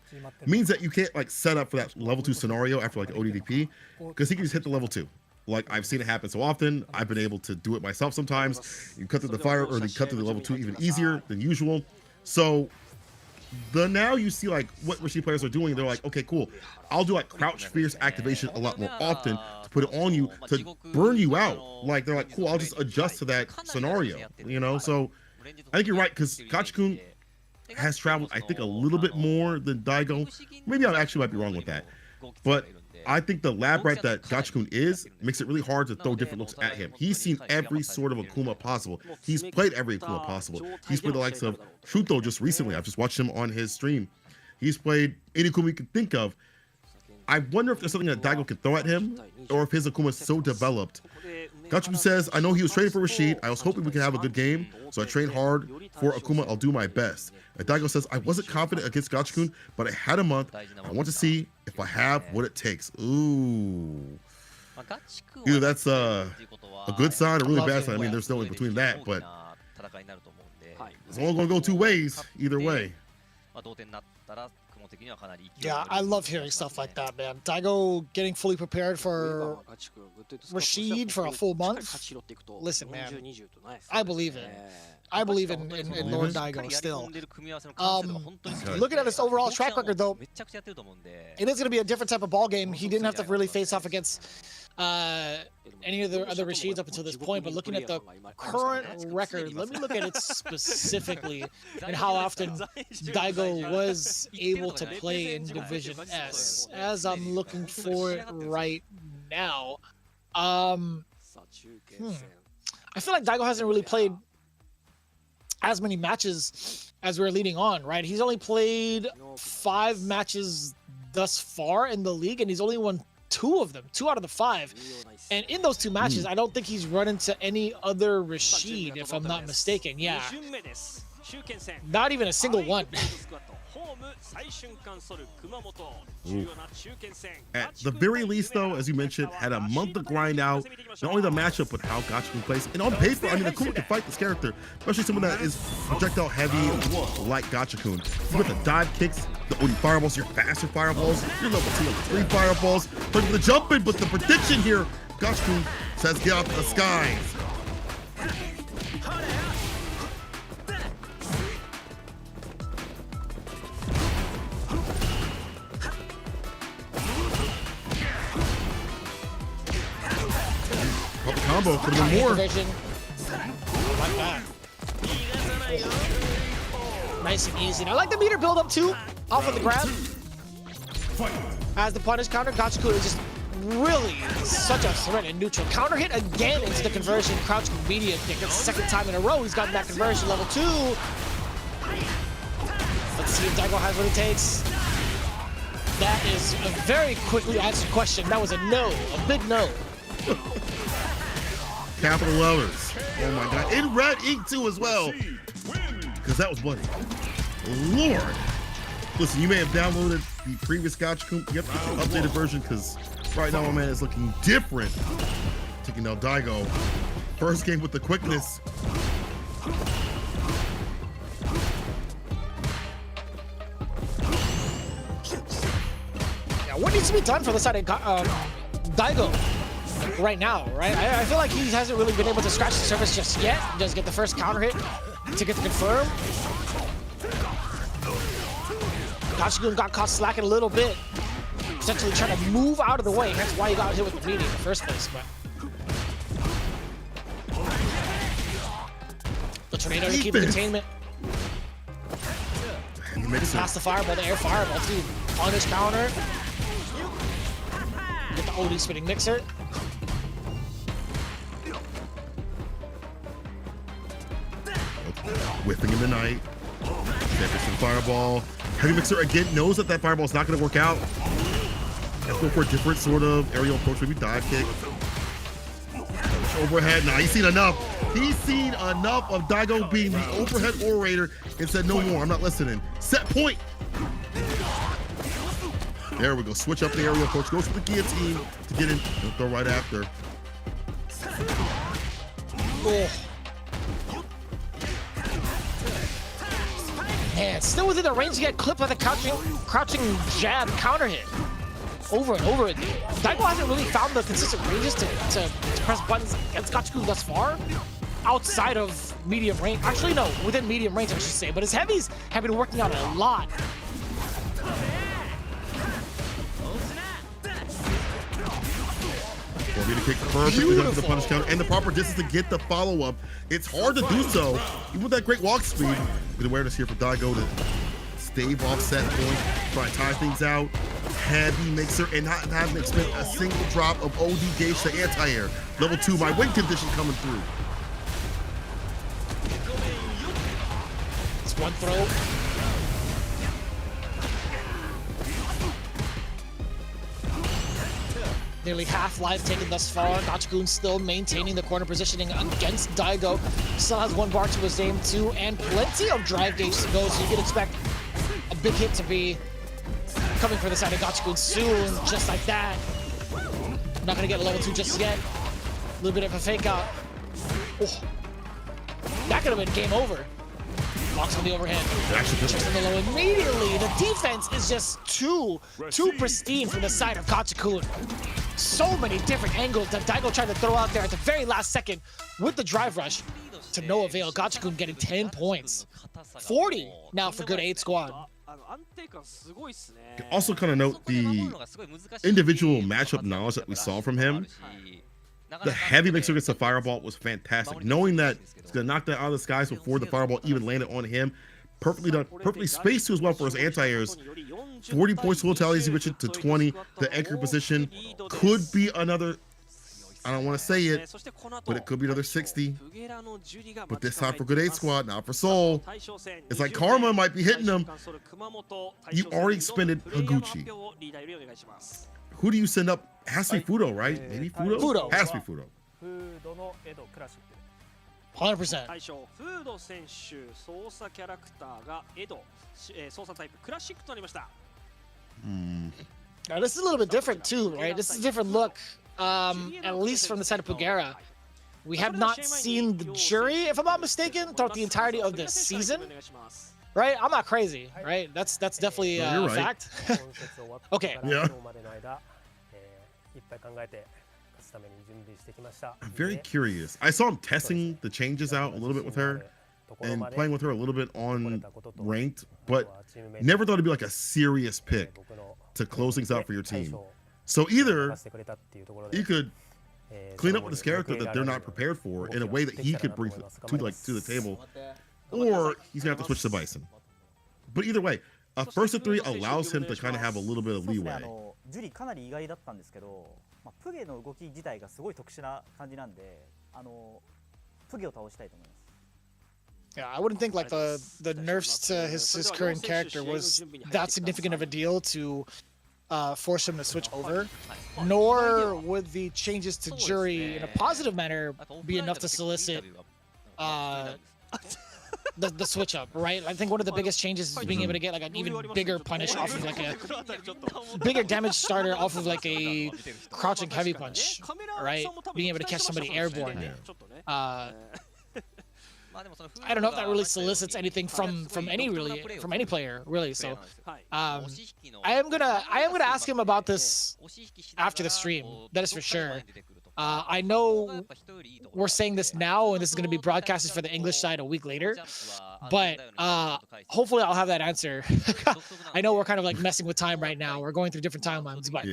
means that you can't like set up for that level 2 scenario after like OD DP, because he can just hit the level 2. Like, I've seen it happen so often. I've been able to do it myself sometimes. You cut through the fire, or you cut through the level 2 even easier than usual. So now you see like what Rashid players are doing. They're like, okay, cool. I'll do like crouch fierce activation a lot more often to put it on you to burn you out. Like, they're like, cool, I'll just adjust to that scenario, you know? So I think you're right, because Gachikun has traveled, I think, a little bit more than Daigo. Maybe I actually might be wrong with that. But I think the lab rat that Gachikun is makes it really hard to throw different looks at him. He's seen every sort of Akuma possible. He's played every Akuma possible. He's played the likes of Shuto just recently. I've just watched him on his stream. He's played any Akuma you can think of. I wonder if there's something that Daigo can throw at him, or if his Akuma is so developed. Gachikun says, I know he was training for Rashid. I was hoping we could have a good game, so I trained hard for Akuma. I'll do my best. And Daigo says, I wasn't confident against Gachikun, but I had a month. I want to see if I have what it takes. Ooh. Either that's a good sign or really bad sign. I mean, there's no in between that, but it's all going to go two ways, either way. Yeah, I love hearing stuff like that, man. Daigo getting fully prepared for Rashid for a full month. Listen, man, I believe it. I believe in Lord Daigo still. Looking at his overall track record, though, it is going to be a different type of ball game. He didn't have to really face off against any of the other Rashids up until this point, but looking at the current record, let me look at it specifically and how often Daigo was able to play in Division S, as I'm looking for it right now. I feel like Daigo hasn't really played as many matches as we're leading on, right? He's only played 5 matches thus far in the league, and he's only won 2 of them, 2 out of the 5. And in those 2 matches, I don't think he's run into any other Rashid, if I'm not mistaken. Yeah. Not even a single one. At the very least, though, as you mentioned, had a month to grind out not only the matchup, but how Gachikun plays. And on paper, I mean, Akuma can fight this character, especially someone that is projectile heavy like Gachikun. You got the dive kicks, the OD fireballs, your faster fireballs, your level 2, level 3 fireballs. But the jumping, but the prediction here, Gachikun says, get out the skies. Combo could have been more. Nice and easy. And I like the meter build up too, off of the grab. As the punish counter, Gachikun is just really such a threat in neutral. Counter hit again into the conversion. Crouch media kick. That's the 2nd time in a row he's gotten that conversion. Level 2. Let's see if Daigo has what it takes. That is a very quickly answered question. That was a no, a big no. Capital letters. Oh my god. In red ink too as well. Because that was bloody. Lord. Listen, you may have downloaded the previous Gachikun. You have to get the updated version, because right now my man is looking different. Taking out Daigo. First game with the quickness. Yeah, what needs to be done for the side of Daigo right now, right? I feel like he hasn't really been able to scratch the surface just yet. He does get the first counter hit to get the confirm. Gachikun got caught slacking a little bit, essentially trying to move out of the way. That's why he got hit with the media in the first place. But the tornado to keep the containment. He makes it past the fireball, the air fireball too. Punish counter. Get the OD spinning mixer. Whipping in the night. Jefferson fireball. Heavy mixer again knows that fireball is not going to work out. Let's go for a different sort of aerial approach, maybe dive kick. Overhead. Nah, he's seen enough. He's seen enough of Daigo being the overhead orator and said, no more, I'm not listening. Set point. There we go. Switch up the aerial approach. Goes for the guillotine to get in. He'll throw right after. Oh. Man, still within the range to get clipped by the crouching jab counter hit. Over and over again. Daigo hasn't really found the consistent ranges to press buttons against Gachikun thus far. Outside of medium range. Actually, no, within medium range, I should say. But his heavies have been working out a lot. Well, need to kick perfectly up to the punish counter and the proper distance to get the follow-up. It's hard to do so, even with that great walk speed. Good awareness here for Daigo to stave off set point, try to tie things out. Heavy mixer and not having to expend a single drop of OD gauge to anti-air. Level 2, my wing condition coming through. It's one throw. Nearly half life taken thus far. Gachikun still maintaining the corner positioning against Daigo. Still has one bar to his aim too, and plenty of drive gauge to go, so you can expect a big hit to be coming for the side of Gachikun soon, just like that. Not gonna get a level 2 just yet. A little bit of a fake out. Oh. That could have been game over. Blocks on the overhand. Just on the low immediately. The defense is just too pristine from the side of Gachikun. So many different angles that Daigo tried to throw out there at the very last second with the drive rush to no avail. Gachikun getting 10 points. 40 now for good 8 squad. Also kind of note the individual matchup knowledge that we saw from him. The heavy mixer against the fireball was fantastic. Knowing that it's going to knock that out of the skies before the fireball even landed on him. Perfectly done, perfectly spaced too as well for his anti-airs. 40 points total tally as he reached to 20. The anchor position could be another, I don't want to say it, but it could be another 60. But this time for good 8 squad, not for Seoul. It's like karma might be hitting them. You already expended Higuchi. Who do you send up? Has to be Fudo, right? Maybe Fudo? Fudo. Has to be Fudo. 100%. Now this is a little bit different too, right? This is a different look, at least from the side of Pugera. We have not seen the jury, if I'm not mistaken, throughout the entirety of the season. Right? I'm not crazy, right? That's definitely a fact. Okay. Yeah. I'm very curious. I saw him testing the changes out a little bit with her and playing with her a little bit on ranked, but never thought it'd be like a serious pick to close things out for your team. So either you could clean up with this character that they're not prepared for in a way that he could bring to the table, or he's gonna have to switch to Bison. But either way, a first of 3 allows him to kind of have a little bit of leeway. Yeah, I wouldn't think like the nerfs to his current character was that significant of a deal to force him to switch over, nor would the changes to jury in a positive manner be enough to solicit the switch up, right? I think one of the biggest changes is being able to get like an even bigger punish off of like a bigger damage starter off of like a crouching heavy punch, right? Being able to catch somebody airborne. I don't know if that really solicits anything from any player really. So I am gonna ask him about this after the stream. That is for sure. I know we're saying this now, and this is going to be broadcasted for the English side a week later, but hopefully I'll have that answer. I know we're kind of like messing with time right now. We're going through different timelines, but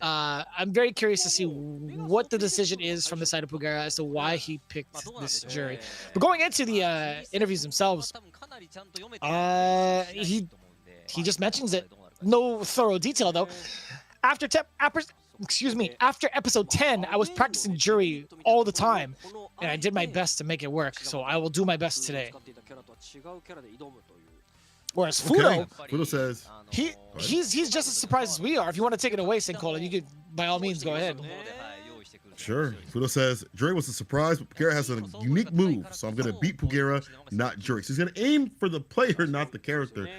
I'm very curious to see what the decision is from the side of Pugera as to why he picked this jury. But going into the interviews themselves, he just mentions it. No thorough detail though. After episode 10, I was practicing jury all the time, and I did my best to make it work, so I will do my best today. Whereas Fudo, Fudo says he's just as surprised as we are. If you want to take it away, Senkola, you could by all means go ahead. Sure. Fudo says Jury was a surprise, but Pugera has a unique move, so I'm gonna beat Pugera, not Jury. So he's gonna aim for the player, not the character.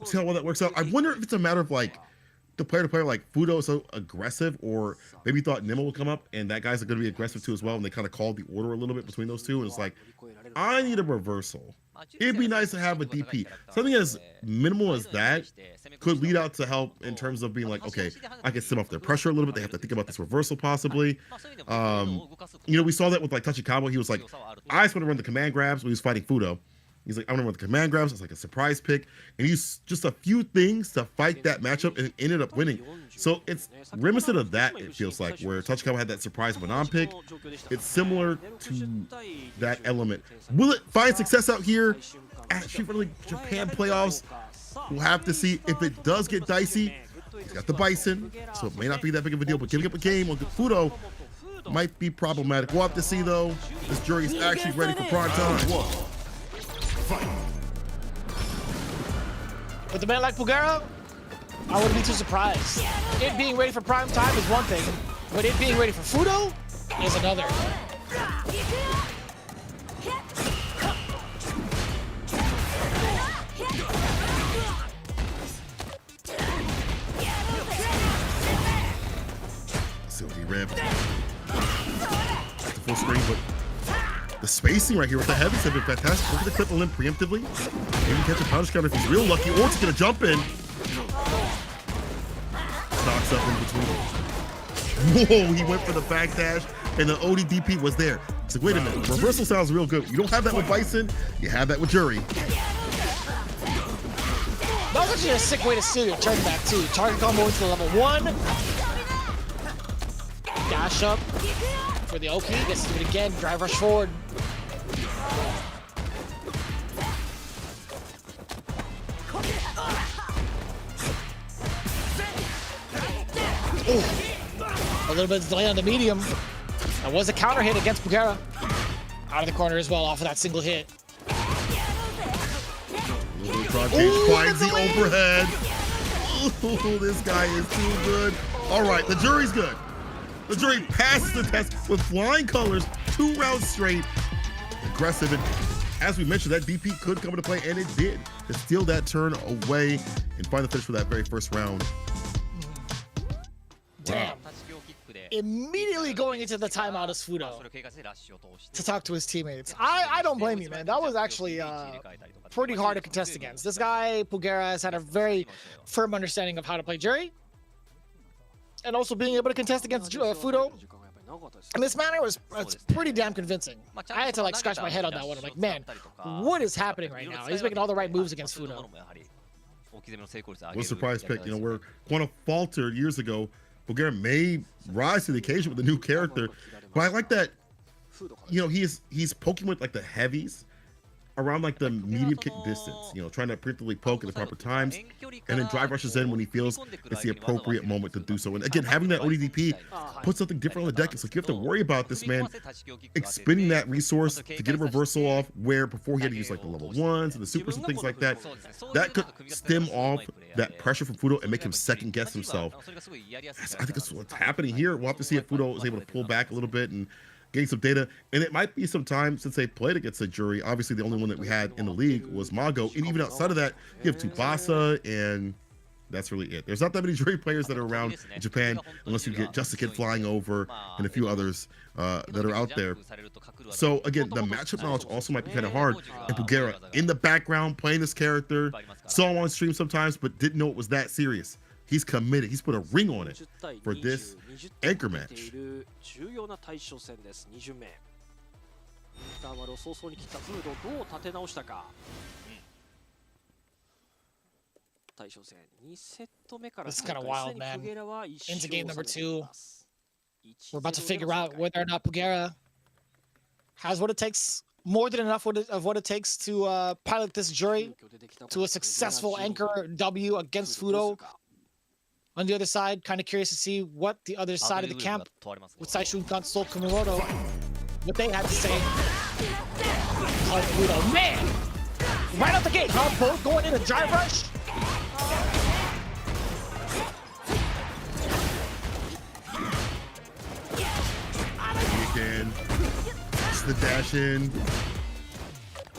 See how well that works out. I wonder if it's a matter of like the player-to-player like Fudo is so aggressive, or maybe thought Nemo would come up and that guy's going to be aggressive too as well, and they kind of called the order a little bit between those two, and it's like, I need a reversal. It'd be nice to have a DP. Something as minimal as that could lead out to help in terms of being like, okay, I can stem off their pressure a little bit. They have to think about this reversal possibly. You know, we saw that with like Tachikabo. He was like, I just want to run the command grabs when he was fighting Fudo. He's like, I want to run the command grabs. It's like a surprise pick. And he used just a few things to fight that matchup and ended up winning. So it's reminiscent of that, it feels like, where Tachikabo had that surprise Manon pick. It's similar to that element. Will it find success out here at Street Fighter League Japan playoffs? We'll have to see. If it does get dicey, he's got the Bison, so it may not be that big of a deal, but giving up a game on Fudo might be problematic. We'll have to see, though. This jury is actually ready for prime time. With a man like Pugera, I wouldn't be too surprised. It being ready for prime time is one thing, but it being ready for Fudo is another. Sylvie ripped. That's the full screen, but the spacing right here with the heavies have been fantastic. Look at the clip limp preemptively. Maybe catch a punish counter if he's real lucky, or to get a jump in. Stocks up in between. Whoa, he went for the back dash, and the ODDP was there. It's like, wait a minute, reversal sounds real good. You don't have that with Bison, you have that with Jury. That was actually a sick way to steal your turn back too. Target combo into the level 1. Dash up for the Oki, gets to do it again, drive rush forward. Oh, a little bit of delay on the medium. That was a counter hit against Pugera. Out of the corner as well, off of that single hit. Finds the overhead. Ooh, this guy is too good. All right, the jury's good. The jury passes the test with flying colors, 2 rounds straight. Aggressive, and as we mentioned, that DP could come into play, and it did, to steal that turn away and find the finish for that very first round. Damn. Immediately going into the timeout is Fudo to talk to his teammates. I don't blame you, man. That was actually pretty hard to contest against. This guy, Pugera, has had a very firm understanding of how to play jury, and also being able to contest against Fudo in this manner was pretty damn convincing. I had to like scratch my head on that one. I'm like, man, what is happening right now? He's making all the right moves against Fudo. What a surprise pick. You know, where Quantum faltered years ago, Pugera may rise to the occasion with a new character. But I like that, you know, he's poking with like the heavies around like the medium kick distance, you know, trying to preemptively poke at the proper times, and then drive rushes in when he feels it's the appropriate moment to do so. And again, having that ODDP puts something different on the deck. It's like you have to worry about this man expending that resource to get a reversal off, where before he had to use like the level 1s and the supers and things like that. That could stem off that pressure from Fudo and make him second guess himself. I think that's what's happening here. We'll have to see if Fudo is able to pull back a little bit and getting some data, and it might be some time since they played against a jury. Obviously, the only one that we had in the league was Mago, and even outside of that, you have Tsubasa, and that's really it. There's not that many jury players that are around in Japan, unless you get Just a Kid flying over and a few others that are out there. So again, the matchup knowledge also might be kind of hard. And Pugera in the background playing this character, saw him on stream sometimes, but didn't know it was that serious. He's committed. He's put a ring on it for this anchor match. This is kind of wild, man. Into game number 2. We're about to figure out whether or not Pugera has what it takes, more than enough of what it takes to pilot this jury to a successful anchor W against Fudo. On the other side, kind of curious to see what the other side of the camp with Saishunkan, Soul, Kumamoto, what they had to say. Oh, Fudo, man! Right out the gate, huh? Both going in a drive rush. Again, it's the dash in.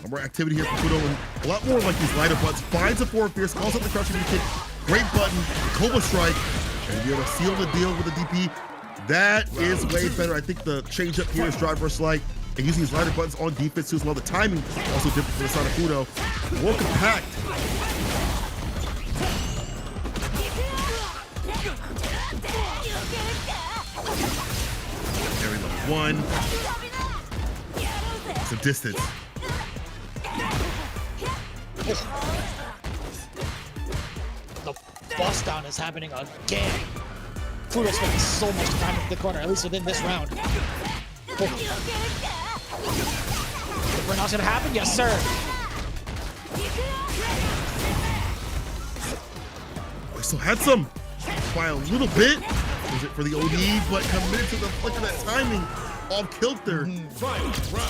More activity here for Fudo, and a lot more like these lighter butts. Finds a forward fierce, calls up the crushing kick. Great button, Cobra Strike, and be able to seal the deal with the DP. That is way better. I think the change up here is drive versus light, and using these lighter buttons on defense too as well. The timing also different for the side of Fudo. More compact. Carry level 1. Some distance. The bust down is happening again. Fudo spending so much time in the corner, at least within this round. The burnout's gonna happen? Yes, sir. We still had some by a little bit. Was it for the OD, but committed to the flick of that timing off kilter.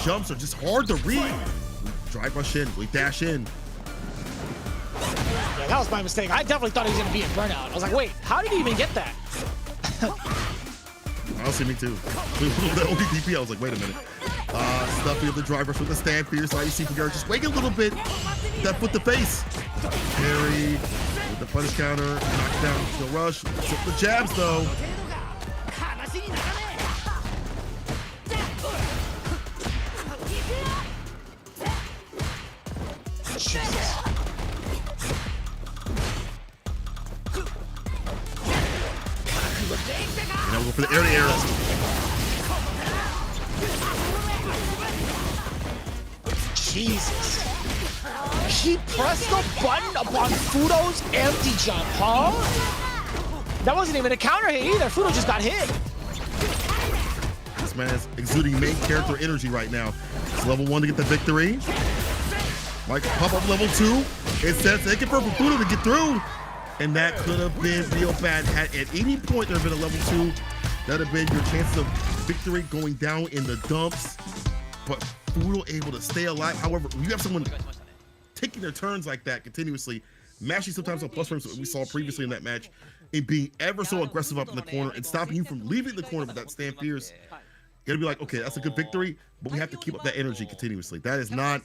Jumps are just hard to read. Drive rush in, we dash in. Yeah, that was my mistake. I definitely thought he was gonna be in burnout. I was like, wait, how did he even get that? Honestly, me too. The OD DP, I was like, wait a minute. Stuffy of the drive rush with the stand fierce. Now you see Fugera just waiting a little bit. That foot to face. Carry with the punish counter. Knock down the rush. Flip the jabs though. Jesus. Now we'll go for the air-to-air. Jesus. He pressed the button upon Fudo's empty jump, huh? That wasn't even a counter hit either. Fudo just got hit. This man is exuding main character energy right now. It's level 1 to get the victory. Like pop up level 2. It says they can for Fudo to get through. And that could have been real bad. Had at any point there have been a level 2, that would have been your chances of victory going down in the dumps. But Fudo able to stay alive. However, when you have someone taking their turns like that continuously, mashing sometimes on plus frames, what we saw previously in that match, and being ever so aggressive up in the corner and stopping you from leaving the corner with that stand fierce, you're gonna be like, okay, that's a good victory, but we have to keep up that energy continuously. That is not,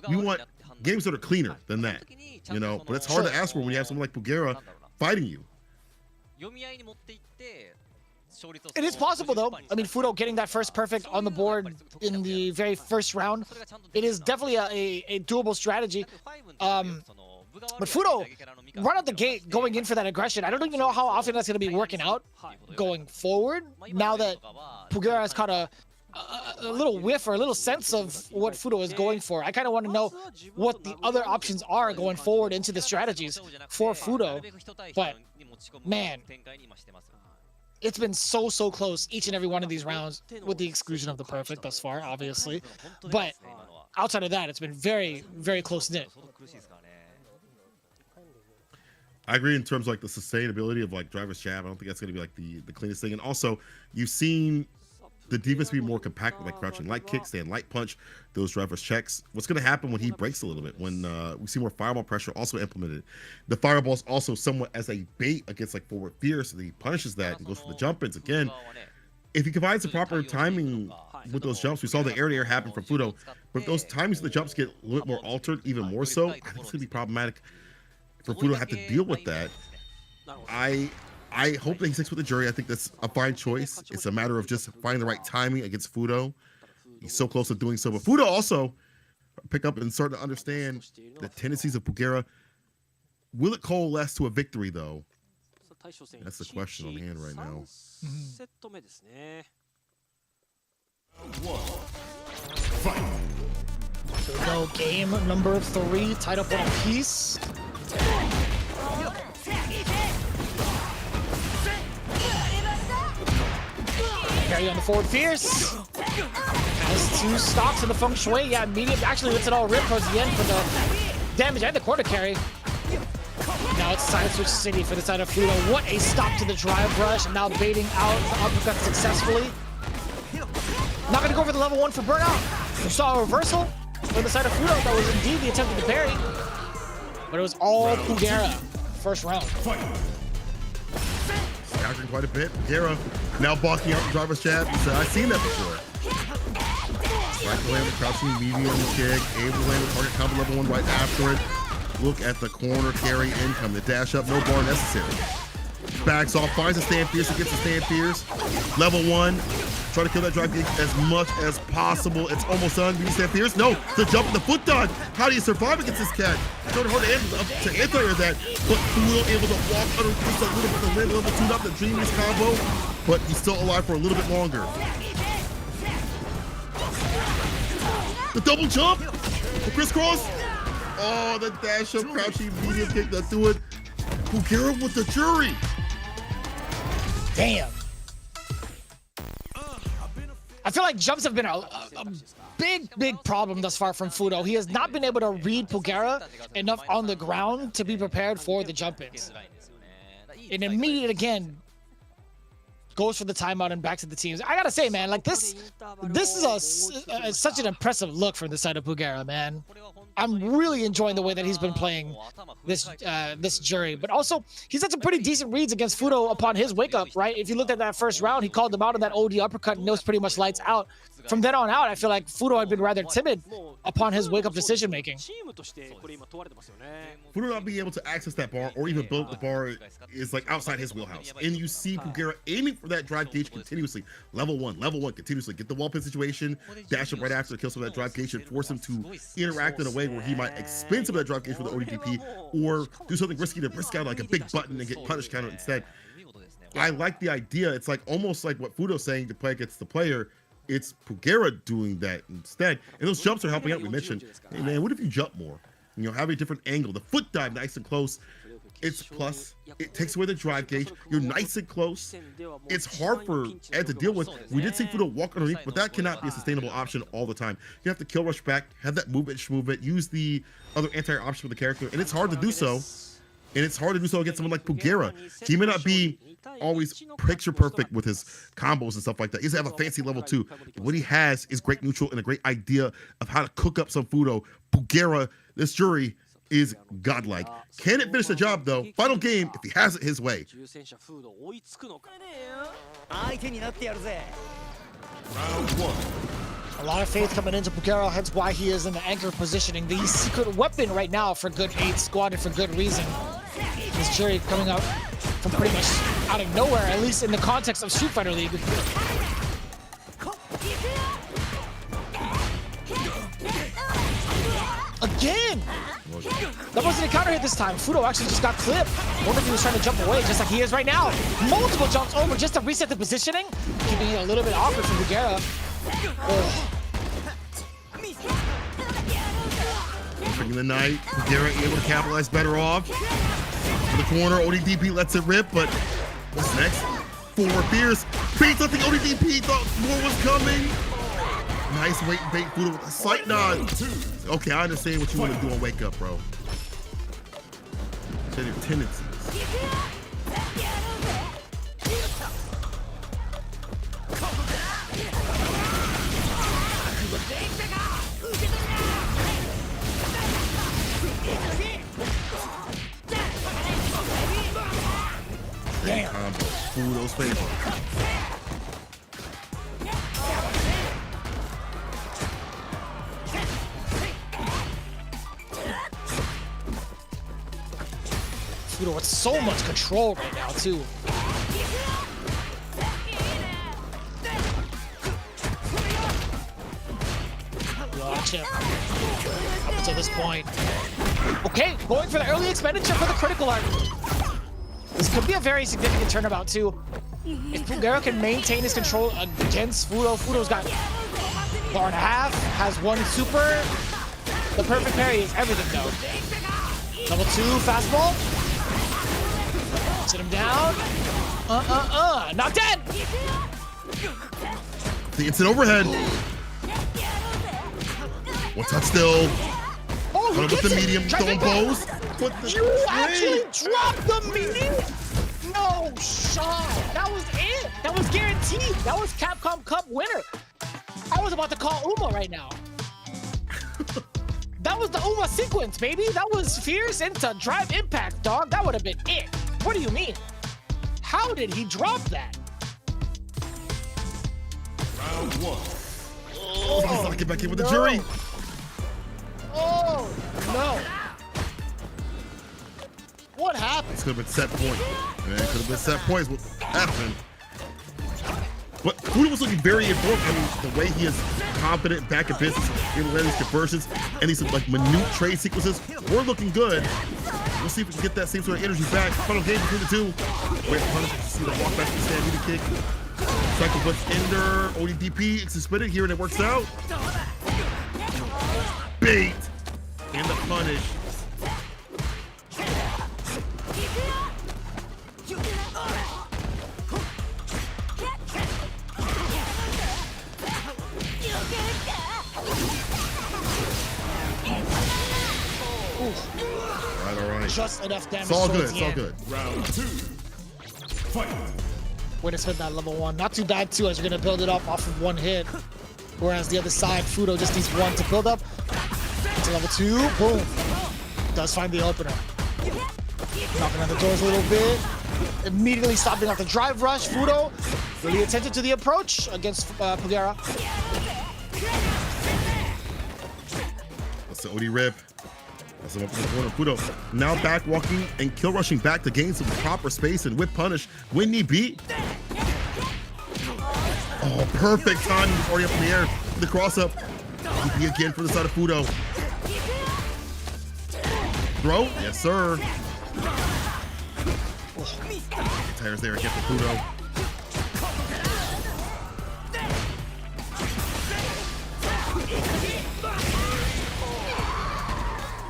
we want games that are cleaner than that, you know, but it's hard to ask for when you have someone like Fugera fighting you. It is possible though. I mean, Fudo getting that first perfect on the board in the very first round, it is definitely a doable strategy. But Fudo, right out the gate, going in for that aggression, I don't even know how often that's going to be working out going forward, now that Fugera has caught a little whiff or a little sense of what Fudo is going for. I kind of want to know what the other options are going forward into the strategies for Fudo. But, man, it's been so close each and every one of these rounds, with the exclusion of the perfect thus far, obviously. But outside of that, it's been very close-knit. I agree in terms of like the sustainability of like driver's jab. I don't think that's going to be like the cleanest thing. And also, you've seen the defense be more compact with like crouching light kick, stand light punch, those driver's checks. What's going to happen when he breaks a little bit? When we see more fireball pressure also implemented. The fireball is also somewhat as a bait against like forward fierce, so he punishes that and goes for the jump ins again. If he combines the proper timing with those jumps, we saw the air-to-air happen from Fudo, but if those timings of the jumps get a little bit more altered, even more so, I think it's going to be problematic for Fudo to have to deal with that. I hope that he sticks with the jury. I think that's a fine choice. It's a matter of just finding the right timing against Fudo. He's so close to doing so. But Fudo also pick up and start to understand the tendencies of Fugera. Will it coalesce to a victory, though? That's the question on hand right now. Here we go, game number 3, tied up 1 apiece. Carry on the forward fierce. Has 2 stocks in the feng shui. Yeah, medium actually lets it all rip towards the end for the damage and the quarter carry. Now it's side switch city for the side of Fudo. What a stop to the drive rush, and now baiting out the uppercut successfully. Not gonna go for the level 1 for burnout. We saw a reversal for the side of Fudo. That was indeed the attempt at the parry, but it was all Fugera first round. Countering quite a bit. Fugera now blocking out the driver's jab. He said, I've seen that before. Right to land the crouching medium kick. Able to land the target combo level 1 right after it. Look at the corner carry income. The dash up, no bar necessary. Backs off, finds a stand fierce, gets a stand fierce. Level 1. Try to kill that drive gauge as much as possible. It's almost done. Do you stand fierce? No. The jump, the foot dodge. How do you survive against this cat? It's sort of hard to anti that, but Fudo able to walk under just a little bit. The land level 2 up the Dreamies combo, but he's still alive for a little bit longer. The double jump, the crisscross. Oh, the dash up, crouching medium kick that do it. Pugera with the jury. Damn. I feel like jumps have been a big problem thus far from Fudo. He has not been able to read Pugera enough on the ground to be prepared for the jump-ins. And immediate, again, goes for the timeout and back to the teams. I gotta say, man, like this is such an impressive look from the side of Pugera, man. I'm really enjoying the way that he's been playing this jury. But also, he's had some pretty decent reads against Fudo upon his wake-up, right? If you looked at that first round, he called him out on that OD uppercut, and it was pretty much lights out. From then on out, I feel like Fudo had been rather timid upon his wake-up decision-making. Fudo not being able to access that bar or even build the bar is like outside his wheelhouse. And you see Pugera aiming for that drive gauge continuously. Level one, continuously. Get the wall pin situation, dash up right after to kill some of that drive gauge and force him to interact in a way where he might expend some of that drive gauge for the ODDP or do something risky to risk out like a big button and get punish counter instead. I like the idea. It's like almost like what Fudo's saying to play against the player. It's Pugera doing that instead. And those jumps are helping out. We mentioned, hey man, what if you jump more? You know, have a different angle. The foot dive nice and close. It's plus. It takes away the drive gauge. You're nice and close. It's hard for Ed to deal with. We did see Fudo walk underneath, but that cannot be a sustainable option all the time. You have to kill rush back, have that movement, use the other anti-air option for the character, and it's hard to do so. And it's hard to do so against someone like Pugera. He may not be always picture perfect with his combos and stuff like that. He doesn't have a fancy level 2. But what he has is great neutral and a great idea of how to cook up some Fudo. Pugera, this jury, is godlike. Can it finish the job though? Final game if he has it his way. Round 1. A lot of faith coming into Pugera, hence why he is in the anchor positioning. The secret weapon right now for good 8 squad and for good reason. This jury coming out from pretty much out of nowhere, at least in the context of Street Fighter League. Again! That wasn't a counter hit this time. Fudo actually just got clipped. I wonder if he was trying to jump away just like he is right now. Multiple jumps over just to reset the positioning, keeping it a little bit awkward for Pugera. Bringing the night, Pugera able to capitalize better off. To the corner, ODDP lets it rip, but what's next? Forward Fierce, beats up the ODDP, thought more was coming. Nice wait and bait Fudo with a slight nod. Okay, I understand what you want to do on Wake Up, bro. Said your tendencies. Damn. Combo. Fudo's favorite. Fudo with so much control right now, too. Watch him. Up until this point. Okay, going for the early expenditure for the critical art. This could be a very significant turnabout, too. If Pugera can maintain his control against Fudo, Fudo's got bar and a half, has 1 super. The perfect parry is everything, though. Level 2 fastball. Sit him down. Not dead. The instant overhead. One touch still. Oh, he with the medium, don't pose. You actually dropped the medium? No shot. That was it. That was guaranteed. That was Capcom Cup winner. I was about to call Uma right now. That was the Uma sequence, baby. That was fierce into drive impact, dog. That would have been it. What do you mean? How did he drop that? Round 1. Oh, he's not get back in with the jury. Oh, no. What happened? This could have been set point. Man, it could have been set points. What happened? But Fudo was looking very informed. I mean, the way he is confident back in business, in these conversions, and these like minute trade sequences, we're looking good. We'll see if we can get that same sort of energy back. Final game between the two. Wait, Hunter to see the walk back to the stand, meter kick. Cycle blitz ender, ODDP, it's suspended here and it works out. Bait and the punish. All right. Just enough damage. It's all good. towards It's the all end. good. Round 2. Fight. Way to spend that level 1. Not too bad too, as you're gonna build it up off of one hit. Whereas the other side, Fudo just needs one to build up. To level 2, boom. Does find the opener. Knocking on the doors a little bit. Immediately stopping off the drive rush. Fudo really attentive to the approach against Pugera. That's the OD rip. That's him up in the corner. Fudo now back walking and kill rushing back to gain some proper space and whip punish when need be. Oh, perfect timing. He's already up in the air. The cross up. DP again for the side of Fudo. Throw? Yes, sir. Tires there again for Fudo.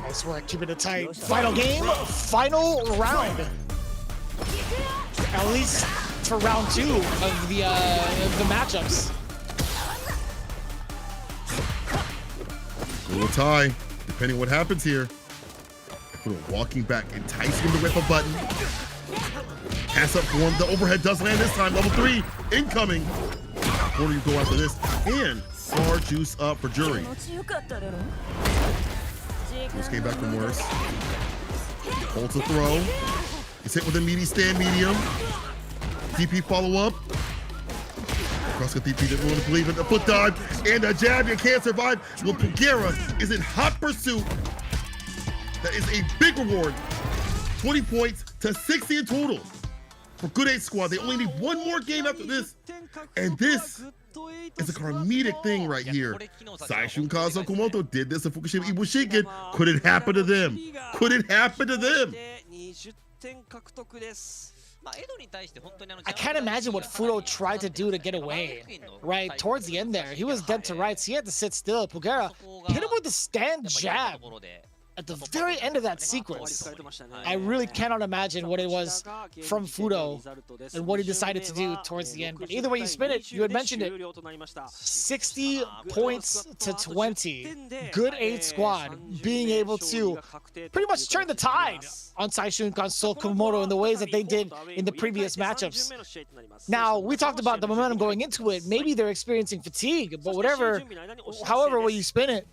Nice work, keeping it tight. Final game, final round. At least for round 2 of the matchups. A little tie, depending what happens here. Fudo walking back, enticing him to whip a button. Pass up form, the overhead does land this time. Level 3, incoming. Corner you go after this, and far juice up for Jury. Just came back from worse. Holds a throw. He's hit with a meaty stand medium. DP follow up. Cross the DP didn't want to believe it. A foot dive and a jab. You can't survive. Well, Pugera is in hot pursuit. That is a big reward. 20 points to 60 in total for Good 8 squad. They only need one more game after this. And this is a karmic thing right here. Saishunkan and Kumamoto did this in FUKUSHIMA IBUSHIGIN. Could it happen to them? Could it happen to them? I can't imagine what Fudo tried to do to get away. Right, towards the end there. He was dead to rights. He had to sit still. Pugera hit him with the stand jab at the very end of that sequence. I really cannot imagine what it was from Fudo and what he decided to do towards the end. But either way you spin it, you had mentioned it. 60 points to 20. Good 8 squad being able to pretty much turn the tide on Saishunkan so Kumamoto in the ways that they did in the previous matchups. Now, we talked about the momentum going into it. Maybe they're experiencing fatigue, but however way you spin it,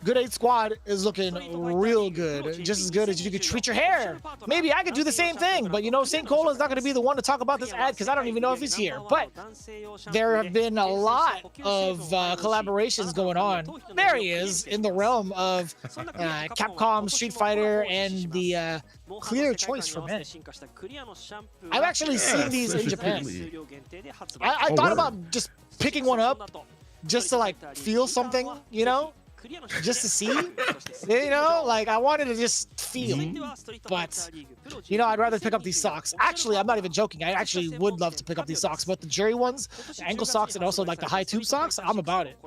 Good 8 squad is looking real good. Just as good as you could treat your hair. Maybe I could do the same thing, but you know, St. Colin's not going to be the one to talk about this ad because I don't even know if he's here. But there have been a lot of collaborations going on. There he is in the realm of Capcom, Street Fighter, and the clear choice for men. I've actually seen these in Japan. I thought about just picking one up just to like feel something, you know? Just to see, you know, like I wanted to just feel, but you know, I'd rather pick up these socks. Actually, I'm not even joking. I actually would love to pick up these socks, but the Jury ones, the ankle socks, and also like the high tube socks, I'm about it.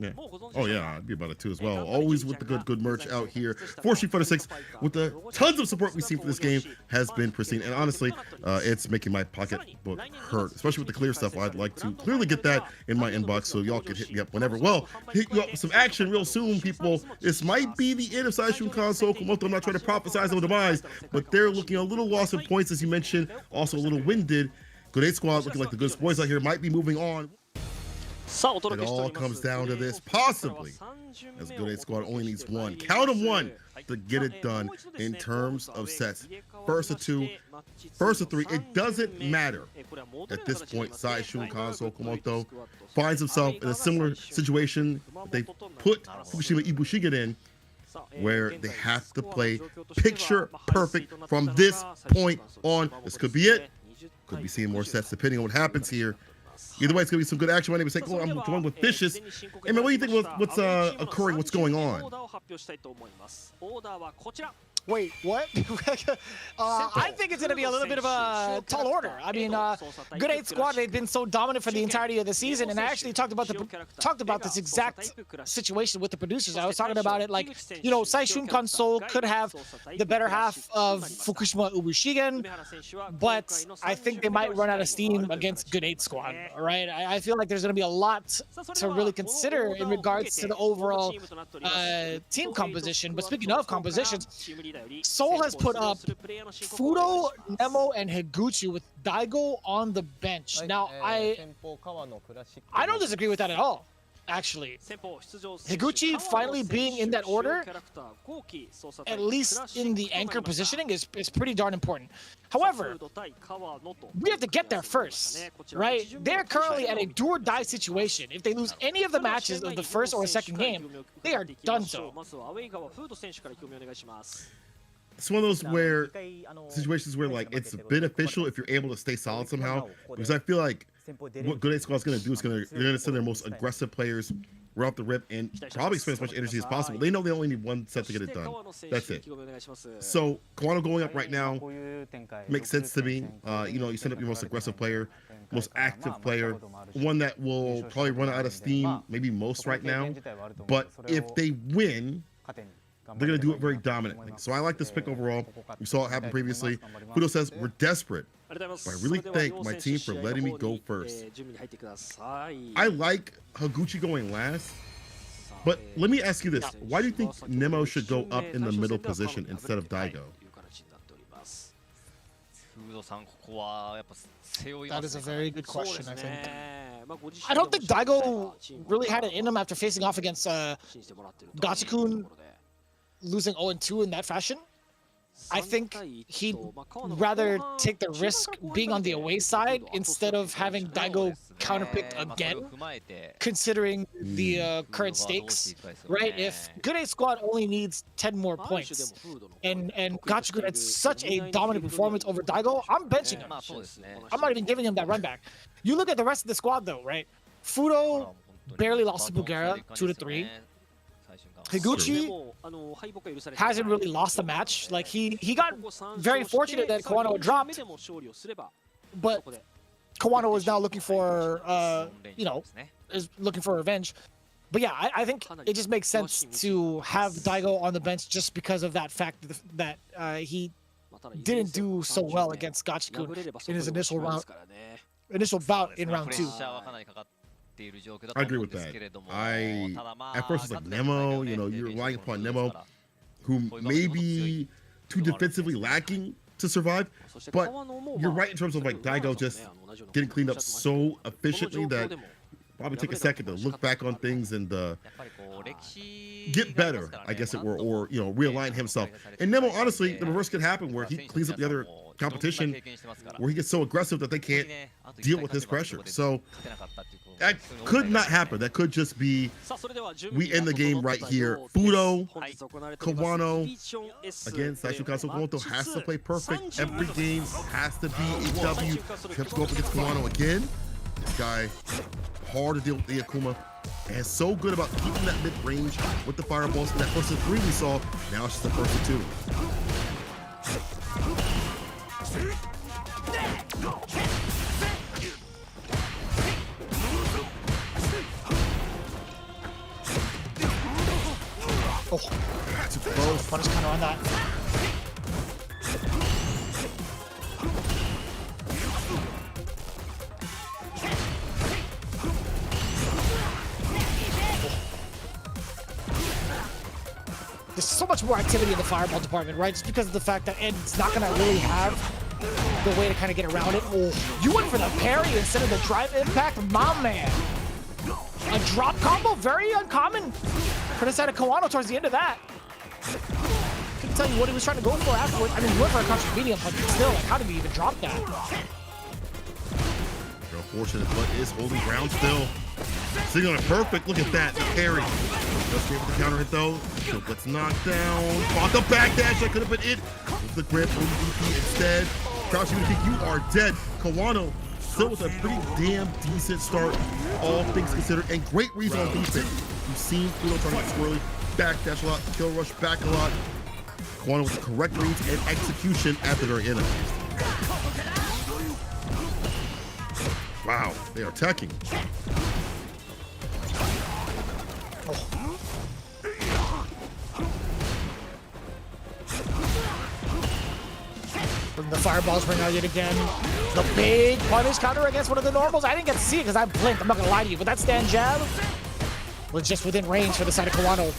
Yeah. Oh yeah, I'd be about it too as well. Always with the good merch out here. For Street Fighter 6, with the tons of support we've seen for this game, has been pristine. And honestly, it's making my pocketbook hurt, especially with the clear stuff. I'd like to clearly get that in my inbox so y'all can hit me up whenever. Well, hit you up with some action real soon, people. This might be the end of Saishunkan so Kumamoto. I'm not trying to prophesize their demise, but they're looking a little lost in points, as you mentioned, also a little winded. Good 8 squad looking like the good boys out here might be moving on. It all comes down to this, possibly, as Good 8 squad only needs one. Count them one to get it done in terms of sets. First of 2, first of 3, it doesn't matter. At this point, Saishunkan so Kumamoto finds himself in a similar situation that they put FUKUSHIMA IBUSHIGIN in. where they have to play picture perfect from this point on. This could be it. Could be seeing more sets depending on what happens here. Either way, it's going to be some good action. My name is Kaku. I'm going with Vicious. Hey, man, what do you think what's occurring? What's going on? Wait, what? I think it's going to be a little bit of a tall order. I mean, Good 8 Squad, they've been so dominant for the entirety of the season, and I actually talked about this exact situation with the producers. I was talking about it like, you know, Saishunkan Seoul could have the better half of FUKUSHIMA IBUSHIGIN, but I think they might run out of steam against Good 8 Squad, right? I feel like there's going to be a lot to really consider in regards to the overall team composition. But speaking of compositions, Seoul has put up Fudo, Nemo, and Higuchi with Daigo on the bench. Now, I don't disagree with that at all, actually. Higuchi finally being in that order, at least in the anchor positioning, is pretty darn important. However, we have to get there first, right? They're currently at a do-or-die situation. If they lose any of the matches of the first or second game, they are done so. It's one of those where situations where like it's beneficial if you're able to stay solid somehow, because I feel like what Good 8 Squad is going to do is they're going to send their most aggressive players right off the rip and probably spend as much energy as possible. They know they only need one set to get it done. That's it. So Kanano going up right now makes sense to me. You know, you send up your most aggressive player, most active player, one that will probably run out of steam, maybe most right now. But if they win, they're going to do it very dominantly. So I like this pick overall. We saw it happen previously. Fudo says, we're desperate. But I really thank my team for letting me go first. I like Higuchi going last. But let me ask you this. Why do you think Nemo should go up in the middle position instead of Daigo? That is a very good question, I think. I don't think Daigo really had it in him after facing off against Gachikun, losing 0-2 in that fashion. I think he'd rather take the risk being on the away side instead of having Daigo counterpicked again, considering the current stakes, right? If Good 8 Squad only needs 10 more points, and Gachikun had such a dominant performance over Daigo, I'm benching him. I'm not even giving him that run back. You look at the rest of the squad though, right? Fudo barely lost to Bugera, 2-3. Higuchi hasn't really lost a match. Like he got very fortunate that Kanano dropped, but Kanano is now looking for you know, is looking for revenge. But yeah, I think it just makes sense to have Daigo on the bench just because of that fact that he didn't do so well against Gachikun in his initial bout in round 2. I agree with that. At first, it's like Nemo, you know, you're relying upon Nemo, who may be too defensively lacking to survive, but you're right in terms of like Daigo just getting cleaned up so efficiently that probably take a second to look back on things and get better, I guess it were, or, you know, realign himself. And Nemo, honestly, the reverse could happen where he cleans up the other competition, where he gets so aggressive that they can't deal with his pressure. So that could not happen. That could just be, we end the game right here. Fudo, Kanano, again, Saishunkan Kumamoto has to play perfect. Every game has to be a W. You have to go up against Kanano again. This guy, hard to deal with the Akuma, and so good about keeping that mid-range with the fireballs. And that first of 3 we saw, now it's just the first of 2. Oh, too close. Punish counter on that. There's so much more activity in the fireball department, right? Just because of the fact that Ed's not gonna really have the way to kind of get around it. Oh, you went for the parry instead of the drive impact, my man. A drop combo, very uncommon. Could have said a Kanano towards the end of that. Couldn't tell you what he was trying to go for afterwards. I mean, he went for a crouching medium, but still, like, how did he even drop that? Real fortunate, but is holding ground still. Sitting on it perfect. Look at that, the parry. Let's get with the counter hit though. Still gets knocked down. Fought the backdash. That could have been it. With the grip, MVP instead. Crouch, you think you are dead. Kawano still with a pretty damn decent start, all things considered, and great reads on defense. You've seen Fudo trying to get squirrely, backdash a lot, kill rush back a lot. Kawano with the correct reads and execution at the very end. Wow, they are attacking. The fireballs bring out yet again. The big punish counter against one of the normals. I didn't get to see it because I blinked. I'm not going to lie to you. But that stand jab was just within range for the side of Kawano.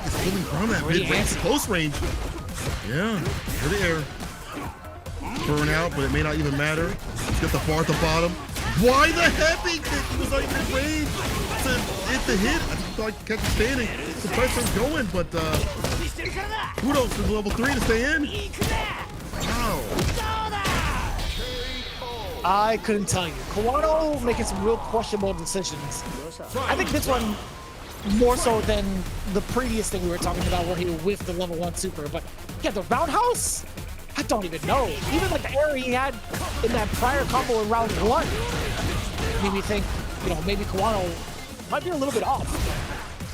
It's really from that mid-range to close range. Yeah, to the air. Burn out, but it may not even matter. He's got the bar at the bottom. Why the heavy kick? He was like mid-range to hit the hit. I just thought he kept standing. The pressure's going, but Fudo for level 3 to stay in. Wow. I couldn't tell you. Kawano making some real questionable decisions. I think this one more so than the previous thing we were talking about where he whiffed the level 1 super. But yeah, the roundhouse? I don't even know. Even like the error he had in that prior combo in round 1 made me think, you know, maybe Kawano might be a little bit off.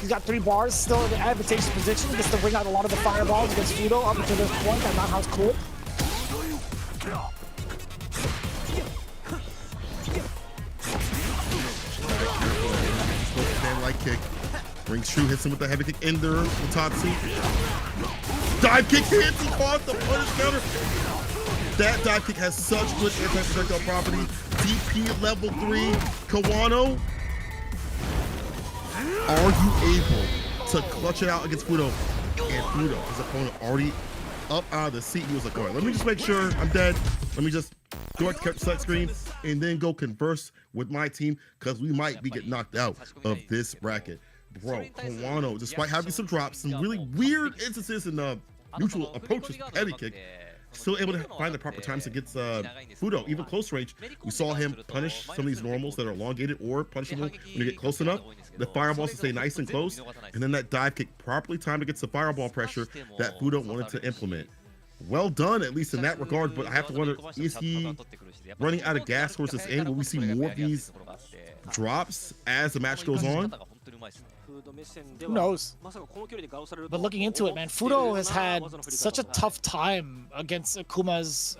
He's got 3 bars, still in the advantageous position, gets to bring out a lot of the fireballs against Fudo up until this point. That roundhouse cool. Light kick. Rings true, hits him with the heavy kick in there with Tatsu. Dive kick hits, he caught the punish counter. That dive kick has such good anti-projectile property. DP level 3. Kawano, are you able to clutch it out against Fudo? And Fudo, his opponent, already up out of the seat. He was like, all right, let me just make sure I'm dead. Let me just go at the select screen and then go converse with my team because we might be getting knocked out of this bracket. Bro, Kawano, despite having some drops, some really weird instances in neutral approaches, heavy kick, still able to find the proper times against Fudo, even close range. We saw him punish some of these normals that are elongated or punishable when you get close enough. The fireballs to stay nice and close, and then that dive kick properly timed against the fireball pressure that Fudo wanted to implement. Well done, at least in that regard, but I have to wonder, is he running out of gas towards this end? Will we see more of these drops as the match goes on? Who knows? But looking into it, man, Fudo has had such a tough time against Akuma's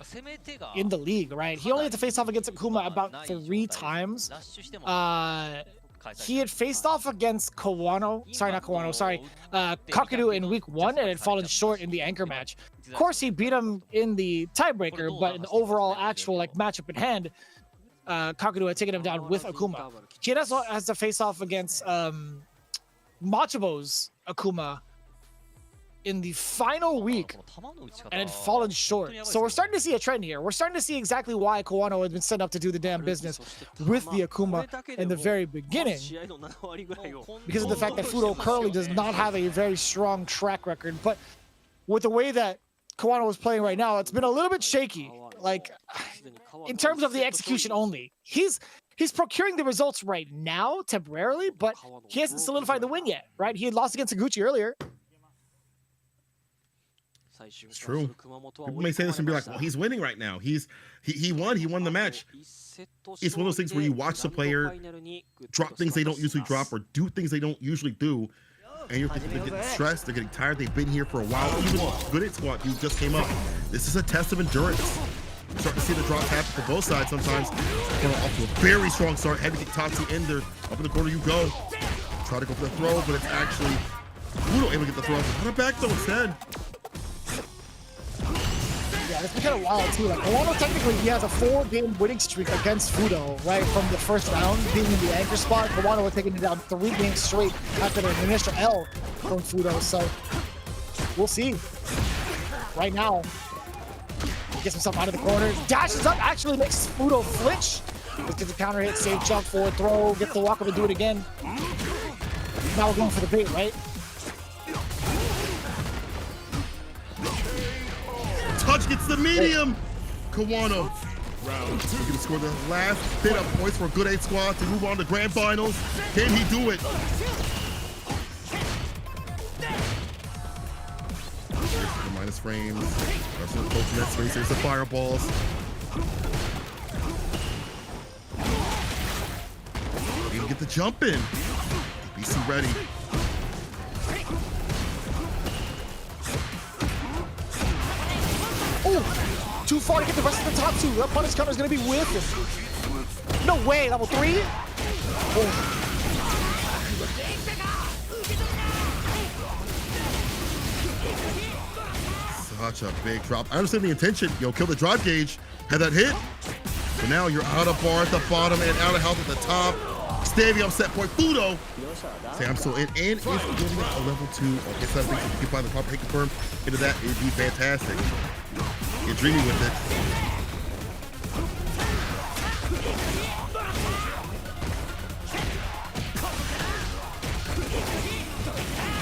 in the league, right? He only had to face off against Akuma about 3 times. He had faced off against Kaku in week 1 and had fallen short in the anchor match. Of course, he beat him in the tiebreaker, but in the overall actual matchup at hand, Kaku had taken him down with Akuma. He also has to face off against Machibo's Akuma in the final week and had fallen short. So we're starting to see a trend here. We're starting to see exactly why Kawano had been sent up to do the damn business with the Akuma in the very beginning, because of the fact that Fudo currently does not have a very strong track record. But with the way that Kawano was playing right now, it's been a little bit shaky. Like, in terms of the execution only. He's procuring the results right now, temporarily, but he hasn't solidified the win yet, right? He had lost against Higuchi earlier. It's true. People may say this and be like, well, he's winning right now. He won the match. It's one of those things where you watch the player drop things they don't usually drop or do things they don't usually do, and you're thinking they're getting stressed, they're getting tired, they've been here for a while. Even good at squad, who just came up. This is a test of endurance. You're starting to see the drops happen for both sides sometimes. Off to a very strong start. Heavy kick Tatsu in there. Up in the corner you go. Try to go for the throw, but it's actually Fudo able to get the throw. Not a back though instead. Yeah, it's been kind of wild too. Like, Kawano technically he has a 4-game winning streak against Fudo, right? From the first round, being in the anchor spot. Kawano was taking it down 3 games straight after an initial L from Fudo. So we'll see. Right now, he gets himself out of the corner, dashes up, actually makes Fudo flinch. Let's get the counter hit, safe jump, forward throw, get the walk up and do it again. Now we're going for the bait, right? Touch gets the medium. Kawano Looking to score the last bit of points for a good 8 squad to move on to grand finals. Can he do it? Minus frames. Russell approaching that space. There's the fireballs. Need to get the jump in. BC ready. Oh, too far to get the rest of the top two. That punish counter is going to be with him. No way, level 3? Oh. Such a big drop. I understand the intention. Yo, kill the drive gauge. Had that hit. But now you're out of bar at the bottom and out of health at the top. Standing up set point. Fudo. Say I'm still in. And if you're getting a level 2, okay, so I think if you can find the proper hit confirm into that, it'd be fantastic. You're dreaming with it.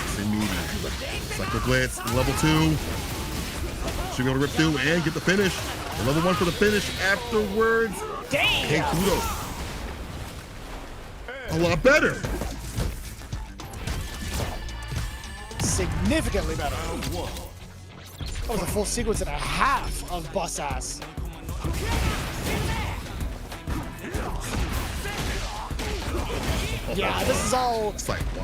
It's immediate. Cycle blitz, level 2. Should be able to rip through and get the finish. And level 1 for the finish afterwards. Damn! Hey, Fudo. A lot better. Significantly better. That was a full sequence and a half of bus ass. Yeah, this is all.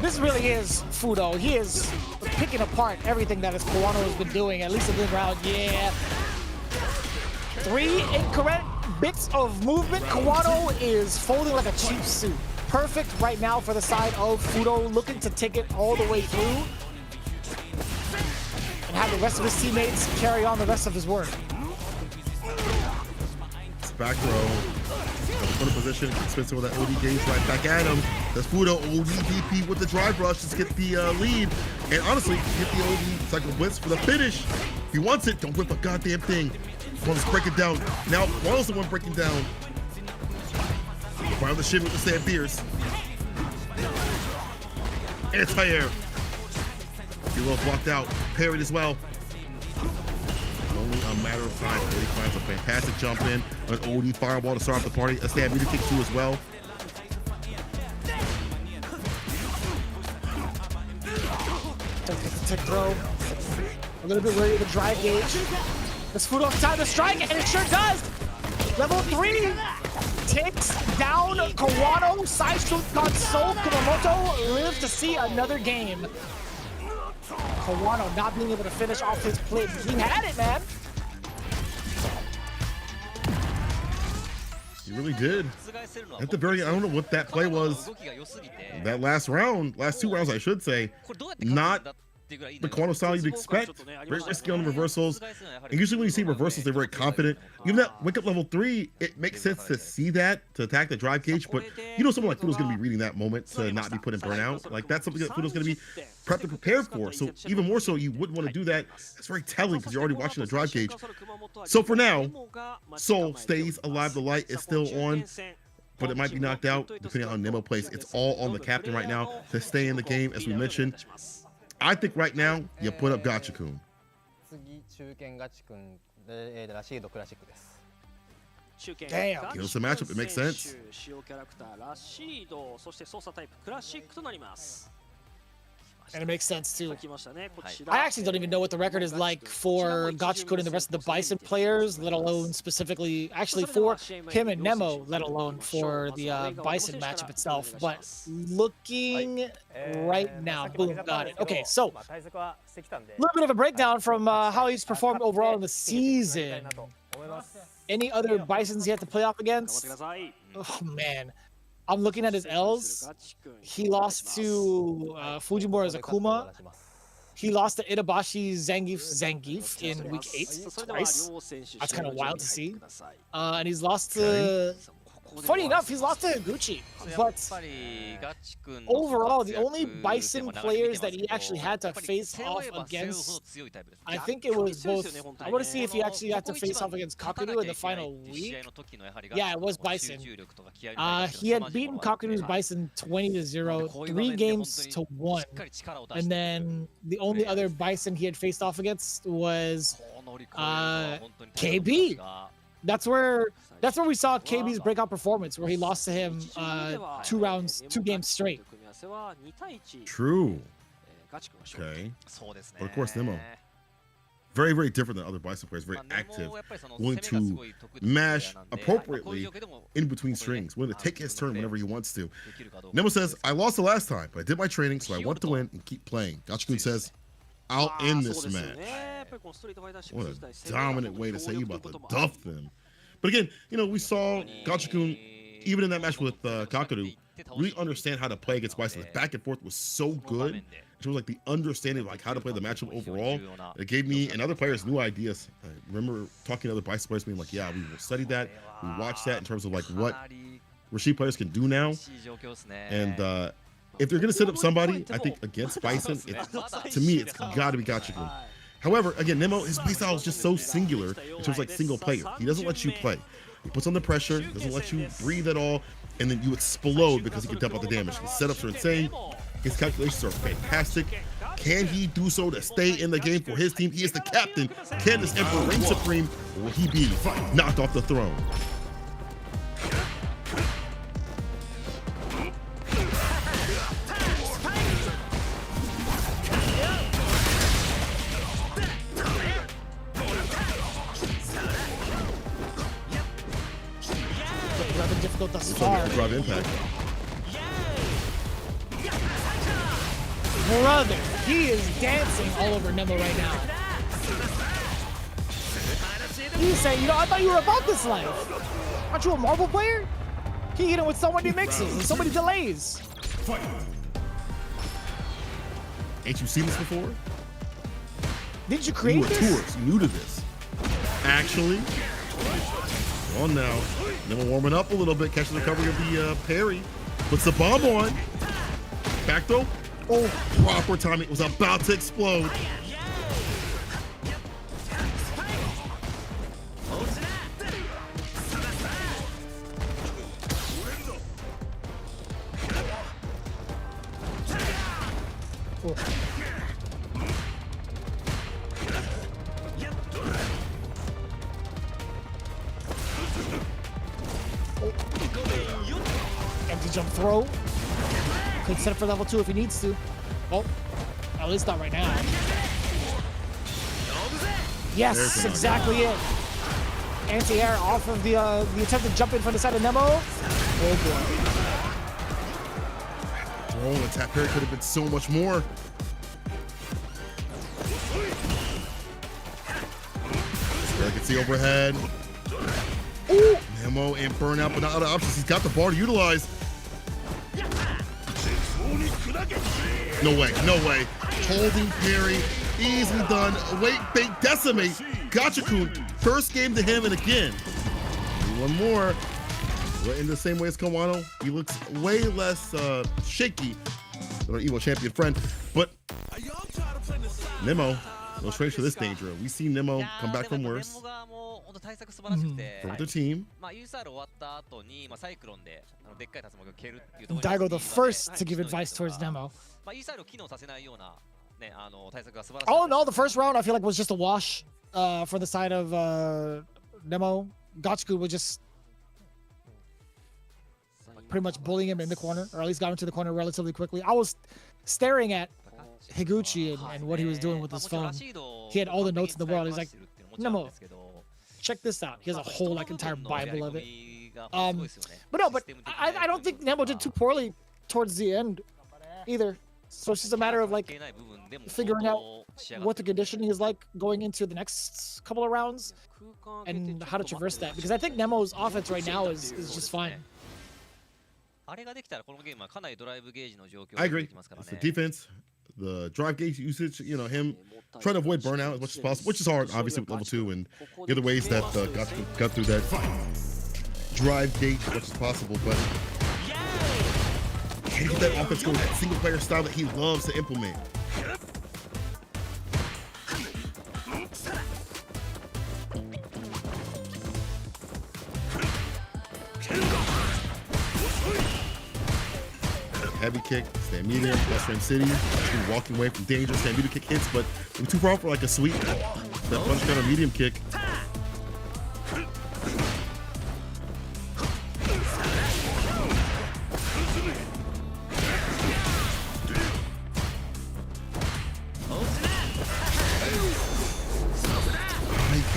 This really is Fudo. He is picking apart everything that his Kawano has been doing, at least in this round. Yeah. 3 incorrect bits of movement. Kawano is folding like a cheap suit. Perfect right now for the side of Fudo, looking to take it all the way through and have the rest of his teammates carry on the rest of his work. It's back row. Put a position, expensive with that OD gauge right back at him. Does Fudo OD DP with the drive rush to get the lead. And honestly, get the OD cycle blitz for the finish. If he wants it, don't whip a goddamn thing. Let's break it down. Now, Wall's the one breaking down. Fire the shit with the Stampears. Anti-air. Heroes walked out. Parried as well. Only a matter of time. OD finds a fantastic jump in. An OD fireball to start off the party. A stab meter kick too as well. Tick throw. A little bit worried of the drive gauge. Does Fudo have time to strike? And it sure does. Level 3 takes down Kawano. Saishunkan Soul Kumamoto live to see another game. Kawano not being able to finish off his plate. He had it, man. He really did. At the very end, I don't know what that play was. That last round, last 2 rounds, I should say, not the Kawano style you'd expect. Very risky on the reversals. And usually when you see reversals, they're very confident. Even that wake up level 3, it makes sense to see that, to attack the drive gauge, but you know someone like Fudo's going to be reading that moment to not be put in burnout. Like, that's something that Fudo's going to be prepped and prepared for. So even more so, you wouldn't want to do that. It's very telling because you're already watching the drive gauge. So for now, Soul stays alive. The light is still on, but it might be knocked out depending on Nemo plays. It's all on the captain right now to stay in the game, as we mentioned. I think right now, you put up Gachikun. Damn. Kills the matchup, it makes sense. And it makes sense too. I actually don't even know what the record is like for Gachikun and the rest of the Bison players, let alone specifically, actually for him and Nemo, let alone for the Bison matchup itself. But looking right now, boom, got it. Okay, so a little bit of a breakdown from how he's performed overall in the season. Any other Bisons he had to play off against? Oh man. I'm looking at his L's. He lost to Fujimura's Akuma. He lost to Itabashi Zangief in week 8 twice. That's kind of wild to see. And he's lost to... Funny enough, he's lost to Higuchi. But overall, the only Bison players that he actually had to face off against, I think it was both. I want to see if he actually had to face off against Kaku in the final week. Yeah, it was Bison. He had beaten Kaku's Bison 20-0, 3 games to 1. And then the only other Bison he had faced off against was KB. That's where we saw KB's breakout performance, where he lost to him 2 games straight. True. Okay. But of course, Nemo. Very, very different than other Bison players. Very active, willing to mash appropriately in between strings, willing to take his turn whenever he wants to. Nemo says, I lost the last time, but I did my training, so I want to win and keep playing. Gachikun says, I'll end this match. What a dominant way to say you about to duff them. But again, you know, we saw Gachikun, even in that match with Kaku, really understand how to play against Bison. The back and forth was so good. It was like the understanding of like how to play the matchup overall. It gave me and other players new ideas. I remember talking to other Bison players being like, yeah, we will study that. We watch that in terms of like what Rashid players can do now. And if they're going to set up somebody, I think against Bison, to me, it's got to be Gachikun. However, again, Nemo, his playstyle is just so singular in terms of like single player. He doesn't let you play. He puts on the pressure, doesn't let you breathe at all, and then you explode because he can dump out the damage. His setups are insane. His calculations are fantastic. Can he do so to stay in the game for his team? He is the captain. Can this Emperor reign supreme, or will he be knocked off the throne? Rather difficult thus far. Drive impact. Brother, he is dancing all over Nemo right now. He's saying, you know, I thought you were about this life. Aren't you a Marvel player? He hit him with so many mixes and so many delays. Ain't you seen this before? Did you create this? You were tourists, new to this. Actually, on now. Nemo warming up a little bit, catching the recovery of the parry. Puts the bomb on. Back throw. Oh, proper timing. It was about to explode. Empty jump throw. Could set up for level 2 if he needs to. Oh, at least not right now. Yes, exactly it. Anti-air off of the attempted jump in from the side of Nemo. Oh boy. Throwing the tap parry could have been so much more. I can see overhead. Ooh. Nemo and burnout, but not other options. He's got the bar to utilize. No way, no way. Holding parry, easily done. Wait, bait, decimate. Gachikun, first game to him, and again. One more. In the same way as Kamano, he looks way less shaky than our Evo champion friend. But Nemo, no strange to this danger. We see Nemo come back from worse. For the team. Daigo the first to give advice towards Nemo. All in all, the first round I feel like was just a wash for the side of Nemo. Gachikun was just pretty much bullying him in the corner, or at least got into the corner relatively quickly. I was staring at Higuchi and what he was doing with his phone. He had all the notes in the world. He's like, Nemo, check this out. He has a whole like entire Bible of it. But I don't think Nemo did too poorly towards the end either. So it's just a matter of like figuring out what the conditioning is like going into the next couple of rounds and how to traverse that. Because I think Nemo's offense right now is just fine. I agree. It's the defense, the drive gauge usage, you know, him trying to avoid burnout as much as possible, which is hard, obviously, with level 2, and the other ways that got through that drive gauge as much as possible. But can he get that offense going, that single player style that he loves to implement? Heavy kick, stand medium, plus frame city, walking away from danger, stand medium kick hits, but it was too far for like a sweep. That punch got a medium kick.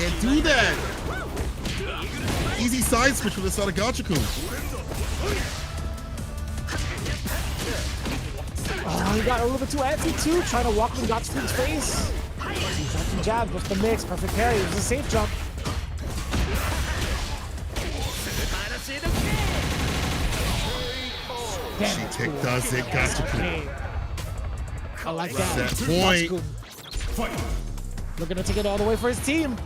Can't do that. Easy side switch with this side of Gachikun. Oh, he got a little bit too antsy too, trying to walk in Gachikun's face. He jab with the mix, perfect parry. It was a safe jump. She does it, Gachikun. I like that. That point. Looking to take it all the way for his team.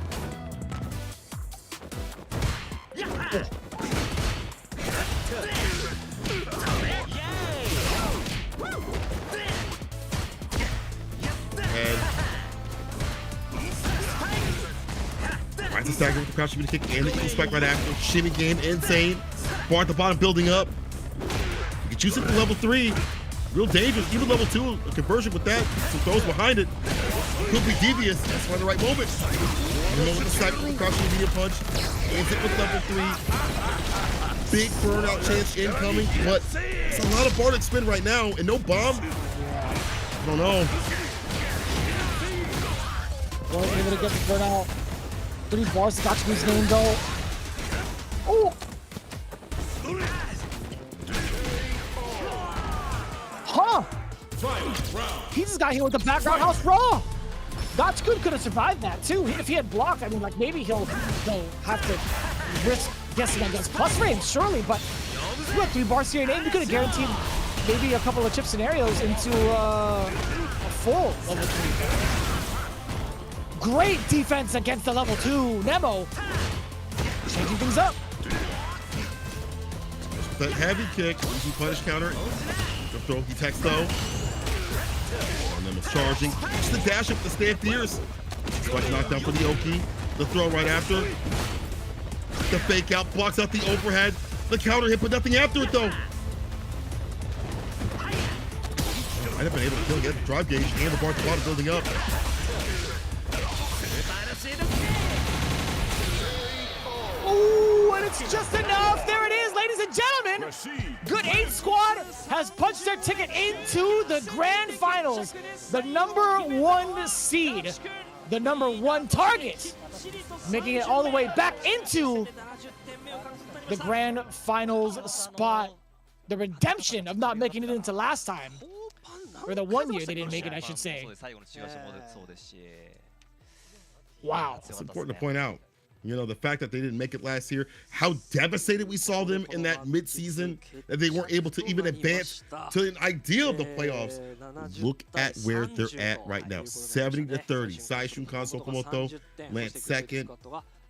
Finds a stagger with the crouch shimmy kick and the equal spike right after. Shimmy game, insane. Bar at the bottom building up. You can choose it for level 3. Real dangerous. Even level 2, a conversion with that. Some throws behind it. Could be devious. That's why the right moment. Nemo with the side with the crouch shimmy punch. Ends it with level 3. Big burnout chance incoming, but it's a lot of bar to spin right now and no bomb. I don't know. Well, able to get the burnout. 3 bars to Gachikun's name though. Oh! Huh! He just got hit with the background house raw. Gachikun could have survived that too. If he had blocked, I mean, like maybe he'll have to risk guessing against plus frames, surely. But you have 3 bars to your name. You could have guaranteed maybe a couple of chip scenarios into a full level 3. Great defense against the level 2 Nemo. Changing things up. That heavy kick, easy punish counter. Throw, he techs though. And Nemo's charging. Just the dash up the stand fierce. Spike knockdown for the Oki. The throw right after. The fake out blocks out the overhead. The counter hit, but nothing after it though. Might have been able to kill, get the drive gauge and the bar at the bottom building up. Ooh, and it's just enough. There it is, ladies and gentlemen. Good 8 squad has punched their ticket into the grand finals. The number 1 seed, the number 1 target, making it all the way back into the grand finals spot. The redemption of not making it into last time. Or the 1 year they didn't make it, I should say. Wow. It's important to point out, you know, the fact that they didn't make it last year, how devastated we saw them in that mid-season, that they weren't able to even advance to an idea of the playoffs. Look at where they're at right now, 70-30. Saishunkan Kumamoto lands second.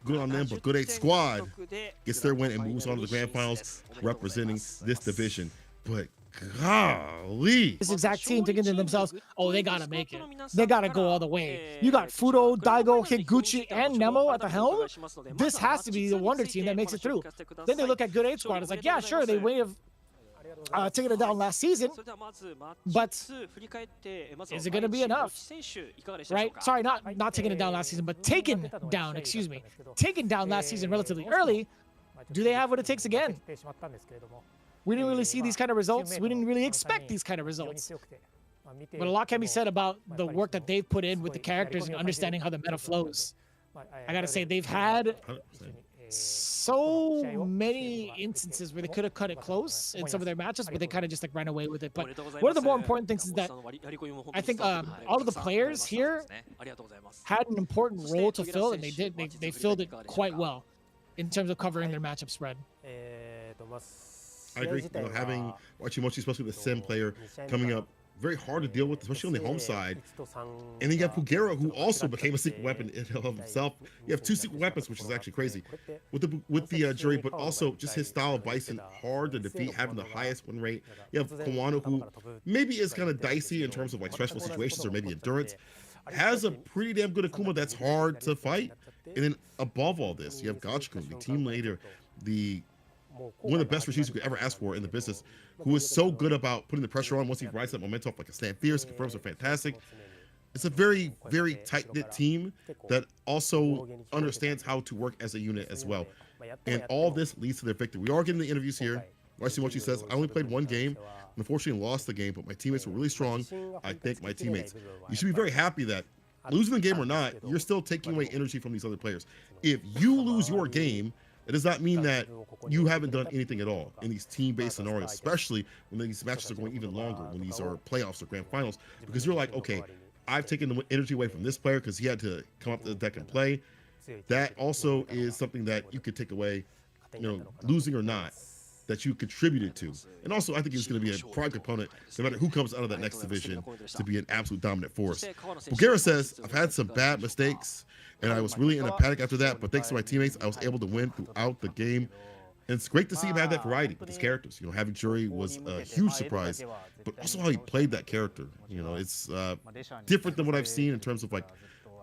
Good on them, but good 8 squad gets their win and moves on to the grand finals, representing this division. But golly, this exact team thinking to themselves, oh, they gotta make it. They gotta go all the way. You got Fudo, Daigo, Higuchi, and Nemo at the helm. This has to be the wonder team that makes it through. Then they look at good 8 squad. It's like, yeah, sure, they may have taken it down last season, but is it gonna be enough? Right? Sorry, not taking it down last season, but taken down, excuse me. Taken down last season relatively early. Do they have what it takes again? We didn't really see these kind of results. We didn't really expect these kind of results. But a lot can be said about the work that they've put in with the characters and understanding how the meta flows. I gotta say, they've had so many instances where they could have cut it close in some of their matches, but they kind of just like ran away with it. But one of the more important things is that I think all of the players here had an important role to fill, and they filled it quite well in terms of covering their matchup spread. I agree. You know, having Yaimochi, especially the sim player, coming up, very hard to deal with, especially on the home side. And then you have Pugera, who also became a secret weapon in and of himself. You have 2 secret weapons, which is actually crazy with the jury, but also just his style of Bison, hard to defeat, having the highest win rate. You have Kanano, who maybe is kind of dicey in terms of like stressful situations or maybe endurance. Has a pretty damn good Akuma that's hard to fight. And then above all this, you have Gachikun, the team leader, one of the best receivers you could ever ask for in the business, who is so good about putting the pressure on once he rides that momentum off like a stand fierce, confirms are fantastic. It's a very, very tight-knit team that also understands how to work as a unit as well. And all this leads to their victory. We are getting the interviews here. Yaimochi says, I only played 1 game, unfortunately lost the game, but my teammates were really strong. I thank my teammates. You should be very happy that losing the game or not, you're still taking away energy from these other players. If you lose your game, it does not mean that you haven't done anything at all in these team-based scenarios, especially when these matches are going even longer, when these are playoffs or grand finals, because you're like, okay, I've taken the energy away from this player because he had to come up to the deck and play. That also is something that you could take away, losing or not, that you contributed to. And also, I think he's going to be a prime component, no matter who comes out of that next division, to be an absolute dominant force. Bulgaria says, I've had some bad mistakes, and I was really in a panic after that, but thanks to my teammates, I was able to win throughout the game. And it's great to see him have that variety with his characters. Having Jury was a huge surprise, but also how he played that character. It's different than what I've seen in terms of like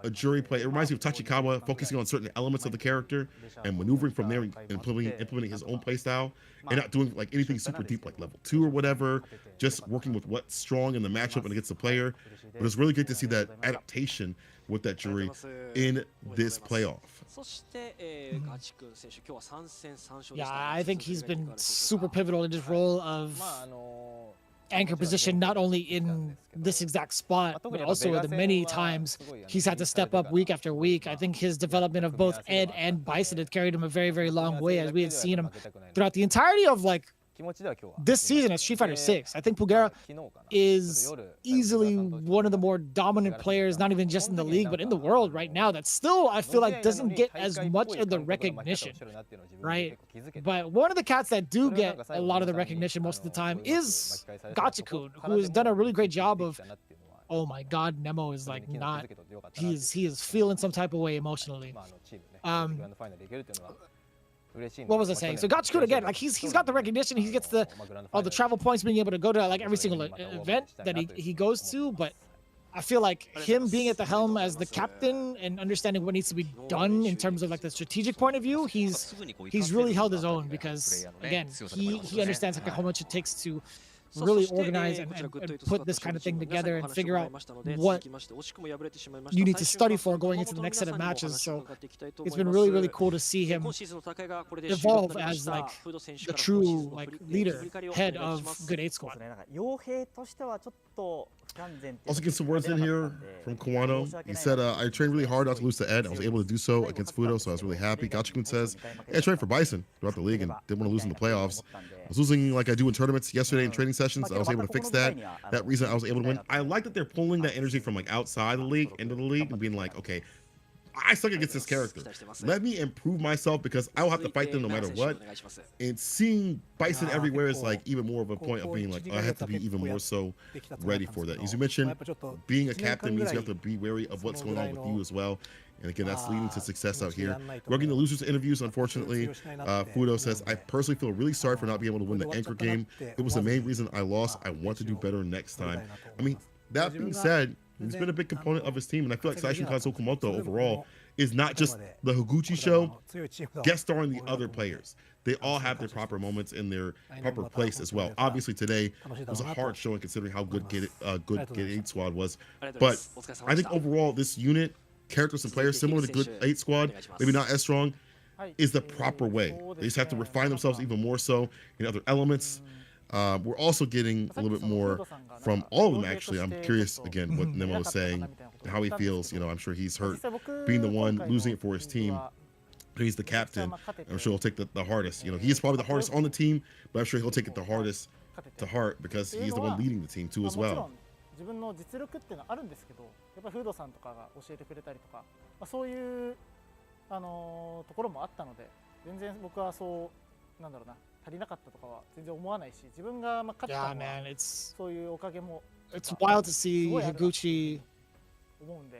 a Jury play. It reminds me of Tachikawa, focusing on certain elements of the character and maneuvering from there and implementing his own play style, and not doing like anything super deep like level 2 or whatever, just working with what's strong in the matchup and against the player. But it's really great to see that adaptation with that Jury in this playoff. Yeah, I think he's been super pivotal in his role of anchor position, not only in this exact spot, but also the many times he's had to step up week after week. I think his development of both Ed and Bison had carried him a very, very long way, as we had seen him throughout the entirety of like this season at Street Fighter 6. I think Bulgaria is easily one of the more dominant players, not even just in the league, but in the world right now, that still, I feel like, doesn't get as much of the recognition, right? But one of the cats that do get a lot of the recognition most of the time is Gachikun, who has done a really great job of, oh my God, Nemo is like not, he is feeling some type of way emotionally. What was I saying? So Gachikun again, like he's got the recognition, he gets all the travel points, being able to go to like every single event that he goes to, but I feel like him being at the helm as the captain and understanding what needs to be done in terms of like the strategic point of view, he's really held his own, because again, he understands like how much it takes to really organize and put this kind of thing together and figure out what you need to study for going into the next set of matches. So it's been really, really cool to see him evolve as like the true like leader, head of Good 8 Squad. Also get some words in here from Kawano. He said, I trained really hard not to lose to Ed. I was able to do so against Fudo, so I was really happy. Gachikun says, hey, I trained for Bison throughout the league and didn't want to lose in the playoffs. I was losing like I do in tournaments yesterday in training sessions. I was able to fix that. That reason I was able to win. I like that they're pulling that energy from like outside the league into the league and being like, okay, I suck against this character. Let me improve myself because I will have to fight them no matter what. And seeing Bison everywhere is like even more of a point of being like, oh, I have to be even more so ready for that. As you mentioned, being a captain means you have to be wary of what's going on with you as well. And again, that's leading to success out here. We're getting the losers interviews, unfortunately. Fudo says, I personally feel really sorry for not being able to win the anchor game. It was the main reason I lost. I want to do better next time. I mean, that being said, he's been a big component of his team, and I feel like Saishunkan Kumamoto overall is not just the Higuchi show, guest starring the other players. They all have their proper moments in their proper place as well. Obviously, today was a hard showing considering how good Get 8 Squad was. But I think overall, this unit, characters and players similar to Good 8 Squad, maybe not as strong, is the proper way. They just have to refine themselves even more so in other elements. We're also getting a little bit more from all of them, actually. I'm curious, again, what Nemo is saying, and how he feels. I'm sure he's hurt being the one losing it for his team. He's the captain. I'm sure he'll take the hardest. He's probably the hardest on the team, but I'm sure he'll take it the hardest to heart because he's the one leading the team too as well. 自分の実力っていうのはあるんですけど、やっぱりフードさんとかが教えてくれたりとか、そういうところもあったので、全然僕はそうなんだろうな、足りなかったとかは全然思わないし、自分が勝ったのはそういうおかげも。It's wild to see Higuchi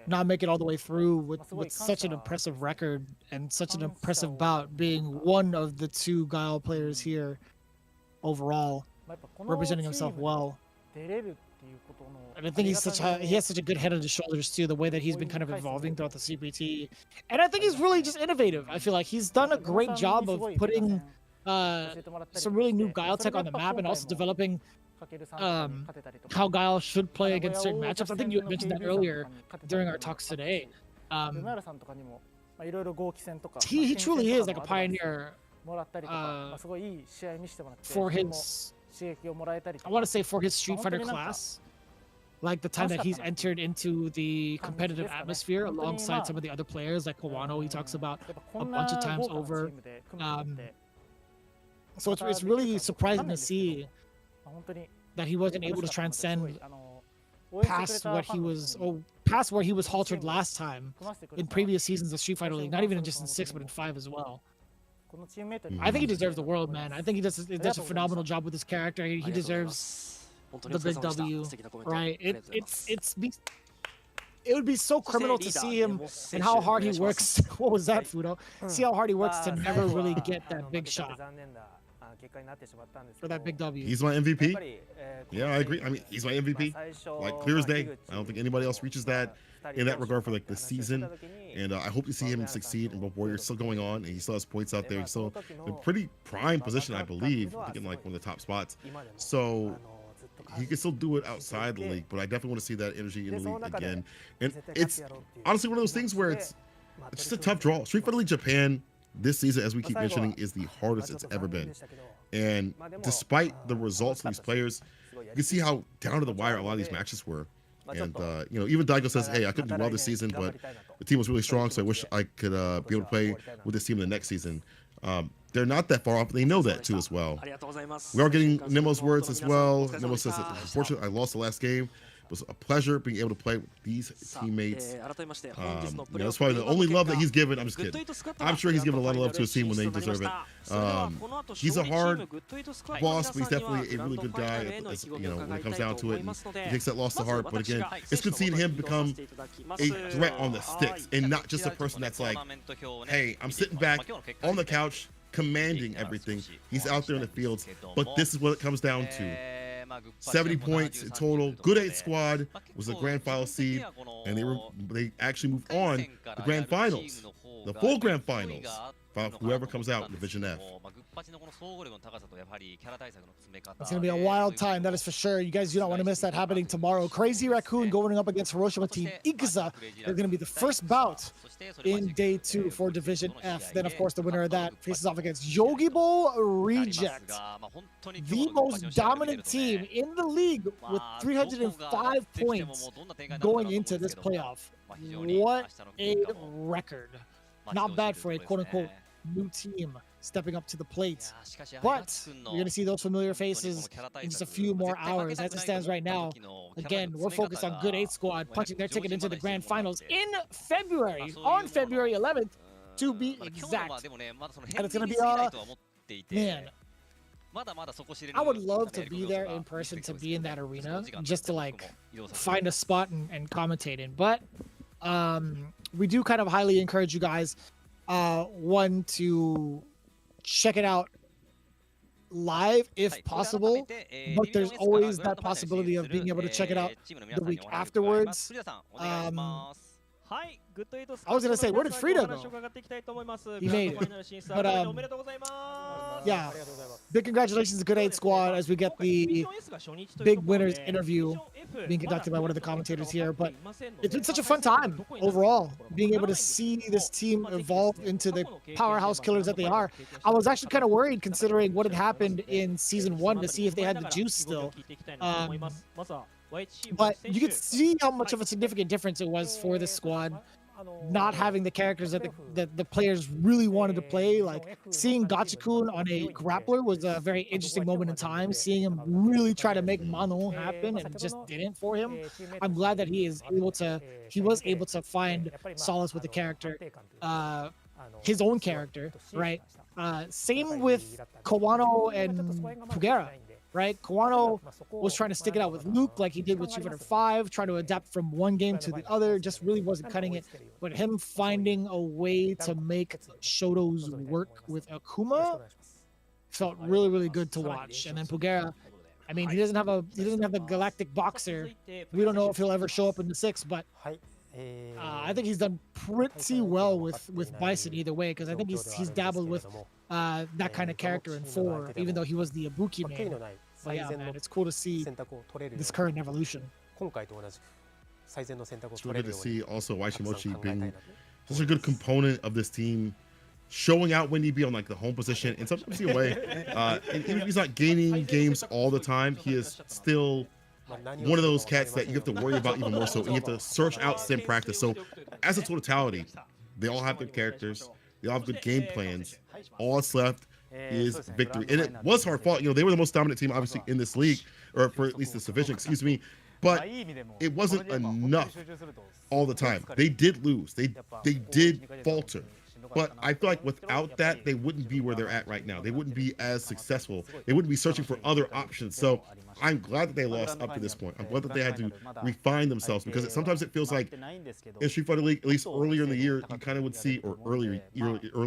not make it all the way through with such an impressive record and such an impressive bout, being one of the 2 Guile players here overall, representing himself well. And I think he has such a good head on his shoulders too, the way that he's been kind of evolving throughout the CPT. And I think he's really just innovative. I feel like he's done a great job of putting some really new Guile tech on the map and also developing how Guile should play against certain matchups. I think you had mentioned that earlier during our talks today. He truly is like a pioneer for his, I want to say for his Street Fighter class. like the time that he's entered into the competitive atmosphere alongside some of the other players like Kawano. He talks about a bunch of times over. So it's really surprising to see that he wasn't able to transcend past what he was, past where he was haltered last time in previous seasons of Street Fighter League, not even just in 6 but in 5 as well. I think he deserves the world, man. I think he does a phenomenal job with his character. He deserves the big W, right? It would be so criminal to see him and how hard he works. What was that, Fudo? See how hard he works to never really get that big shot for that big W. He's my MVP. Yeah, I agree. I mean, he's my MVP. Like clear as day. I don't think anybody else reaches that in that regard for like the season. And I hope to see him succeed in both Warriors still going on, and he still has points out there. He's still in a pretty prime position, I believe. I think in like one of the top spots. So he can still do it outside the league, but I definitely want to see that energy in the league again. And it's honestly one of those things where it's just a tough draw. Street Fighter League Japan this season, as we keep mentioning, is the hardest it's ever been. And despite the results of these players, you can see how down to the wire a lot of these matches were. And you know, even Daigo says, "Hey, I couldn't do well this season, but the team was really strong, so I wish I could be able to play with this team in the next season." They're not that far off. They know that too as well. We are getting Nemo's words as well. Nemo says, "Unfortunately, I lost the last game. It was a pleasure being able to play with these teammates." You know, that's probably the only love that he's given. I'm just kidding. I'm sure he's given a lot of love to his team when they deserve it. He's a hard boss, but he's definitely a really good guy. You know, when it comes down to it, and he takes that loss to heart. But again, it's good seeing him become a threat on the sticks and not just a person that's like, "Hey, I'm sitting back on the couch, commanding everything." He's out there in the fields, but this is what it comes down to. 70 points in total. Good 8 squad was a grand final seed, and they actually moved on to the grand finals, the full grand finals. Whoever comes out in Division F. It's going to be a wild time, that is for sure. You guys do not want to miss that happening tomorrow. Crazy Raccoon going up against Hiroshima team Ikuza. They're going to be the first bout in day 2 for Division F. Then, of course, the winner of that faces off against Yogibo Reject, the most dominant team in the league with 305 points going into this playoff. What a record. Not bad for a quote-unquote new team stepping up to the plate. But you're going to see those familiar faces in just a few more hours. As it stands right now, again, we're focused on Good 8 Squad punching their ticket into the grand finals in February, on February 11th, to be exact. And it's going to be, man, I would love to be there in person, to be in that arena, just to like find a spot and commentate in. But we do kind of highly encourage you guys, one, to check it out live if possible, but there's always that possibility of being able to check it out the week afterwards. I was gonna say, where did Frida go? He made it. But yeah, big congratulations to Good 8 Squad as we get the big winners interview being conducted by one of the commentators here. But it's been such a fun time overall, being able to see this team evolve into the powerhouse killers that they are. I was actually kind of worried, considering what had happened in Season 1, to see if they had the juice still. But you can see how much of a significant difference it was for this squad, not having the characters that the players really wanted to play. Like, seeing Gachikun on a grappler was a very interesting moment in time. Seeing him really try to make Mano happen and just didn't for him. I'm glad that he was able to find solace with the character, his own character, right? Same with Kawano and Pugera. Right, Kawano was trying to stick it out with Luke like he did with Street Fighter 5, trying to adapt from one game to the other, just really wasn't cutting it. But him finding a way to make Shoto's work with Akuma felt really, really good to watch. And then Pugera, I mean, he doesn't have the galactic boxer. We don't know if he'll ever show up in the 6, but I think he's done pretty well with Bison either way, because I think he's dabbled with that kind of character in 4, even though he was the Ibuki main. But yeah, man, it's cool to see this current evolution. It's really good to see also Yaimochi being such a good component of this team, showing out when he be on like the home position and sometimes the away. And even if he's not gaining games all the time, he is still one of those cats that you have to worry about even more so, and you have to search out sim practice. So as a totality, they all have good characters, they all have good game plans. All that's left is victory. And it was hard fought. You know, they were the most dominant team, obviously, in this league, or for at least this division, excuse me. But it wasn't enough all the time. They did lose. They did falter. But I feel like without that, they wouldn't be where they're at right now. They wouldn't be as successful. They wouldn't be searching for other options. So I'm glad that they lost up to this point. I'm glad that they had to refine themselves, because sometimes it feels like in Street Fighter League, at least earlier in the year, you kind of would see, or early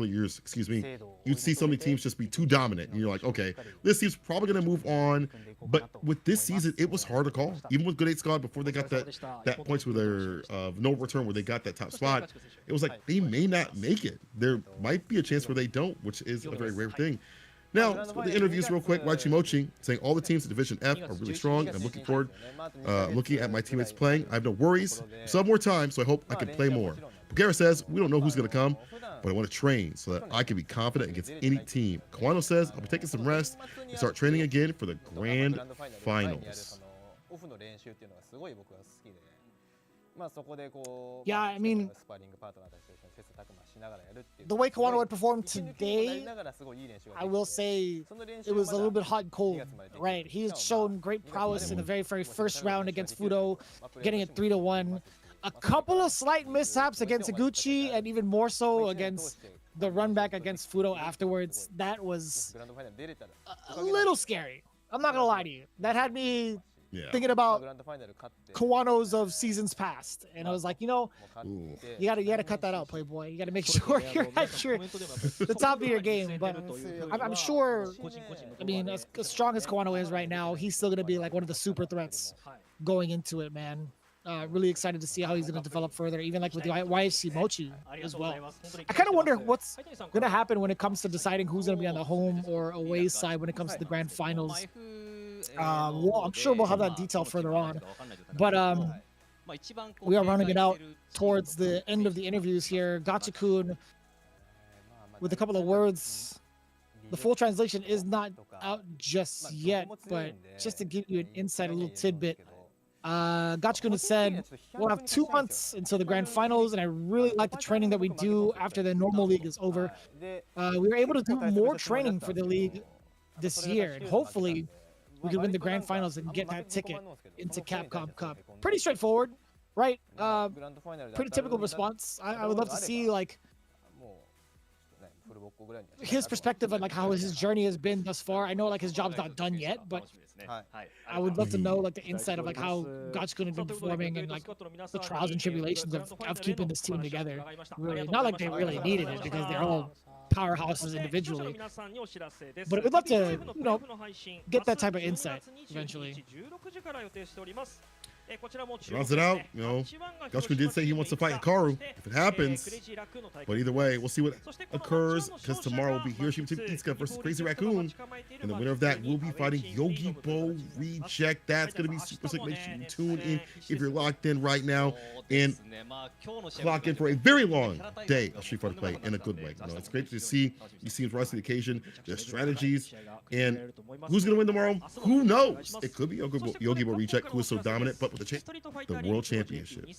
years, excuse me, you'd see so many teams just be too dominant. And you're like, okay, this team's probably going to move on. But with this season, it was hard to call. Even with Good 8 Squad, before they got that points with their no return, where they got that top spot, it was like they may not make it. There might be a chance where they don't, which is a very rare thing. Now, for the interviews real quick, Yaimochi saying all the teams in Division F are really strong, and I'm looking forward, looking at my teammates playing. I have no worries. So I have more time, so I hope I can play more. Bulgaria says, we don't know who's going to come, but I want to train so that I can be confident against any team. Kawano says, I'll be taking some rest and start training again for the grand finals. Yeah, I mean, the way Kawano would perform today, I will say it was a little bit hot and cold, right? He's shown great prowess in the very first round against Fudo, getting it 3-1. A couple of slight mishaps against Higuchi, and even more so against the run back against Fudo afterwards. That was a little scary. I'm not gonna lie to you. That had me thinking about Kawano's of seasons past, and I was like, you know, you gotta cut that out, Playboy. You gotta make sure you're at the top of your game. But I'm sure, I mean, as strong as Kawano is right now, he's still gonna be like one of the super threats going into it, man. Really excited to see how he's going to develop further, even like with the YFC Mochi as well. I kind of wonder what's going to happen when it comes to deciding who's going to be on the home or away side when it comes to the grand finals. Well, I'm sure we'll have that detail further on. But we are running it out towards the end of the interviews here. Gachikun with a couple of words. The full translation is not out just yet, but just to give you an insight, a little tidbit. Gachikun has said, we'll have 2 months until the grand finals, and I really like the training that we do after the normal league is over. We were able to do more training for the league this year, and hopefully we can win the grand finals and get that ticket into Capcom Cup. Pretty straightforward, right? Pretty typical response. I would love to see, like, his perspective on like how his journey has been thus far. I know like his job's not done yet, but I would love to know like the insight of like how Gachikun has been performing and like the trials and tribulations of keeping this team together. Really, not like they really needed it because they're all powerhouses individually, but I would love to, you know, get that type of insight eventually. Rounds it out, you know. Gachikun did say he wants to fight Hikaru if it happens. But either way, we'll see what occurs, because tomorrow will be Hiroshima Tsuka versus Crazy Raccoon. And the winner of that will be fighting Yogi Bo Reject. That's going to be super sick. Make sure you tune in if you're locked in right now. And clock in for a very long day of Street Fighter play in a good way. You know, it's great to see these teams rise to the occasion, their strategies. And who's going to win tomorrow? Who knows? It could be Yogi Bo Reject, who is so dominant, but with the World Championship. It's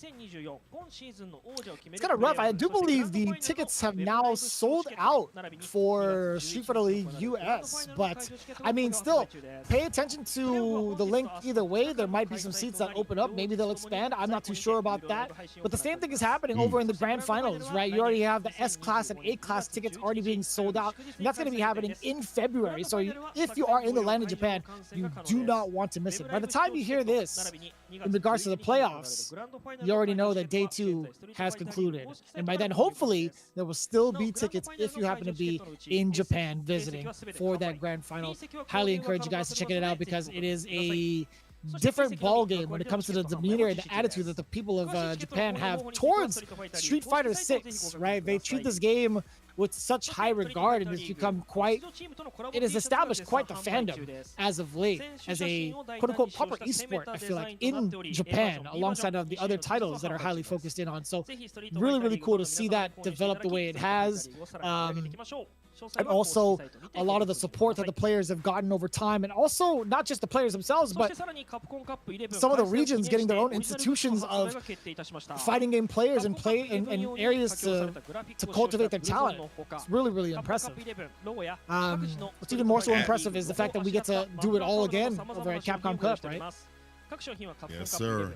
kind of rough. I do believe the tickets have now sold out for Street Fighter League US, but I mean, still, pay attention to the link either way. There might be some seats that open up. Maybe they'll expand. I'm not too sure about that. But the same thing is happening over in the grand finals, right? You already have the S-Class and A-Class tickets already being sold out, and that's going to be happening in February. So if you are in the land of Japan, you do not want to miss it. By the time you hear this, in regards to the playoffs, you already know that day 2 has concluded. And by then, hopefully, there will still be tickets if you happen to be in Japan visiting for that grand final. Highly encourage you guys to check it out because it is a different ball game when it comes to the demeanor and the attitude that the people of Japan have towards Street Fighter 6, right? They treat this game with such high regard, and it has established quite the fandom as of late, as a quote-unquote proper esport, I feel like, in Japan, alongside of the other titles that are highly focused in on. So really, really cool to see that develop the way it has. and also a lot of the support that the players have gotten over time, and also not just the players themselves, but some of the regions getting their own institutions of fighting game players and play in areas to cultivate their talent. It's really, really impressive. What's even more so impressive is the fact that we get to do it all again over at Capcom Cup, right? Yes, sir.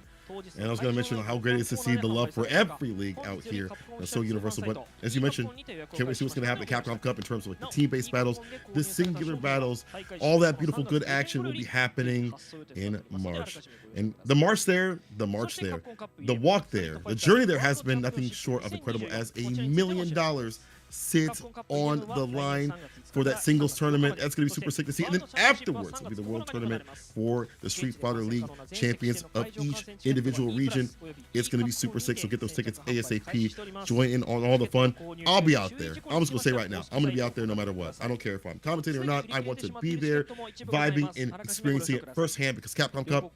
And I was going to mention how great it is to see the love for every league out here. That's so universal. But as you mentioned, can't wait to see what's going to happen at Capcom Cup in terms of like the team-based battles, the singular battles, all that beautiful good action will be happening in March. And the march there, the walk there, the journey there has been nothing short of incredible, as $1 million sits on the line for that singles tournament. That's going to be super sick to see. And then afterwards, it'll be the world tournament for the Street Fighter League champions of each individual region. It's going to be super sick, so get those tickets ASAP. Join in on all the fun. I'll be out there. I'm just going to say right now, I'm going to be out there no matter what. I don't care if I'm commentating or not. I want to be there, vibing and experiencing it firsthand, because Capcom Cup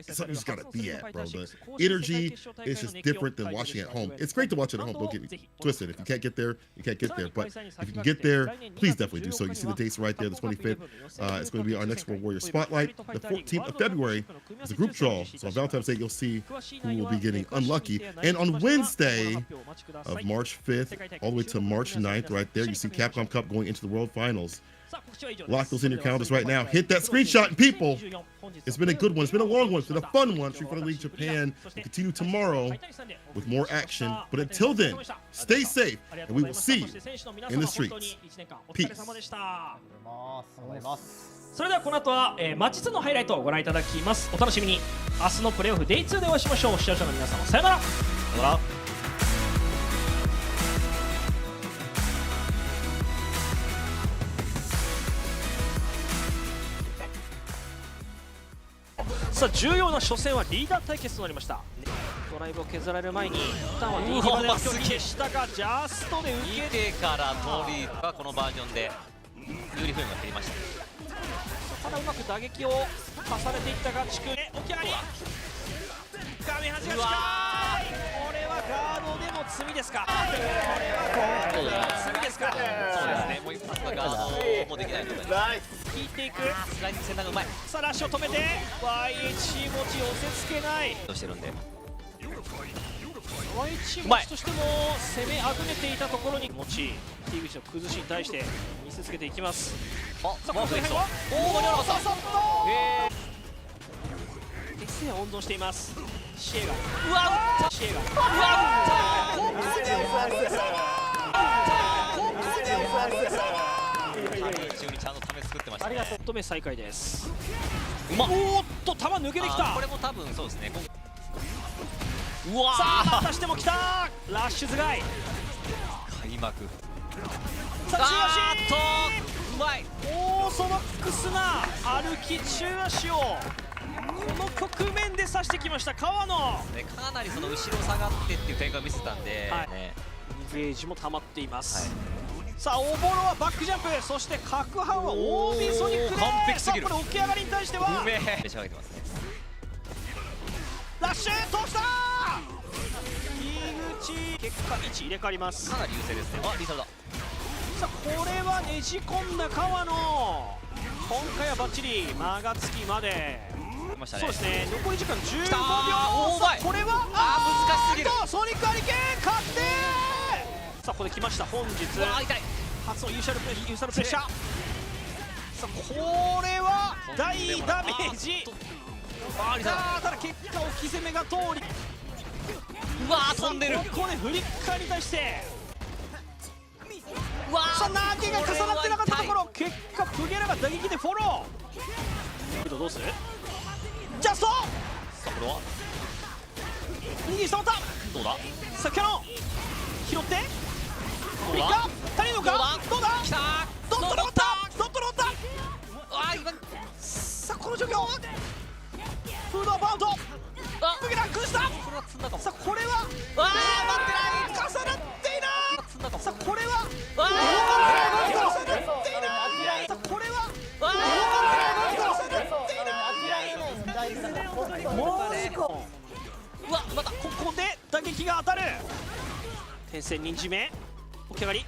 is something you just got to be at, bro. The energy is just different than watching at home. It's great to watch it at home. Don't get me twisted. If you can't get there, you can't get there. But if you can get there, please definitely do so. You see the dates right there, the 25th. It's going to be our next World Warrior Spotlight. The 14th of February is a group draw. So on Valentine's Day, you'll see who will be getting unlucky. And on Wednesday of March 5th, all the way to March 9th, right there, you see Capcom Cup going into the World Finals. Lock those in your calendars right now. Hit that screenshot, and people, it's been a good one. It's been a long one. It's been a fun one. Street Fighter League Japan will continue tomorrow with more action. But until then, stay safe, and we will see you in the streets. Peace. それではこの後は、マッチ2のハイライトをご覧いただきます。お楽しみに。明日のプレーオフ Day2 でお会いしましょう。視聴者の皆様、さよなら。さよなら。さあ、重要な初戦はリーダー対決となりました。ドライブを削られる前に一旦は D までの距離でしたが、ジャストで受けてから通りがこのバージョンで有利不運が減りました。ただうまく打撃を重ねていったガチ君、起き上がり画面端が近い。これはガードでも罪ですか。これはガードでも罪ですか。そうですね、もう一発のガードもできないので引いていく。スライディング戦略うまい。さあラッシュを止めて YH 持ち寄せつけないとしてるんで、 YH 持ちとしても攻めあぐねていたところに持ち、樋口の崩しに対して見せつけていきます。あ、さあこの辺はおお、ささっと SA は温存しています。シエがうわ打った、シエがうわ打った、ここで中にちゃんとため作ってましたね。止め再開です。うまっ、おーっと球抜けてきた。これも多分そうですね。うわー、さあまたしても来た。ラッシュ頭蓋開幕。さあ中足うまい。オーソドックスな歩き中足をこの局面で刺してきました川野。かなりその後ろ下がってっていう展開を見せたんで、はいね、ゲージも溜まっています、はい。さあおぼろはバックジャンプ、そして角半は OB ソニックで完璧すぎる。さあこれ起き上がりに対してはうめえ召し上がってますね。ラッシュ通した。樋口結果位置入れ替わります。かなり優勢ですね。あ、リサルだ。さあこれはねじ込んだ川野。今回はバッチリ間がつきまで。そうですね、残り時間15秒。これは難しすぎる。ソニックハリケーン確定。さあここで来ました本日初のユーサルプレッシャー。さあこれは大ダメージ。ただ結果置き攻めが通り、うわー飛んでる。ここでフリッカーに対してさあ投げが重なってなかったところ、結果プゲラが打撃でフォロー。どうするジャスト。さあこれは右に触った。どうだ。さあキャノン拾ってフリッカー足りるのか。どうだ。きたー。ドットロッター。ドットロッター。さあこの状況フードバウンドプゲラ崩した。さあこれは重なっていない。さあこれは重なっていない。さあこれはうわまたここで打撃が当たる。点線にんじめ起き上がり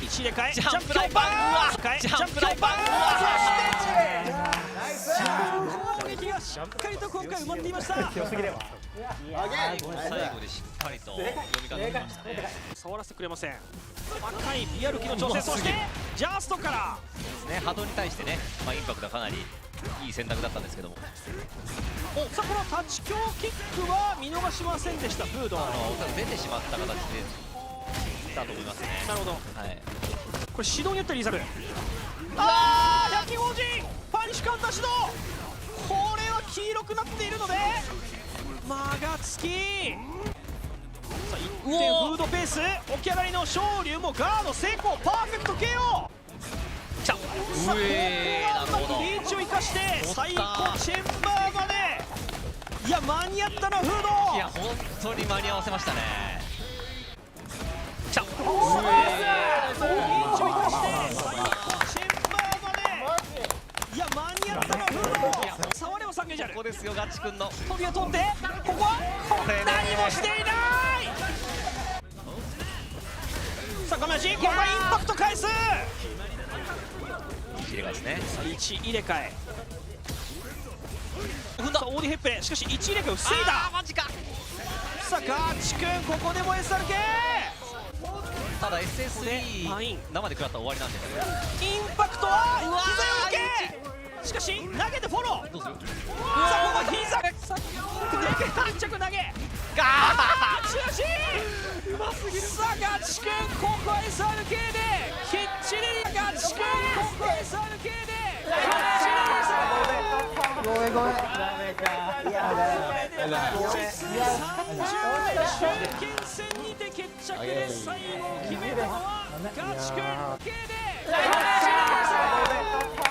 1入れ替えジャンプライバージャンプライバー攻撃がしっかりと今回埋まっていました。最後でしっかりと読み方がましたね。触らせてくれません。若いビアルキの挑戦、そしてジャストからね、波動に対してね、インパクトはかなりいい選択だったんですけども、さあこのタッチ強キックは見逃しませんでしたフード。多分出てしまった形でだと思いますね。なるほど、はい、これ指導によってリザル、ああ焼き王子パニッシュカウンター指導、これは黄色くなっているので間がつき、さあ1点フードペース、起き上がりの昇竜もガード成功、パーフェクト KO。 さあさあここはうまくリーチを生かして最高チェンバーまで、いや間に合ったなフード。いや本当に間に合わせましたね。リーチを生かして最高チェンバーまで、いや間に合ったなフード。触れば3ゲージある。ここですよガチ君の飛びを取ってここは何もしていない。さあ亀梨、ここはインパクト返す。入れ替えですね。さあ1入れ替え踏んだ。オーディヘッペレ、しかし1入れ替えを防いだ。マジか。さあガチ君ここでも SRK、 ただパイン SS3 生で食らったら終わりなんで、インパクトは膝よけ、しかし投げてフォロー。どうする。さあここ膝で決着投げガーチラシうますぎる。さあガチ君ここは SRK できっちり、ガチ君ここは SRK できっちりごめんごめんダメか、いやだ中堅戦にて決着で最後を決めたのはガチ君 K で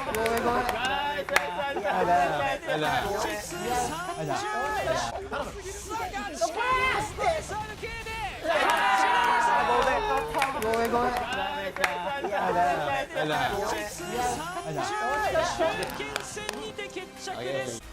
ごめんごめん中堅戦にて決着です。